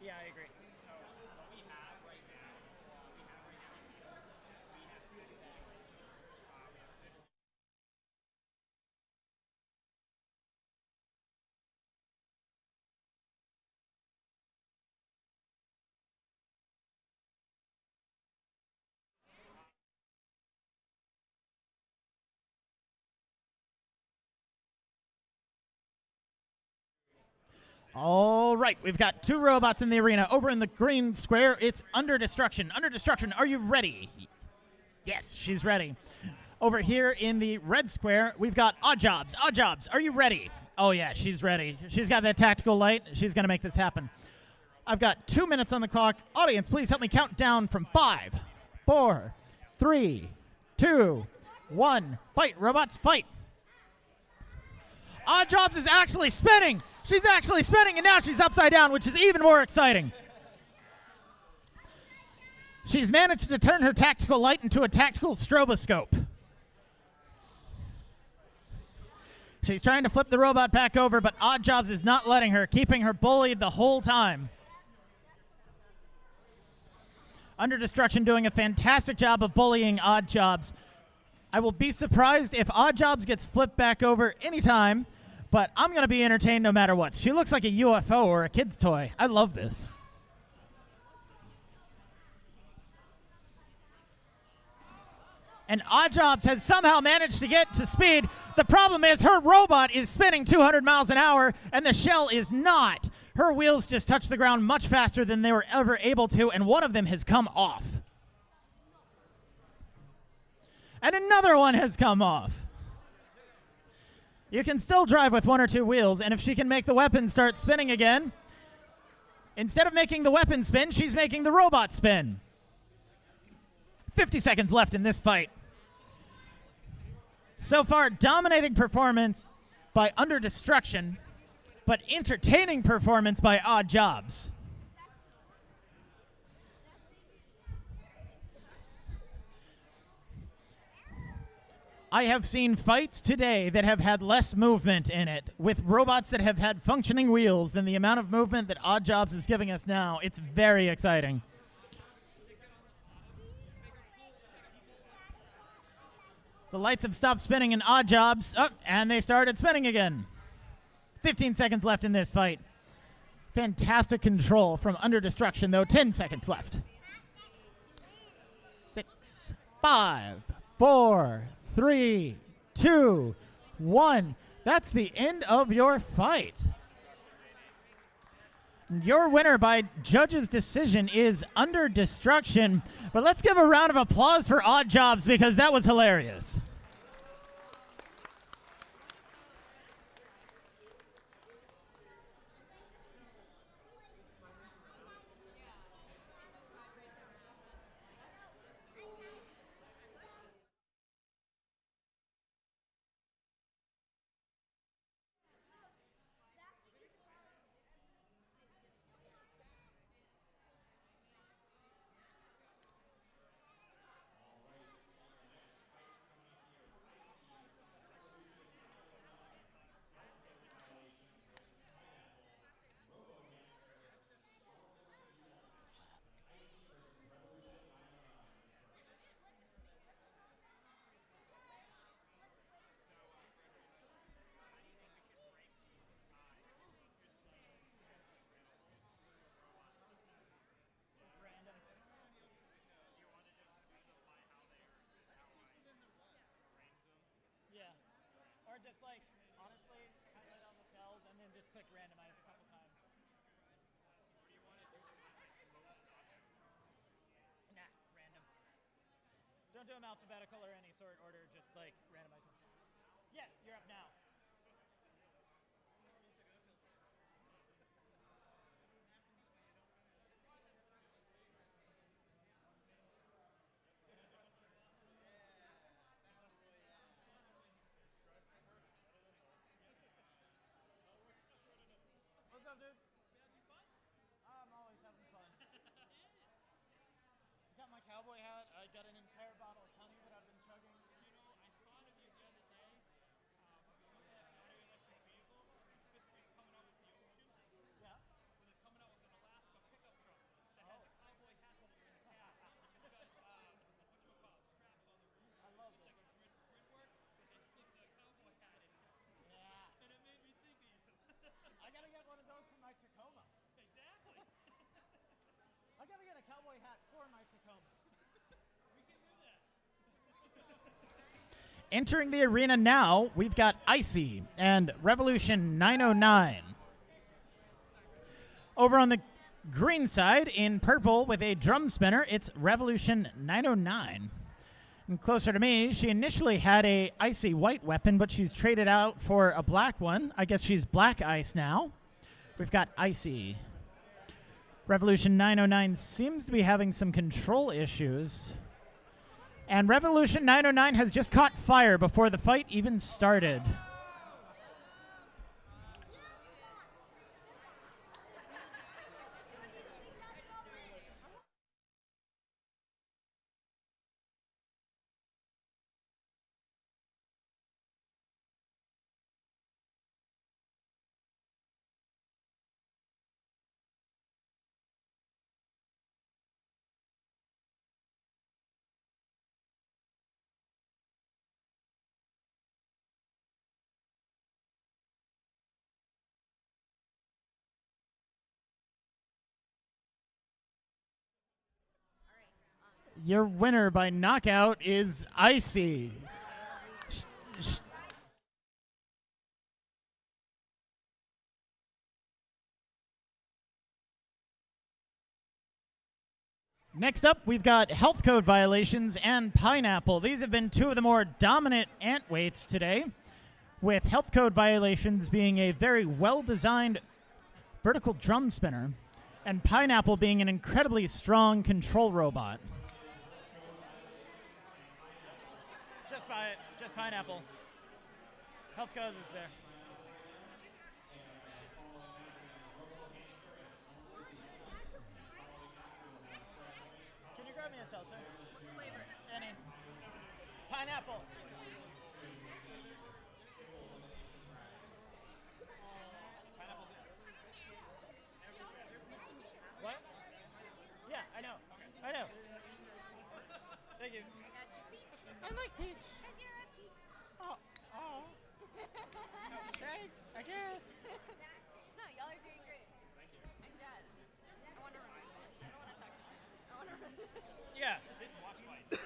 Yeah, I agree. So what we have right now, we have 50. We have 50. All right, we've got two robots in the arena. Over in the green square, it's Under Destruction. Under Destruction, are you ready? Yes, she's ready. Over here in the red square, we've got Odd Jobs. Odd Jobs, are you ready? Oh, yeah, she's ready. She's got that tactical light. She's going to make this happen. I've got 2 minutes on the clock. Audience, please help me count down from 5, 4, 3, 2, 1. Fight, robots, fight. Odd Jobs is actually spinning. She's actually spinning, and now she's upside down, which is even more exciting. She's managed to turn her tactical light into a tactical stroboscope. She's trying to flip the robot back over, but Odd Jobs is not letting her, keeping her bullied the whole time. Under Destruction doing a fantastic job of bullying Odd Jobs. I will be surprised if Odd Jobs gets flipped back over anytime, but I'm going to be entertained no matter what. She looks like a UFO or a kid's toy. I love this. And Odd Jobs has somehow managed to get to speed. The problem is her robot is spinning 200 miles an hour, and the shell is not. Her wheels just touch the ground much faster than they were ever able to, and one of them has come off. And another one has come off. You can still drive with one or two wheels, and if she can make the weapon start spinning again, instead of making the weapon spin, she's making the robot spin. 50 seconds left in this fight. So far, dominating performance by Under Destruction, but entertaining performance by Odd Jobs. I have seen fights today that have had less movement in it, with robots that have had functioning wheels, than the amount of movement that Odd Jobs is giving us now. It's very exciting. The lights have stopped spinning in Odd Jobs, and they started spinning again. 15 seconds left in this fight. Fantastic control from Under Destruction, though. 10 seconds left. 6, 5, 4, 3, 2, 1. That's the end of your fight. Your winner by judge's decision is Under Destruction. But let's give a round of applause for Odd Jobs, because that was hilarious. Or just like, honestly, highlight on the cells and then just click randomize a couple times. Or do you want to do Nah, random. Don't do them alphabetical or any sort order, just like randomize them. Yes, you're up now. What's up, dude? I'm always having fun. Got my cowboy hat. I got an entire bottle of honey that I've been chugging. You know, I thought of you the other day. Battery electric vehicles. Fiskars coming out with the Ocean. Yeah. When they're coming out with an Alaska pickup truck that has a cowboy hat holder in the cab. It's got straps on the roof. I love it's this. like a grid work, but they stick the cowboy hat in here. Yeah. And it made me think of you. I gotta get one of those for my Tacoma. Exactly. I gotta get a cowboy hat for my Tacoma. We can do that. Entering the arena now, we've got Icy and Revolution 909. Over on the green side, in purple with a drum spinner, it's Revolution 909. And closer to me, she initially had a icy white weapon, but she's traded out for a black one. I guess she's Black Ice now. We've got Icy. Revolution 909 seems to be having some control issues. And Revolution 909 has just caught fire before the fight even started. Your winner by knockout is Icy. Next up, we've got health code violations and Pineapple. These have been two of the more dominant Antweights today, with health code violations being a very well-designed vertical drum spinner, and Pineapple being an incredibly strong control robot. Just Pineapple. Health code is there. Can you grab me a seltzer? What flavor? Any. Pineapple. What? Yeah, I know. I know. Thank you. I got you peach. I like peach. Because you're a peach. Oh. Thanks, I guess. No, y'all are doing great. Thank you. And Jazz. I want to run a bit. I don't want to talk to fans. I want to run. Yeah. Sit and watch fights.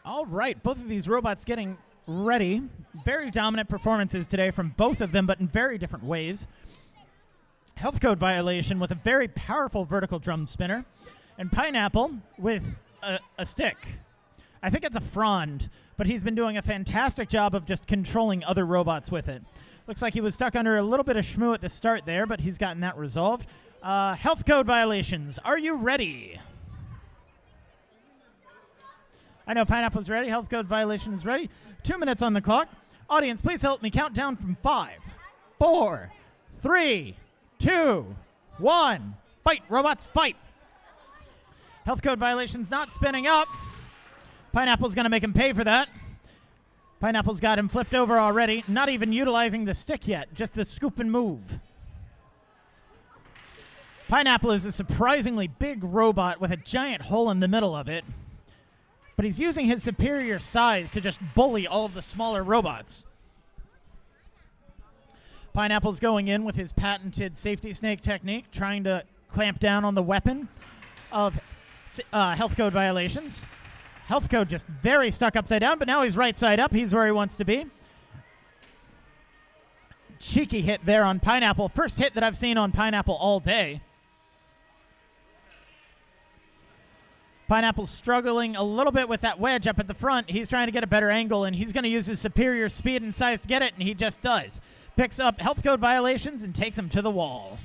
All right, both of these robots getting ready. Very dominant performances today from both of them, but in very different ways. Health code violation with a very powerful vertical drum spinner, and Pineapple with a stick. I think it's a frond, but he's been doing a fantastic job of just controlling other robots with it. Looks like he was stuck under a little bit of shmoo at the start there, but he's gotten that resolved. Health code violations, are you ready? I know Pineapple's ready. Health code violation is ready. 2 minutes on the clock. Audience, please help me count down from 5, 4, 3, 2, 1. Fight, robots, fight. Health code violation's not spinning up. Pineapple's going to make him pay for that. Pineapple's got him flipped over already, not even utilizing the stick yet, just the scoop and move. Pineapple is a surprisingly big robot with a giant hole in the middle of it, but he's using his superior size to just bully all of the smaller robots. Pineapple's going in with his patented safety snake technique, trying to clamp down on the weapon of health code violations. Health code just very stuck upside down, but now he's right side up. He's where he wants to be. Cheeky hit there on Pineapple. First hit that I've seen on Pineapple all day. Pineapple's struggling a little bit with that wedge up at the front. He's trying to get a better angle, and he's going to use his superior speed and size to get it, and he just does. Picks up health code violations and takes him to the wall.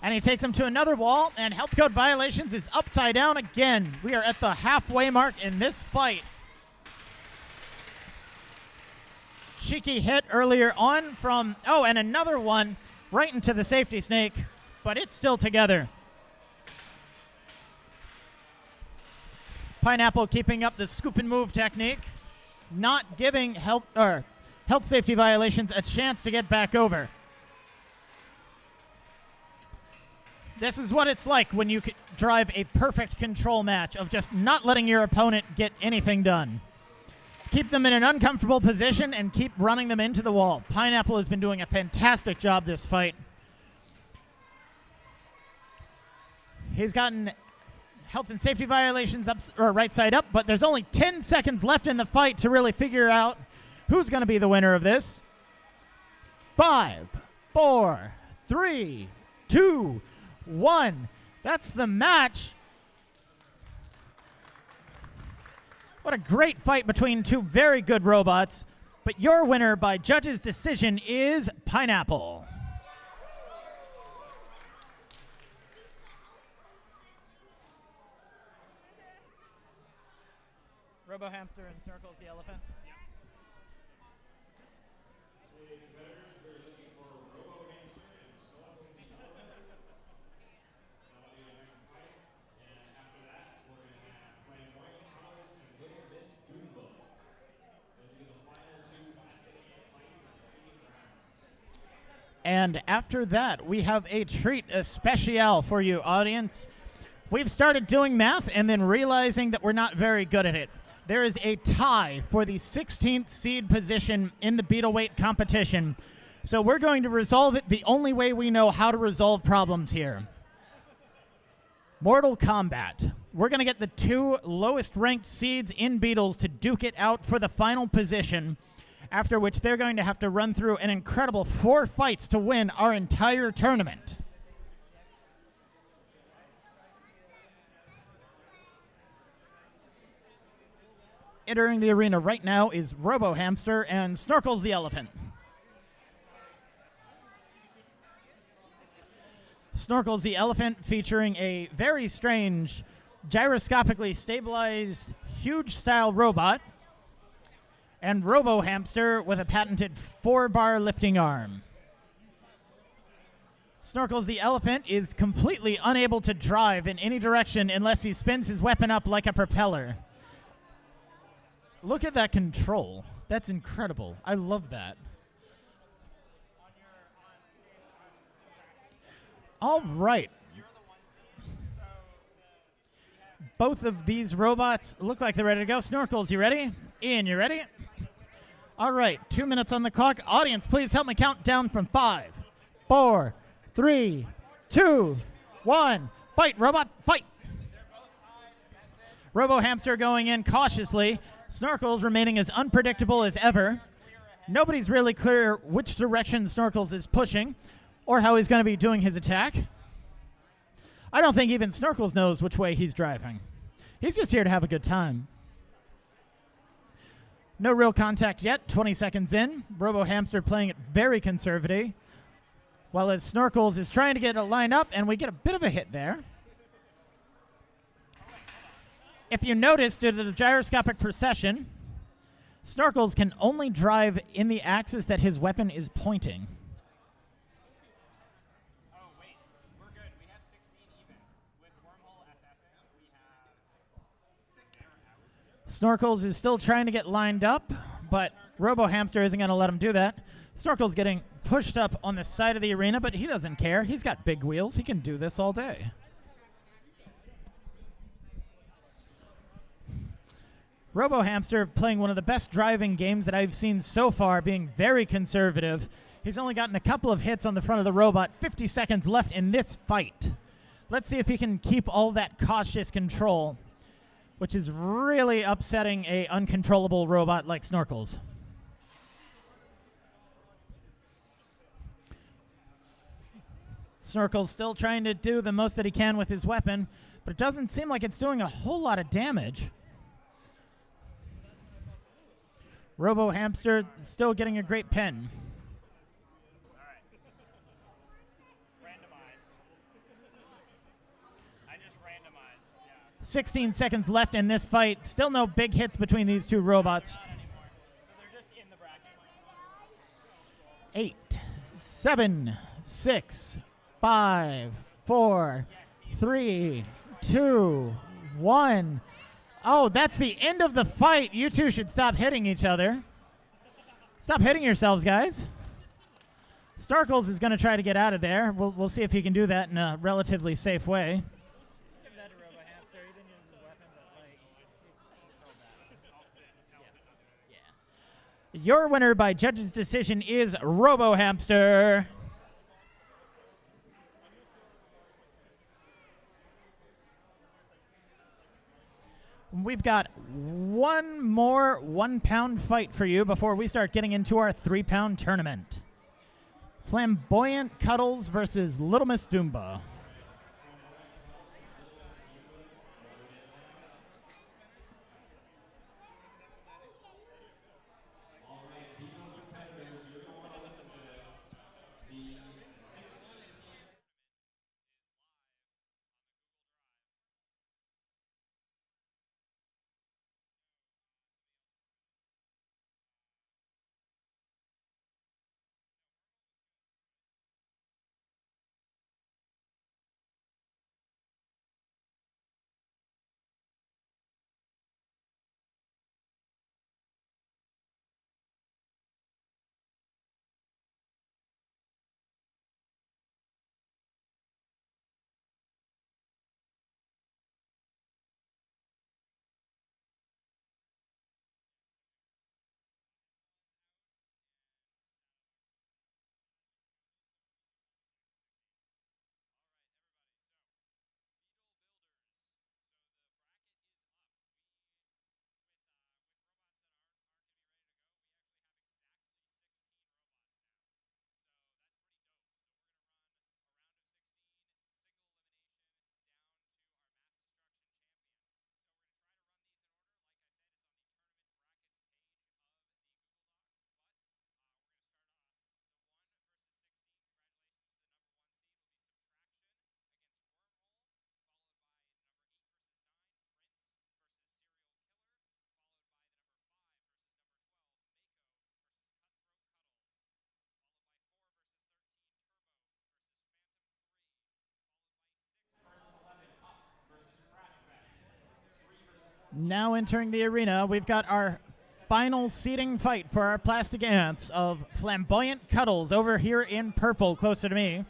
And he takes him to another wall, and health code violations is upside down again. We are at the halfway mark in this fight. Cheeky hit earlier on from, and another one right into the safety snake, but it's still together. Pineapple keeping up the scoop and move technique, not giving health safety violations a chance to get back over. This is what it's like when you drive a perfect control match of just not letting your opponent get anything done. Keep them in an uncomfortable position and keep running them into the wall. Pineapple has been doing a fantastic job this fight. He's gotten health and safety violations up or right side up, but there's only 10 seconds left in the fight to really figure out who's going to be the winner of this. 5, 4, 3, 2, 1. That's the match. What a great fight between two very good robots. But your winner by judges' decision is Pineapple. Robo, Hamster, and Snorkel's the elephant. And after that, we have a treat especial for you, audience. We've started doing math and then realizing that we're not very good at it. There is a tie for the 16th seed position in the Beetleweight competition. So we're going to resolve it the only way we know how to resolve problems here. Mortal Kombat. We're going to get the 2 lowest ranked seeds in Beetles to duke it out for the final position, after which they're going to have to run through an incredible 4 fights to win our entire tournament. Entering the arena right now is Robo Hamster and Snorkels the Elephant. Snorkels the Elephant featuring a very strange, gyroscopically stabilized, huge-style robot, and Robo Hamster with a patented 4-bar lifting arm. Snorkels the Elephant is completely unable to drive in any direction unless he spins his weapon up like a propeller. Look at that control. That's incredible. I love that. All right. Both of these robots look like they're ready to go. Snorkels, you ready? Ian, you ready? All right, 2 minutes on the clock. Audience, please help me count down from 5, 4, 3, 2, 1. Fight, robot, fight. Robo Hamster going in cautiously. Snorkels remaining as unpredictable as ever. Nobody's really clear which direction Snorkels is pushing or how he's going to be doing his attack. I don't think even Snorkels knows which way he's driving. He's just here to have a good time. No real contact yet, 20 seconds in. Robo Hamster playing it very conservative, while as Snorkels is trying to get a line up, and we get a bit of a hit there. If you notice, due to the gyroscopic precession, Snorkels can only drive in the axis that his weapon is pointing. Oh, wait. We're good. We have 16 even. With Wormhole FF, we have... Snorkels is still trying to get lined up, but Robo Hamster isn't going to let him do that. Snorkels getting pushed up on the side of the arena, but he doesn't care. He's got big wheels. He can do this all day. Robo Hamster playing one of the best driving games that I've seen so far, being very conservative. He's only gotten a couple of hits on the front of the robot. 50 seconds left in this fight. Let's see if he can keep all that cautious control, which is really upsetting a uncontrollable robot like Snorkels. Snorkels still trying to do the most that he can with his weapon, but it doesn't seem like it's doing a whole lot of damage. Robo Hamster still getting a great pen. All right. Randomized. I just randomized, yeah. 16 seconds left in this fight. Still no big hits between these two robots. Not anymore. So they're just in the bracket. 8, 7, 6, 5, 4, 3, 2, 1. Oh, that's the end of the fight. You two should stop hitting each other. Stop hitting yourselves, guys. Snorkels is going to try to get out of there. We'll see if he can do that in a relatively safe way. Give that to Robo Hamster. He didn't use his weapon, but Your winner by judge's decision is Robo Hamster. We've got one more 1 pound fight for you before we start getting into our 3 pound tournament. Flamboyant Cuddles versus Little Miss Dumba. Now entering the arena, we've got our final seeding fight for our plastic ants of Flamboyant Cuddles over here in purple, closer to me.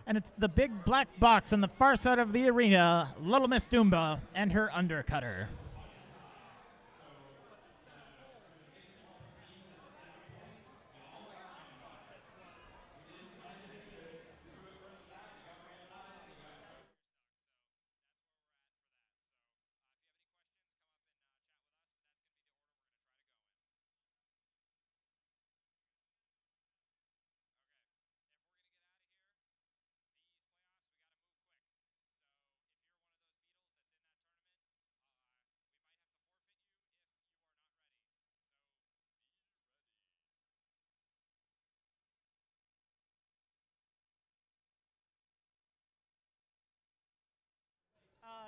And it's the big black box on the far side of the arena, Little Miss Dumba and her undercutter.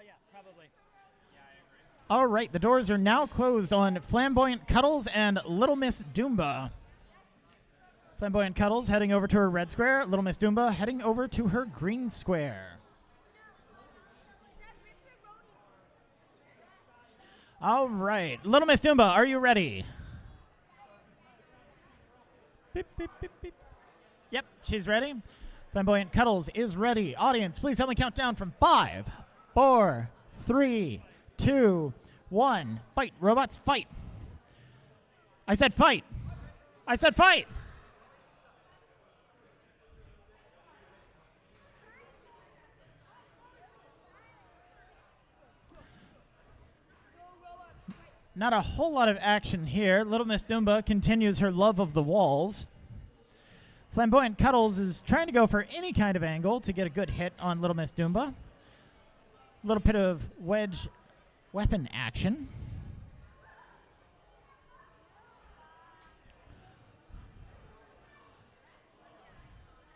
Yeah, probably. All right, the doors are now closed on Flamboyant Cuddles and Little Miss Dumba. Flamboyant Cuddles heading over to her red square. Little Miss Dumba heading over to her green square. All right, Little Miss Dumba, are you ready? Beep, beep, beep, beep. Yep, she's ready. Flamboyant Cuddles is ready. Audience, please help me count down from 5, 4, 3, 2, 1. Fight, robots, fight. I said fight. I said fight. Not a whole lot of action here. Little Miss Dumba continues her love of the walls. Flamboyant Cuddles is trying to go for any kind of angle to get a good hit on Little Miss Dumba. A little bit of wedge weapon action.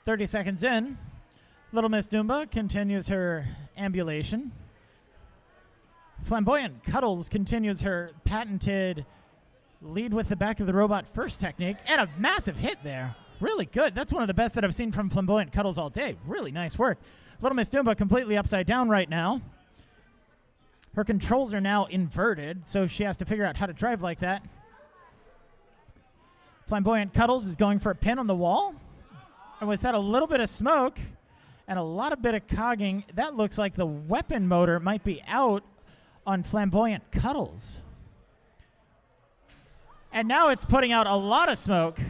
"30 seconds in. Little Miss Dumba continues her ambulation. Flamboyant Cuddles continues her patented lead with the back of the robot first technique, and a massive hit there. Really good. That's one of the best that I've seen from Flamboyant Cuddles all day. Really nice work. Little Miss Dumba completely upside down right now. Her controls are now inverted, so she has to figure out how to drive like that. Flamboyant Cuddles is going for a pin on the wall. And with that, a little bit of smoke and a lot of bit of cogging, that looks like the weapon motor might be out on Flamboyant Cuddles. And now it's putting out a lot of smoke.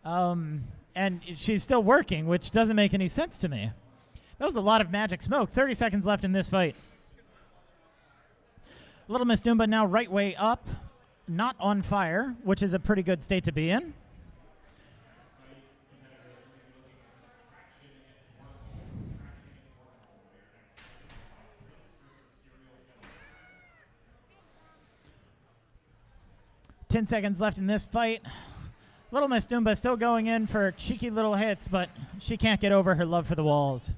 And she's still working, which doesn't make any sense to me. That was a lot of magic smoke. 30 seconds left in this fight. Little Miss Dumba now right way up, not on fire, which is a pretty good state to be in. Ten seconds left in this fight. Little Miss Dumba still going in for cheeky little hits, but she can't get over her love for the walls.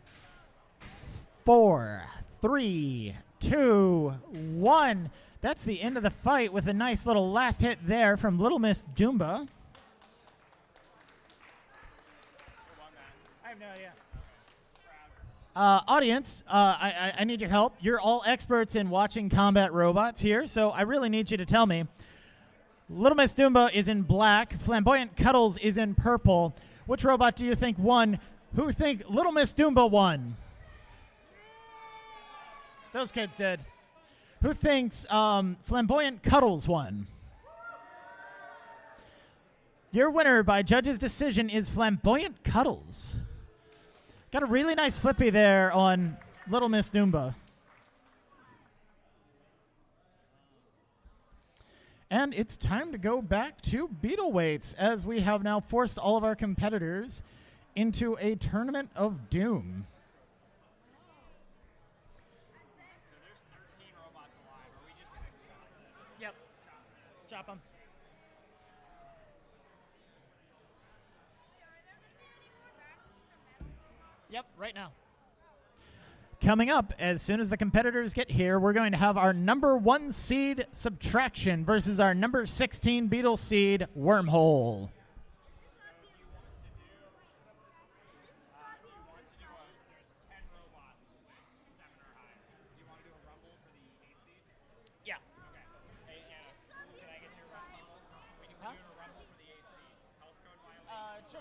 4, 3, 2, 1. That's the end of the fight with a nice little last hit there from Little Miss Dumba. I have no idea. Audience, I need your help. You're all experts in watching combat robots here, so I really need you to tell me. Little Miss Dumba is in black. Flamboyant Cuddles is in purple. Which robot do you think won? Who think Little Miss Dumba won? Those kids did. Who thinks Flamboyant Cuddles won? Your winner by judge's decision is Flamboyant Cuddles. Got a really nice flippy there on Little Miss Dumba. And it's time to go back to beetle weights, as we have now forced all of our competitors into a tournament of doom. So there's 13 robots alive. Are we just going to chop them? Yep. Chop them. Yep, right now. Coming up, as soon as the competitors get here, we're going to have our number 1 seed Subtraction versus our number 16 beetle seed Wormhole.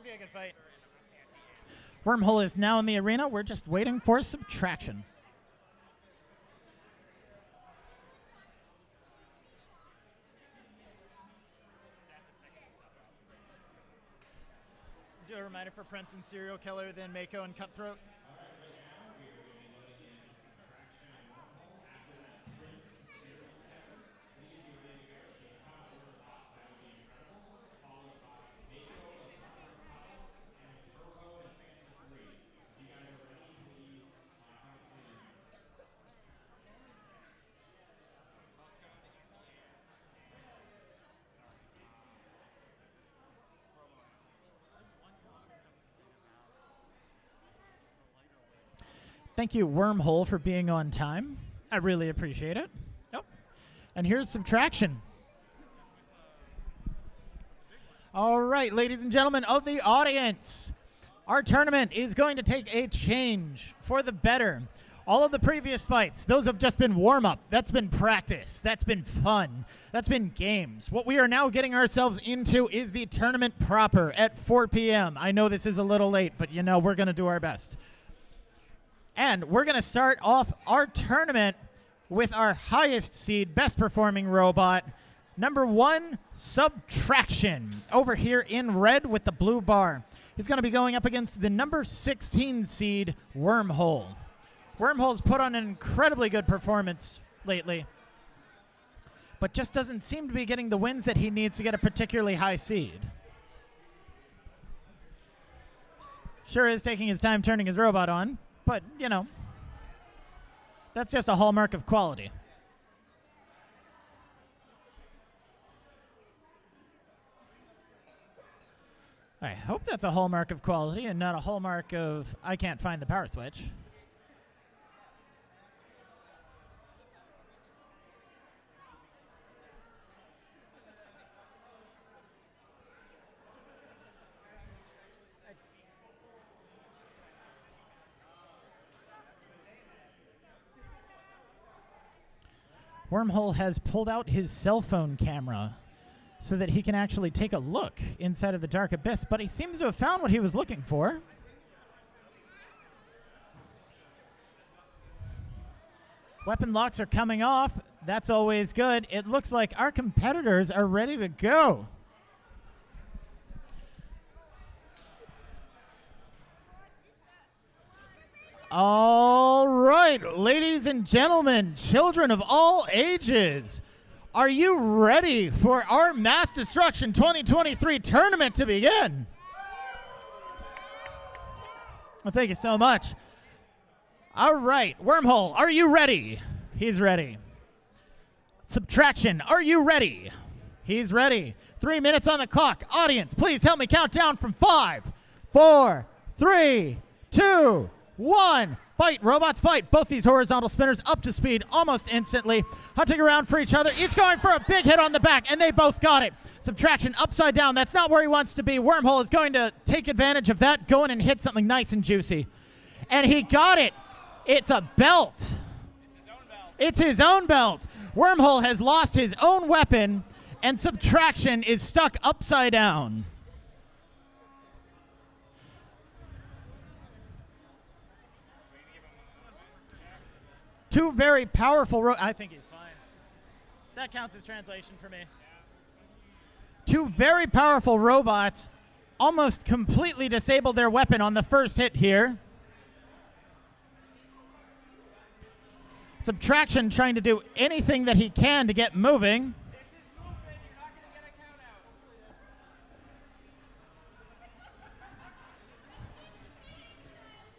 Should be a good fight. Wormhole is now in the arena. We're just waiting for Subtraction. Do a reminder for Prince and Serial Killer, then Mako and Cutthroat. Thank you, Wormhole, for being on time. I really appreciate it. Yep. And here's Subtraction. All right, ladies and gentlemen of the audience, our tournament is going to take a change for the better. All of the previous fights, those have just been warm-up. That's been practice. That's been fun. That's been games. What we are now getting ourselves into is the tournament proper at 4 p.m. I know this is a little late, but, you know, we're going to do our best. And we're going to start off our tournament with our highest seed, best performing robot, number 1, Subtraction, over here in red with the blue bar. He's going to be going up against the number 16 seed, Wormhole. Wormhole's put on an incredibly good performance lately, but just doesn't seem to be getting the wins that he needs to get a particularly high seed. Sure is taking his time turning his robot on. But, you know, that's just a hallmark of quality. I hope that's a hallmark of quality and not a hallmark of I can't find the power switch. Wormhole has pulled out his cell phone camera so that he can actually take a look inside of the dark abyss, but he seems to have found what he was looking for. Weapon locks are coming off. That's always good. It looks like our competitors are ready to go. All right, ladies and gentlemen, children of all ages, are you ready for our MassDestruction 2023 tournament to begin? Well, thank you so much. All right, Wormhole, are you ready? He's ready. Subtraction, are you ready? He's ready. 3 minutes on the clock. Audience, please help me count down from 5, 4, 3, 2, 1. Fight, robots, fight. Both these horizontal spinners up to speed almost instantly, hunting around for each other, each going for a big hit on the back, and they both got it. Subtraction upside down. That's not where he wants to be. Wormhole is going to take advantage of that, go in and hit something nice and juicy. And he got it. It's a belt. It's his own belt. Wormhole has lost his own weapon, and Subtraction is stuck upside down. Two very powerful I think he's fine. That counts as translation for me. Two very powerful robots almost completely disabled their weapon on the first hit here. Subtraction trying to do anything that he can to get moving.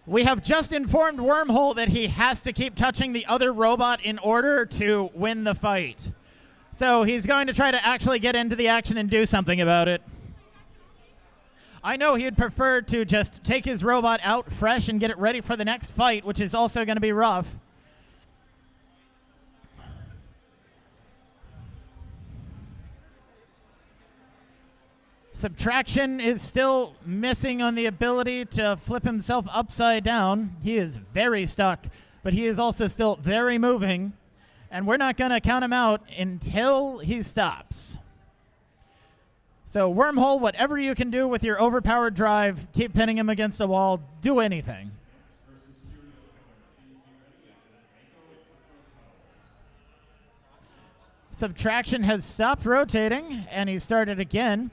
We have just informed Wormhole that he has to keep touching the other robot in order to win the fight. So he's going to try to actually get into the action and do something about it. I know he'd prefer to just take his robot out fresh and get it ready for the next fight, which is also going to be rough. Subtraction is still missing on the ability to flip himself upside down. He is very stuck, but he is also still very moving, and we're not going to count him out until he stops. So Wormhole, whatever you can do with your overpowered drive, keep pinning him against a wall, do anything. Subtraction has stopped rotating, and he started again.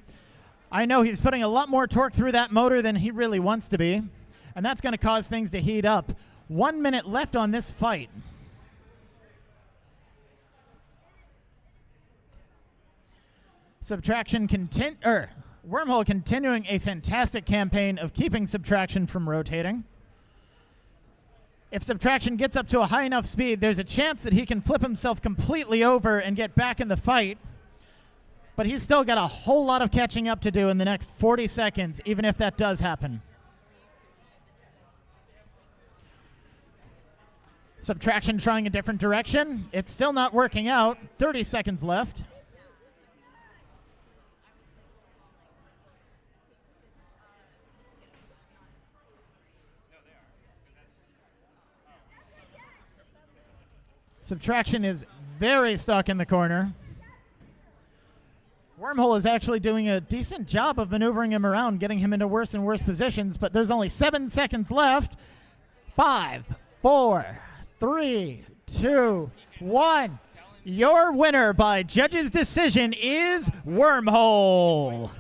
I know he's putting a lot more torque through that motor than he really wants to be, and that's going to cause things to heat up. 1 minute left on this fight. Wormhole continuing a fantastic campaign of keeping Subtraction from rotating. If Subtraction gets up to a high enough speed, there's a chance that he can flip himself completely over and get back in the fight. But he's still got a whole lot of catching up to do in the next 40 seconds, even if that does happen. Subtraction trying a different direction. It's still not working out. 30 seconds left. Subtraction is very stuck in the corner. Wormhole is actually doing a decent job of maneuvering him around, getting him into worse and worse positions, but there's only 7 seconds left. 5, 4, 3, 2, 1. Your winner by judge's decision is Wormhole.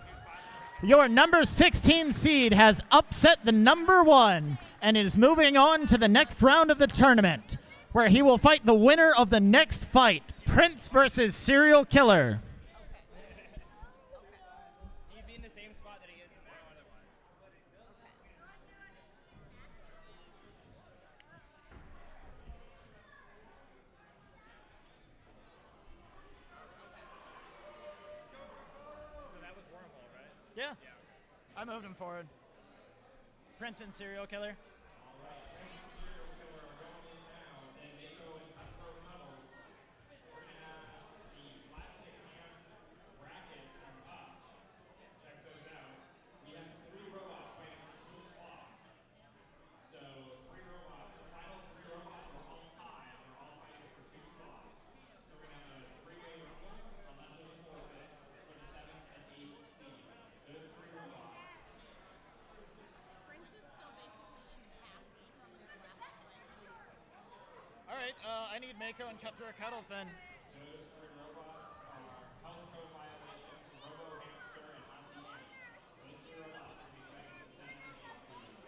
Your number 16 seed has upset the number 1 and is moving on to the next round of the tournament, where he will fight the winner of the next fight, Prince versus Serial Killer. He'd be in the same spot that he is now otherwise. So that was Wormhole, right? Yeah. I moved him forward. Prince and Serial Killer. All right, I need Mako and Cutthroat Cuddles then. Those 3 robots are health code violations, Robo, Hamster, and Antweight. Those 3 robots will be fighting for 7 and 8 seed.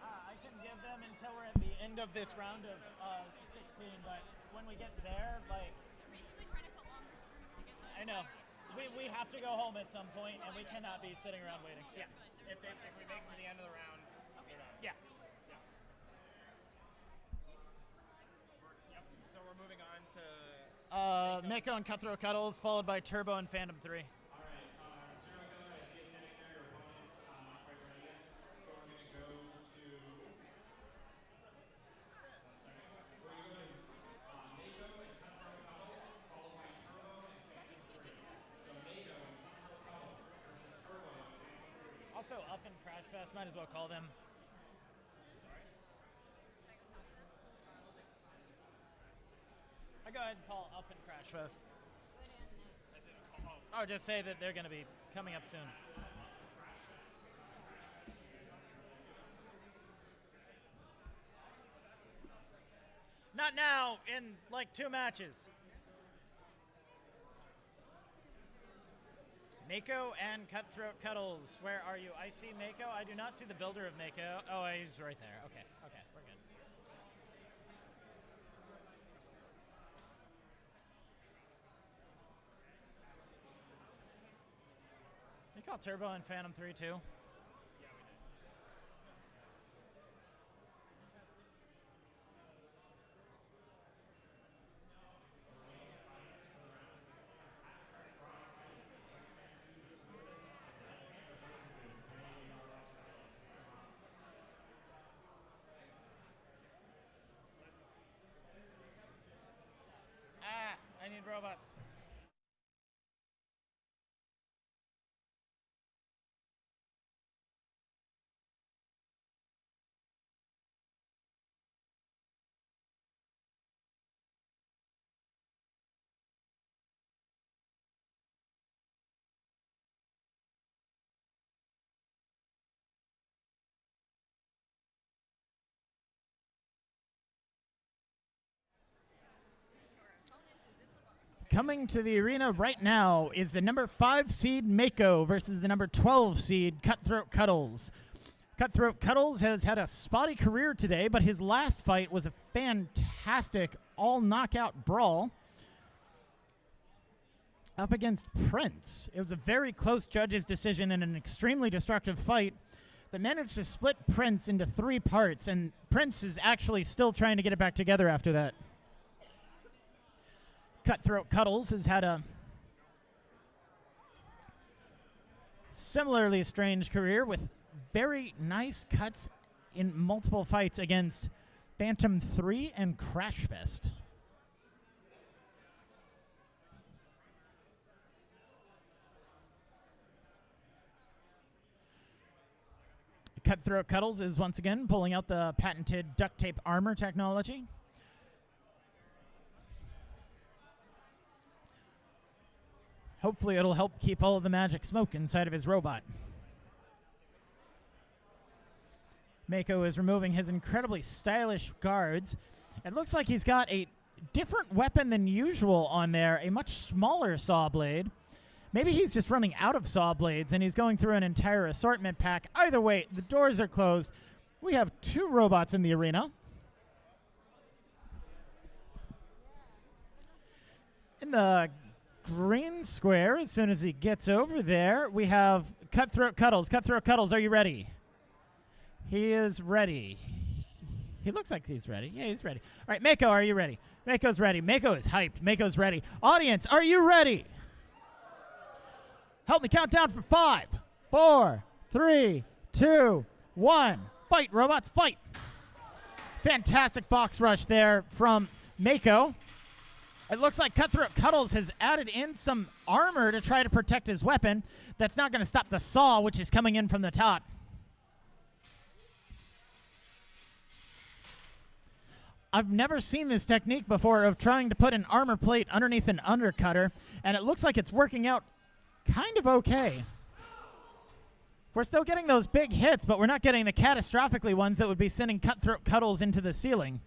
I can give them until we're at the end of this round of 16, but when we get there, like... They're basically trying to put longer screws to get the... I know. We have to go home at some point, and we cannot be sitting around waiting. Yeah. If we make it to the end of the round, we're done. Yeah. Yep. So we're moving on to Mako and Cutthroat Cuddles, followed by Turbo and Phantom 3. All right, Serial Killer, I see you standing there. Your opponent's not quite ready yet. So we're going to go to... 1 second. We're going to go to Mako and Cutthroat Cuddles, followed by Turbo and Phantom 3. So Mako and Cutthroat Cuddles versus Turbo and Phantom 3. Also, Up and Crashfest, might as well call them. I go ahead and call Up and Crashfest. Oh, just say that they're going to be coming up soon. Not now, in like 2 matches. Mako and Cutthroat Cuddles, where are you? I see Mako. I do not see the builder of Mako. Oh, he's right there. Okay, we're good. You call Turbo and Phantom 3 too? I need robots. coming to the arena right now is the number 5 seed Mako versus the number 12 seed Cutthroat Cuddles. Cutthroat Cuddles has had a spotty career today, but his last fight was a fantastic all-knockout brawl up against Prince. It was a very close judge's decision in an extremely destructive fight that managed to split Prince into 3 parts, and Prince is actually still trying to get it back together after that. Cutthroat Cuddles has had a similarly strange career with very nice cuts in multiple fights against Phantom 3 and Crashfest. Cutthroat Cuddles is once again pulling out the patented duct tape armor technology. Hopefully it'll help keep all of the magic smoke inside of his robot. Mako is removing his incredibly stylish guards. It looks like he's got a different weapon than usual on there, a much smaller saw blade. Maybe he's just running out of saw blades and he's going through an entire assortment pack. Either way, the doors are closed. We have 2 robots in the arena. In the green square, as soon as he gets over there, we have Cutthroat Cuddles. Cutthroat Cuddles, are you ready? He is ready. He looks like he's ready. Yeah, he's ready. All right, Mako, are you ready? Mako's ready. Mako is hyped. Mako's ready. Audience, are you ready? Help me count down from 5, 4, 3, 2, 1. Fight, robots, fight. Fantastic box rush there from Mako. It looks like Cutthroat Cuddles has added in some armor to try to protect his weapon. That's not going to stop the saw, which is coming in from the top. I've never seen this technique before of trying to put an armor plate underneath an undercutter, and it looks like it's working out kind of okay. We're still getting those big hits, but we're not getting the catastrophically ones that would be sending Cutthroat Cuddles into the ceiling.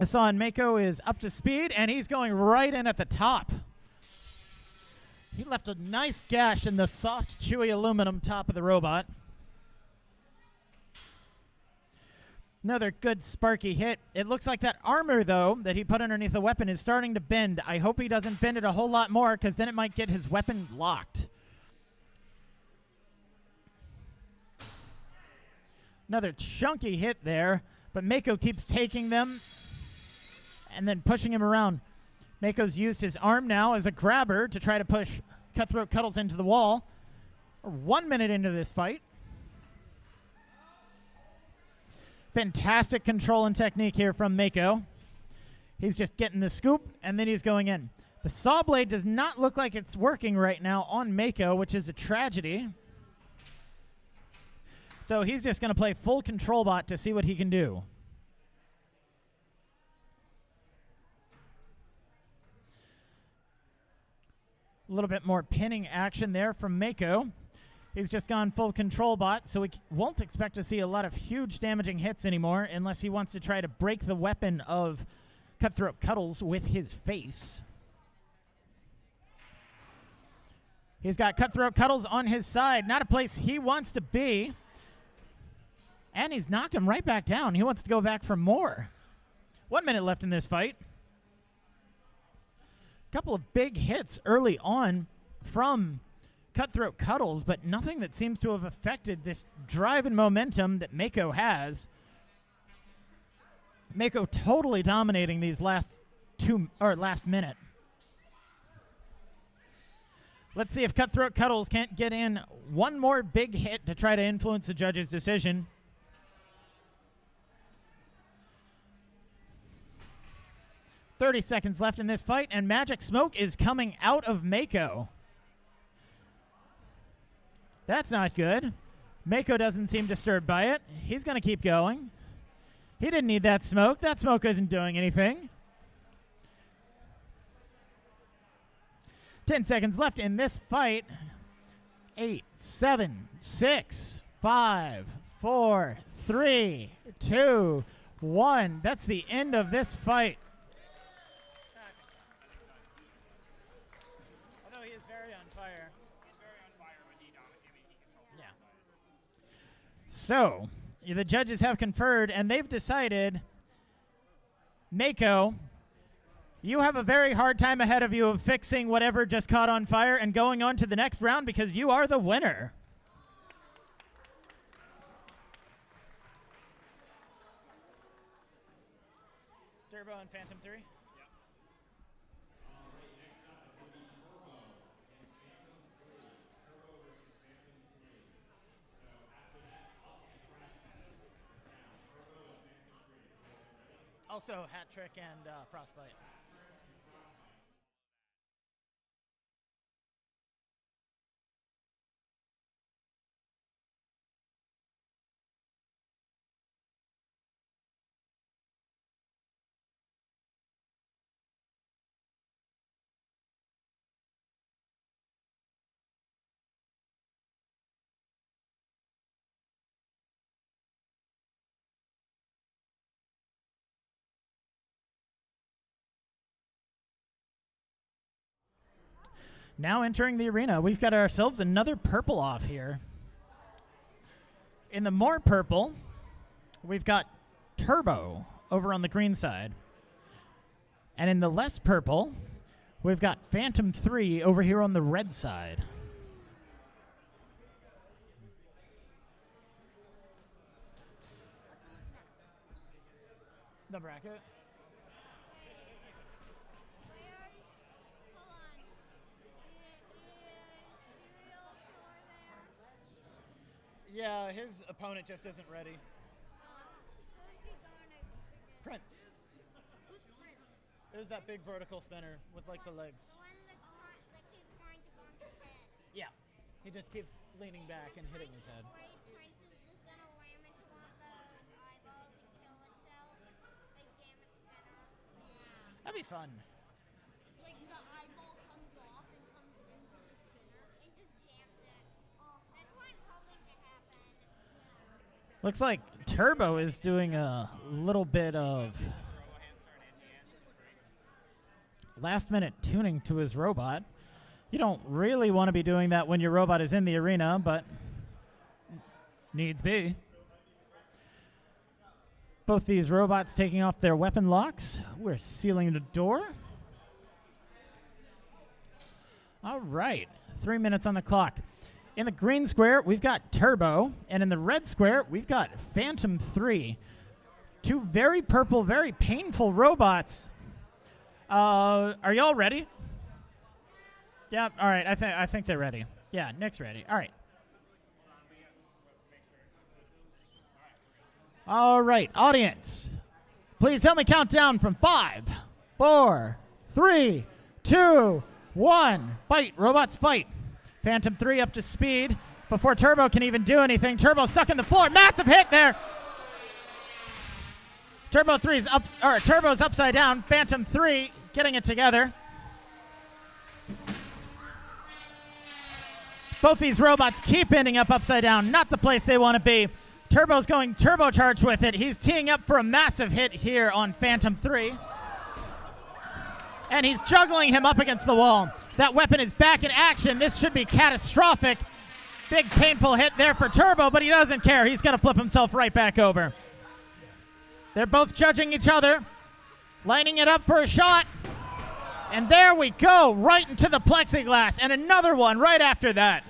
Epsilon Mako is up to speed, and he's going right in at the top. He left a nice gash in the soft, chewy aluminum top of the robot. Another good sparky hit. It looks like that armor, though, that he put underneath the weapon is starting to bend. I hope he doesn't bend it a whole lot more, because then it might get his weapon locked. Another chunky hit there, but Mako keeps taking them and then pushing him around. Mako's used his arm now as a grabber to try to push Cutthroat Cuddles into the wall. We're 1 minute into this fight. Fantastic control and technique here from Mako. He's just getting the scoop, and then he's going in. The saw blade does not look like it's working right now on Mako, which is a tragedy. So he's just going to play full control bot to see what he can do. A little bit more pinning action there from Mako. He's just gone full control bot, so we won't expect to see a lot of huge damaging hits anymore unless he wants to try to break the weapon of Cutthroat Cuddles with his face. He's got Cutthroat Cuddles on his side, not a place he wants to be. And he's knocked him right back down. He wants to go back for more. 1 minute left in this fight. A couple of big hits early on from Cutthroat Cuddles, but nothing that seems to have affected this drive and momentum that Mako has. Mako totally dominating these last minute. Let's see if Cutthroat Cuddles can't get in one more big hit to try to influence the judge's decision. "30 seconds left in this fight, and magic smoke is coming out of Mako. That's not good. Mako doesn't seem disturbed by it. He's going to keep going. He didn't need that smoke. That smoke isn't doing anything. 10 seconds left in this fight. 8, 7, 6, 5, 4, 3, 2, 1. That's the end of this fight. So, the judges have conferred, and they've decided, Mako, you have a very hard time ahead of you of fixing whatever just caught on fire and going on to the next round because you are the winner. Turbo and Phantom 3? Also, Hat Trick and Frostbite. Now entering the arena, we've got ourselves another purple off here. In the more purple, we've got Turbo over on the green side. And in the less purple, we've got Phantom 3 over here on the red side. The bracket. Yeah, his opponent just isn't ready. Who's he going against? Prince. Who's Prince? There's that big vertical spinner with like the legs. The one that keeps trying to bonk his head. Yeah. He just keeps leaning back and hitting his head. Wait, Prince is just gonna ram into one of those eyeballs and kill itself. Like damage spinner. Yeah. That'd be fun. Like the eyeball comes off and comes into the spinner and just jams it. Oh, that's why I'm probably to happen. Yeah. Looks like Turbo is doing a little bit of last minute tuning to his robot. You don't really want to be doing that when your robot is in the arena, but needs be. Both these robots taking off their weapon locks. We're sealing the door. All right, 3 minutes on the clock. In the green square, we've got Turbo, and in the red square, we've got Phantom 3. Two very purple, very painful robots. Are y'all ready? Yeah, all right, I think they're ready. Yeah, Nick's ready. All right. All right, audience, please help me count down from 5, 4, 3, 2, 1. Fight, robots, fight. Phantom 3 up to speed before Turbo can even do anything. Turbo stuck in the floor. Massive hit there. Turbo's upside down. Phantom 3 getting it together. Both these robots keep ending up upside down. Not the place they want to be. Turbo's going turbocharged with it. He's teeing up for a massive hit here on Phantom 3. And he's juggling him up against the wall. That weapon is back in action. This should be catastrophic. Big painful hit there for Turbo, but he doesn't care. He's going to flip himself right back over. They're both judging each other, lining it up for a shot. And there we go, right into the plexiglass. And another one right after that.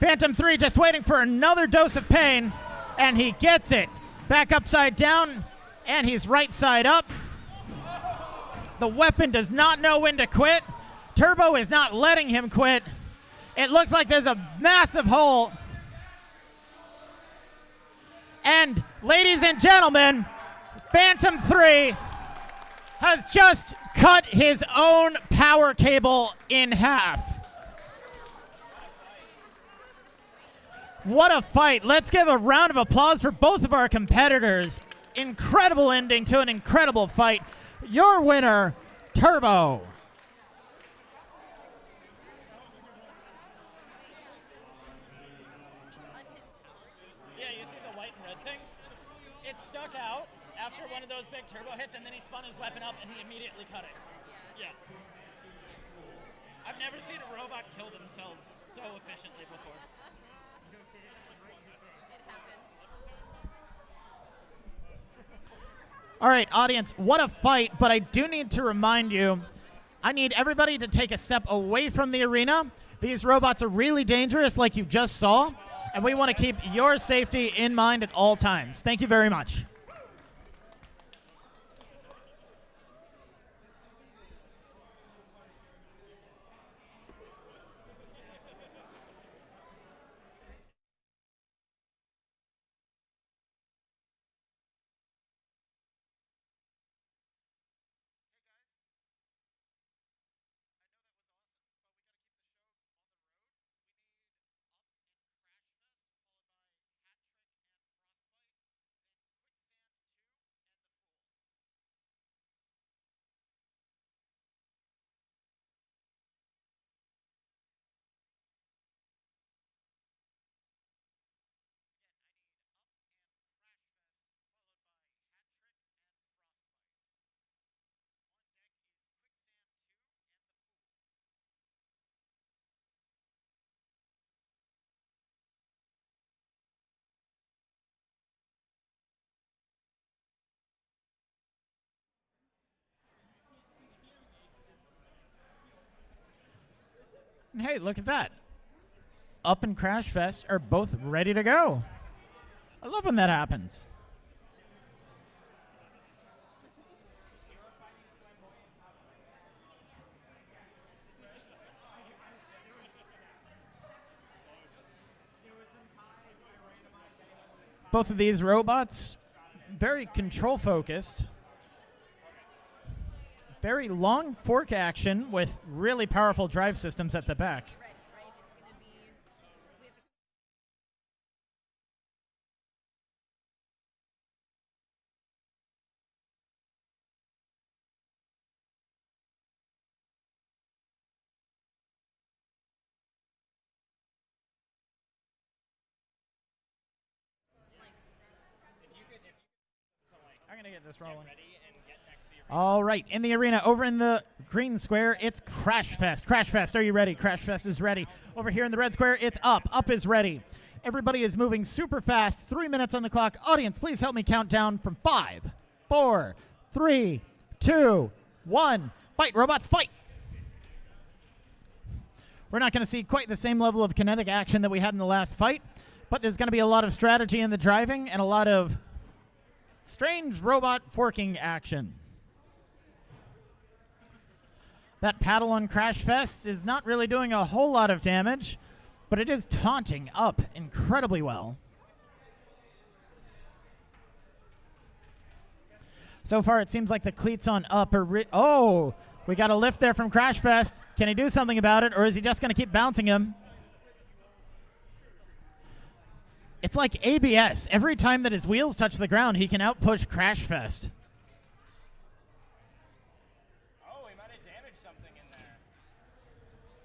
Phantom 3 just waiting for another dose of pain, and he gets it. Back upside down, and he's right side up. The weapon does not know when to quit. Turbo is not letting him quit. It looks like there's a massive hole. And ladies and gentlemen, Phantom 3 has just cut his own power cable in half. What a fight. Let's give a round of applause for both of our competitors. Incredible ending to an incredible fight. Your winner, Turbo. Yeah, you see the white and red thing? It stuck out after one of those big turbo hits, and then he spun his weapon up and he immediately cut it. Yeah. I've never seen a robot kill themselves so efficiently before. All right, audience, what a fight, but I do need to remind you, I need everybody to take a step away from the arena. These robots are really dangerous, like you just saw, and we want to keep your safety in mind at all times. Thank you very much. And hey, look at that. Up and Crashfest are both ready to go. I love when that happens. Both of these robots, very control focused. Very long fork action with really powerful drive systems at the back. I'm going to get this rolling. All right, in the arena, over in the green square, it's Crashfest. Crashfest, are you ready? Crashfest is ready. Over here in the red square, it's Up. Up is ready. Everybody is moving super fast. 3 minutes on the clock. Audience, please help me count down from 5, 4, 3, 2, 1. Fight, robots, fight! We're not going to see quite the same level of kinetic action that we had in the last fight, but there's going to be a lot of strategy in the driving and a lot of strange robot forking action. That paddle on Crashfest is not really doing a whole lot of damage, but it is taunting Up incredibly well. So far, it seems like the cleats on Up are... Oh, we got a lift there from Crashfest. Can he do something about it, or is he just going to keep bouncing him? It's like ABS. Every time that his wheels touch the ground, he can outpush Crashfest.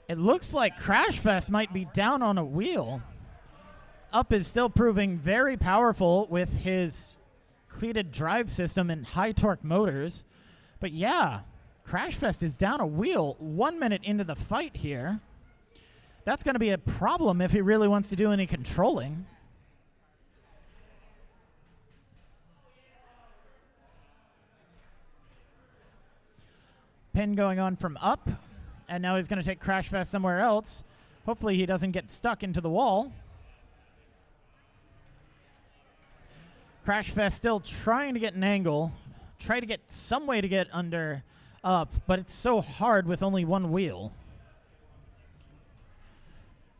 It looks like Crashfest might be down on a wheel. Up is still proving very powerful with his cleated drive system and high torque motors. But yeah, Crashfest is down a wheel 1 minute into the fight here. That's going to be a problem if he really wants to do any controlling. Pin going on from Up. And now he's going to take Crashfest somewhere else. Hopefully he doesn't get stuck into the wall. Crashfest still trying to get an angle. Try to get some way to get under Up, but it's so hard with only one wheel.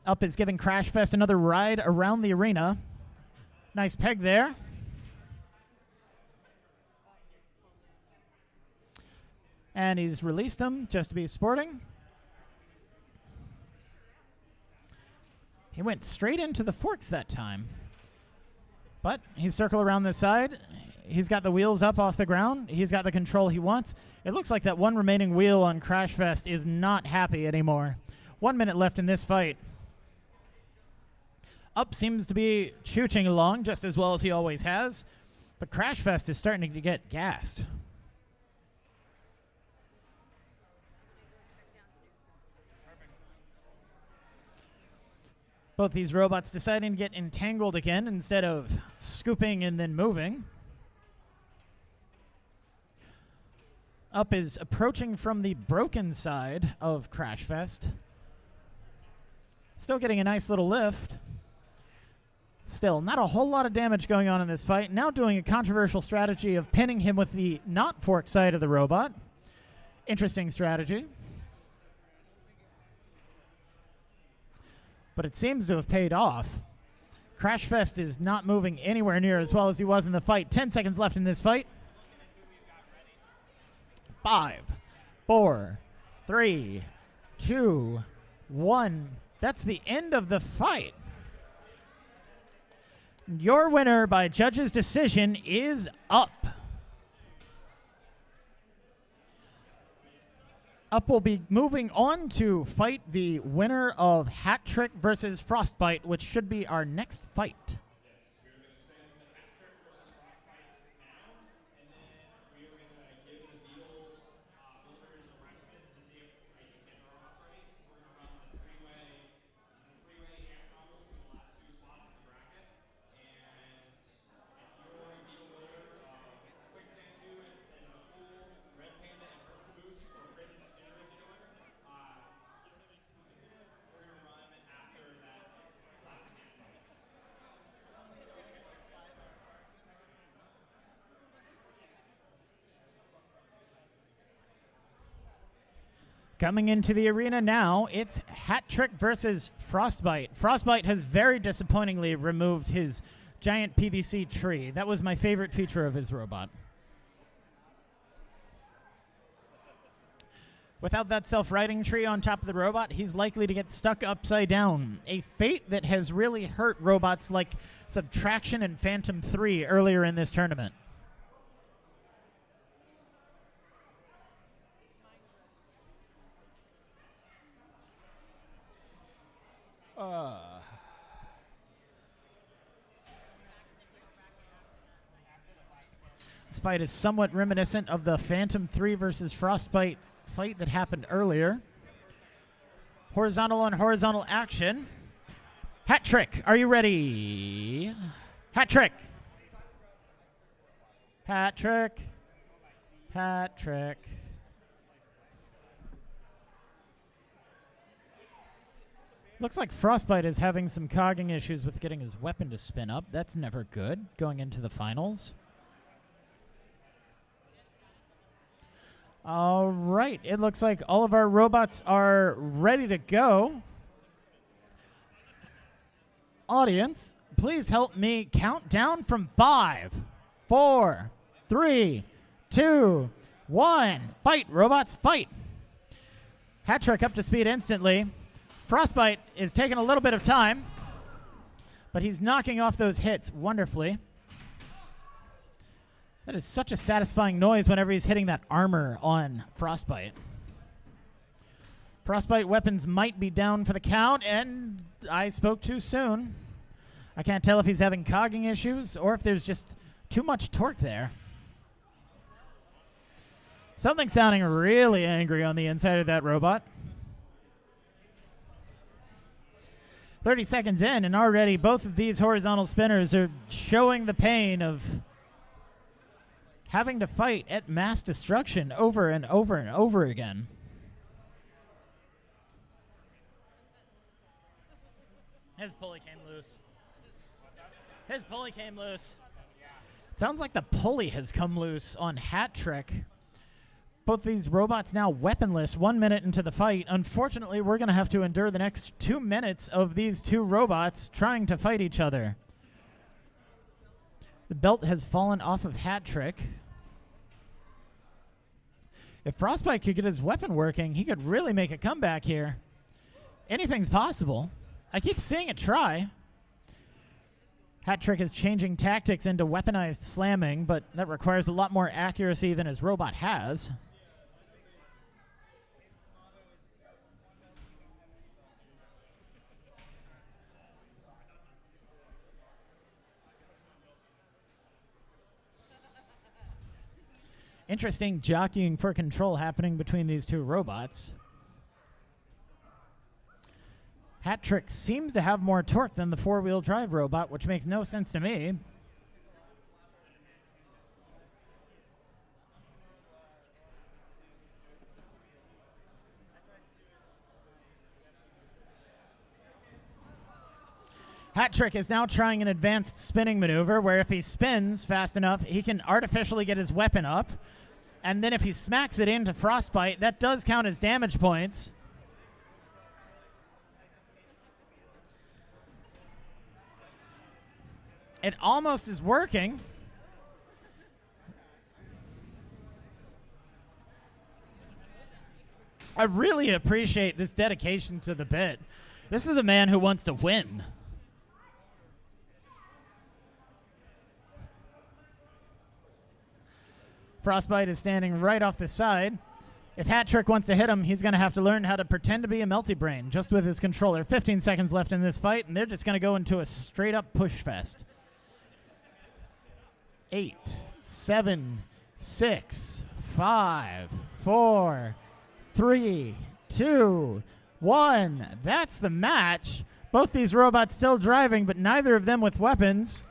Up is giving Crashfest another ride around the arena. Nice peg there. And he's released him just to be sporting. He went straight into the forks that time. But he's circled around this side. He's got the wheels up off the ground. He's got the control he wants. It looks like that one remaining wheel on Crashfest is not happy anymore. 1 minute left in this fight. Up seems to be shooting along just as well as he always has. But Crashfest is starting to get gassed. Both these robots deciding to get entangled again instead of scooping and then moving. Up is approaching from the broken side of Crashfest. Still getting a nice little lift. Still, not a whole lot of damage going on in this fight. Now doing a controversial strategy of pinning him with the not fork side of the robot. Interesting strategy. But it seems to have paid off. Crashfest is not moving anywhere near as well as he was in the fight. 10 seconds left in this fight. 5, 4, 3, 2, 1. That's the end of the fight. Your winner by judge's decision is Up. Up will be moving on to fight the winner of Hat Trick versus Frostbite, which should be our next fight. Red Panda and Hert Caboose for Prince Incinerator Killer. We're going to run after that last hand fight. Coming into the arena now, it's Hat Trick versus Frostbite. Frostbite has very disappointingly removed his giant PVC tree. That was my favorite feature of his robot. Without that self-righting tree on top of the robot, he's likely to get stuck upside down. A fate that has really hurt robots like Subtraction and Phantom 3 earlier in this tournament. This fight is somewhat reminiscent of the Phantom 3 versus Frostbite fight that happened earlier. Horizontal on horizontal action. Hat Trick, are you ready? Hat Trick. Hat Trick. Hat Trick. Looks like Frostbite is having some cogging issues with getting his weapon to spin up. That's never good going into the finals. All right, it looks like all of our robots are ready to go. Audience, please help me count down from 5, 4, 3, 2, 1. Fight, robots, fight. Hat Trick up to speed instantly. Frostbite is taking a little bit of time, but he's knocking off those hits wonderfully. That is such a satisfying noise whenever he's hitting that armor on Frostbite. Frostbite weapons might be down for the count, and I spoke too soon. I can't tell if he's having cogging issues or if there's just too much torque there. Something's sounding really angry on the inside of that robot. 30 seconds in, and already both of these horizontal spinners are showing the pain of having to fight at mass destruction over and over and over again. His pulley came loose. His pulley came loose. It sounds like the pulley has come loose on Hat Trick. Both these robots now weaponless 1 minute into the fight. Unfortunately, we're going to have to endure the next 2 minutes of these two robots trying to fight each other. The belt has fallen off of Hat Trick. If Frostbite could get his weapon working, he could really make a comeback here. Anything's possible. I keep seeing it try. Hat Trick is changing tactics into weaponized slamming, but that requires a lot more accuracy than his robot has. Interesting jockeying for control happening between these two robots. Hat Trick seems to have more torque than the four-wheel drive robot, which makes no sense to me. Hat Trick is now trying an advanced spinning maneuver where if he spins fast enough, he can artificially get his weapon up. And then if he smacks it into Frostbite, that does count as damage points. It almost is working. I really appreciate this dedication to the bit. This is the man who wants to win. Frostbite is standing right off the side. If Hat Trick wants to hit him, he's going to have to learn how to pretend to be a Melty Brain just with his controller. 15 seconds left in this fight, and they're just going to go into a straight-up push fest. 8, 7, 6, 5, 4, 3, 2, 1. That's the match. Both these robots still driving, but neither of them with weapons.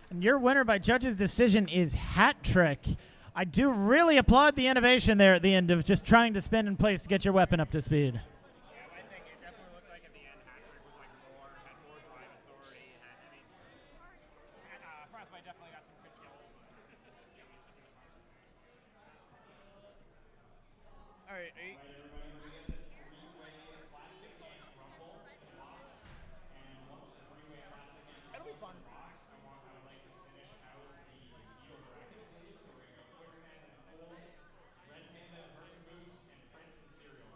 And your winner by judge's decision is Hat Trick. I do really applaud the innovation there at the end of just trying to spin in place to get your weapon up to speed. Yeah, I think it definitely looked like at the end Hat Trick was like had more drive authority. Frostbite definitely got some good kills. All right, 8. It'll be fun. Red Panda, Hert, Caboose, and Prince and Serial.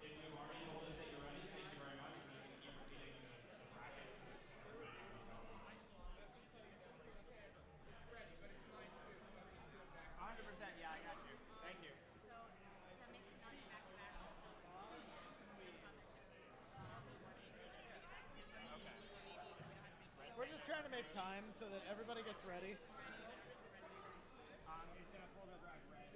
If you've already told us that you're ready, thank you very much. We're just going to keep repeating the brackets. 100%, yeah, I got you. Thank you. So that makes it not back-to-back. We're just trying to make time so that everybody gets ready. It's in a folder drive, right?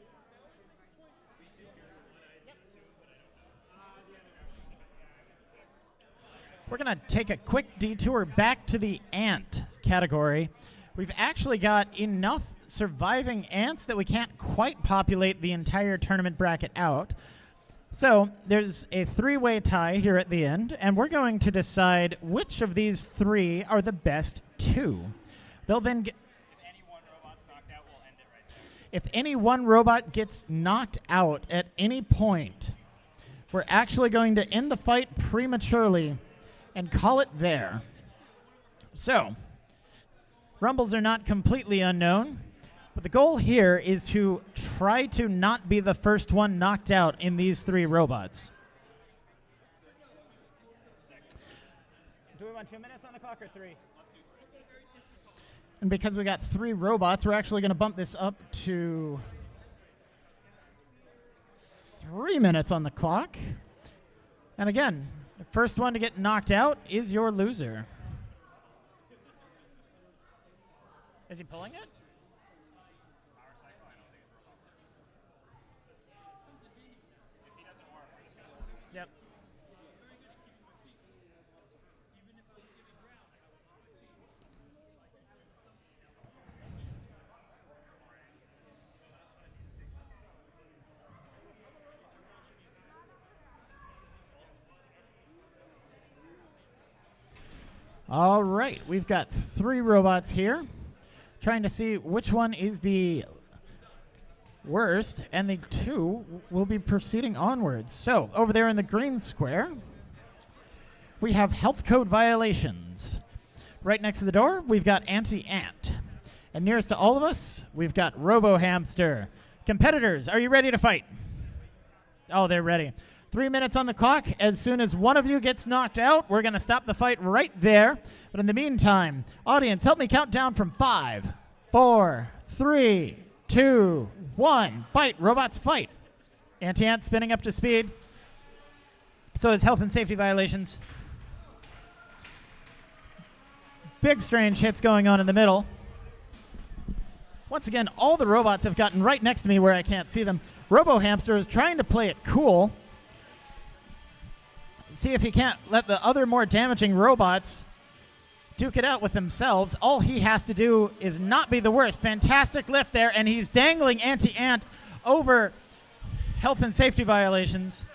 We're going to take a quick detour back to the ant category. We've actually got enough surviving ants that we can't quite populate the entire tournament bracket out. So there's a three-way tie here at the end, and we're going to decide which of these three are the best two. They'll then get... If any one robot's knocked out, we'll end it right there. If any one robot gets knocked out at any point, we're actually going to end the fight prematurely and call it there. So, rumbles are not completely unknown, but the goal here is to try to not be the first one knocked out in these three robots. Do we want 2 minutes on the clock or 3? And because we got 3 robots, we're actually going to bump this up to 3 minutes on the clock. And again, the first one to get knocked out is your loser. Is he pulling it? Yep. All right, we've got 3 robots here, trying to see which one is the worst, and the 2 will be proceeding onwards. So, over there in the green square, we have health code violations. Right next to the door, we've got Anti-Ant. And nearest to all of us, we've got Robo Hamster. Competitors, are you ready to fight? Oh, they're ready. 3 minutes on the clock. As soon as one of you gets knocked out, we're going to stop the fight right there. But in the meantime, audience, help me count down from 5, 4, 3, 2, 1. Fight. Robots, fight. Anti-Ant spinning up to speed. So is health and safety violations. Big strange hits going on in the middle. Once again, all the robots have gotten right next to me where I can't see them. Robo Hamster is trying to play it cool. See if he can't let the other more damaging robots duke it out with themselves. All he has to do is not be the worst. Fantastic lift there, and he's dangling Anti-Ant over health and safety violations.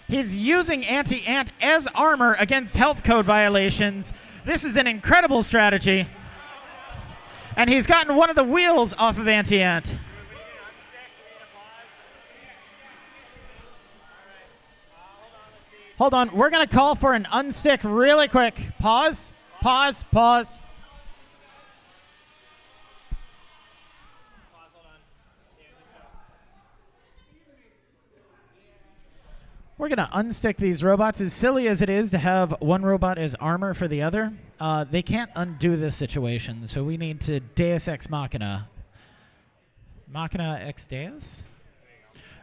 He's using Anti-Ant as armor against health code violations. This is an incredible strategy. And he's gotten one of the wheels off of Anti-Ant. Hold on, we're going to call for an unstick really quick. Pause, pause, pause. We're going to unstick these robots. As silly as it is to have one robot as armor for the other, they can't undo this situation, so we need to Deus Ex Machina. Machina Ex Deus?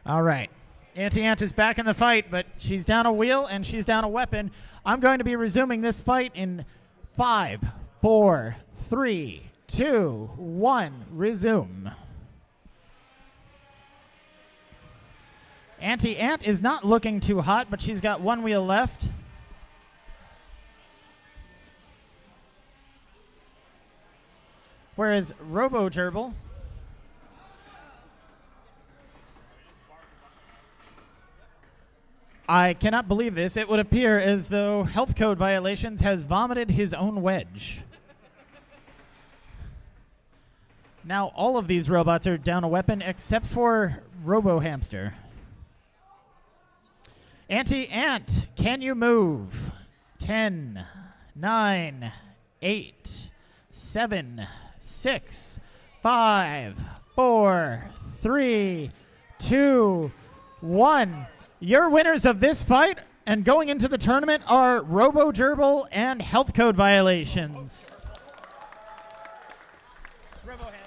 All right. Anti-Ant is back in the fight, but she's down a wheel and she's down a weapon. I'm going to be resuming this fight in 5, 4, 3, 2, 1. Resume. Anti-Ant is not looking too hot, but she's got one wheel left. Whereas Robo Gerbil... I cannot believe this. It would appear as though health code violations has vomited his own wedge. Now all of these robots are down a weapon except for Robo Hamster. Anti-Ant, can you move? 10, 9, 8, 7, 6, 5, 4, 3, 2, 1. Your winners of this fight and going into the tournament are Robo Gerbil and health code violations. Robo Hamster.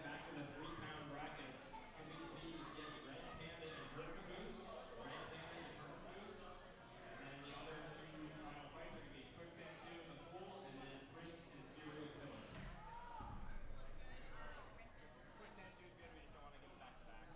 Back to the 3-pound brackets. Can we please get Red Panda and Hert Caboose? Red Panda and Hert Caboose. And then the other two final fights are going to be Quicksand 2 in the pool, and then Prince and Serial Killer. Quicksand 2 is good, we just don't want to go back to back.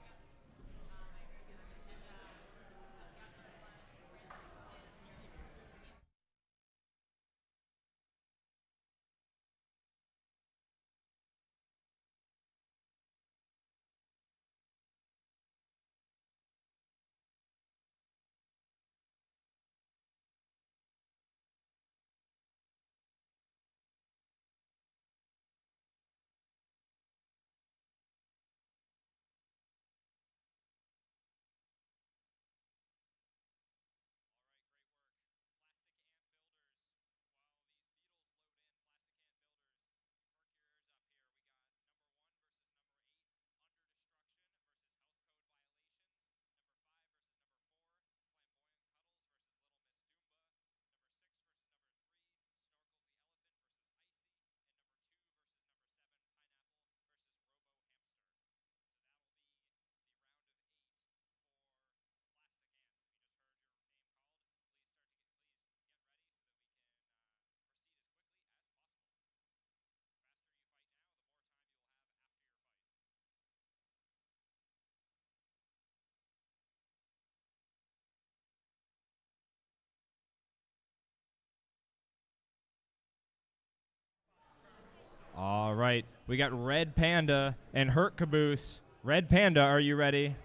All right, we got Red Panda and Hert Caboose. Red Panda, are you ready?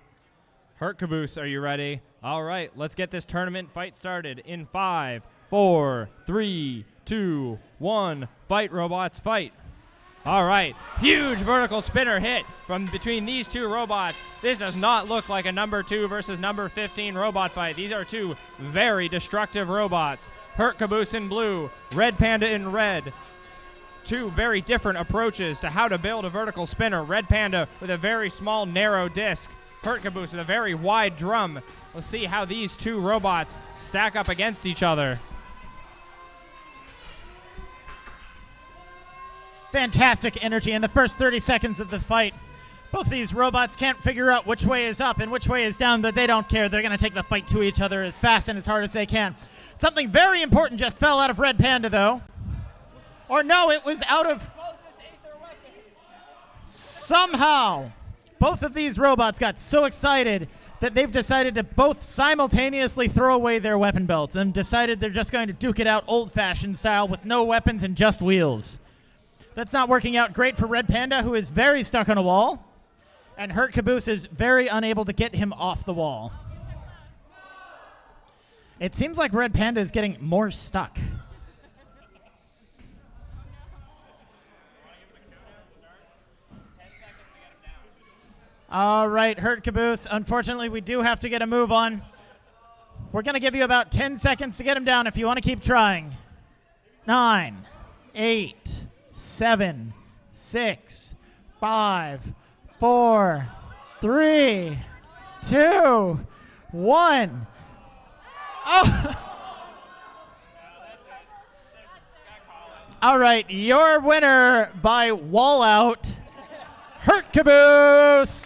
Hert Caboose, are you ready? All right, let's get this tournament fight started in 5, 4, 3, 2, 1. Fight, robots, fight. All right, huge vertical spinner hit from between these two robots. This does not look like a number 2 versus number 15 robot fight. These are two very destructive robots. Hert Caboose in blue, Red Panda in red. Two very different approaches to how to build a vertical spinner. Red Panda with a very small, narrow disc. Hert Caboose with a very wide drum. We'll see how these two robots stack up against each other. Fantastic energy in the first 30 seconds of the fight. Both these robots can't figure out which way is up and which way is down, but they don't care. They're going to take the fight to each other as fast and as hard as they can. Something very important just fell out of Red Panda, though. Or no, it was out of... Somehow, both of these robots got so excited that they've decided to both simultaneously throw away their weapon belts and decided they're just going to duke it out old-fashioned style with no weapons and just wheels. That's not working out great for Red Panda, who is very stuck on a wall, and Hert Caboose is very unable to get him off the wall. It seems like Red Panda is getting more stuck. All right, Hert Caboose. Unfortunately, we do have to get a move on. We're going to give you about 10 seconds to get him down if you want to keep trying. 9, 8, 7, 6, 5, 4, 3, 2, 1. Oh! All right, your winner by wall out, Hert Caboose.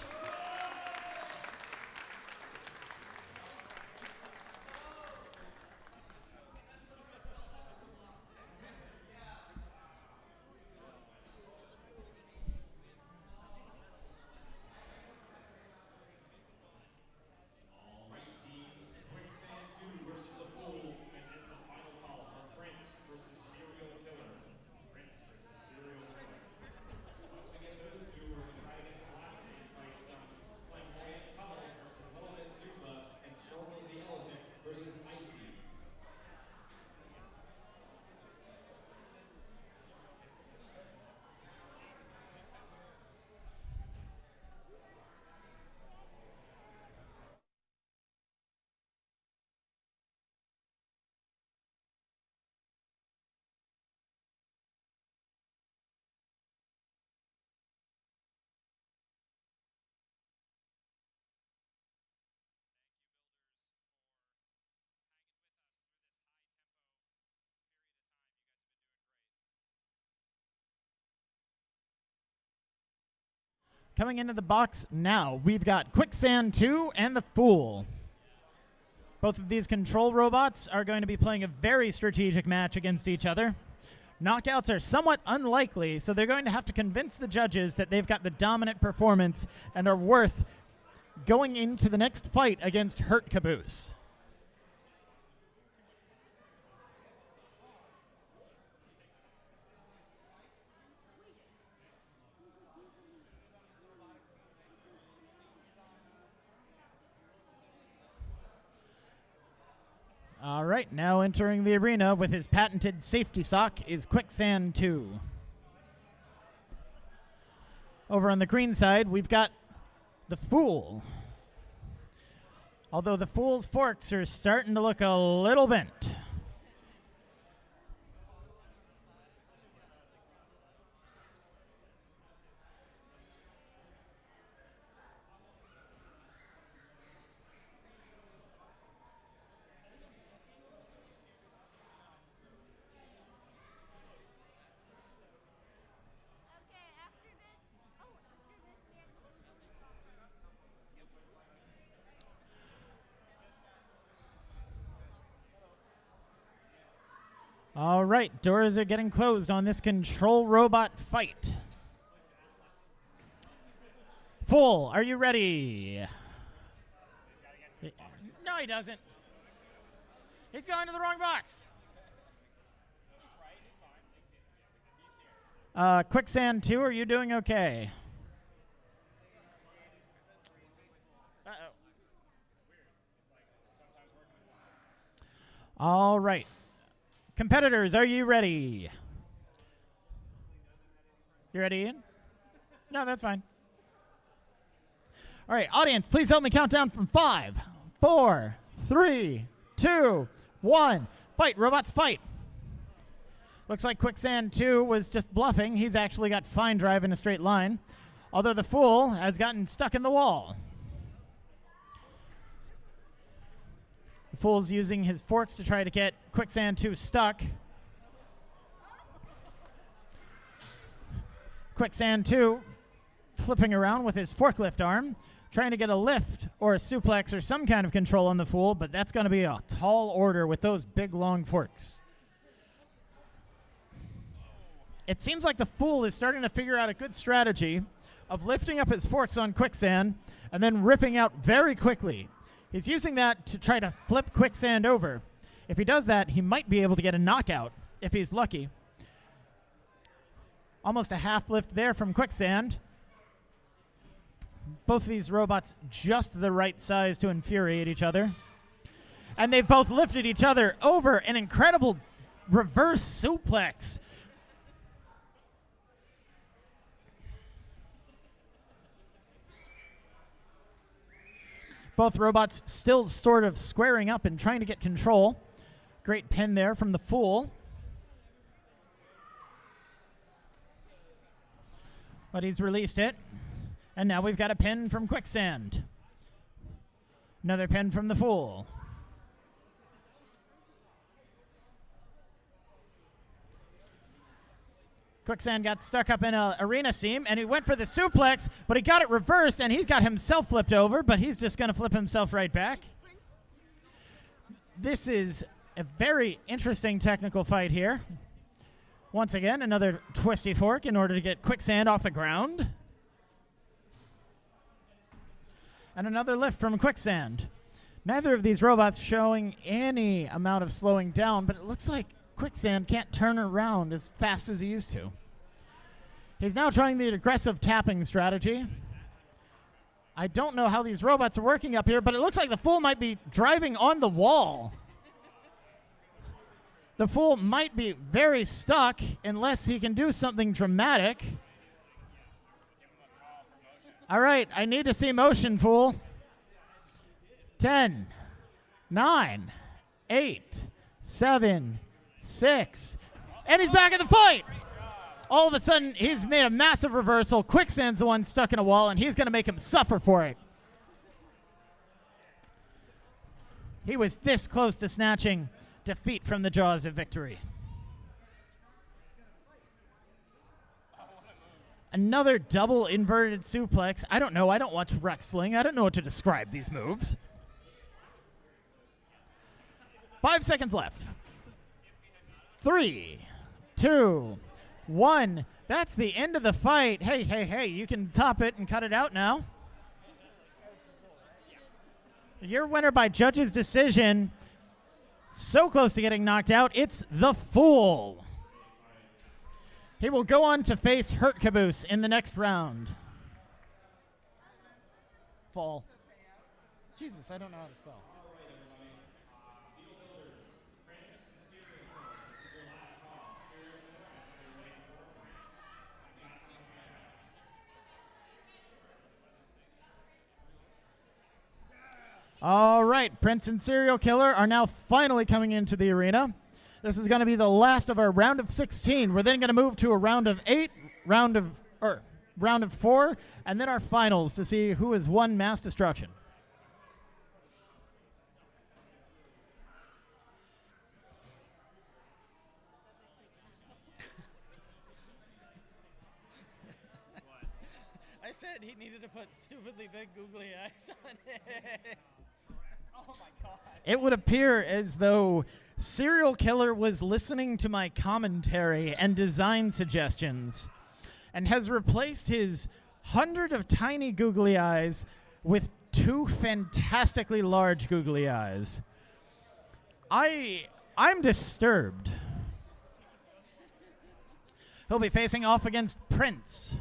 Coming into the box now, we've got Quicksand 2 and the Fool. Both of these control robots are going to be playing a very strategic match against each other. Knockouts are somewhat unlikely, so they're going to have to convince the judges that they've got the dominant performance and are worth going into the next fight against Hert Caboose. All right, now entering the arena with his patented safety sock is Quicksand 2. Over on the green side, we've got the Fool. Although the Fool's forks are starting to look a little bent. All right, doors are getting closed on this control robot fight. Fool, are you ready? No, he doesn't. He's going to the wrong box. Quicksand 2, are you doing okay? Uh-oh. All right. Competitors, are you ready? You ready, Ian? No, that's fine. All right, audience, please help me count down from 5, 4, 3, 2, 1. Fight, robots, fight. Looks like Quicksand 2 was just bluffing. He's actually got fine drive in a straight line, although the Fool has gotten stuck in the wall. The Fool's using his forks to try to get Quicksand 2 stuck. Quicksand 2 flipping around with his forklift arm, trying to get a lift or a suplex or some kind of control on the Fool, but that's going to be a tall order with those big, long forks. It seems like the Fool is starting to figure out a good strategy of lifting up his forks on Quicksand and then ripping out very quickly. He's using that to try to flip Quicksand over. If he does that, he might be able to get a knockout if he's lucky. Almost a half lift there from Quicksand. Both of these robots just the right size to infuriate each other. And they've both lifted each other over an incredible reverse suplex. Both robots still sort of squaring up and trying to get control. Great pin there from the Fool. But he's released it. And now we've got a pin from Quicksand. Another pin from the Fool. Quicksand got stuck up in an arena seam, and he went for the suplex, but he got it reversed, and he's got himself flipped over, but he's just going to flip himself right back. This is a very interesting technical fight here. Once again, another twisty fork in order to get Quicksand off the ground. And another lift from Quicksand. Neither of these robots showing any amount of slowing down, but it looks like Quicksand can't turn around as fast as he used to. He's now trying the aggressive tapping strategy. I don't know how these robots are working up here, but it looks like the Fool might be driving on the wall. The Fool might be very stuck unless he can do something dramatic. All right, I need to see motion, Fool. 10, 9, 8, 7, 6, and he's back in the fight. All of a sudden, he's made a massive reversal. Quicksand's the one stuck in a wall, and he's going to make him suffer for it. He was this close to snatching defeat from the jaws of victory. Another double inverted suplex. I don't know. I don't watch wrestling. I don't know what to describe these moves. 5 seconds left. 3, 2, 1. That's the end of the fight. Hey, hey, hey, you can top it and cut it out now. Your winner by judge's decision. So close to getting knocked out. It's the Fool. He will go on to face Hert Caboose in the next round. Fall. Jesus, I don't know how to spell. All right, Prince and Serial Killer are now finally coming into the arena. This is going to be the last of our round of 16. We're then going to move to a round of 8, round of 4, and then our finals to see who has won Mass Destruction. I said he needed to put stupidly big googly eyes on it. Oh my god. It would appear as though Serial Killer was listening to my commentary and design suggestions and has replaced his 100 of tiny googly eyes with 2 fantastically large googly eyes. I'm disturbed. He'll be facing off against Prince.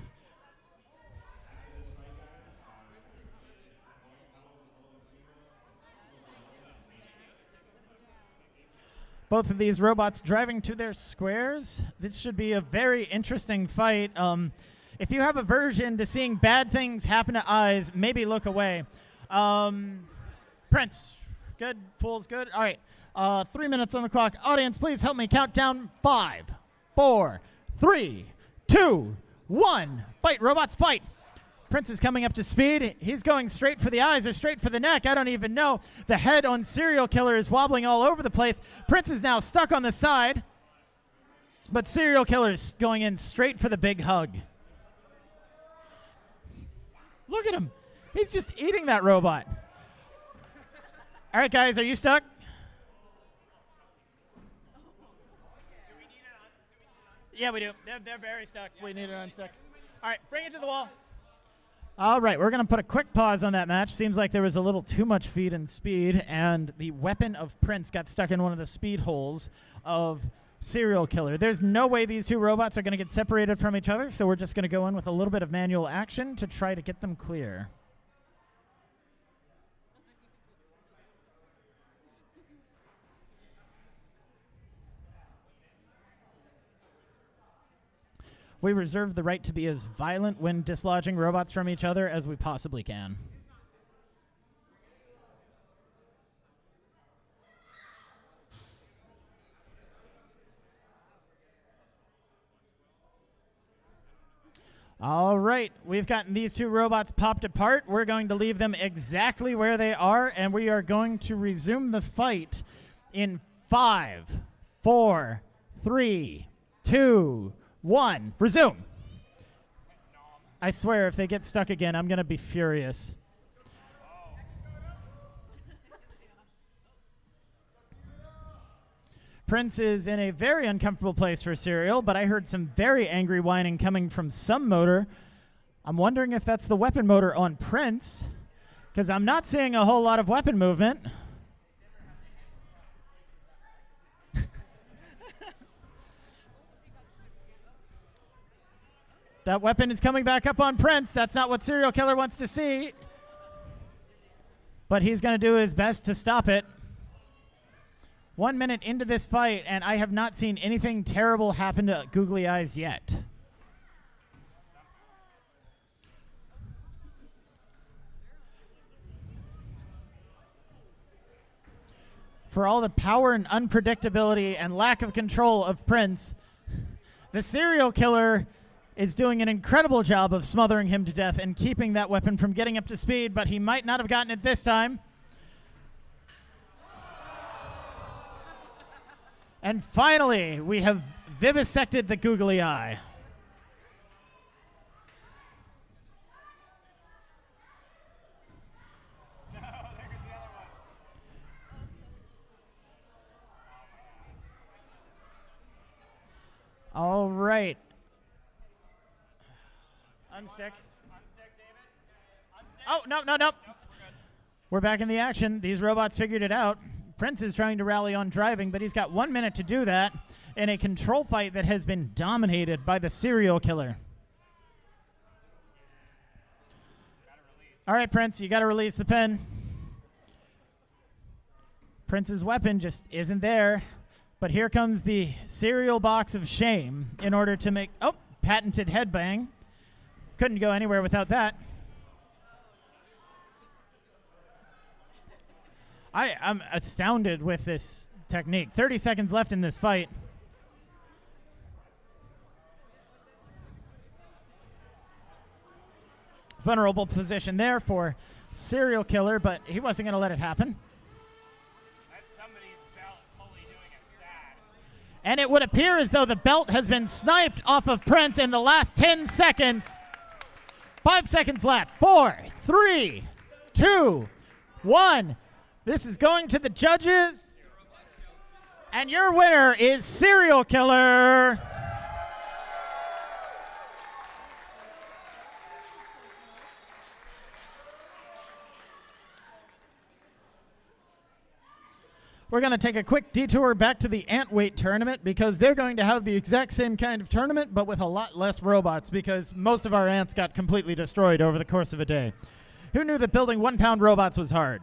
Both of these robots driving to their squares. This should be a very interesting fight. If you have aversion to seeing bad things happen to eyes, maybe look away. Prince, good. Fool's good. All right. 3 minutes on the clock. Audience, please help me count down. 5, 4, 3, 2, 1. Fight, robots, fight. Prince is coming up to speed. He's going straight for the eyes or straight for the neck. I don't even know. The head on Serial Killer is wobbling all over the place. Prince is now stuck on the side. But Serial Killer's going in straight for the big hug. Look at him. He's just eating that robot. All right, guys, are you stuck? Yeah, we do. They're very stuck. We need it unstuck. All right, bring it to the wall. All right, we're going to put a quick pause on that match. Seems like there was a little too much feed and speed, and the weapon of Prince got stuck in one of the speed holes of Serial Killer. There's no way these two robots are going to get separated from each other, so we're just going to go in with a little bit of manual action to try to get them clear. We reserve the right to be as violent when dislodging robots from each other as we possibly can. All right, we've gotten these two robots popped apart. We're going to leave them exactly where they are, and we are going to resume the fight in 5, 4, 3, 2, 1. Resume. I swear, if they get stuck again, I'm going to be furious. Prince is in a very uncomfortable place for Serial, but I heard some very angry whining coming from some motor. I'm wondering if that's the weapon motor on Prince, because I'm not seeing a whole lot of weapon movement. That weapon is coming back up on Prince. That's not what Serial Killer wants to see. But he's going to do his best to stop it. 1 minute into this fight, and I have not seen anything terrible happen to Googly Eyes yet. For all the power and unpredictability and lack of control of Prince, the Serial Killer is doing an incredible job of smothering him to death and keeping that weapon from getting up to speed, but he might not have gotten it this time. And finally, we have vivisected the googly eye. All right. Unstick. Oh, no. We're back in the action. These robots figured it out. Prince is trying to rally on driving, but he's got 1 minute to do that in a control fight that has been dominated by the Serial Killer. All right, Prince, you got to release the pin. Prince's weapon just isn't there, but here comes the cereal box of shame in order to make, patented headbang. Couldn't go anywhere without that. I'm astounded with this technique. 30 seconds left in this fight. Vulnerable position there for Serial Killer, but he wasn't going to let it happen. That's somebody's belt fully doing a sad. And it would appear as though the belt has been sniped off of Prince in the last 10 seconds. 5 seconds left. 4, 3, 2, 1. This is going to the judges. And your winner is Serial Killer. We're going to take a quick detour back to the Antweight tournament because they're going to have the exact same kind of tournament but with a lot less robots because most of our ants got completely destroyed over the course of a day. Who knew that building 1 pound robots was hard?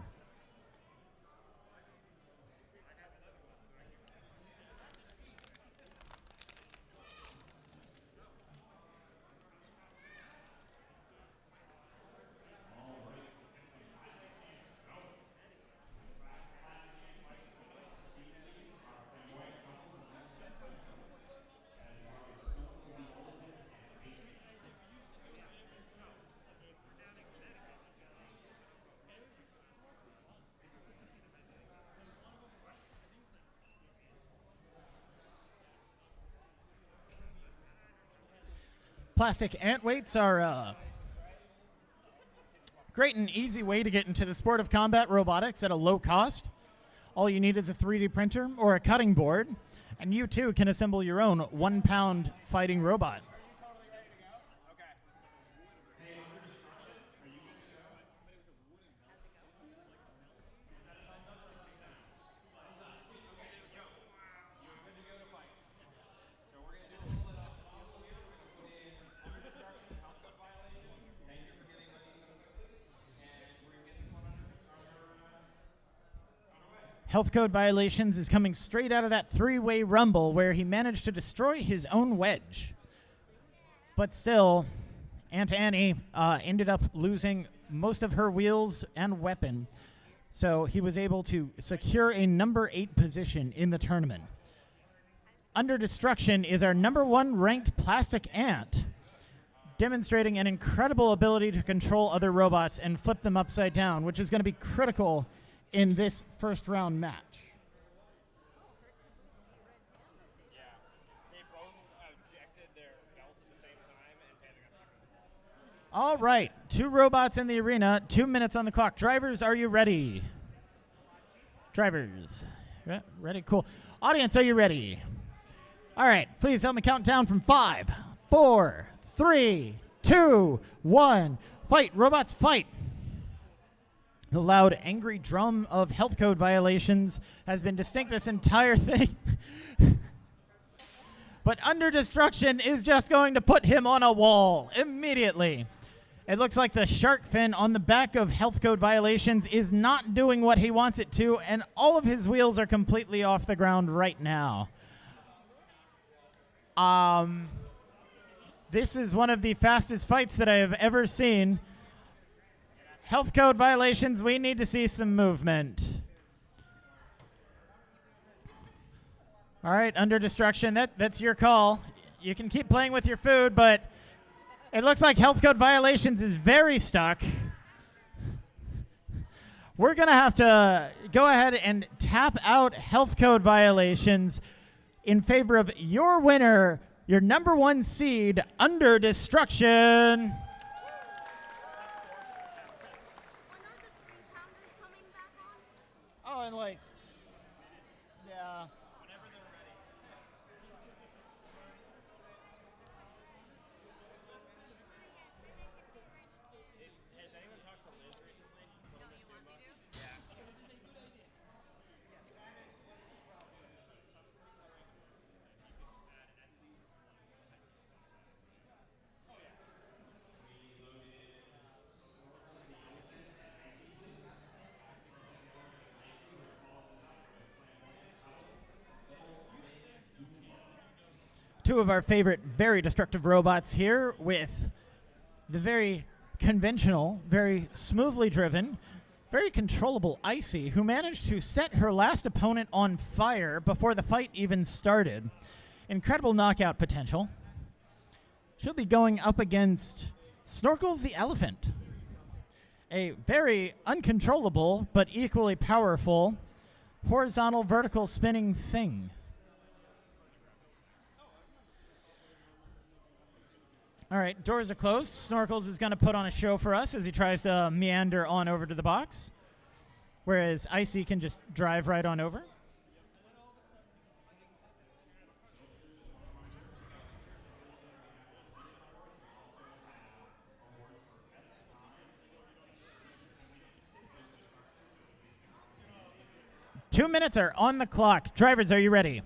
Plastic Antweights are great and easy way to get into the sport of combat robotics at a low cost. All you need is a 3D printer or a cutting board, and you too can assemble your own 1-pound fighting robot. Health code violations is coming straight out of that 3-way rumble where he managed to destroy his own wedge. But still, Aunt Annie ended up losing most of her wheels and weapon, so he was able to secure a number 8 position in the tournament. Under Destruction is our number 1 ranked plastic ant, demonstrating an incredible ability to control other robots and flip them upside down, which is going to be critical in this first round match. Yeah, they both ejected their belts at the same time, and Panda got stuck. All right, 2 robots in the arena, 2 minutes on the clock. Drivers, are you ready? Drivers, ready? Cool. Audience, are you ready? All right, please help me count down from 5, 4, 3, 2, 1. Fight, robots, fight. The loud, angry drum of health code violations has been distinct this entire thing. But Under Destruction is just going to put him on a wall immediately. It looks like the shark fin on the back of health code violations is not doing what he wants it to, and all of his wheels are completely off the ground right now. This is one of the fastest fights that I have ever seen. Health code violations, we need to see some movement. All right, Under Destruction, that's your call. You can keep playing with your food, but it looks like health code violations is very stuck. We're going to have to go ahead and tap out health code violations in favor of your winner, your number 1 seed, Under Destruction. Oh, and like, yeah. Whenever they're ready. Has anyone talked to Liz recently? No, you want me to? Yeah. Two of our favorite very destructive robots here with the very conventional, very smoothly driven, very controllable Icy, who managed to set her last opponent on fire before the fight even started. Incredible knockout potential. She'll be going up against Snorkels the Elephant, a very uncontrollable but equally powerful horizontal vertical spinning thing. All right, doors are closed. Snorkels is going to put on a show for us as he tries to meander on over to the box, whereas Icy can just drive right on over. Two minutes are on the clock. Drivers, are you ready?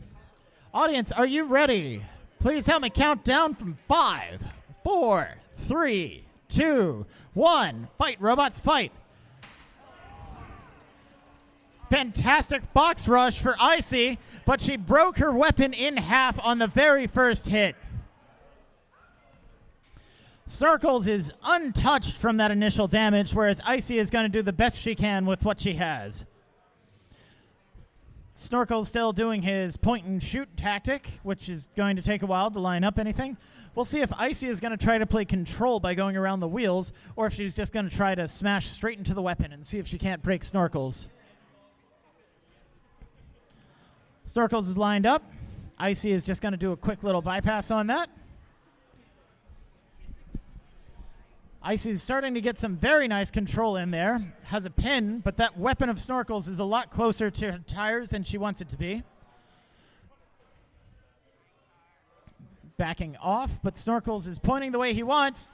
Audience, are you ready? Please help me count down from 5, 4, 3, 2, 1. Fight, robots, fight. Fantastic box rush for Icy, but she broke her weapon in half on the very first hit. Snorkels is untouched from that initial damage, whereas Icy is going to do the best she can with what she has. Snorkel's still doing his point and shoot tactic, which is going to take a while to line up anything. We'll see if Icy is going to try to play control by going around the wheels, or if she's just going to try to smash straight into the weapon and see if she can't break Snorkels. Snorkels is lined up. Icy is just going to do a quick little bypass on that. Icy's starting to get some very nice control in there. Has a pin, but that weapon of Snorkel's is a lot closer to her tires than she wants it to be. Backing off, but Snorkel's is pointing the way he wants,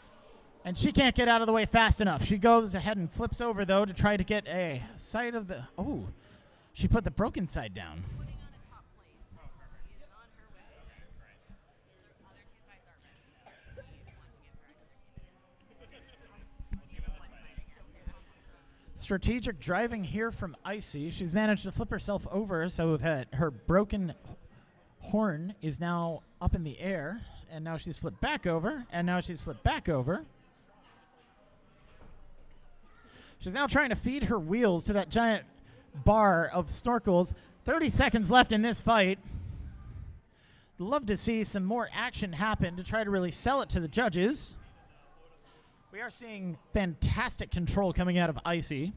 and she can't get out of the way fast enough. She goes ahead and flips over, though, to try to get a sight of the... Oh, she put the broken side down. Putting on a top plate. She is on her way. The other two fights are ready. If you want to get her. Strategic driving here from Icy. She's managed to flip herself over so that her broken horn is now up in the air, and now she's flipped back over, and now she's flipped back over. She's now trying to feed her wheels to that giant bar of Snorkels. 30 seconds left in this fight. Love to see some more action happen to try to really sell it to the judges. We are seeing fantastic control coming out of Icy.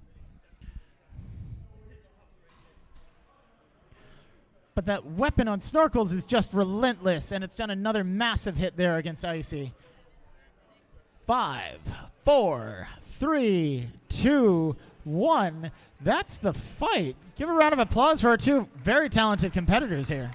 But that weapon on Snorkels is just relentless, and it's done another massive hit there against Icy. 5, 4, 3, 2, 1. That's the fight. Give a round of applause for our two very talented competitors here.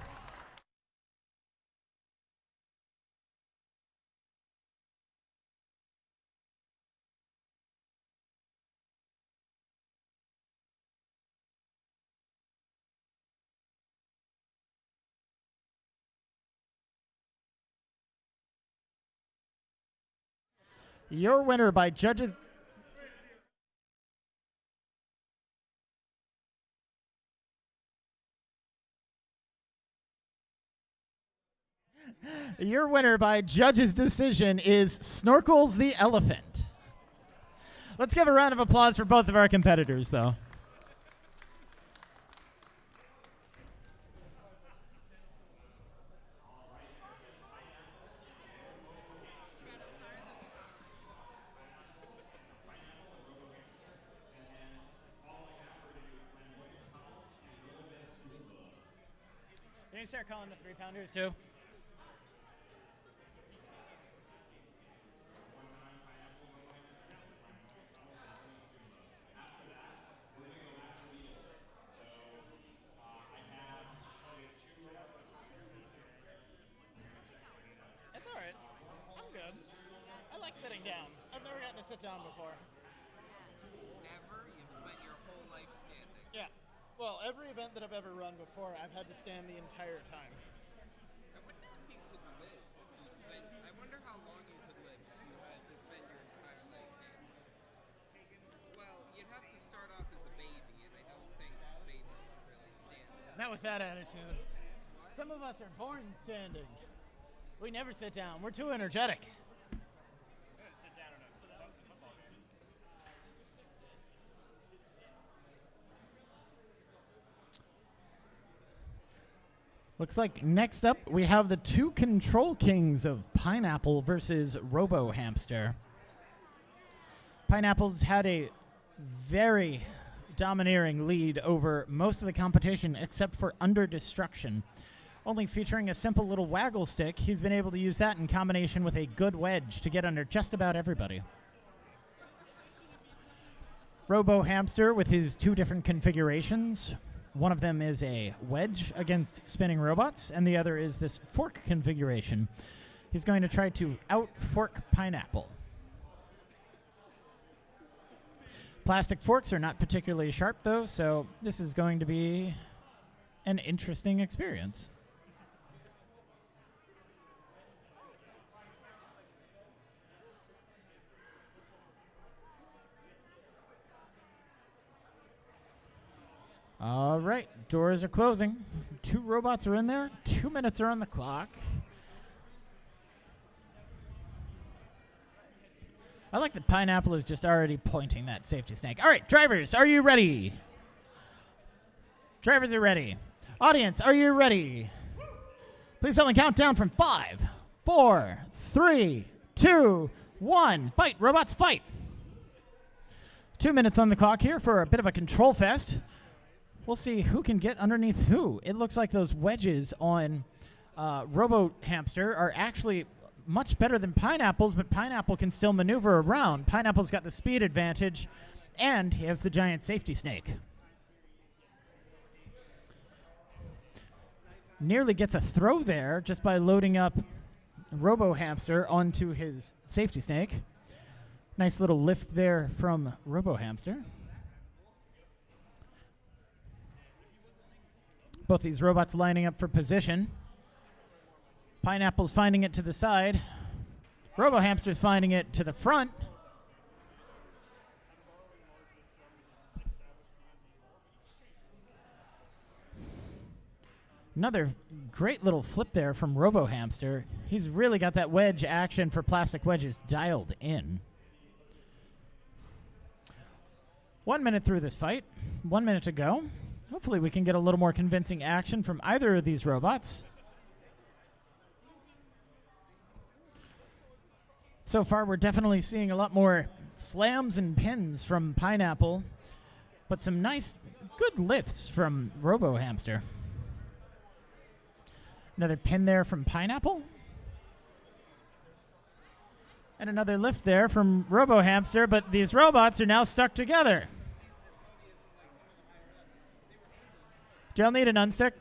Your winner by judges. Your winner by judges' decision is Snorkels the Elephant. Let's give a round of applause for both of our competitors, though. Can you start calling the 3-pounders too? It's all right. I'm good. I like sitting down. I've never gotten to sit down before. Never? You've spent your whole life standing. Yeah. Well, every event that I've ever run before, I've had to stand the entire time. I wonder if you could live. I wonder how long you could live if you had to spend your entire life standing. Well, you'd have to start off as a baby, and I don't think babies really stand. Not with that attitude. Some of us are born standing. We never sit down. We're too energetic. Sit down in a football game. Looks like next up we have the two control kings of Pineapple versus Robo Hamster. Pineapple's had a very domineering lead over most of the competition except for Under Destruction. Only featuring a simple little waggle stick, he's been able to use that in combination with a good wedge to get under just about everybody. Robo Hamster with his two different configurations. One of them is a wedge against spinning robots, and the other is this fork configuration. He's going to try to out-fork Pineapple. Plastic forks are not particularly sharp, though, so this is going to be an interesting experience. All right, doors are closing. Two robots are in there. 2 minutes are on the clock. I like that Pineapple is just already pointing that safety snake. All right, drivers, are you ready? Drivers are ready. Audience, are you ready? Please someone count down from 5, 4, 3, 2, 1. Fight, robots, fight. 2 minutes on the clock here for a bit of a control fest. We'll see who can get underneath who. It looks like those wedges on Robo Hamster are actually much better than Pineapple's, but Pineapple can still maneuver around. Pineapple's got the speed advantage, and he has the giant safety snake. Nearly gets a throw there just by loading up Robo Hamster onto his safety snake. Nice little lift there from Robo Hamster. Both these robots lining up for position. Pineapple's finding it to the side. Robo Hamster's finding it to the front. Another great little flip there from Robo Hamster. He's really got that wedge action for plastic wedges dialed in. 1 minute through this fight. 1 minute to go. Hopefully we can get a little more convincing action from either of these robots. So far we're definitely seeing a lot more slams and pins from Pineapple, but some nice, good lifts from Robo Hamster. Another pin there from Pineapple. And another lift there from Robo Hamster, but these robots are now stuck together. Do y'all need an unstick?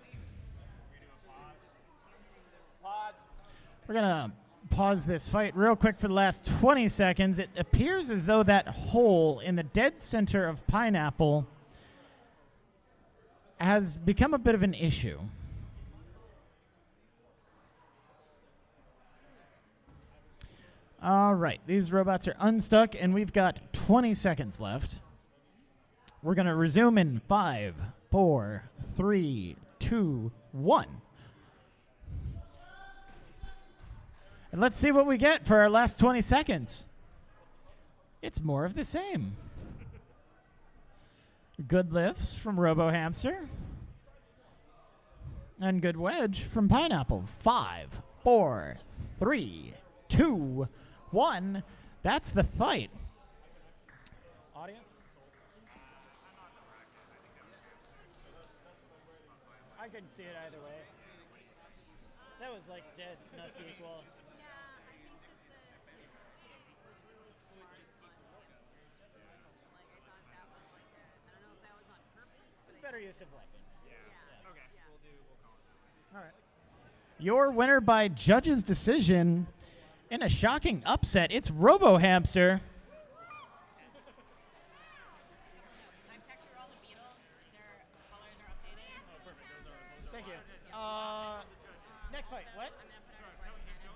We're going to pause this fight real quick for the last 20 seconds. It appears as though that hole in the dead center of Pineapple has become a bit of an issue. All right, these robots are unstuck, and we've got 20 seconds left. We're going to resume in 5, 4, 3, 2, 1. And let's see what we get for our last 20 seconds. It's more of the same. Good lifts from Robo Hamster. And good wedge from Pineapple. 5, 4, 3, 2, 1. That's the fight. Audience? I couldn't see it either way. That was like dead nuts equal. Yeah, I think that the stick was really smart on Hamster's turn. Like, I thought that was like I don't know if that was on purpose, but It's better use of weapon. yeah. Okay, we'll call it. All right. Your winner by judge's decision in a shocking upset. It's Robo Hamster. I've checked through all the Beatles. Their colors are updated. Oh, perfect. Those are Thank you. Next fight. What? I'm gonna put it on Quicksand.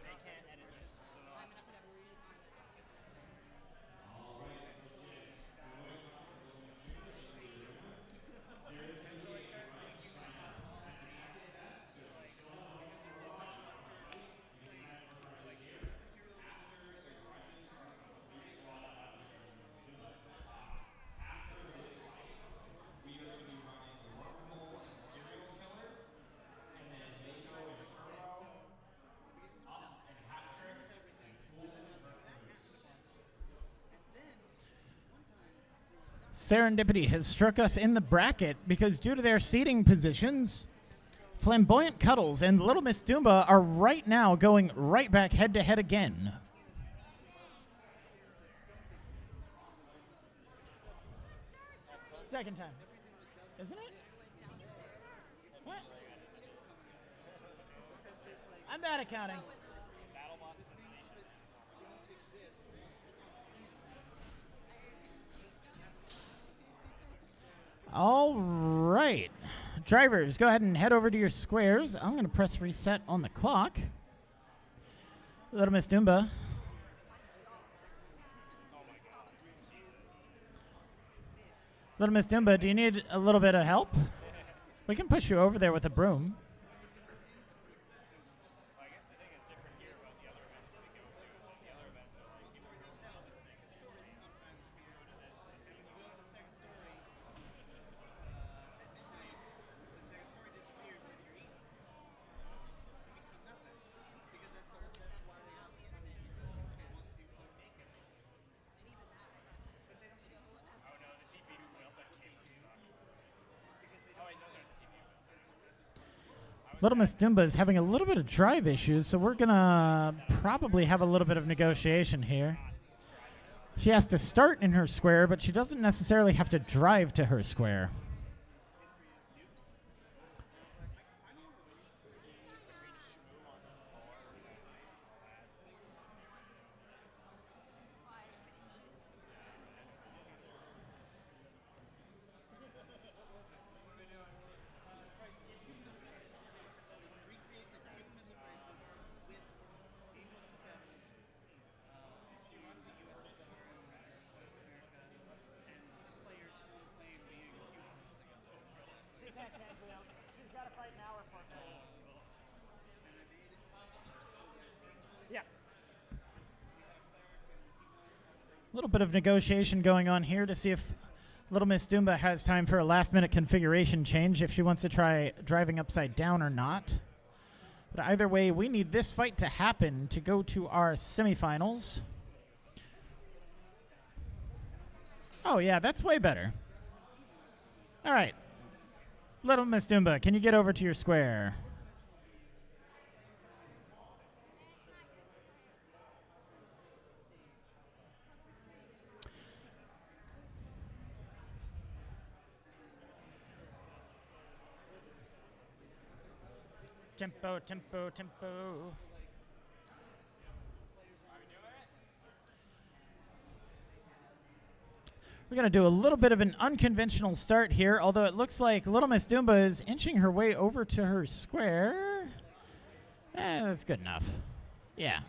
They can't edit this, so I'm gonna put it on Serendipity has struck us in the bracket because due to their seating positions, Flamboyant Cuddles and Little Miss Dumba are right now going right back head to head again. Second time. Isn't it? What? I'm bad at counting. All right. Drivers, go ahead and head over to your squares. I'm going to press reset on the clock. Little Miss Dumba. Little Miss Dumba, do you need a little bit of help? We can push you over there with a broom. I guess the thing is different here about the other events that we go to. The other events are like people go to sometimes if you go to this to see if you go to the second story at midnight, the second story disappears with your eating. It becomes nothing. Because that's why they have the once people make it. Oh no, the TP we also have cameras suck. Oh wait, those aren't the TP ones. Little Miss Dumba is having a little bit of drive issues, so we're going to probably have a little bit of negotiation here. She has to start in her square, but she doesn't necessarily have to drive to her square. A little bit of negotiation going on here to see if Little Miss Dumba has time for a last-minute configuration change, if she wants to try driving upside down or not. But either way, we need this fight to happen to go to our semifinals. Oh, yeah, that's way better. All right. Little Miss Dumba, can you get over to your square? Tempo, tempo, tempo. We're going to do a little bit of an unconventional start here, although it looks like Little Miss Dumba is inching her way over to her square. That's good enough. Yeah.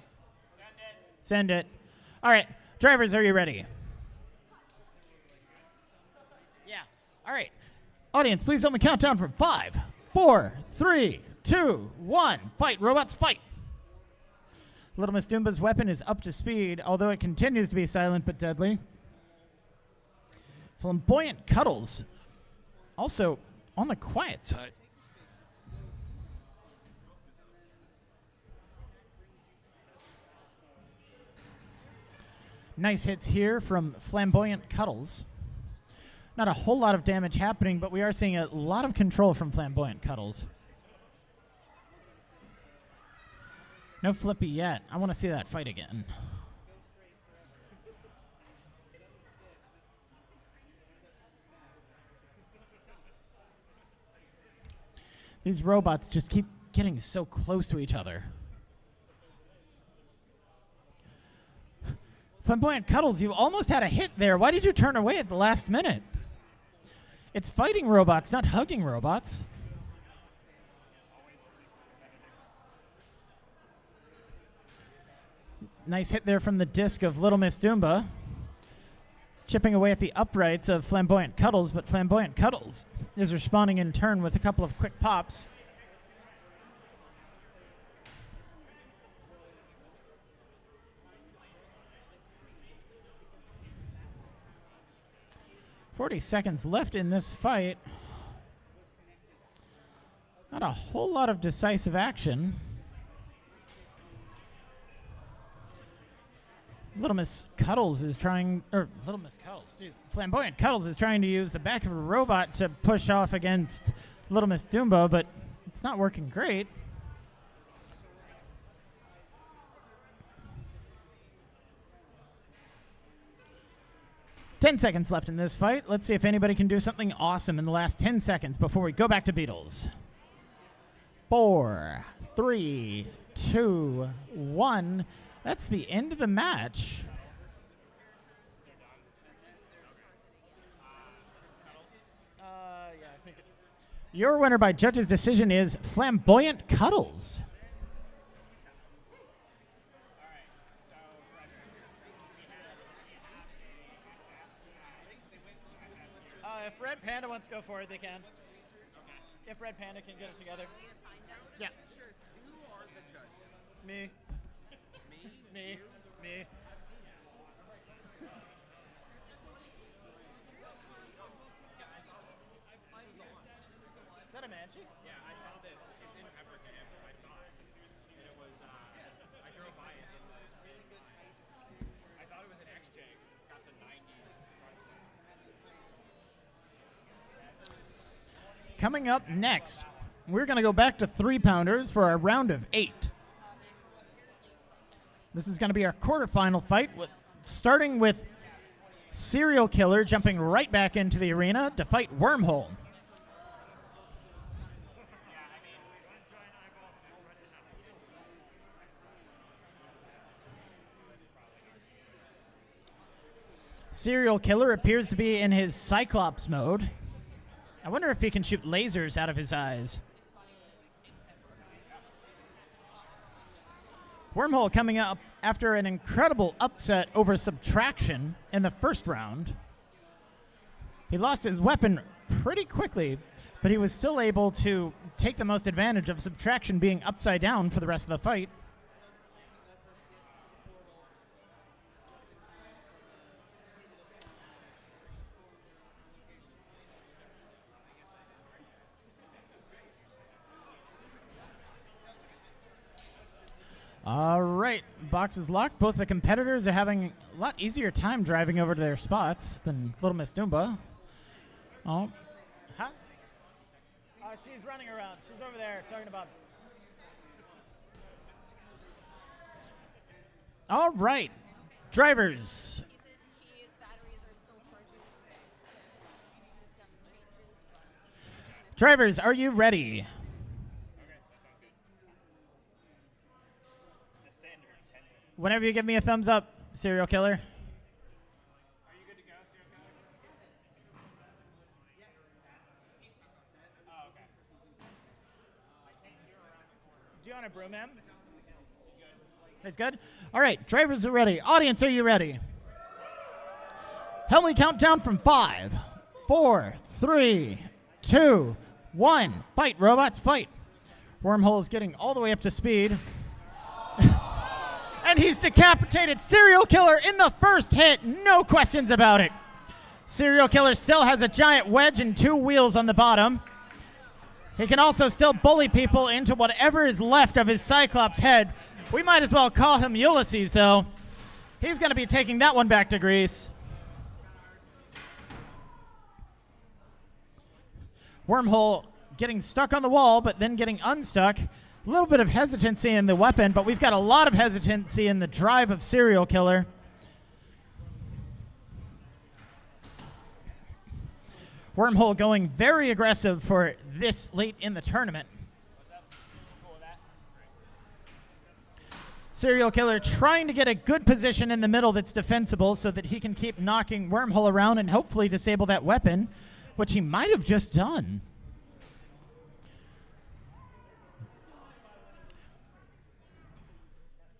Send it. All right. Drivers, are you ready? Yeah. All right. Audience, please help me count down from 5, 4, 3, 2, 1. Fight, robots, fight. Little Miss Dumba's weapon is up to speed, although it continues to be silent but deadly. Flamboyant Cuddles, also on the quiet side. Nice hits here from Flamboyant Cuddles. Not a whole lot of damage happening, but we are seeing a lot of control from Flamboyant Cuddles. No flippy yet. I want to see that fight again. These robots just keep getting so close to each other. Flamboyant Cuddles, you almost had a hit there. Why did you turn away at the last minute? It's fighting robots, not hugging robots. Nice hit there from the disc of Little Miss Dumba. Chipping away at the uprights of Flamboyant Cuddles, but Flamboyant Cuddles is responding in turn with a couple of quick pops. "40 seconds left in this fight. Not a whole lot of decisive action. Little Miss Cuddles is trying, Little Miss Cuddles, geez. Flamboyant Cuddles is trying to use the back of a robot to push off against Little Miss Dumba, but it's not working great. "10 seconds left in this fight. Let's see if anybody can do something awesome in the last 10 seconds before we go back to Beatles. 4, 3, 2, 1. That's the end of the match. Yeah, I think your winner by judge's decision is Flamboyant Cuddles. If Red Panda wants to go for it, they can. If Red Panda can get it together. Yeah. Who are the judges? Me. Me? Me. Is that a Manchi? Yeah, I saw this. It's in Pepperton. I saw it. And it was, I drove by it. I thought it was an XJ because it's got the 90s front set. Coming up next, we're going to go back to 3-pounders for our round of 8. This is going to be our quarterfinal fight, starting with Serial Killer jumping right back into the arena to fight Wormhole. Serial Killer appears to be in his Cyclops mode. I wonder if he can shoot lasers out of his eyes. Wormhole coming up after an incredible upset over Subtraction in the first round. He lost his weapon pretty quickly, but he was still able to take the most advantage of Subtraction being upside down for the rest of the fight. All right, box is locked. Both the competitors are having a lot easier time driving over to their spots than Little Miss Dumba. Oh, huh? She's running around. She's over there talking about. All right, drivers. His batteries are still charging. Do some changes. Drivers, are you ready? Whenever you give me a thumbs up, Serial Killer. Are you good to go, Serial Killer? Oh, okay. Do you want to broom him? He's good. All right, drivers are ready. Audience, are you ready? Help me count down from 5, 4, 3, 2, 1. Fight, robots, fight. Wormhole is getting all the way up to speed. And he's decapitated Serial Killer in the first hit. No questions about it. Serial Killer still has a giant wedge and 2 wheels on the bottom. He can also still bully people into whatever is left of his Cyclops head. We might as well call him Ulysses, though. He's going to be taking that one back to Greece. Wormhole getting stuck on the wall, but then getting unstuck. A little bit of hesitancy in the weapon, but we've got a lot of hesitancy in the drive of Serial Killer. Wormhole going very aggressive for this late in the tournament. Serial Killer trying to get a good position in the middle that's defensible so that he can keep knocking Wormhole around and hopefully disable that weapon, which he might have just done.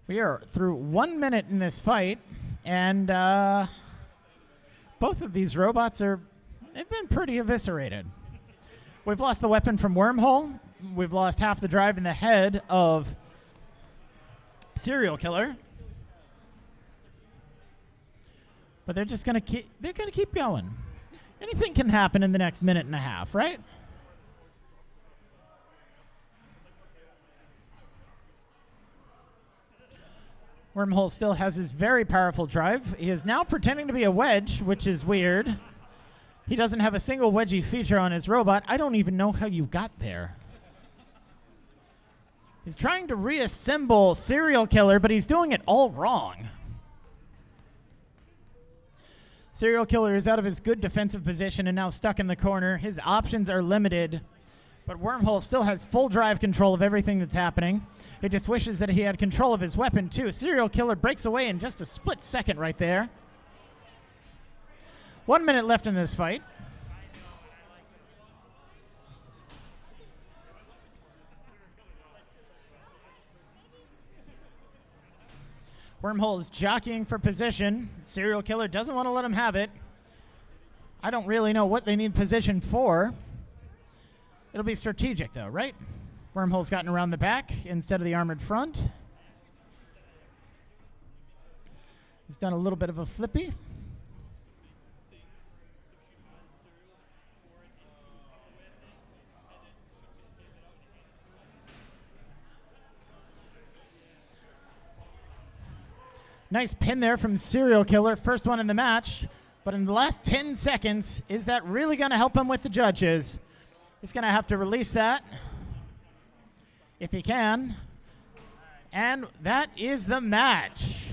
We are through 1 minute in this fight, and both of these robots they've been pretty eviscerated. We've lost the weapon from Wormhole. We've lost half the drive in the head of Serial Killer. But they're just going to keep going. Anything can happen in the next minute and a half, right? Wormhole still has his very powerful drive. He is now pretending to be a wedge, which is weird. He doesn't have a single wedgie feature on his robot. I don't even know how you got there. He's trying to reassemble Serial Killer, but he's doing it all wrong. Serial Killer is out of his good defensive position and now stuck in the corner. His options are limited, but Wormhole still has full drive control of everything that's happening. He just wishes that he had control of his weapon, too. Serial Killer breaks away in just a split second right there. 1 minute left in this fight. Wormhole is jockeying for position. Serial Killer doesn't want to let him have it. I don't really know what they need position for. It'll be strategic, though, right? Wormhole's gotten around the back instead of the armored front. He's done a little bit of a flippy. Nice pin there from Serial Killer, first one in the match. But in the last 10 seconds, is that really going to help him with the judges? He's going to have to release that. if he can. And that is the match.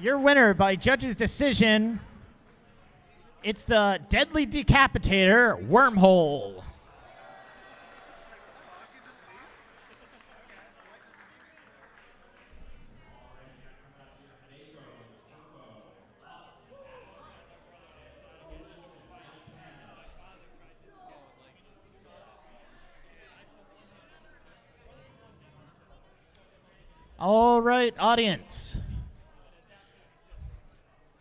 Your winner by judge's decision, it's the Deadly Decapitator, Wormhole. All right, audience.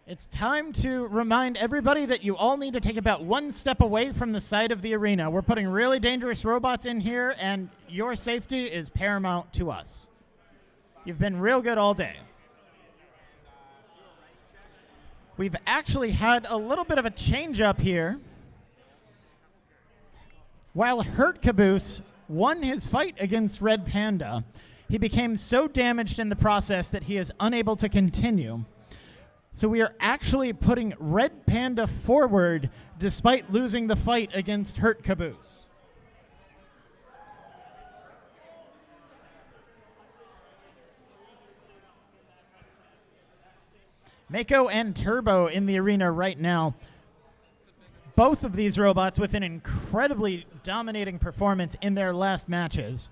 It's time to remind everybody that you all need to take about one step away from the side of the arena. We're putting really dangerous robots in here, and your safety is paramount to us. You've been real good all day. We've actually had a little bit of a change up here. While Hert Caboose won his fight against Red Panda, he became so damaged in the process that he is unable to continue. So we are actually putting Red Panda forward despite losing the fight against Hert Caboose. Mako and Turbo in the arena right now. Both of these robots with an incredibly dominating performance in their last matches.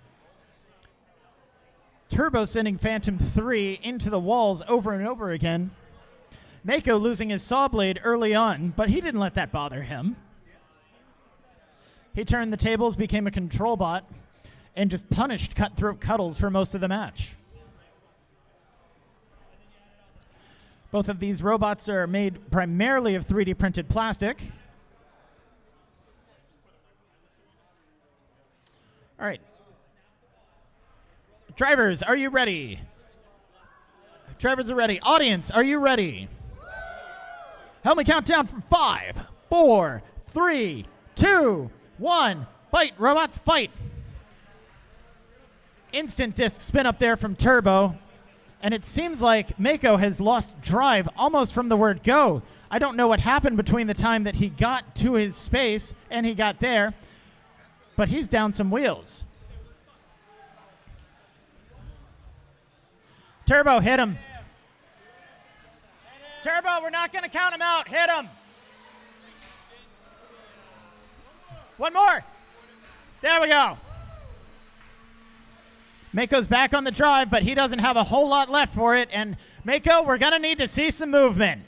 Turbo sending Phantom 3 into the walls over and over again. Mako losing his saw blade early on, but he didn't let that bother him. He turned the tables, became a control bot, and just punished Cutthroat Cuddles for most of the match. Both of these robots are made primarily of 3D printed plastic. All right. Drivers, are you ready? Drivers are ready. Audience, are you ready? Help me count down from 5, 4, 3, 2, 1. Fight, robots, fight. Instant disc spin up there from Turbo. And it seems like Mako has lost drive almost from the word go. I don't know what happened between the time that he got to his space and he got there, but he's down some wheels. Turbo, hit him. Turbo, we're not going to count him out. Hit him. One more. There we go. Mako's back on the drive, but he doesn't have a whole lot left for it. And Mako, we're going to need to see some movement.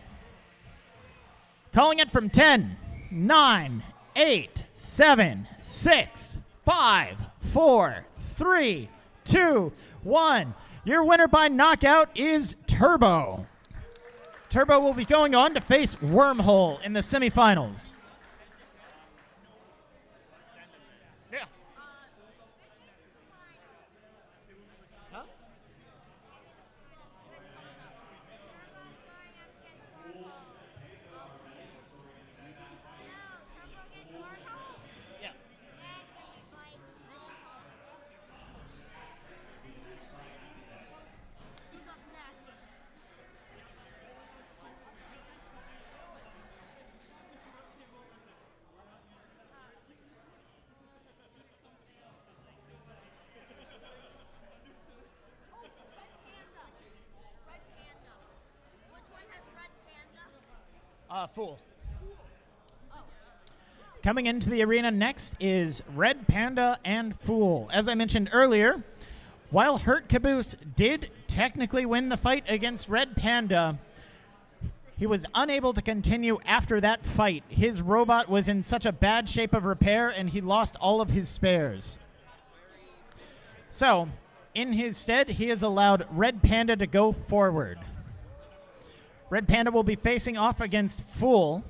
Calling it from 10, 9, 8, 7, 6, 5, 4, 3, 2, 1. Your winner by knockout is Turbo. Turbo will be going on to face Wormhole in the semifinals. Yeah. Huh? Yeah. Who's up next? Oh, Red Panda. Red Panda. Which one has Red Panda? Fool. Oh. Coming into the arena next is Red Panda and Fool. As I mentioned earlier, while Hert Caboose did technically win the fight against Red Panda, he was unable to continue after that fight. His robot was in such a bad shape of repair and he lost all of his spares. So, in his stead, he has allowed Red Panda to go forward. Red Panda will be facing off against Fool.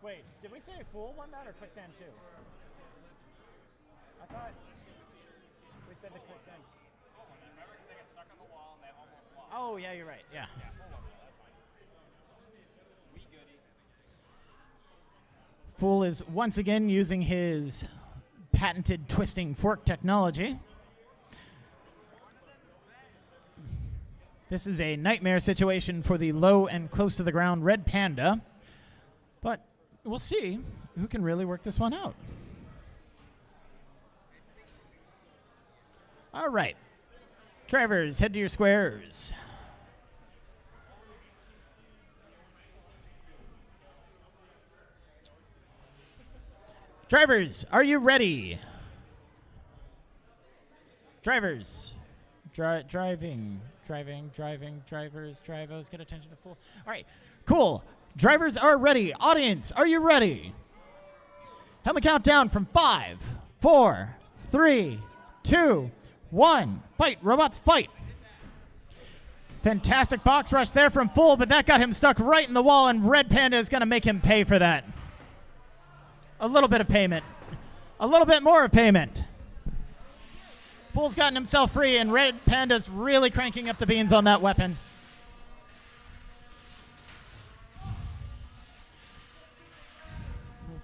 Wait, did we say Fool won that or Quicksand 2? I thought we said the Quicksand. Remember, because they get stuck on the wall and they almost lost. Oh, yeah, you're right. Yeah. Yeah, full one, that's fine. We goody. Fool is once again using his patented twisting fork technology. This is a nightmare situation for the low and close to the ground Red Panda. But we'll see who can really work this one out. All right. Drivers, head to your squares. Drivers, are you ready? Drivers. Drivers, drivos, get attention to full. All right, cool. Drivers are ready. Audience, are you ready? Helmet countdown from 5, 4, 3, 2, 1. Fight, robots, fight. Fantastic box rush there from Full, but that got him stuck right in the wall, and Red Panda is going to make him pay for that. A little bit of payment. A little bit more of payment. Fool's gotten himself free, and Red Panda's really cranking up the beans on that weapon.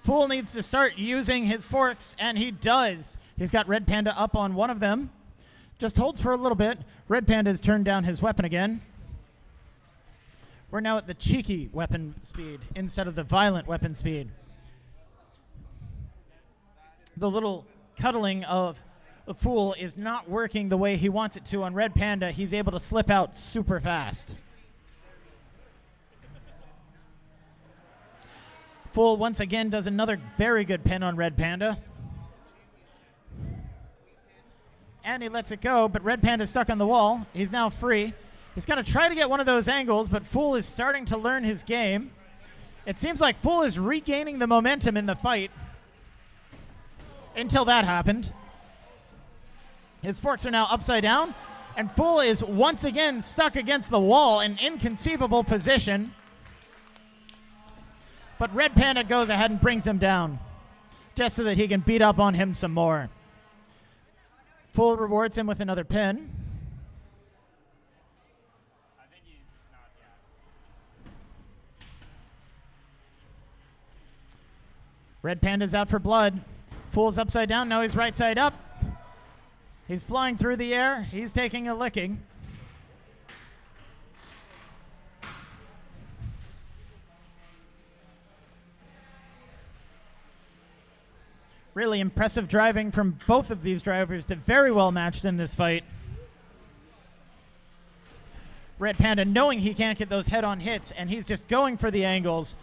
Fool needs to start using his forks, and he does. He's got Red Panda up on one of them. Just holds for a little bit. Red Panda's turned down his weapon again. We're now at the cheeky weapon speed instead of the violent weapon speed. The little cuddling of a Fool is not working the way he wants it to on Red Panda. He's able to slip out super fast. Fool once again does another very good pin on Red Panda. And he lets it go, but Red Panda's stuck on the wall. He's now free. He's going to try to get one of those angles, but Fool is starting to learn his game. It seems like Fool is regaining the momentum in the fight. Until that happened. His forks are now upside down, and Fool is once again stuck against the wall, an inconceivable position. But Red Panda goes ahead and brings him down, just so that he can beat up on him some more. Fool rewards him with another pin. I think he's not yet. Red Panda's out for blood. Fool's upside down. Now he's right side up. He's flying through the air. He's taking a licking. Really impressive driving from both of these drivers. They're very well matched in this fight. Red Panda knowing he can't get those head-on hits, and he's just going for the angles.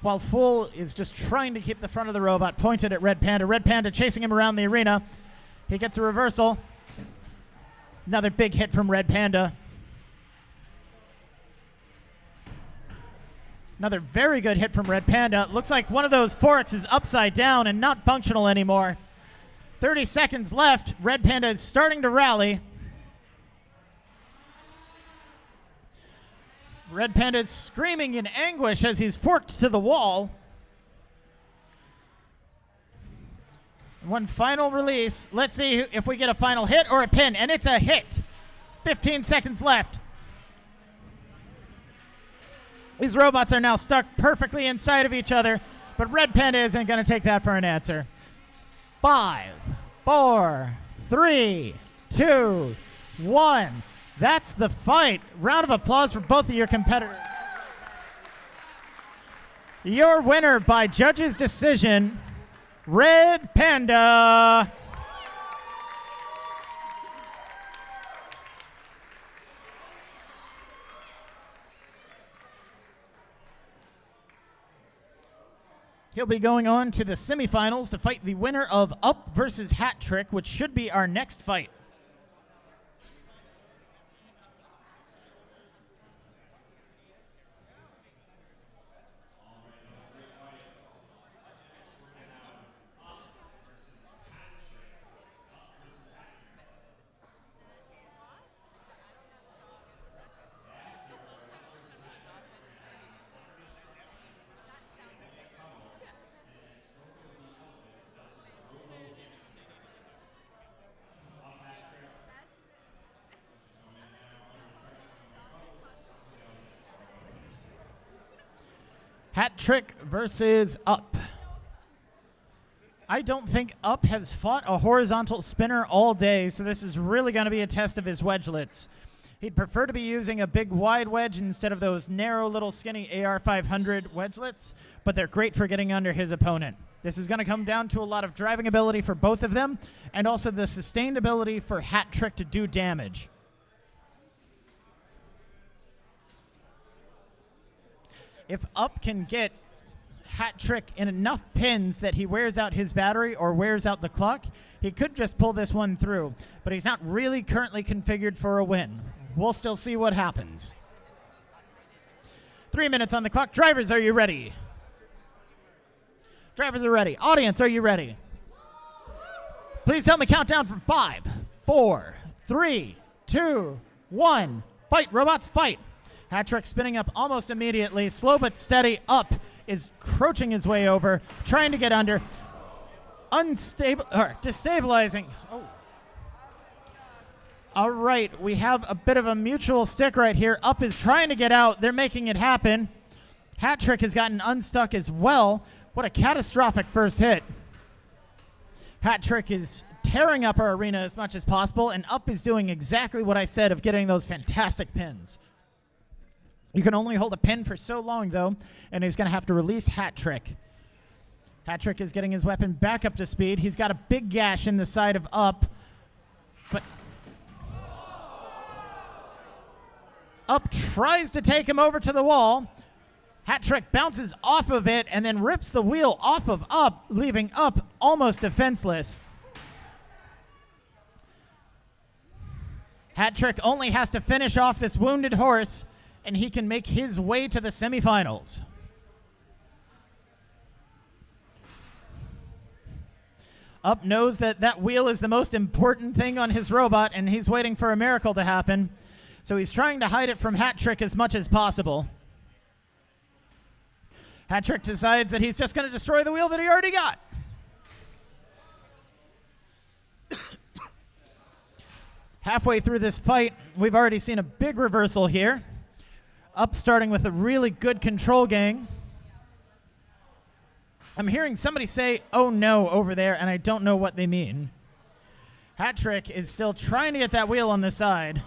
While Fool is just trying to keep the front of the robot pointed at Red Panda. Red Panda chasing him around the arena. He gets a reversal. Another big hit from Red Panda. Another very good hit from Red Panda. Looks like one of those forks is upside down and not functional anymore. 30 seconds left. Red Panda is starting to rally. Red Panda is screaming in anguish as he's forked to the wall. One final release. Let's see if we get a final hit or a pin, and it's a hit. 15 seconds left. These robots are now stuck perfectly inside of each other, but Red Panda isn't going to take that for an answer. 5, 4, 3, 2, 1. That's the fight. Round of applause for both of your competitors. Your winner by judges' decision, Red Panda. He'll be going on to the semifinals to fight the winner of Up versus Hat Trick, which should be our next fight. Hat Trick versus Up. I don't think Up has fought a horizontal spinner all day, so this is really going to be a test of his wedgelets. He'd prefer to be using a big wide wedge instead of those narrow little skinny AR500 wedgelets, but they're great for getting under his opponent. This is going to come down to a lot of driving ability for both of them, and also the sustained ability for Hat Trick to do damage. If Up can get Hat Trick in enough pins that he wears out his battery or wears out the clock, he could just pull this one through, but he's not really currently configured for a win. We'll still see what happens. 3 minutes on the clock. Drivers, are you ready? Drivers are ready. Audience, are you ready? Please help me count down from 5, 4, 3, 2, 1. Fight, robots, fight. Hat Trick spinning up almost immediately. Slow but steady. Up is crouching his way over, trying to get under. Unstable, or destabilizing. Oh. All right, we have a bit of a mutual stick right here. Up is trying to get out. They're making it happen. Hat Trick has gotten unstuck as well. What a catastrophic first hit. Hat Trick is tearing up our arena as much as possible, and Up is doing exactly what I said of getting those fantastic pins. You can only hold a pin for so long, though, and he's going to have to release Hat Trick. Hat Trick is getting his weapon back up to speed. He's got a big gash in the side of Up, but Up tries to take him over to the wall. Hat Trick bounces off of it and then rips the wheel off of Up, leaving Up almost defenseless. Hat Trick only has to finish off this wounded horse, and he can make his way to the semifinals. Up knows that that wheel is the most important thing on his robot, and he's waiting for a miracle to happen. So he's trying to hide it from Hat Trick as much as possible. Hat Trick decides that he's just going to destroy the wheel that he already got. Halfway through this fight, we've already seen a big reversal here. Up starting with a really good control gang. I'm hearing somebody say, "Oh no," over there, and I don't know what they mean. Hat Trick is still trying to get that wheel on the side.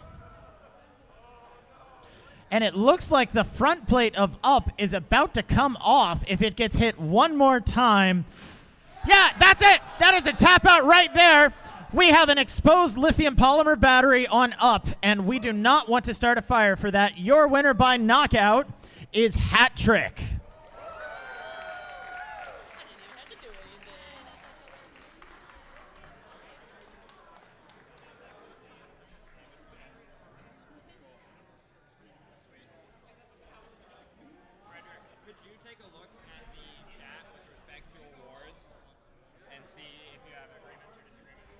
And it looks like the front plate of Up is about to come off if it gets hit one more time. Yeah, that's it. That is a tap out right there. We have an exposed lithium polymer battery on Up, and we do not want to start a fire for that. Your winner by knockout is Hat Trick. Could you take a look at the chat with respect to awards and see if you have agreements or disagreements?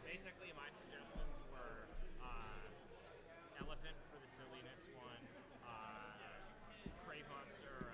Basically, my suggestions were Elephant for the silliness one, Crave Monster,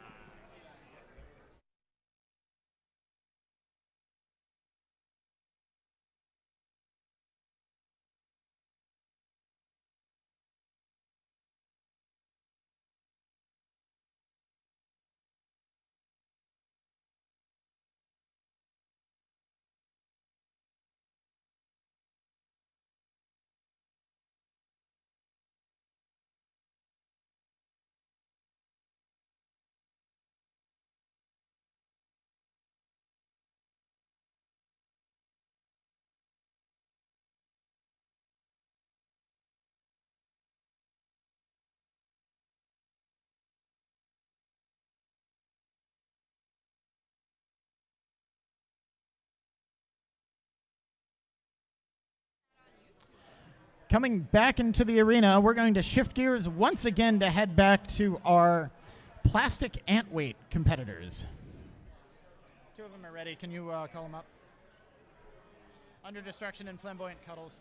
Coming back into the arena, we're going to shift gears once again to head back to our plastic Antweight competitors. Two of them are ready. Can you call them up? Under Destruction and Flamboyant Cuddles.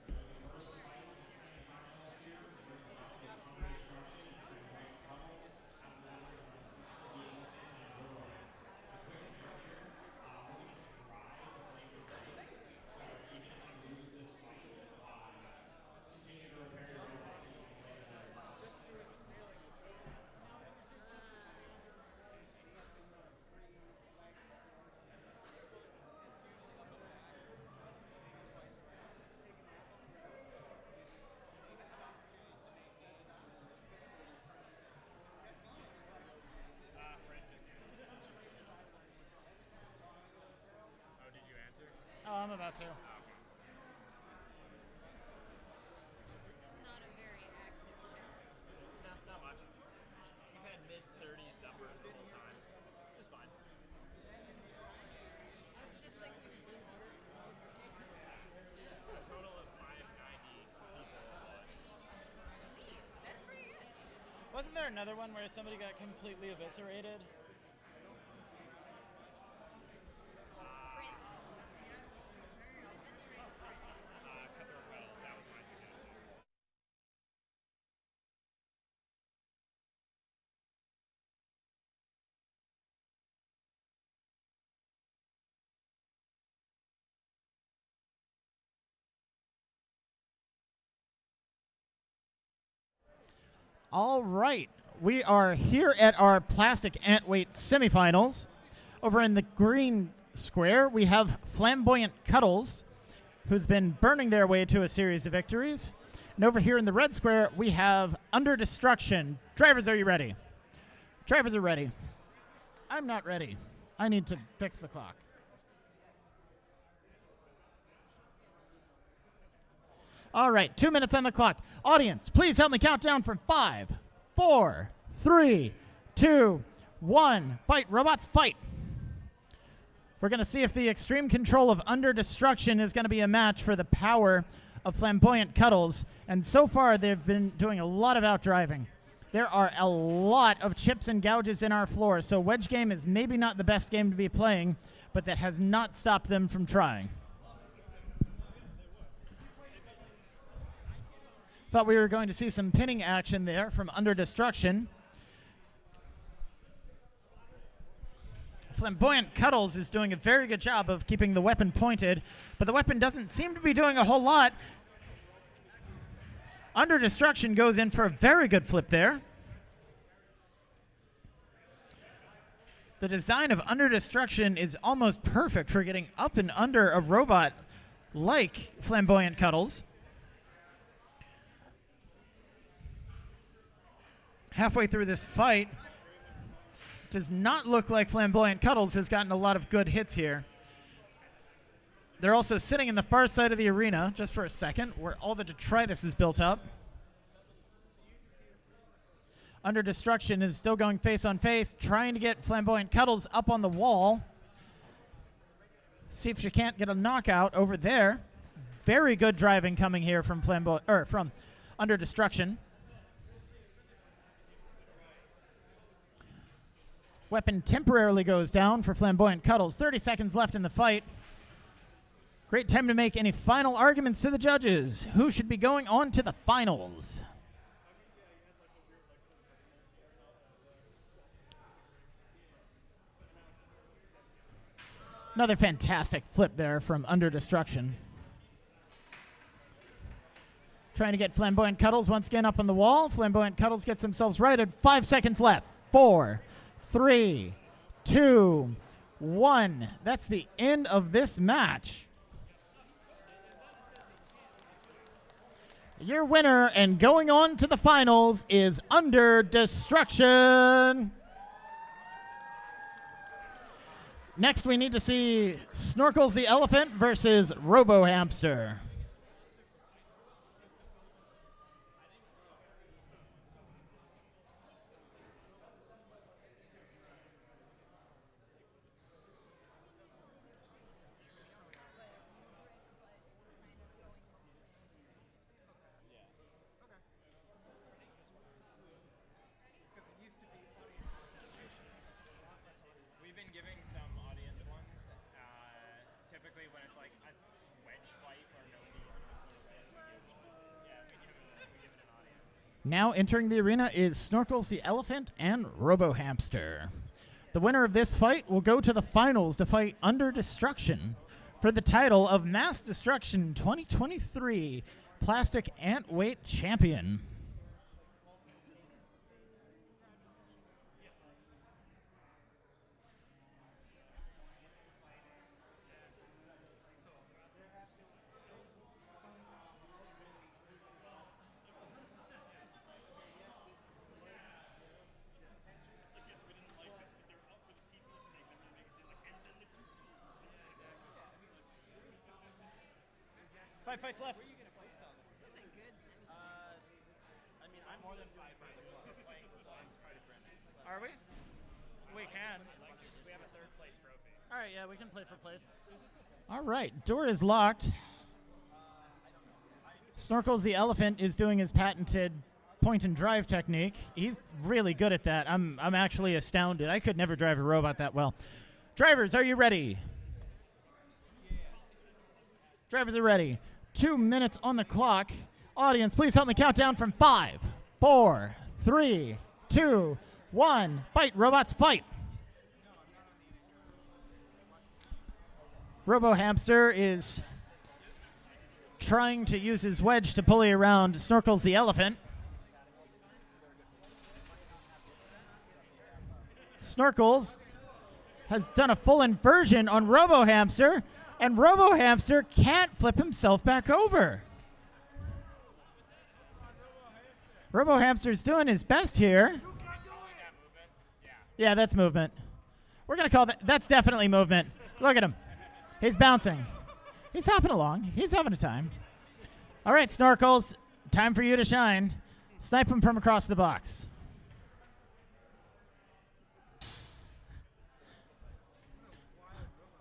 about to. This is not a very active chat. Not much. We've had mid-30s numbers the whole time. Just fine. It's just like A total of 590 people watched. that's pretty good. Wasn't there another one where somebody got completely eviscerated? Cutthroat Cuddles, that was my suggestion. All right. We are here at our plastic Antweight semifinals. Over in the green square, we have Flamboyant Cuddles, who's been burning their way to a series of victories. And over here in the red square, we have Under Destruction. Drivers, are you ready? Drivers are ready. I'm not ready. I need to fix the clock. All right, 2 minutes on the clock. Audience, please help me count down from 5, 4, 3, 2, 1. Fight, robots, fight. We're going to see if the extreme control of Under Destruction is going to be a match for the power of Flamboyant Cuddles. And so far, they've been doing a lot of outdriving. There are a lot of chips and gouges in our floor, so wedge game is maybe not the best game to be playing, but that has not stopped them from trying. Thought we were going to see some pinning action there from Under Destruction. Flamboyant Cuddles is doing a very good job of keeping the weapon pointed, but the weapon doesn't seem to be doing a whole lot. Under Destruction goes in for a very good flip there. The design of Under Destruction is almost perfect for getting up and under a robot like Flamboyant Cuddles. Halfway through this fight, does not look like Flamboyant Cuddles has gotten a lot of good hits here. They're also sitting in the far side of the arena, just for a second, where all the detritus is built up. Under Destruction is still going face on face, trying to get Flamboyant Cuddles up on the wall. See if she can't get a knockout over there. Very good driving coming here from from Under Destruction. Weapon temporarily goes down for Flamboyant Cuddles. 30 seconds left in the fight. Great time to make any final arguments to the judges. Who should be going on to the finals? Another fantastic flip there from Under Destruction. Trying to get Flamboyant Cuddles once again up on the wall. Flamboyant Cuddles gets themselves righted. 5 seconds left. 4, 3, 2, 1. That's the end of this match. Your winner and going on to the finals is Under Destruction. Next, we need to see Snorkels the Elephant versus Robo Hamster. We've been giving some audience ones, typically when it's like a wedge fight or nobody we give it an audience. Now entering the arena is Snorkels the Elephant and Robo Hamster. The winner of this fight will go to the finals to fight Under Destruction for the title of MassDestruction 2023 Plastic Antweight Champion. 5 fights left. This is a good semi. I mean, I'm more than 5 fights. Are we? We can. We have a third place trophy. All right, yeah, we can play for place. All right, door is locked. Snorkels the elephant is doing his patented point and drive technique. He's really good at that. I'm actually astounded. I could never drive a robot that well. Drivers, are you ready? Drivers are ready. 2 minutes on the clock. Audience, please help me count down from 5, 4, 3, 2, 1. Fight, robots, fight. Robo Hamster is trying to use his wedge to pulley around Snorkels the elephant. Snorkels has done a full inversion on Robo Hamster, and Robo Hamster can't flip himself back over. Robo Hamster's doing his best here. Yeah, that's movement. We're going to call that. That's definitely movement. Look at him. He's bouncing. He's hopping along. He's having a time. All right, Snorkels, time for you to shine. Snipe him from across the box.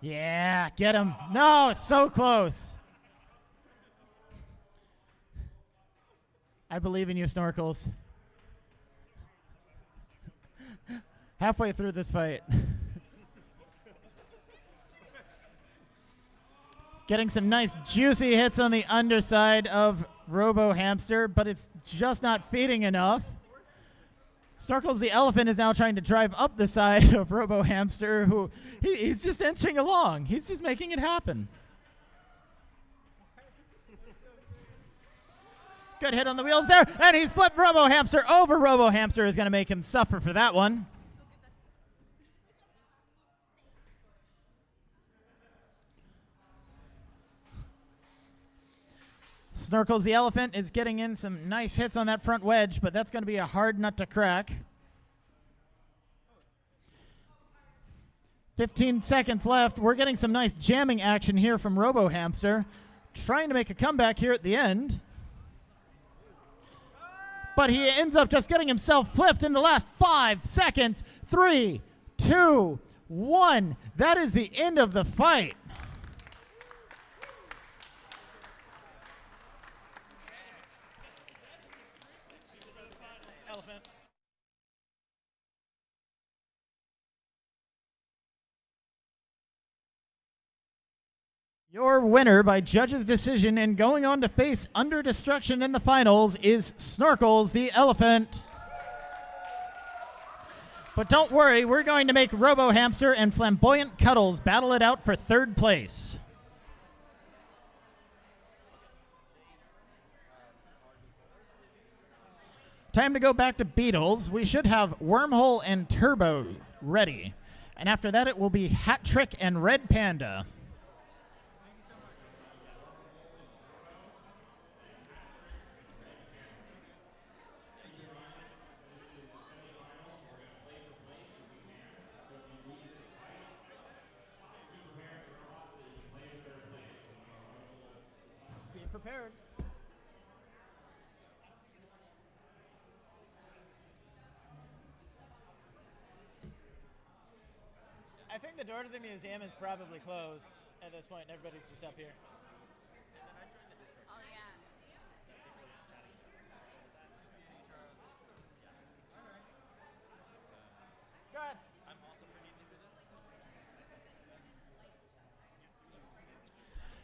Yeah, get him. No, so close. I believe in you, Snorkels. Halfway through this fight. Getting some nice juicy hits on the underside of Robo Hamster, but it's just not feeding enough. Snorkels the elephant is now trying to drive up the side of Robo Hamster, who he's just inching along. He's just making it happen. Good hit on the wheels there, and he's flipped Robo Hamster over. Robo Hamster is going to make him suffer for that one. Snorkels the elephant is getting in some nice hits on that front wedge, but that's going to be a hard nut to crack. 15 seconds left. We're getting some nice jamming action here from Robo Hamster, trying to make a comeback here at the end. But he ends up just getting himself flipped in the last 5 seconds. 3, 2, 1. That is the end of the fight. Your winner by judge's decision and going on to face Under Destruction in the finals is Snorkels the elephant. But don't worry, we're going to make Robo Hamster and Flamboyant Cuddles battle it out for third place. Time to go back to Beetles. We should have Wormhole and Turbo ready. And after that, it will be Hat Trick and Red Panda. Be prepared. I think the door to the museum is probably closed at this point, and everybody's just up here. Oh, yeah. Go ahead.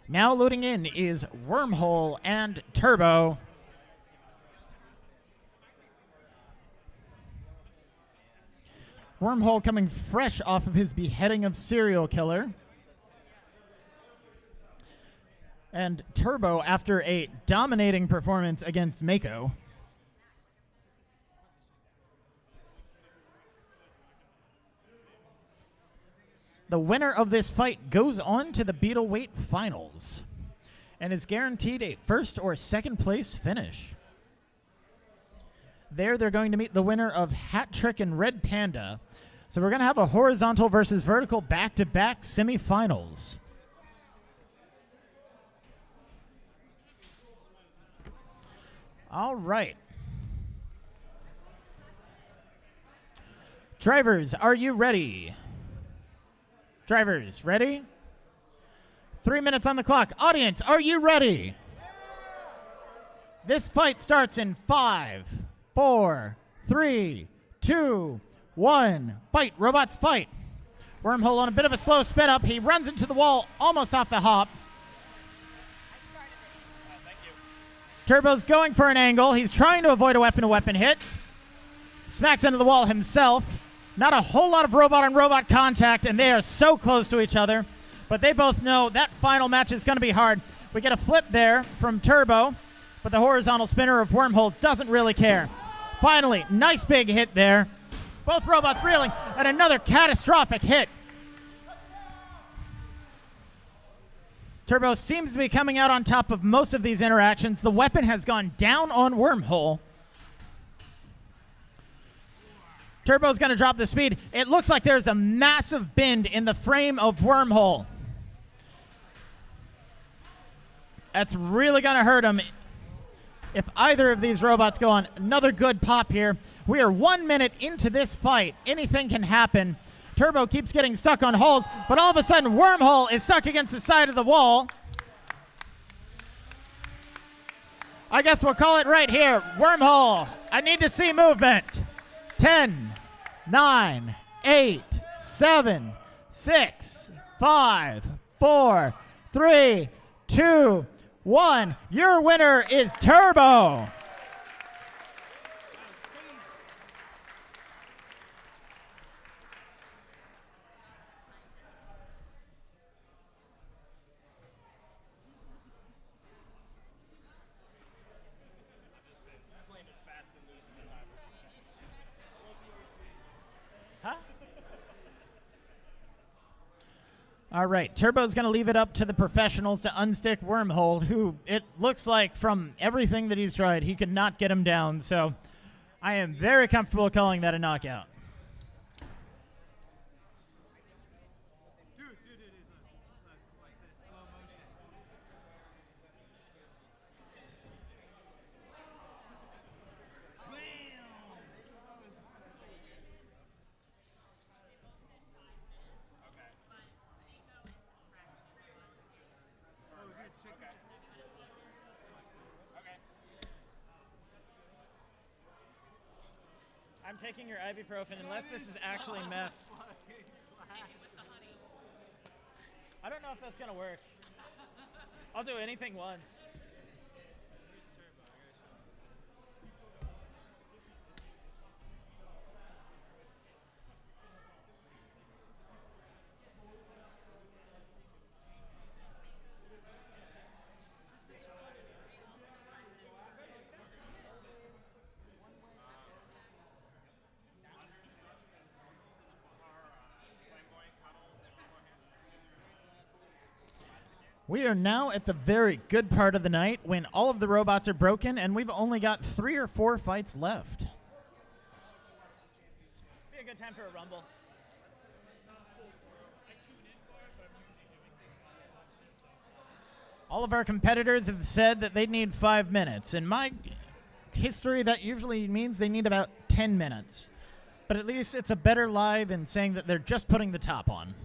Now loading in is Wormhole and Turbo. Wormhole coming fresh off of his beheading of serial killer. And Turbo after a dominating performance against Mako. The winner of this fight goes on to the Beetleweight Finals and is guaranteed a first or second place finish. There, they're going to meet the winner of Hat Trick and Red Panda. So we're going to have a horizontal versus vertical back-to-back semifinals. All right. Drivers, are you ready? Drivers, ready? 3 minutes on the clock. Audience, are you ready? This fight starts in 5, 4, 3, 2, 1. Fight, robots, fight. Wormhole on a bit of a slow spin up. He runs into the wall almost off the hop. Thank you. Turbo's going for an angle. He's trying to avoid a weapon-to-weapon hit. Smacks into the wall himself. Not a whole lot of robot-on-robot contact, and they are so close to each other. But they both know that final match is going to be hard. We get a flip there from Turbo, but the horizontal spinner of Wormhole doesn't really care. Finally, nice big hit there. Both robots reeling, and another catastrophic hit. Turbo seems to be coming out on top of most of these interactions. The weapon has gone down on Wormhole. Turbo's going to drop the speed. It looks like there's a massive bend in the frame of Wormhole. That's really going to hurt him if either of these robots go on. Another good pop here. We are 1 minute into this fight. Anything can happen. Turbo keeps getting stuck on holes, but all of a sudden Wormhole is stuck against the side of the wall. I guess we'll call it right here. Wormhole, I need to see movement. 10, 9, 8, 7, 6, 5, 4, 3, 2, 1. Your winner is Turbo. All right, Turbo's going to leave it up to the professionals to unstick Wormhole, who it looks like from everything that he's tried, he could not get him down. So I am very comfortable calling that a knockout. I'm taking your ibuprofen unless this is actually meth. I don't know if that's going to work. I'll do anything once. We are now at the very good part of the night when all of the robots are broken and we've only got 3 or 4 fights left. Be a good time for a rumble. All of our competitors have said that they need 5 minutes. In my history, that usually means they need about 10 minutes. But at least it's a better lie than saying that they're just putting the top on.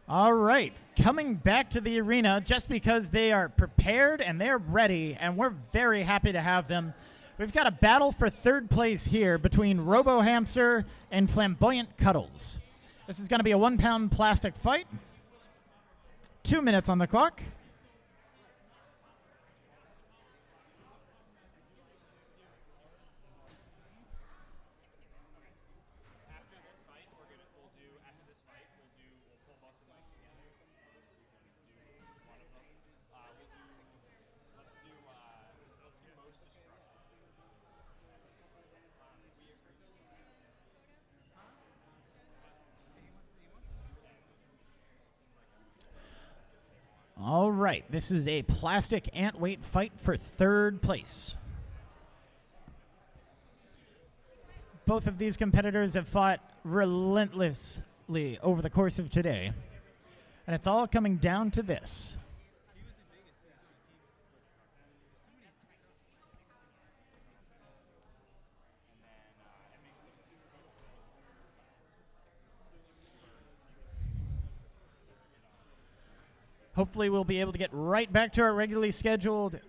All right, coming back to the arena just because they are prepared and they're ready, and we're very happy to have them. We've got a battle for third place here between Robo Hamster and Flamboyant Cuddles. This is going to be a 1-pound plastic fight. 2 minutes on the clock. All right, this is a plastic Antweight fight for third place. Both of these competitors have fought relentlessly over the course of today, and it's all coming down to this. Hopefully we'll be able to get right back to our regularly scheduled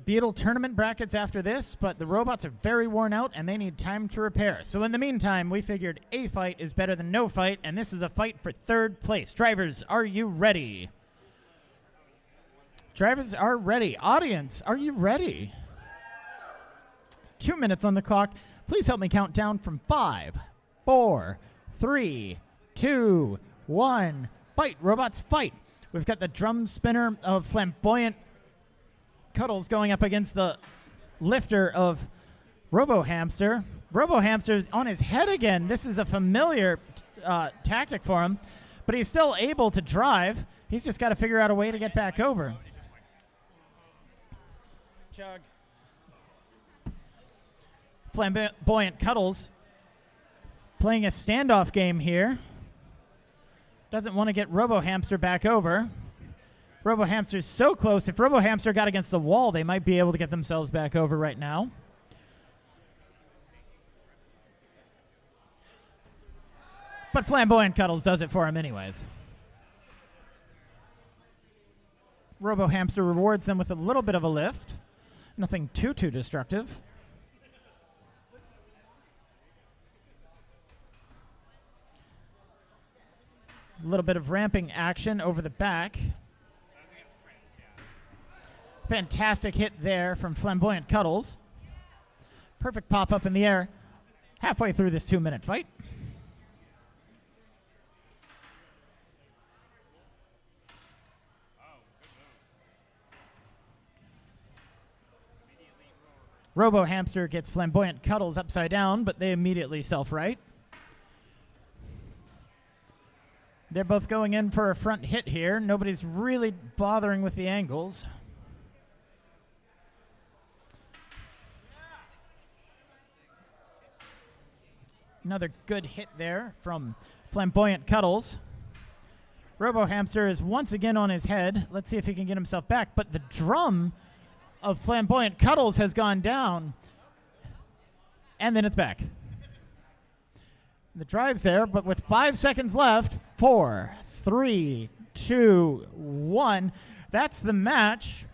Beetle tournament brackets after this, but the robots are very worn out and they need time to repair. So in the meantime, we figured a fight is better than no fight, and this is a fight for third place. Drivers, are you ready? Drivers are ready. Audience, are you ready? 2 minutes on the clock. Please help me count down from 5, 4, 3, 2, 1. Fight, robots, fight. We've got the drum spinner of Flamboyant Cuddles going up against the lifter of Robo Hamster. Robo Hamster's on his head again. This is a familiar tactic for him, but he's still able to drive. He's just got to figure out a way to get back over. Chug. Flamboyant Cuddles playing a standoff game here. Doesn't want to get Robo Hamster back over. Robo Hamster's so close. If Robo Hamster got against the wall, they might be able to get themselves back over right now. But Flamboyant Cuddles does it for him anyways. Robo Hamster rewards them with a little bit of a lift. Nothing too destructive. A little bit of ramping action over the back. Fantastic hit there from Flamboyant Cuddles. Perfect pop-up in the air halfway through this 2-minute fight. Robo Hamster gets Flamboyant Cuddles upside down, but they immediately self-right. They're both going in for a front hit here. Nobody's really bothering with the angles. Another good hit there from Flamboyant Cuddles. Robo Hamster is once again on his head. Let's see if he can get himself back. But the drum of Flamboyant Cuddles has gone down. And then it's back. The drive's there, but with 5 seconds left, 4, 3, 2, 1. That's the match.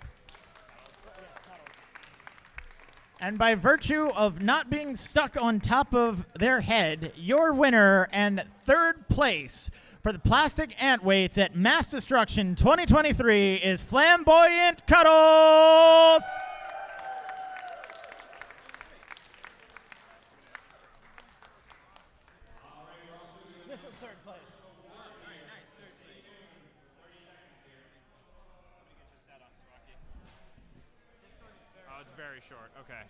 And by virtue of not being stuck on top of their head, your winner and third place for the plastic Antweights at MassDestruction 2023 is Flamboyant Cuddles! This was third place. Oh, it's very short. Okay.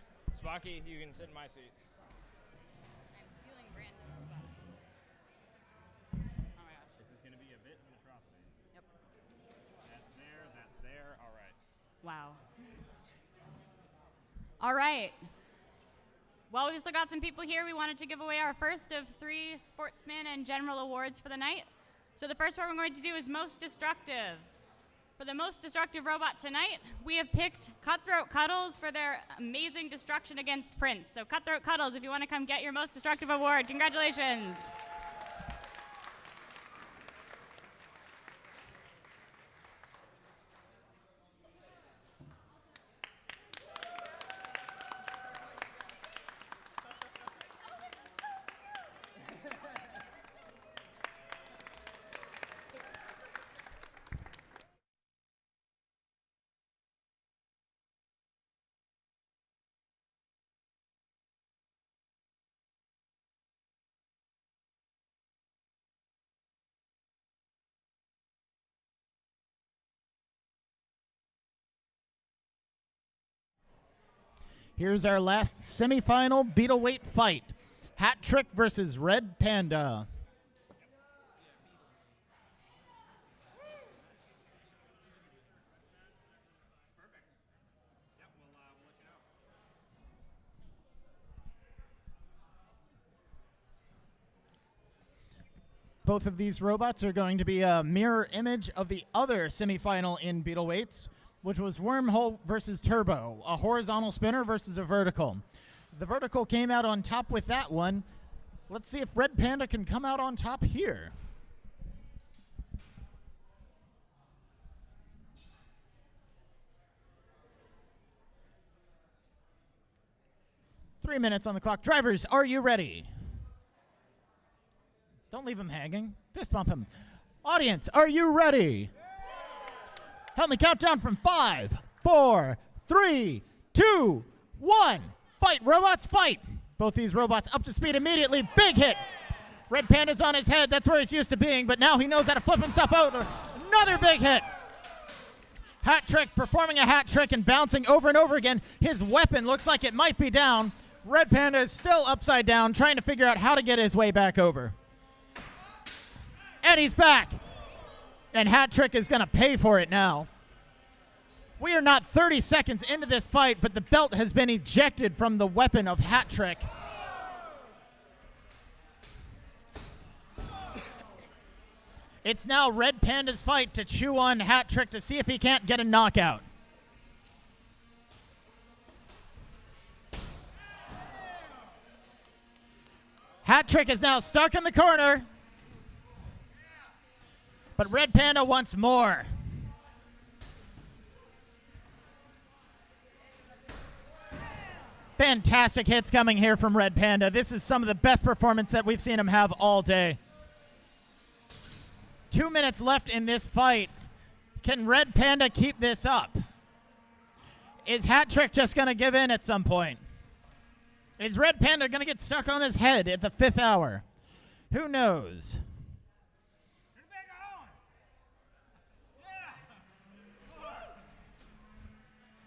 Spocky, you can sit in my seat. I'm stealing Brandon's spot. Oh my gosh. This is going to be a bit of an atrocity. Yep. That's there. That's there. All right. Wow. All right. Well, we've still got some people here. We wanted to give away our first of 3 sportsman and general awards for the night. So the first one we're going to do is most destructive. For the most destructive robot tonight, we have picked Cutthroat Cuddles for their amazing destruction against Prince. So Cutthroat Cuddles, if you want to come get your most destructive award, congratulations. Here's our last semifinal Beetleweight fight. Hat Trick versus Red Panda. Both of these robots are going to be a mirror image of the other semifinal in Beetleweights, which was Wormhole versus Turbo, a horizontal spinner versus a vertical. The vertical came out on top with that one. Let's see if Red Panda can come out on top here. Three minutes on the clock. Drivers, are you ready? Don't leave him hanging. Fist bump him. Audience, are you ready? Help me count down from 5, 4, 3, 2, 1. Fight, robots, fight. Both these robots up to speed immediately. Big hit. Red Panda's on his head. That's where he's used to being, but now he knows how to flip himself out. Another big hit. Hat Trick performing a hat trick and bouncing over and over again. His weapon looks like it might be down. Red Panda is still upside down, trying to figure out how to get his way back over. And he's back. And Hat Trick is going to pay for it now. We are not 30 seconds into this fight, but the belt has been ejected from the weapon of Hat Trick. It's now Red Panda's fight to chew on Hat Trick to see if he can't get a knockout. Hat Trick is now stuck in the corner. But Red Panda wants more. Fantastic hits coming here from Red Panda. This is some of the best performance that we've seen him have all day. 2 minutes left in this fight. Can Red Panda keep this up? Is Hat Trick just going to give in at some point? Is Red Panda going to get stuck on his head at the 5th hour? Who knows?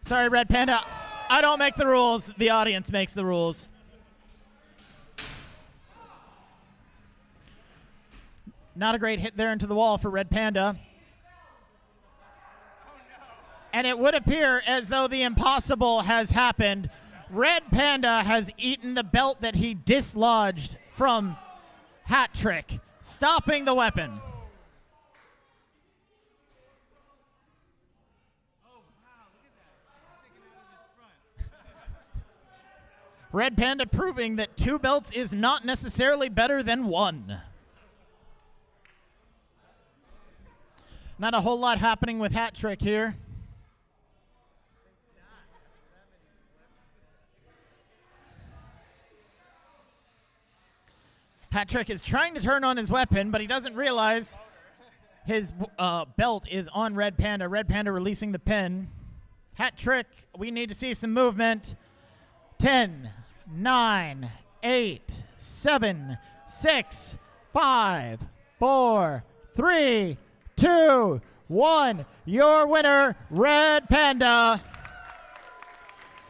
Sorry, Red Panda. I don't make the rules. The audience makes the rules. Not a great hit there into the wall for Red Panda. And it would appear as though the impossible has happened. Red Panda has eaten the belt that he dislodged from Hat Trick, stopping the weapon. Red Panda proving that 2 belts is not necessarily better than 1. Not a whole lot happening with Hat Trick here. Hat Trick is trying to turn on his weapon, but he doesn't realize his belt is on Red Panda. Red Panda releasing the pin. Hat Trick, we need to see some movement. 10, 9, 8, 7, 6, 5, 4, 3, 2, 1. Your winner, Red Panda.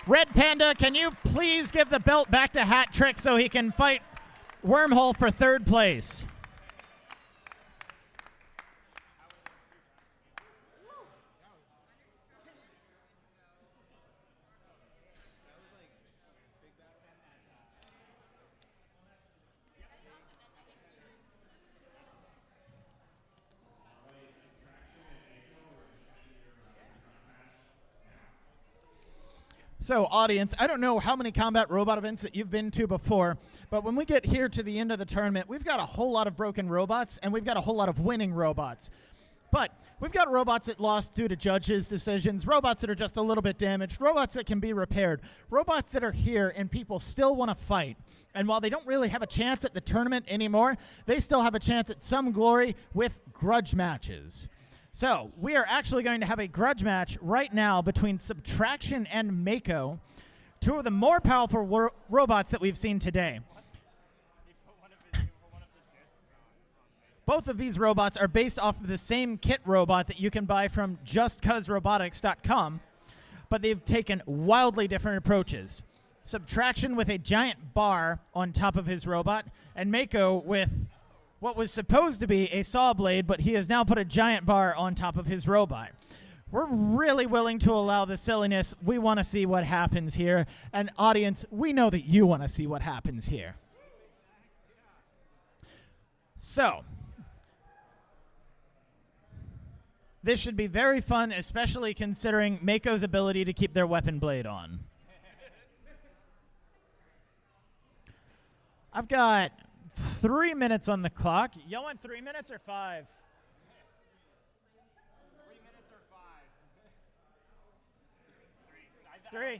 Red Panda, can you please give the belt back to Hat Trick so he can fight Wormhole for 3rd place? So, audience, I don't know how many combat robot events that you've been to before, but when we get here to the end of the tournament, we've got a whole lot of broken robots, and we've got a whole lot of winning robots. But we've got robots that lost due to judges' decisions, robots that are just a little bit damaged, robots that can be repaired, robots that are here and people still want to fight. And while they don't really have a chance at the tournament anymore, they still have a chance at some glory with grudge matches. So, we are actually going to have a grudge match right now between Subtraction and Mako, 2 of the more powerful robots that we've seen today. Both of these robots are based off of the same kit robot that you can buy from JustCauseRobotics.com, but they've taken wildly different approaches. Subtraction with a giant bar on top of his robot, and Mako with what was supposed to be a saw blade, but he has now put a giant bar on top of his robot. We're really willing to allow the silliness. We want to see what happens here. And audience, we know that you want to see what happens here. So, this should be very fun, especially considering Mako's ability to keep their weapon blade on. I've got 3 minutes on the clock. Y'all want 3 minutes or 5? 3 minutes or 5? 3. I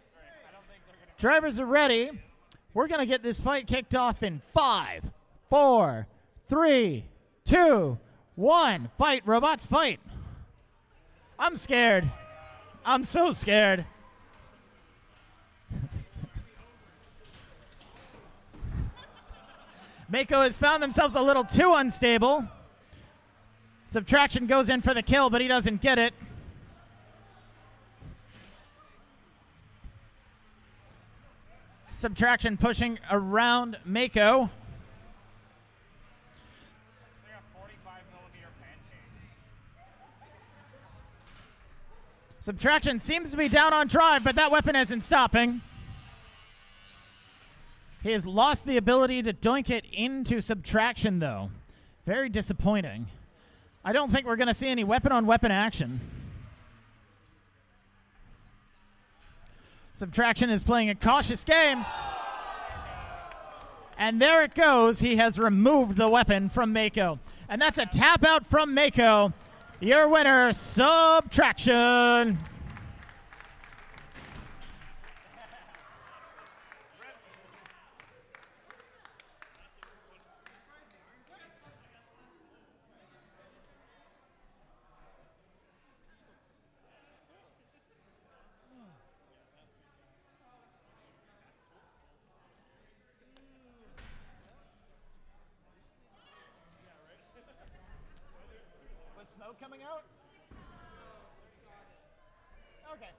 don't think they're gonna. Drivers are ready. We're going to get this fight kicked off in 5, 4, 3, 2, 1. Fight, robots, fight. I'm scared. I'm so scared. Mako has found themselves a little too unstable. Subtraction goes in for the kill, but he doesn't get it. Subtraction pushing around Mako. They're a 45mm pancake. Subtraction seems to be down on drive, but that weapon isn't stopping. He has lost the ability to doink it into Subtraction, though. Very disappointing. I don't think we're going to see any weapon-on-weapon action. Subtraction is playing a cautious game. And there it goes. He has removed the weapon from Mako. And that's a tap out from Mako. Your winner, Subtraction. Was smoke coming out? Okay.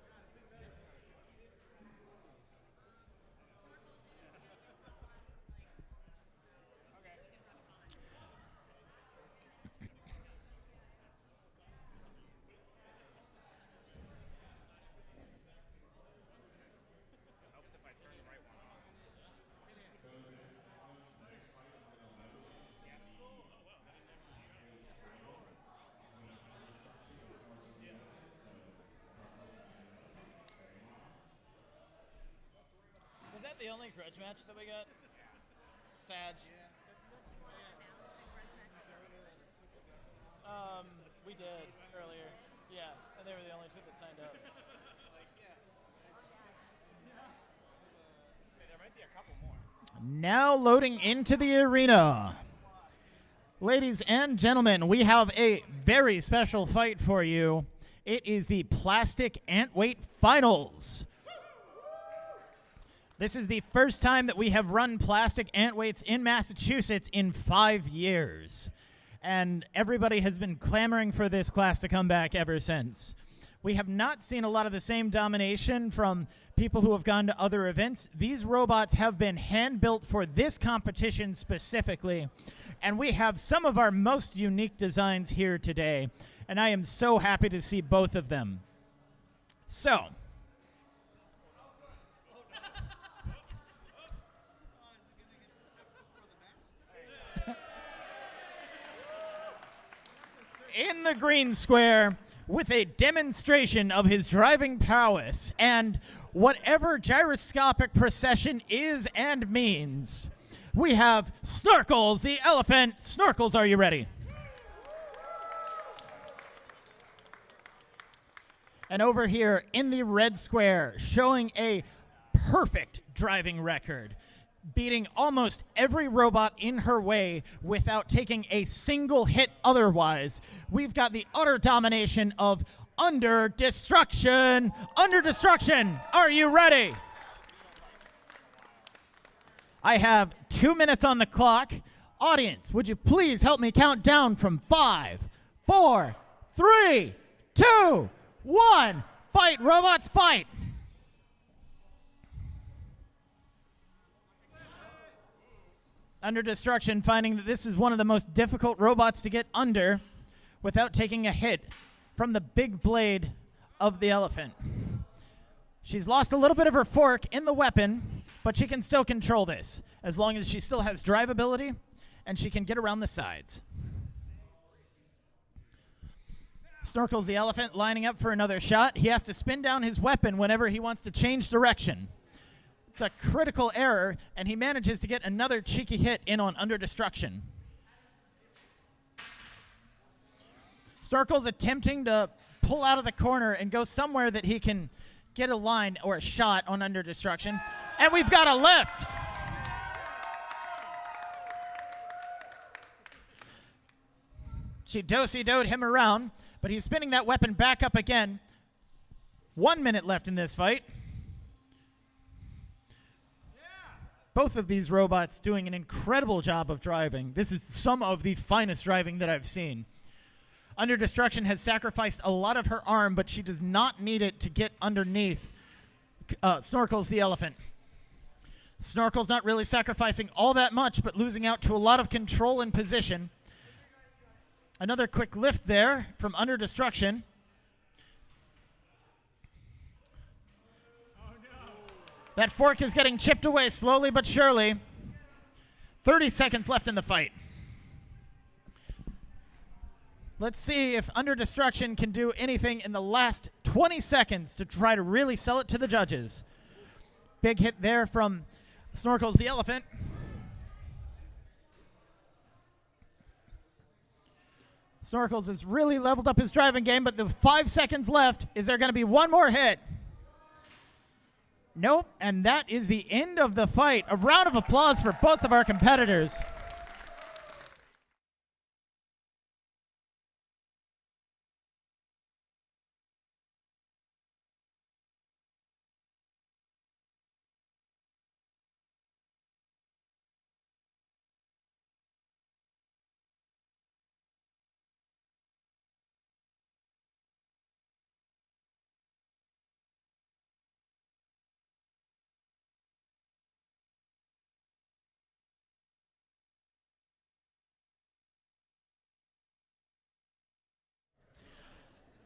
Helps if I turn the right one on. Was that the only grudge match that we got? Sad. We did earlier. Yeah, and they were the only two that signed up. There might be a couple more. Now loading into the arena. Ladies and gentlemen, we have a very special fight for you. It is the Plastic Antweight Finals. This is the first time that we have run plastic Antweights in Massachusetts in 5 years. And everybody has been clamoring for this class to come back ever since. We have not seen a lot of the same domination from people who have gone to other events. These robots have been hand-built for this competition specifically. And we have some of our most unique designs here today. And I am so happy to see both of them. So, in the green square, with a demonstration of his driving prowess and whatever gyroscopic procession is and means, we have Snorkels, the elephant. Snorkels, are you ready? And over here in the red square, showing a perfect driving record, beating almost every robot in her way without taking a single hit otherwise. We've got the utter domination of MassDestruction. MassDestruction, are you ready? I have 2 minutes on the clock. Audience, would you please help me count down from 5, 4, 3, 2, 1. Fight, robots, fight. Under Destruction finding that this is one of the most difficult robots to get under without taking a hit from the big blade of the elephant. She's lost a little bit of her fork in the weapon, but she can still control this as long as she still has drivability and she can get around the sides. Snorkel's the elephant lining up for another shot. He has to spin down his weapon whenever he wants to change direction. It's a critical error, and he manages to get another cheeky hit in on Under Destruction. Snorkel's attempting to pull out of the corner and go somewhere that he can get a line or a shot on Under Destruction. And we've got a lift. She do-si-doed him around, but he's spinning that weapon back up again. 1 minute left in this fight. Both of these robots doing an incredible job of driving. This is some of the finest driving that I've seen. Under Destruction has sacrificed a lot of her arm, but she does not need it to get underneath Snorkel's the elephant. Snorkel's not really sacrificing all that much, but losing out to a lot of control and position. Another quick lift there from Under Destruction. That fork is getting chipped away slowly but surely. 30 seconds left in the fight. Let's see if Under Destruction can do anything in the last 20 seconds to try to really sell it to the judges. Big hit there from Snorkel's the elephant. Snorkel's has really leveled up his driving game, but the 5 seconds left. Is there going to be one more hit? Nope, and that is the end of the fight. A round of applause for both of our competitors.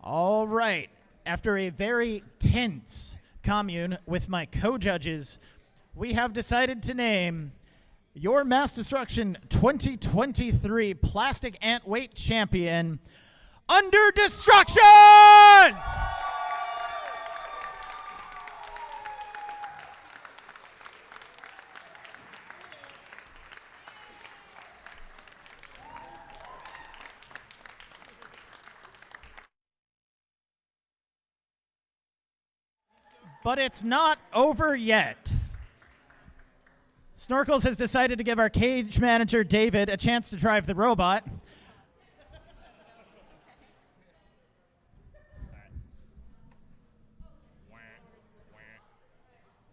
All right. After a very tense commune with my co-judges, we have decided to name your MassDestruction 2023 Plastic Antweight Champion, Under Destruction! But it's not over yet. Snorkels has decided to give our cage manager, David, a chance to drive the robot.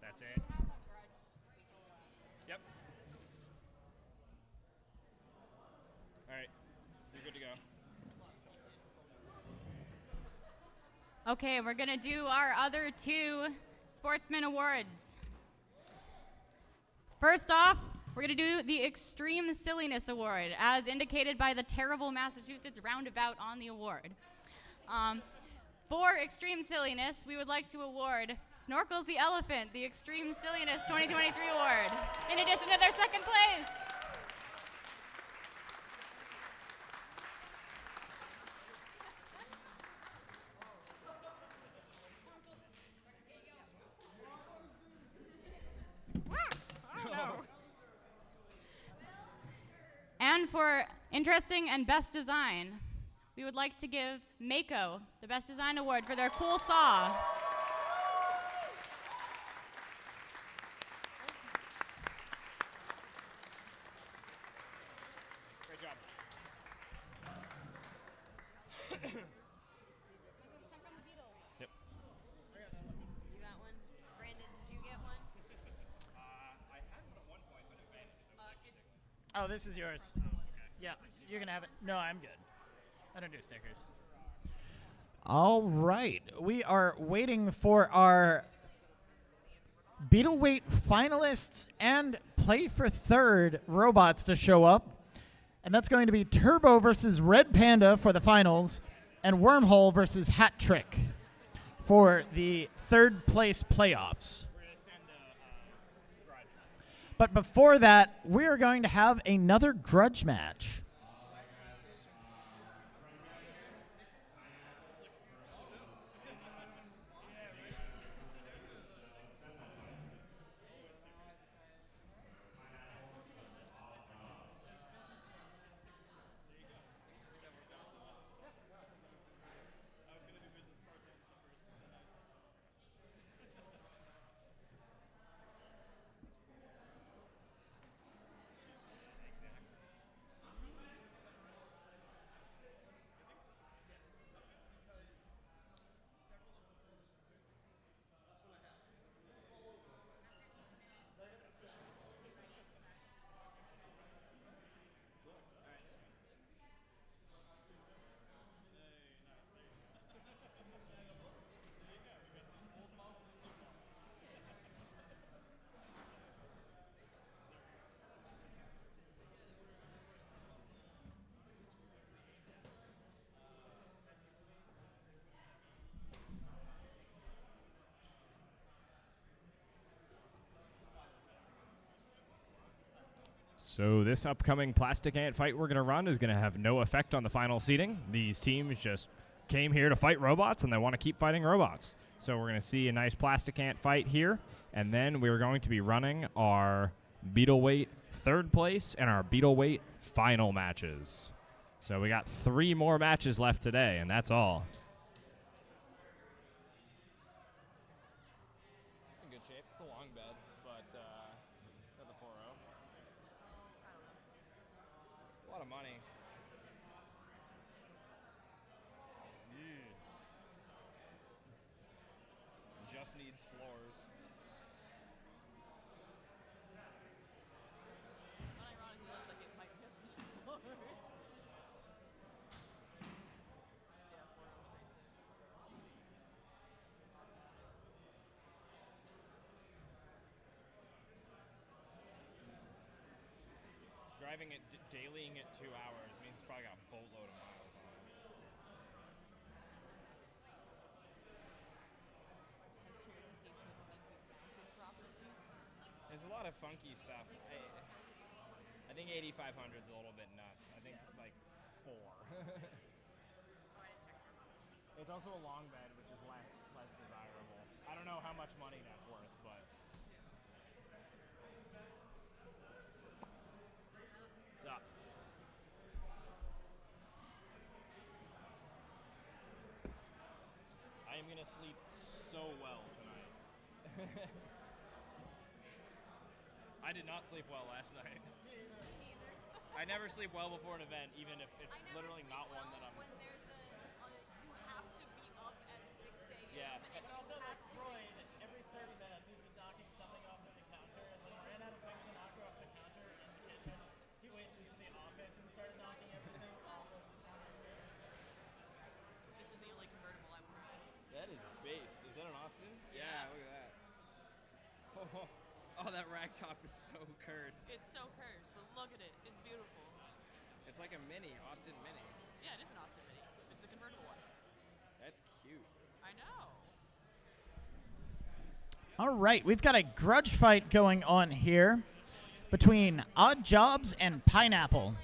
That's it. Yep. All right. You're good to go. Okay, we're going to do our other two Sportsman Awards. First off, we're going to do the Extreme Silliness Award, as indicated by the terrible Massachusetts roundabout on the award. For Extreme Silliness, we would like to award Snorkels the Elephant the Extreme Silliness 2023 Award, in addition to their second place. And for Interesting and Best Design, we would like to give Mako the Best Design Award for their cool saw. Great job. Yep. You got one? Brandon, did you get one? I had one at one point, but it vanished. Oh, this is yours. Yeah, you're going to have it. No, I'm good. I don't do stickers. All right. We are waiting for our Beetleweight finalists and play for third robots to show up. And that's going to be Turbo versus Red Panda for the finals and Wormhole versus Hat Trick for the third place playoffs. We're going to send Grudge. But before that, we are going to have another grudge match. So this upcoming plastic ant fight we're going to run is going to have no effect on the final seeding. These teams just came here to fight robots, and they want to keep fighting robots. So we're going to see a nice plastic ant fight here, and then we're going to be running our Beetleweight third place and our Beetleweight final matches. So we got 3 more matches left today, and that's all. In good shape. It's a long bed, but got the 4-0. A lot of money. Just needs floors. Unironically, looks like it might just need floors. Yeah, 4 straight. Driving it, dailying it 2 hours means it's probably got a boatload of miles on it. There's a lot of funky stuff. I think 8500 is a little bit nuts. I think like 4. It's also a long bed, which is less desirable. I don't know how much money that's worth, but. What's up? I am gonna sleep so well tonight. I did not sleep well last night. I never sleep well before an event, even if it's literally not one that I'm. When there's you have to be up at 6 a.m. Yeah. And Also, like Freud, every 30 minutes he's just knocking something off of the counter, and when he ran out of things to knock off the counter in the kitchen, he went into the office and started knocking everything off of the counter. This is the only convertible I would drive. That is based. Is that an Austin? Yeah, look at that. Oh, that ragtop is so cursed. It's so cursed, but look at it. It's beautiful. It's like a mini, Austin Mini. Yeah, it is an Austin Mini. It's a convertible one. That's cute. I know. All right, we've got a grudge fight going on here between Odd Jobs and Pineapple.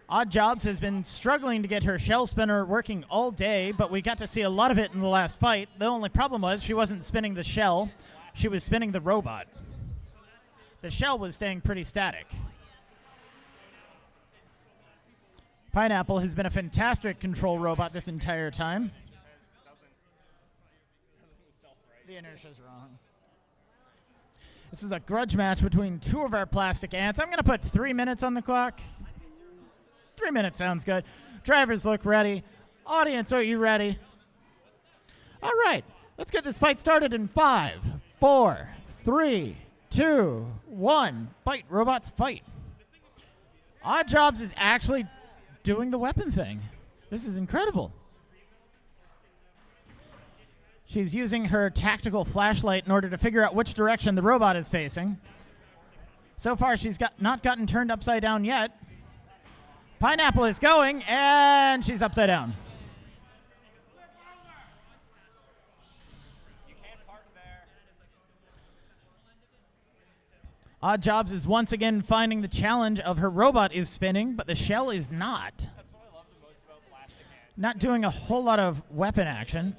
Odd Jobs has been struggling to get her shell spinner working all day, but we got to see a lot of it in the last fight. The only problem was she wasn't spinning the shell. She was spinning the robot. The shell was staying pretty static. Pineapple has been a fantastic control robot this entire time. The inertia's wrong. This is a grudge match between 2 of our plastic ants. I'm going to put 3 minutes on the clock. 3 minutes sounds good. Drivers look ready. Audience, are you ready? All right, let's get this fight started in 5, 4, 3, 2, 1. Fight, robots, fight. Odd Jobs is actually doing the weapon thing. This is incredible. She's using her tactical flashlight in order to figure out which direction the robot is facing. So far, she's not gotten turned upside down yet. Pineapple is going, and she's upside down. You can't park there. Odd Jobs is once again finding the challenge of her robot is spinning, but the shell is not. That's what I love the most about Plastic Hand. Not doing a whole lot of weapon action.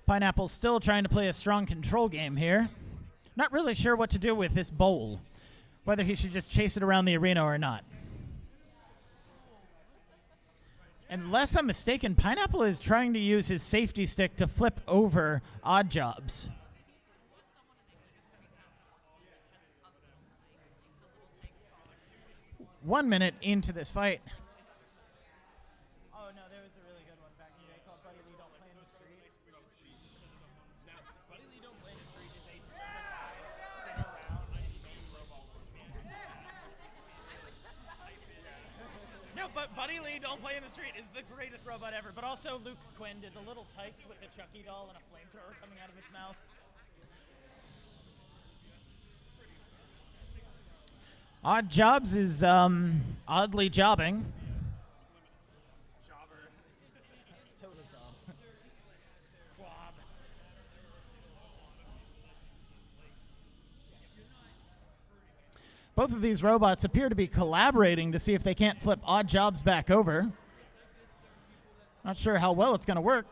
Pineapple's still trying to play a strong control game here. Not really sure what to do with this bowl, whether he should just chase it around the arena or not. Unless I'm mistaken, Pineapple is trying to use his safety stick to flip over Odd Jobs. 1 minute into this fight. Oh no, there was a really good one back in the day called Buddy Lee Don't Play in the Street. Now, Buddy Lee Don't Play in the Street is a certified sit around robot No, but Buddy Lee Don't Play in the Street is the greatest robot ever. But also Luke Quinn did the little tykes with a Chucky doll and a flamethrower coming out of its mouth. Odd Jobs is oddly jobbing. Total job. Quab. Both of these robots appear to be collaborating to see if they can't flip Odd Jobs back over. Not sure how well it's going to work.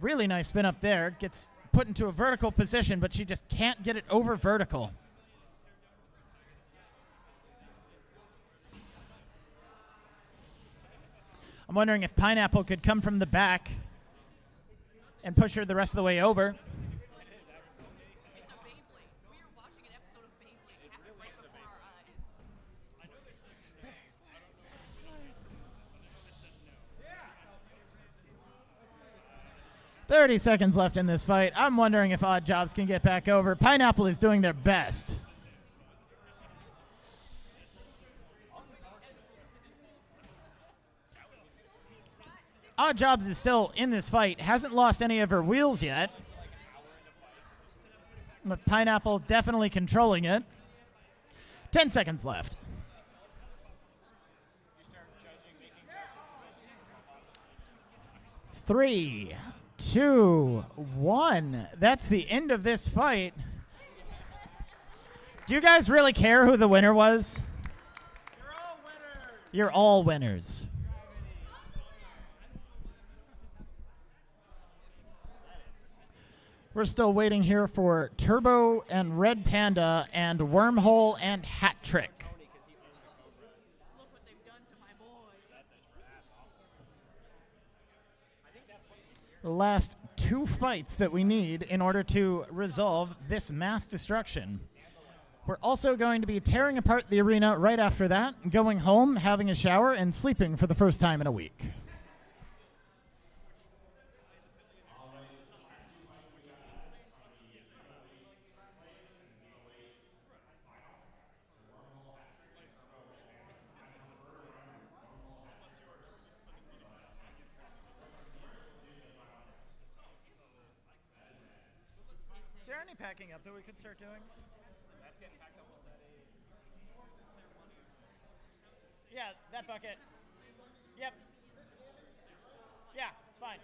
Really nice spin up there. Gets put into a vertical position, but she just can't get it over vertical. I'm wondering if Pineapple could come from the back and push her the rest of the way over. It's a Beyblade. We were watching an episode of Beyblade. It happened right before our eyes. 30 seconds left in this fight. I'm wondering if Odd Jobs can get back over. Pineapple is doing their best. Odd Jobs is still in this fight. Hasn't lost any of her wheels yet. But Pineapple definitely controlling it. 10 seconds left. 3, 2, 1. That's the end of this fight. Do you guys really care who the winner was? You're all winners. You're all winners. We're still waiting here for Turbo and Red Panda and Wormhole and Hat Trick. Look what they've done to my boy. The last 2 fights that we need in order to resolve this mass destruction. We're also going to be tearing apart the arena right after that, going home, having a shower, and sleeping for the first time in a week. Is there any packing up that we could start doing? That's getting packed up. Yeah, that bucket. Yep. Yeah, it's fine.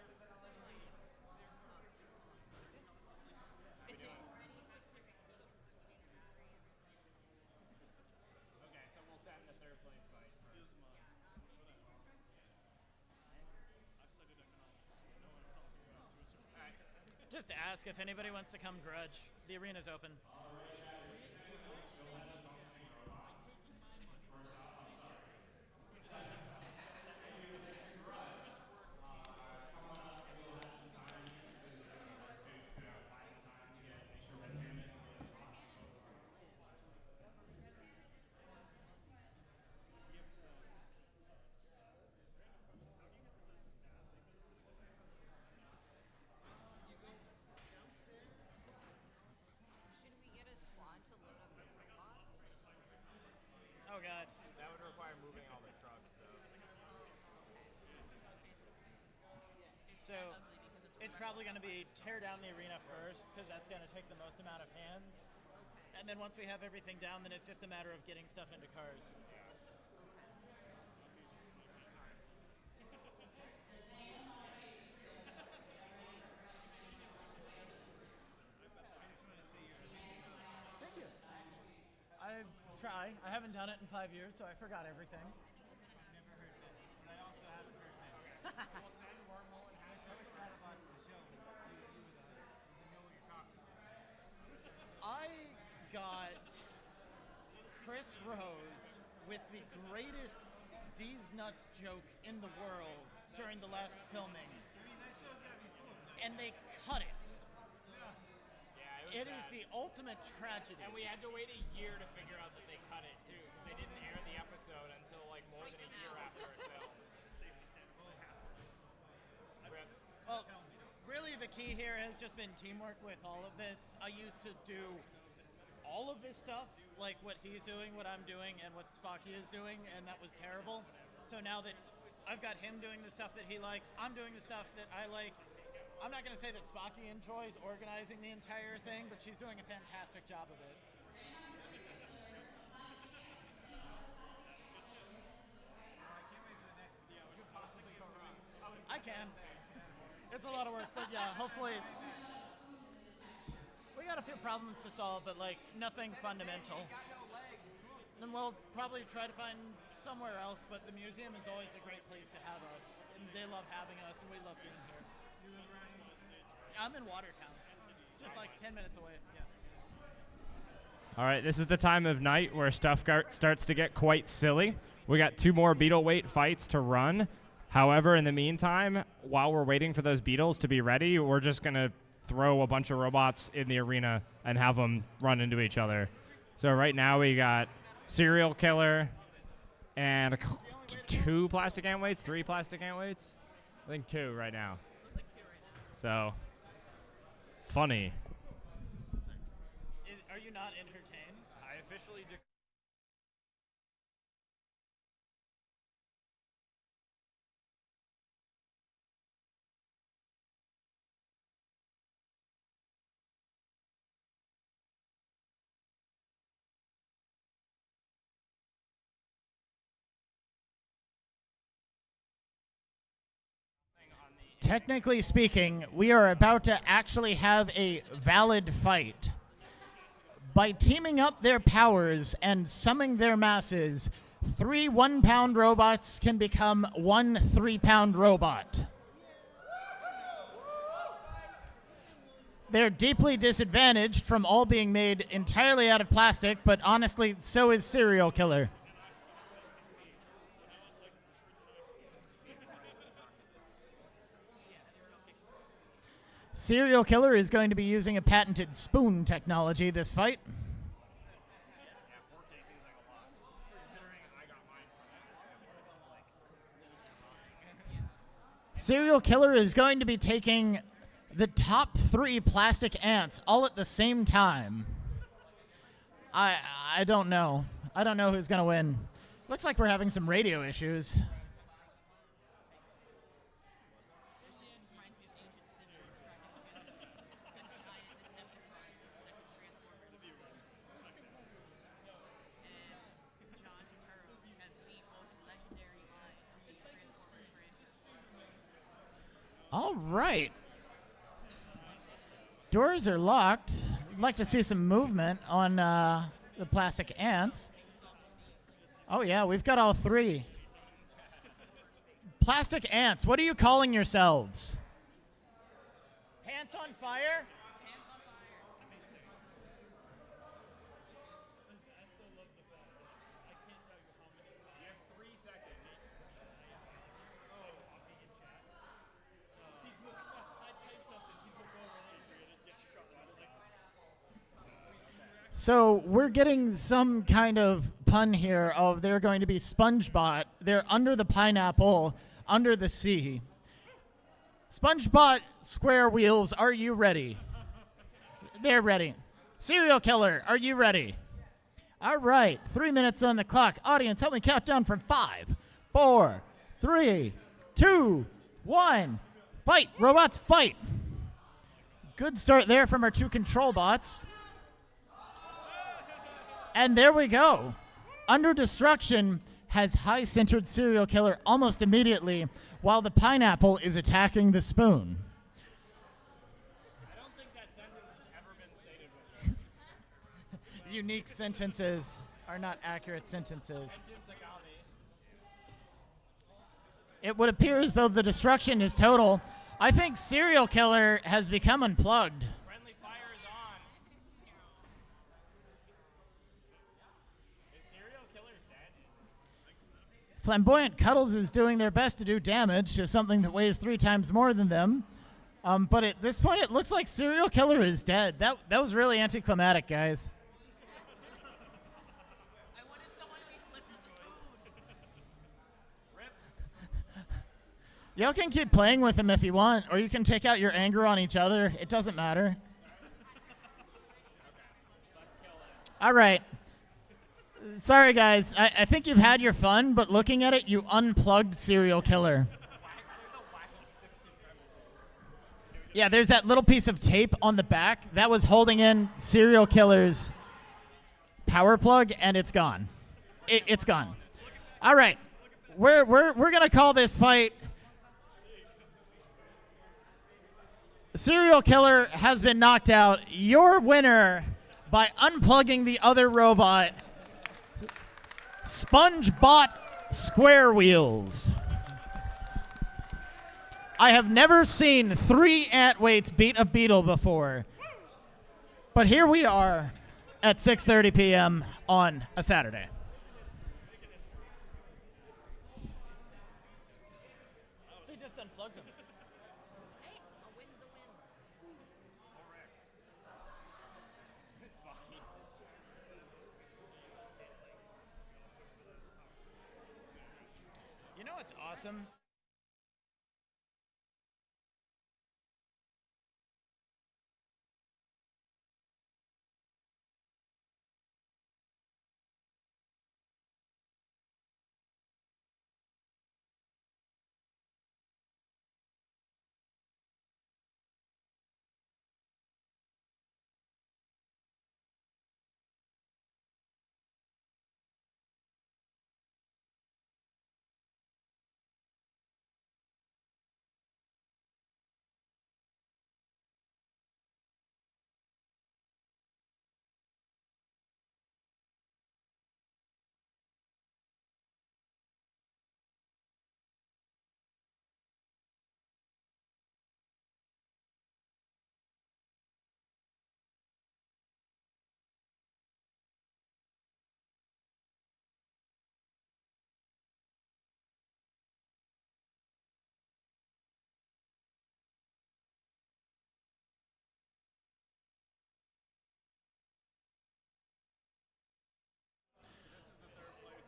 Okay, so we'll send the third place fight. Just ask if anybody wants to come Grudge. The arena's open. Should we get a Oh god. That would require moving all the trucks, though. So it's probably going to be tear down the arena first because that's going to take the most amount of hands. And then once we have everything down, then it's just a matter of getting stuff into cars. Thank you. I try. I haven't done it in 5 years, so I forgot everything. Never heard of it, but I also haven't heard of it. Well, send Wormhole and Hamster. I wish Robots the show was you were the host. You know what you're talking about. I got Chris Rose with the greatest D's Nuts joke in the world during the last filming. I mean, that show's gotta be full of nuts. And they cut it. Yeah, It is the ultimate tragedy. And we had to wait a year to figure out that they cut it too, because they didn't air the episode until like more than a year after it filmed. Well, really the key here has just been teamwork with all of this. I used to do all of this stuff, like what he's doing, what I'm doing, and what Spocky is doing, and that was terrible. So now that I've got him doing the stuff that he likes, I'm doing the stuff that I like. I'm not going to say that Spocky enjoys organizing the entire thing, but she's doing a fantastic job of it. I can. It's a lot of work, but yeah, hopefully. We got a few problems to solve, but like nothing fundamental. And we'll probably try to find somewhere else, but the museum is always a great place to have us. And they love having us, and we love being here. I'm in Watertown, just like 10 minutes away. Yeah. All right, this is the time of night where stuff starts to get quite silly. We got 2 more beetle weight fights to run. However, in the meantime, while we're waiting for those beetles to be ready, we're just going to throw a bunch of robots in the arena and have them run into each other. So right now we got Serial Killer and 2 plastic Antweights, 3 plastic Antweights? I think 2 right now. So, funny. Are you not entertained? I officially Technically speaking, we are about to actually have a valid fight. By teaming up their powers and summing their masses, 3 1-pound robots can become 1 3-pound robot. They're deeply disadvantaged from all being made entirely out of plastic, but honestly, so is Serial Killer. Serial Killer is going to be using a patented spoon technology this fight. Serial Killer is going to be taking the top 3 plastic ants all at the same time. I don't know. I don't know who's going to win. Looks like we're having some radio issues. All right. Doors are locked. I'd like to see some movement on the plastic ants. Oh, yeah, we've got all 3. Plastic ants, what are you calling yourselves? Pants on fire? So we're getting some kind of pun here of they're going to be SpongeBot. They're under the pineapple, under the sea. SpongeBot square wheels, are you ready? They're ready. Serial Killer, are you ready? All right, 3 minutes on the clock. Audience, help me count down from 5, 4, 3, 2, 1. Fight, robots, fight. Good start there from our 2 control bots. And there we go. Under Destruction has high-centered serial killer almost immediately, while the pineapple is attacking the spoon. I don't think that sentence has ever been stated before. Unique sentences are not accurate sentences. It would appear as though the destruction is total. I think serial killer has become unplugged. Friendly fire is on. Is serial killer dead? Flamboyant Cuddles is doing their best to do damage to something that weighs 3 times more than them. But at this point, it looks like serial killer is dead. That was really anticlimactic, guys. I wanted someone to be flipped with the spoon. Y'all can keep playing with him if you want, or you can take out your anger on each other. It doesn't matter. All right. Sorry, guys. I think you've had your fun, but looking at it, you unplugged serial killer. Yeah, there's that little piece of tape on the back that was holding in serial killer's power plug, and it's gone. It's gone. All right. We're gonna call this fight. Serial killer has been knocked out. Your winner by unplugging the other robot, SpongeBot Square Wheels. I have never seen 3 Antweights beat a beetle before. But here we are at 6:30 p.m. on a Saturday. They just unplugged him. Hey, a win's a win. Correct. It's fucking. You know what's awesome?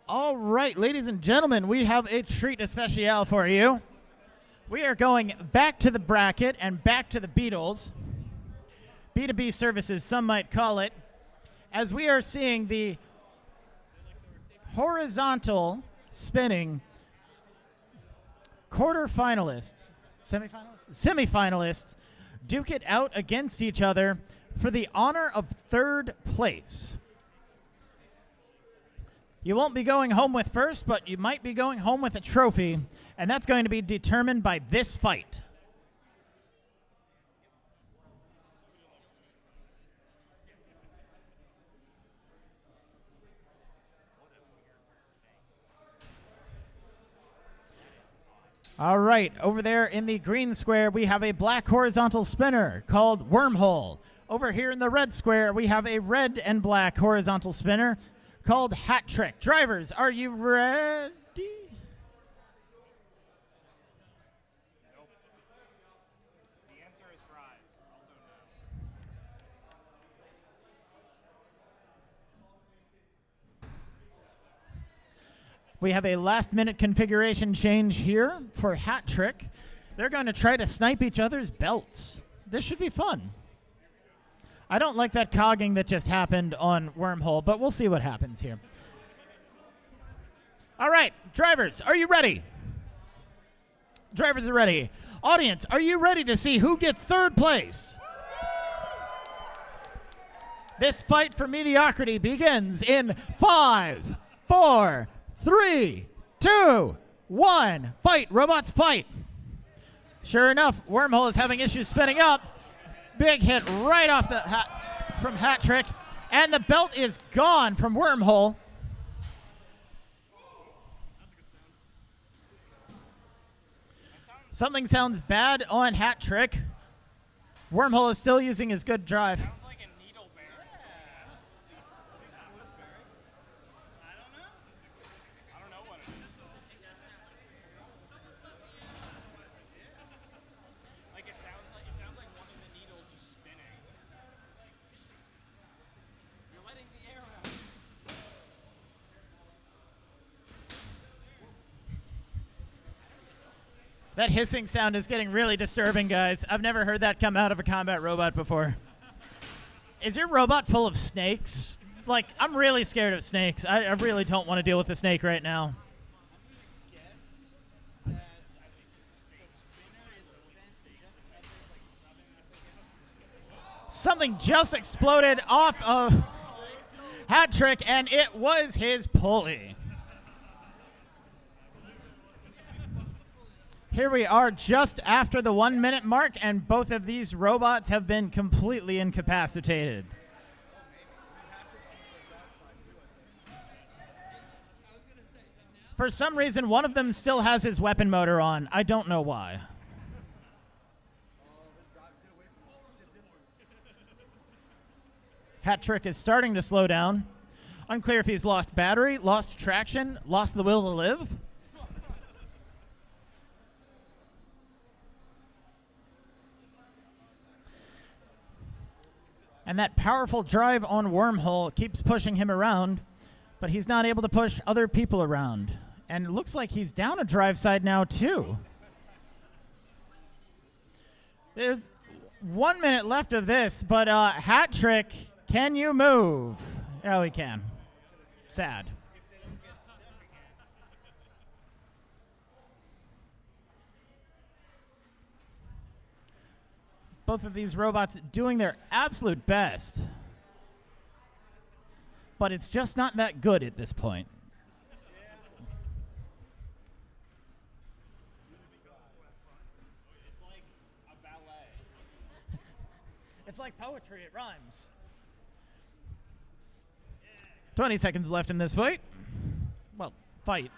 All right, ladies and gentlemen, we have a treat especial for you. We are going back to the bracket and back to the Beatles. B2B services, some might call it, as we are seeing the horizontal spinning quarterfinalists, semifinalists duke it out against each other for the honor of 3rd place. You won't be going home with first, but you might be going home with a trophy, and that's going to be determined by this fight. All right, over there in the green square, we have a black horizontal spinner called Wormhole. Over here in the red square, we have a red and black horizontal spinner called Hat Trick. Drivers, are you ready? Nope. The answer is fries. Also no. We have a last-minute configuration change here for Hat Trick. They're going to try to snipe each other's belts. This should be fun. I don't like that cogging that just happened on Wormhole, but we'll see what happens here. All right, drivers, are you ready? Drivers are ready. Audience, are you ready to see who gets third place? This fight for mediocrity begins in 5, 4, 3, 2, 1. Fight, robots, fight. Sure enough, Wormhole is having issues spinning up. Big hit right off the from Hat Trick, and the belt is gone from Wormhole. Something sounds bad on Hat Trick. Wormhole is still using his good drive. Sounds like a needle bear. I don't know what it is. Like it sounds like one of the needles is spinning. You're letting the air out. That hissing sound is getting really disturbing, guys. I've never heard that come out of a combat robot before. Is your robot full of snakes? Like, I'm really scared of snakes. I really don't want to deal with a snake right now. Something just exploded off of Hat Trick, and it was his pulley. Here we are just after the 1 minute mark, and both of these robots have been completely incapacitated. For some reason, one of them still has his weapon motor on. I don't know why. Hat Trick is starting to slow down. Unclear if he's lost battery, lost traction, lost the will to live. And that powerful drive on Wormhole keeps pushing him around, but he's not able to push other people around. And it looks like he's down a drive side now, too. There's 1 minute left of this, but Hat Trick, can you move? Oh, he can. Sad. Both of these robots doing their absolute best. But it's just not that good at this point. It's like a ballet. It's like poetry, it rhymes. 20 seconds left in this fight. Well, fight.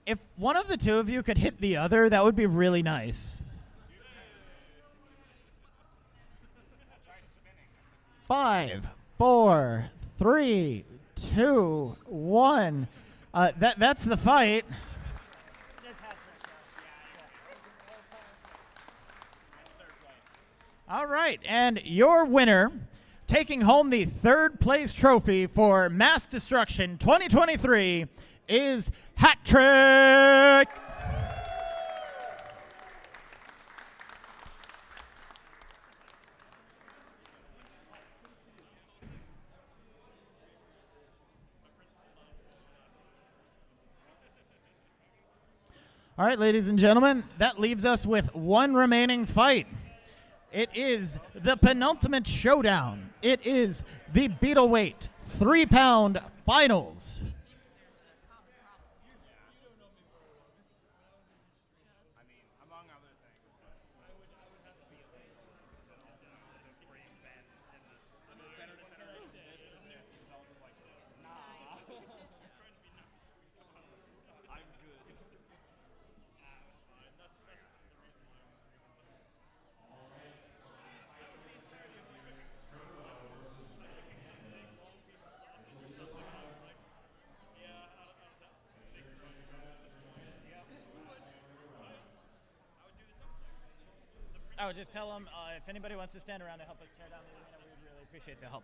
If one of the two of you could hit the other, that would be really nice. 5, 4, 3, 2, 1. That's the fight. All right, and your winner, taking home the third place trophy for Mass Destruction 2023, is Hat Trick. All right, ladies and gentlemen, that leaves us with one remaining fight. It is the penultimate showdown. It is the Beetleweight 3-pound finals. I mean, among other things. I would have to be a late. The brain bends and the center to center is this. Like, nah. I'm trying to be nice. I'm good. It's fine. That's the reason why I'm screaming. Oh, just tell them if anybody wants to stand around to help us tear down the arena, we would really appreciate the help.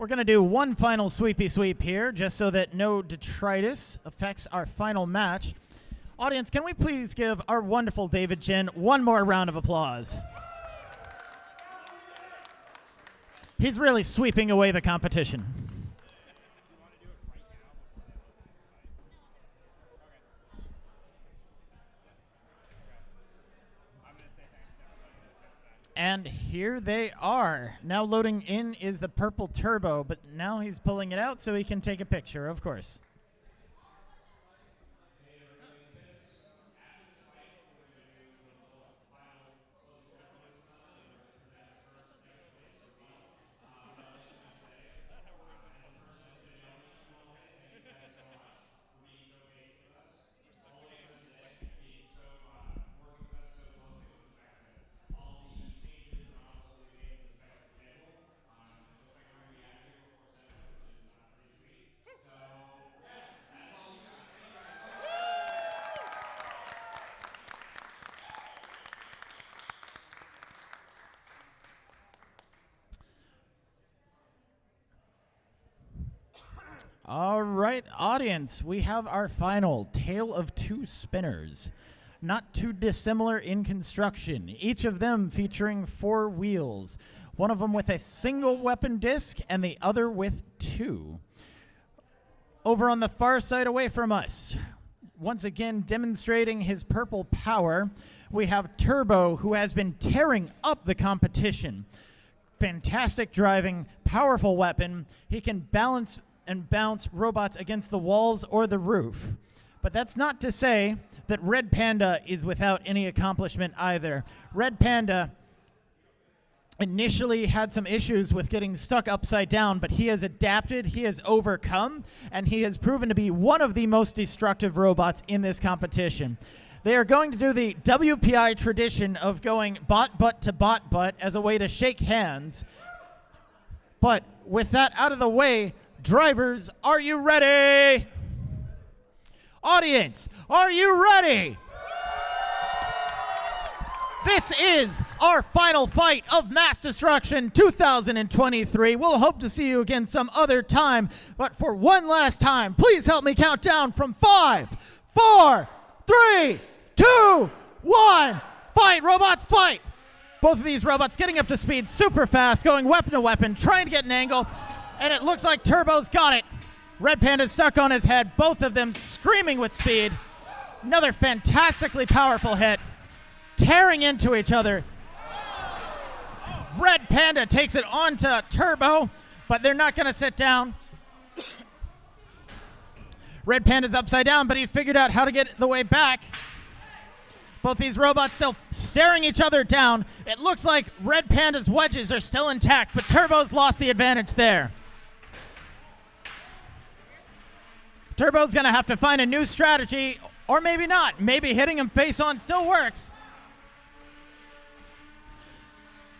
We're going to do one final sweepy sweep here, just so that no detritus affects our final match. Audience, can we please give our wonderful David Chin one more round of applause? He's really sweeping away the competition. And here they are. Now loading in is the purple turbo, but now he's pulling it out so he can take a picture, of course. All right, audience, we have our final Tale of Two Spinners. Not too dissimilar in construction, each of them featuring 4 wheels, one of them with a single weapon disc and the other with 2. Over on the far side away from us, once again demonstrating his purple power, we have Turbo, who has been tearing up the competition. Fantastic driving, powerful weapon. He can balance and bounce robots against the walls or the roof. But that's not to say that Red Panda is without any accomplishment either. Red Panda initially had some issues with getting stuck upside down, but he has adapted, he has overcome, and he has proven to be one of the most destructive robots in this competition. They are going to do the WPI tradition of going bot butt to bot butt as a way to shake hands. But with that out of the way, drivers, are you ready? Audience, are you ready? This is our final fight of Mass Destruction 2023. We'll hope to see you again some other time, but for one last time, please help me count down from 5, 4, 3, 2, 1. Fight, robots, fight! Both of these robots getting up to speed super fast, going weapon to weapon, trying to get an angle. And it looks like Turbo's got it. Red Panda's stuck on his head, both of them screaming with speed. Another fantastically powerful hit. Tearing into each other. Red Panda takes it onto Turbo, but they're not going to sit down. Red Panda's upside down, but he's figured out how to get the way back. Both these robots still staring each other down. It looks like Red Panda's wedges are still intact, but Turbo's lost the advantage there. Turbo's going to have to find a new strategy, or maybe not. Maybe hitting him face on still works.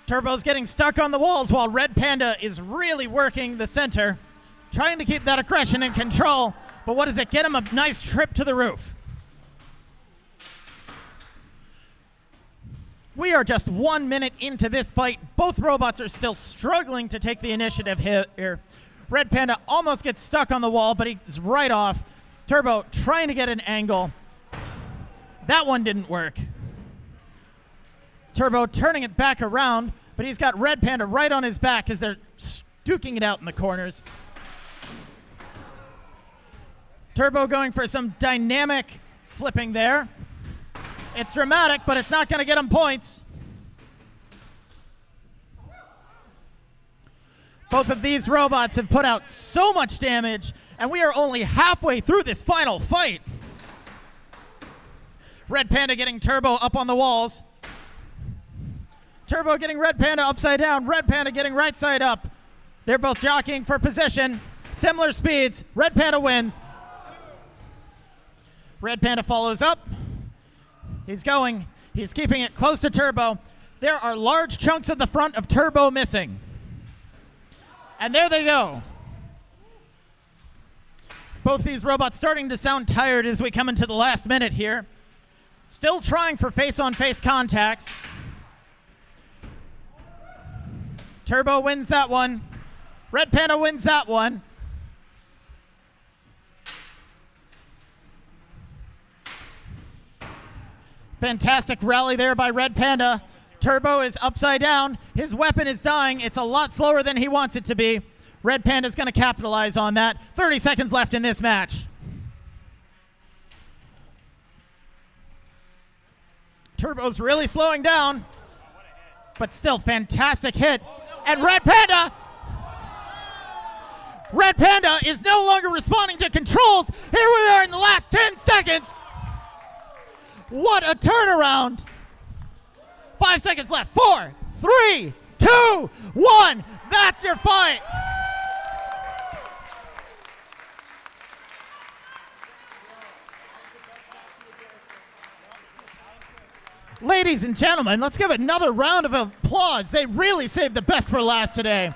Turbo's getting stuck on the walls while Red Panda is really working the center, trying to keep that aggression in control. But what does it get him? A nice trip to the roof. We are just 1 minute into this fight. Both robots are still struggling to take the initiative here. Red Panda almost gets stuck on the wall, but he's right off. Turbo trying to get an angle. That one didn't work. Turbo turning it back around, but he's got Red Panda right on his back as they're duking it out in the corners. Turbo going for some dynamic flipping there. It's dramatic, but it's not going to get him points. Both of these robots have put out so much damage, and we are only halfway through this final fight. Red Panda getting Turbo up on the walls. Turbo getting Red Panda upside down. Red Panda getting right side up. They're both jockeying for position. Similar speeds. Red Panda wins. Red Panda follows up. He's going. He's keeping it close to Turbo. There are large chunks of the front of Turbo missing. And there they go. Both these robots starting to sound tired as we come into the last minute here. Still trying for face-on-face contacts. Turbo wins that one. Red Panda wins that one. Fantastic rally there by Red Panda. Turbo is upside down. His weapon is dying. It's a lot slower than he wants it to be. Red Panda's going to capitalize on that. 30 seconds left in this match. Turbo's really slowing down, but still fantastic hit. And Red Panda is no longer responding to controls. Here we are in the last 10 seconds. What a turnaround. 5 seconds left. 4, 3, 2, 1. That's your fight. Ladies and gentlemen, let's give another round of applause. They really saved the best for last today.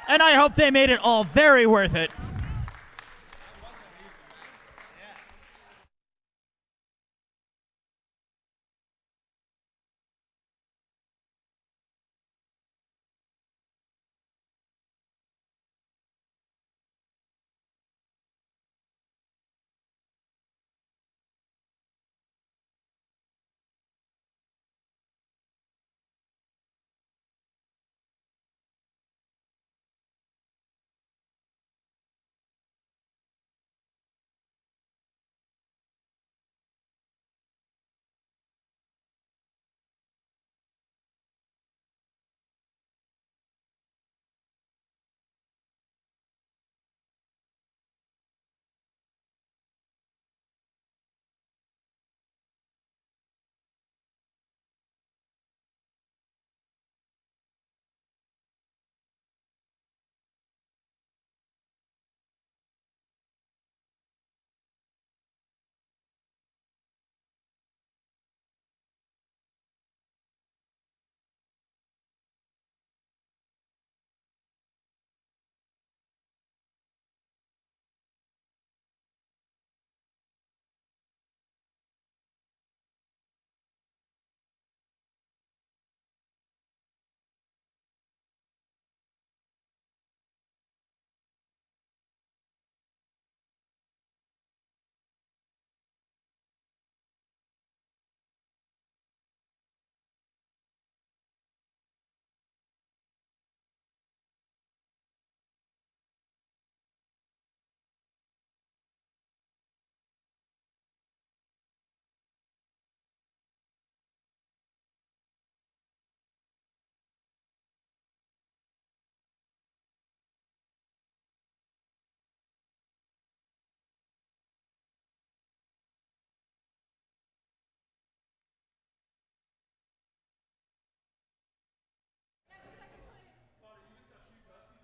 And I hope they made it all very worth it.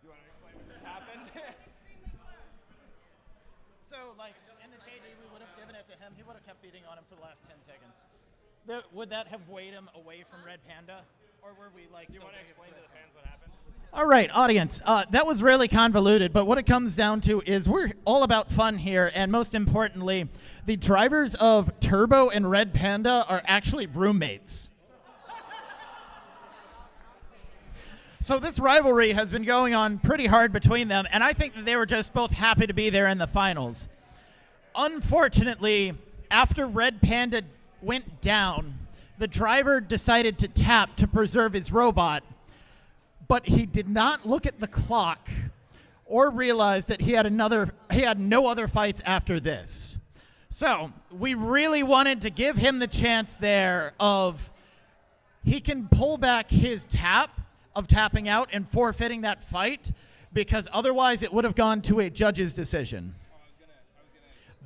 You want to explain what just happened? So, like, in the JD, we would have given it to him. He would have kept beating on him for the last 10 seconds. Would that have weighed him away from Red Panda? Or were we, like, Do you want to explain to the fans what happened? All right, audience, that was really convoluted, but what it comes down to is we're all about fun here, and most importantly, the drivers of Turbo and Red Panda are actually roommates. So this rivalry has been going on pretty hard between them, and I think that they were just both happy to be there in the finals. Unfortunately, after Red Panda went down, the driver decided to tap to preserve his robot, but he did not look at the clock or realize that he had no other fights after this. So we really wanted to give him the chance there of he can pull back his tap of tapping out and forfeiting that fight, because otherwise it would have gone to a judge's decision.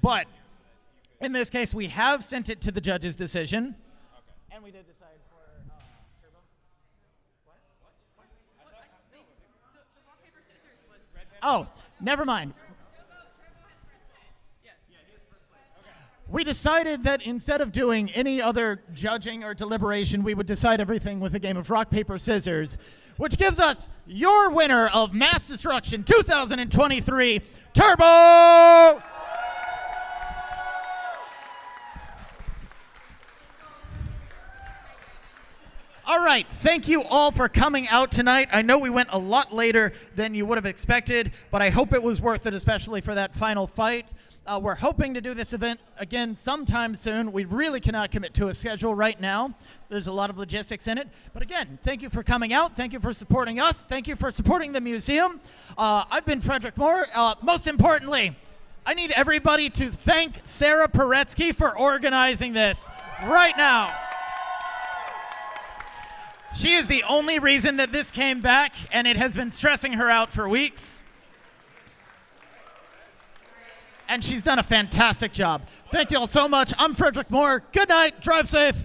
But in this case, we have sent it to the judge's decision. Okay. And we did decide for Turbo. Oh, never mind. We decided that instead of doing any other judging or deliberation, we would decide everything with a game of rock, paper, scissors, which gives us your winner of Mass Destruction 2023, Turbo! All right. right, thank you all for coming out tonight. I know we went a lot later than you would have expected, but I hope it was worth it, especially for that final fight. We're hoping to do this event again sometime soon. We really cannot commit to a schedule right now. There's a lot of logistics in it. But again, thank you for coming out. Thank you for supporting us. Thank you for supporting the museum. I've been Frederick Moore. Most importantly, I need everybody to thank Sarah Paretsky for organizing this right now. She is the only reason that this came back, and it has been stressing her out for weeks. And she's done a fantastic job. Thank you all so much. I'm Frederick Moore. Good night. Drive safe.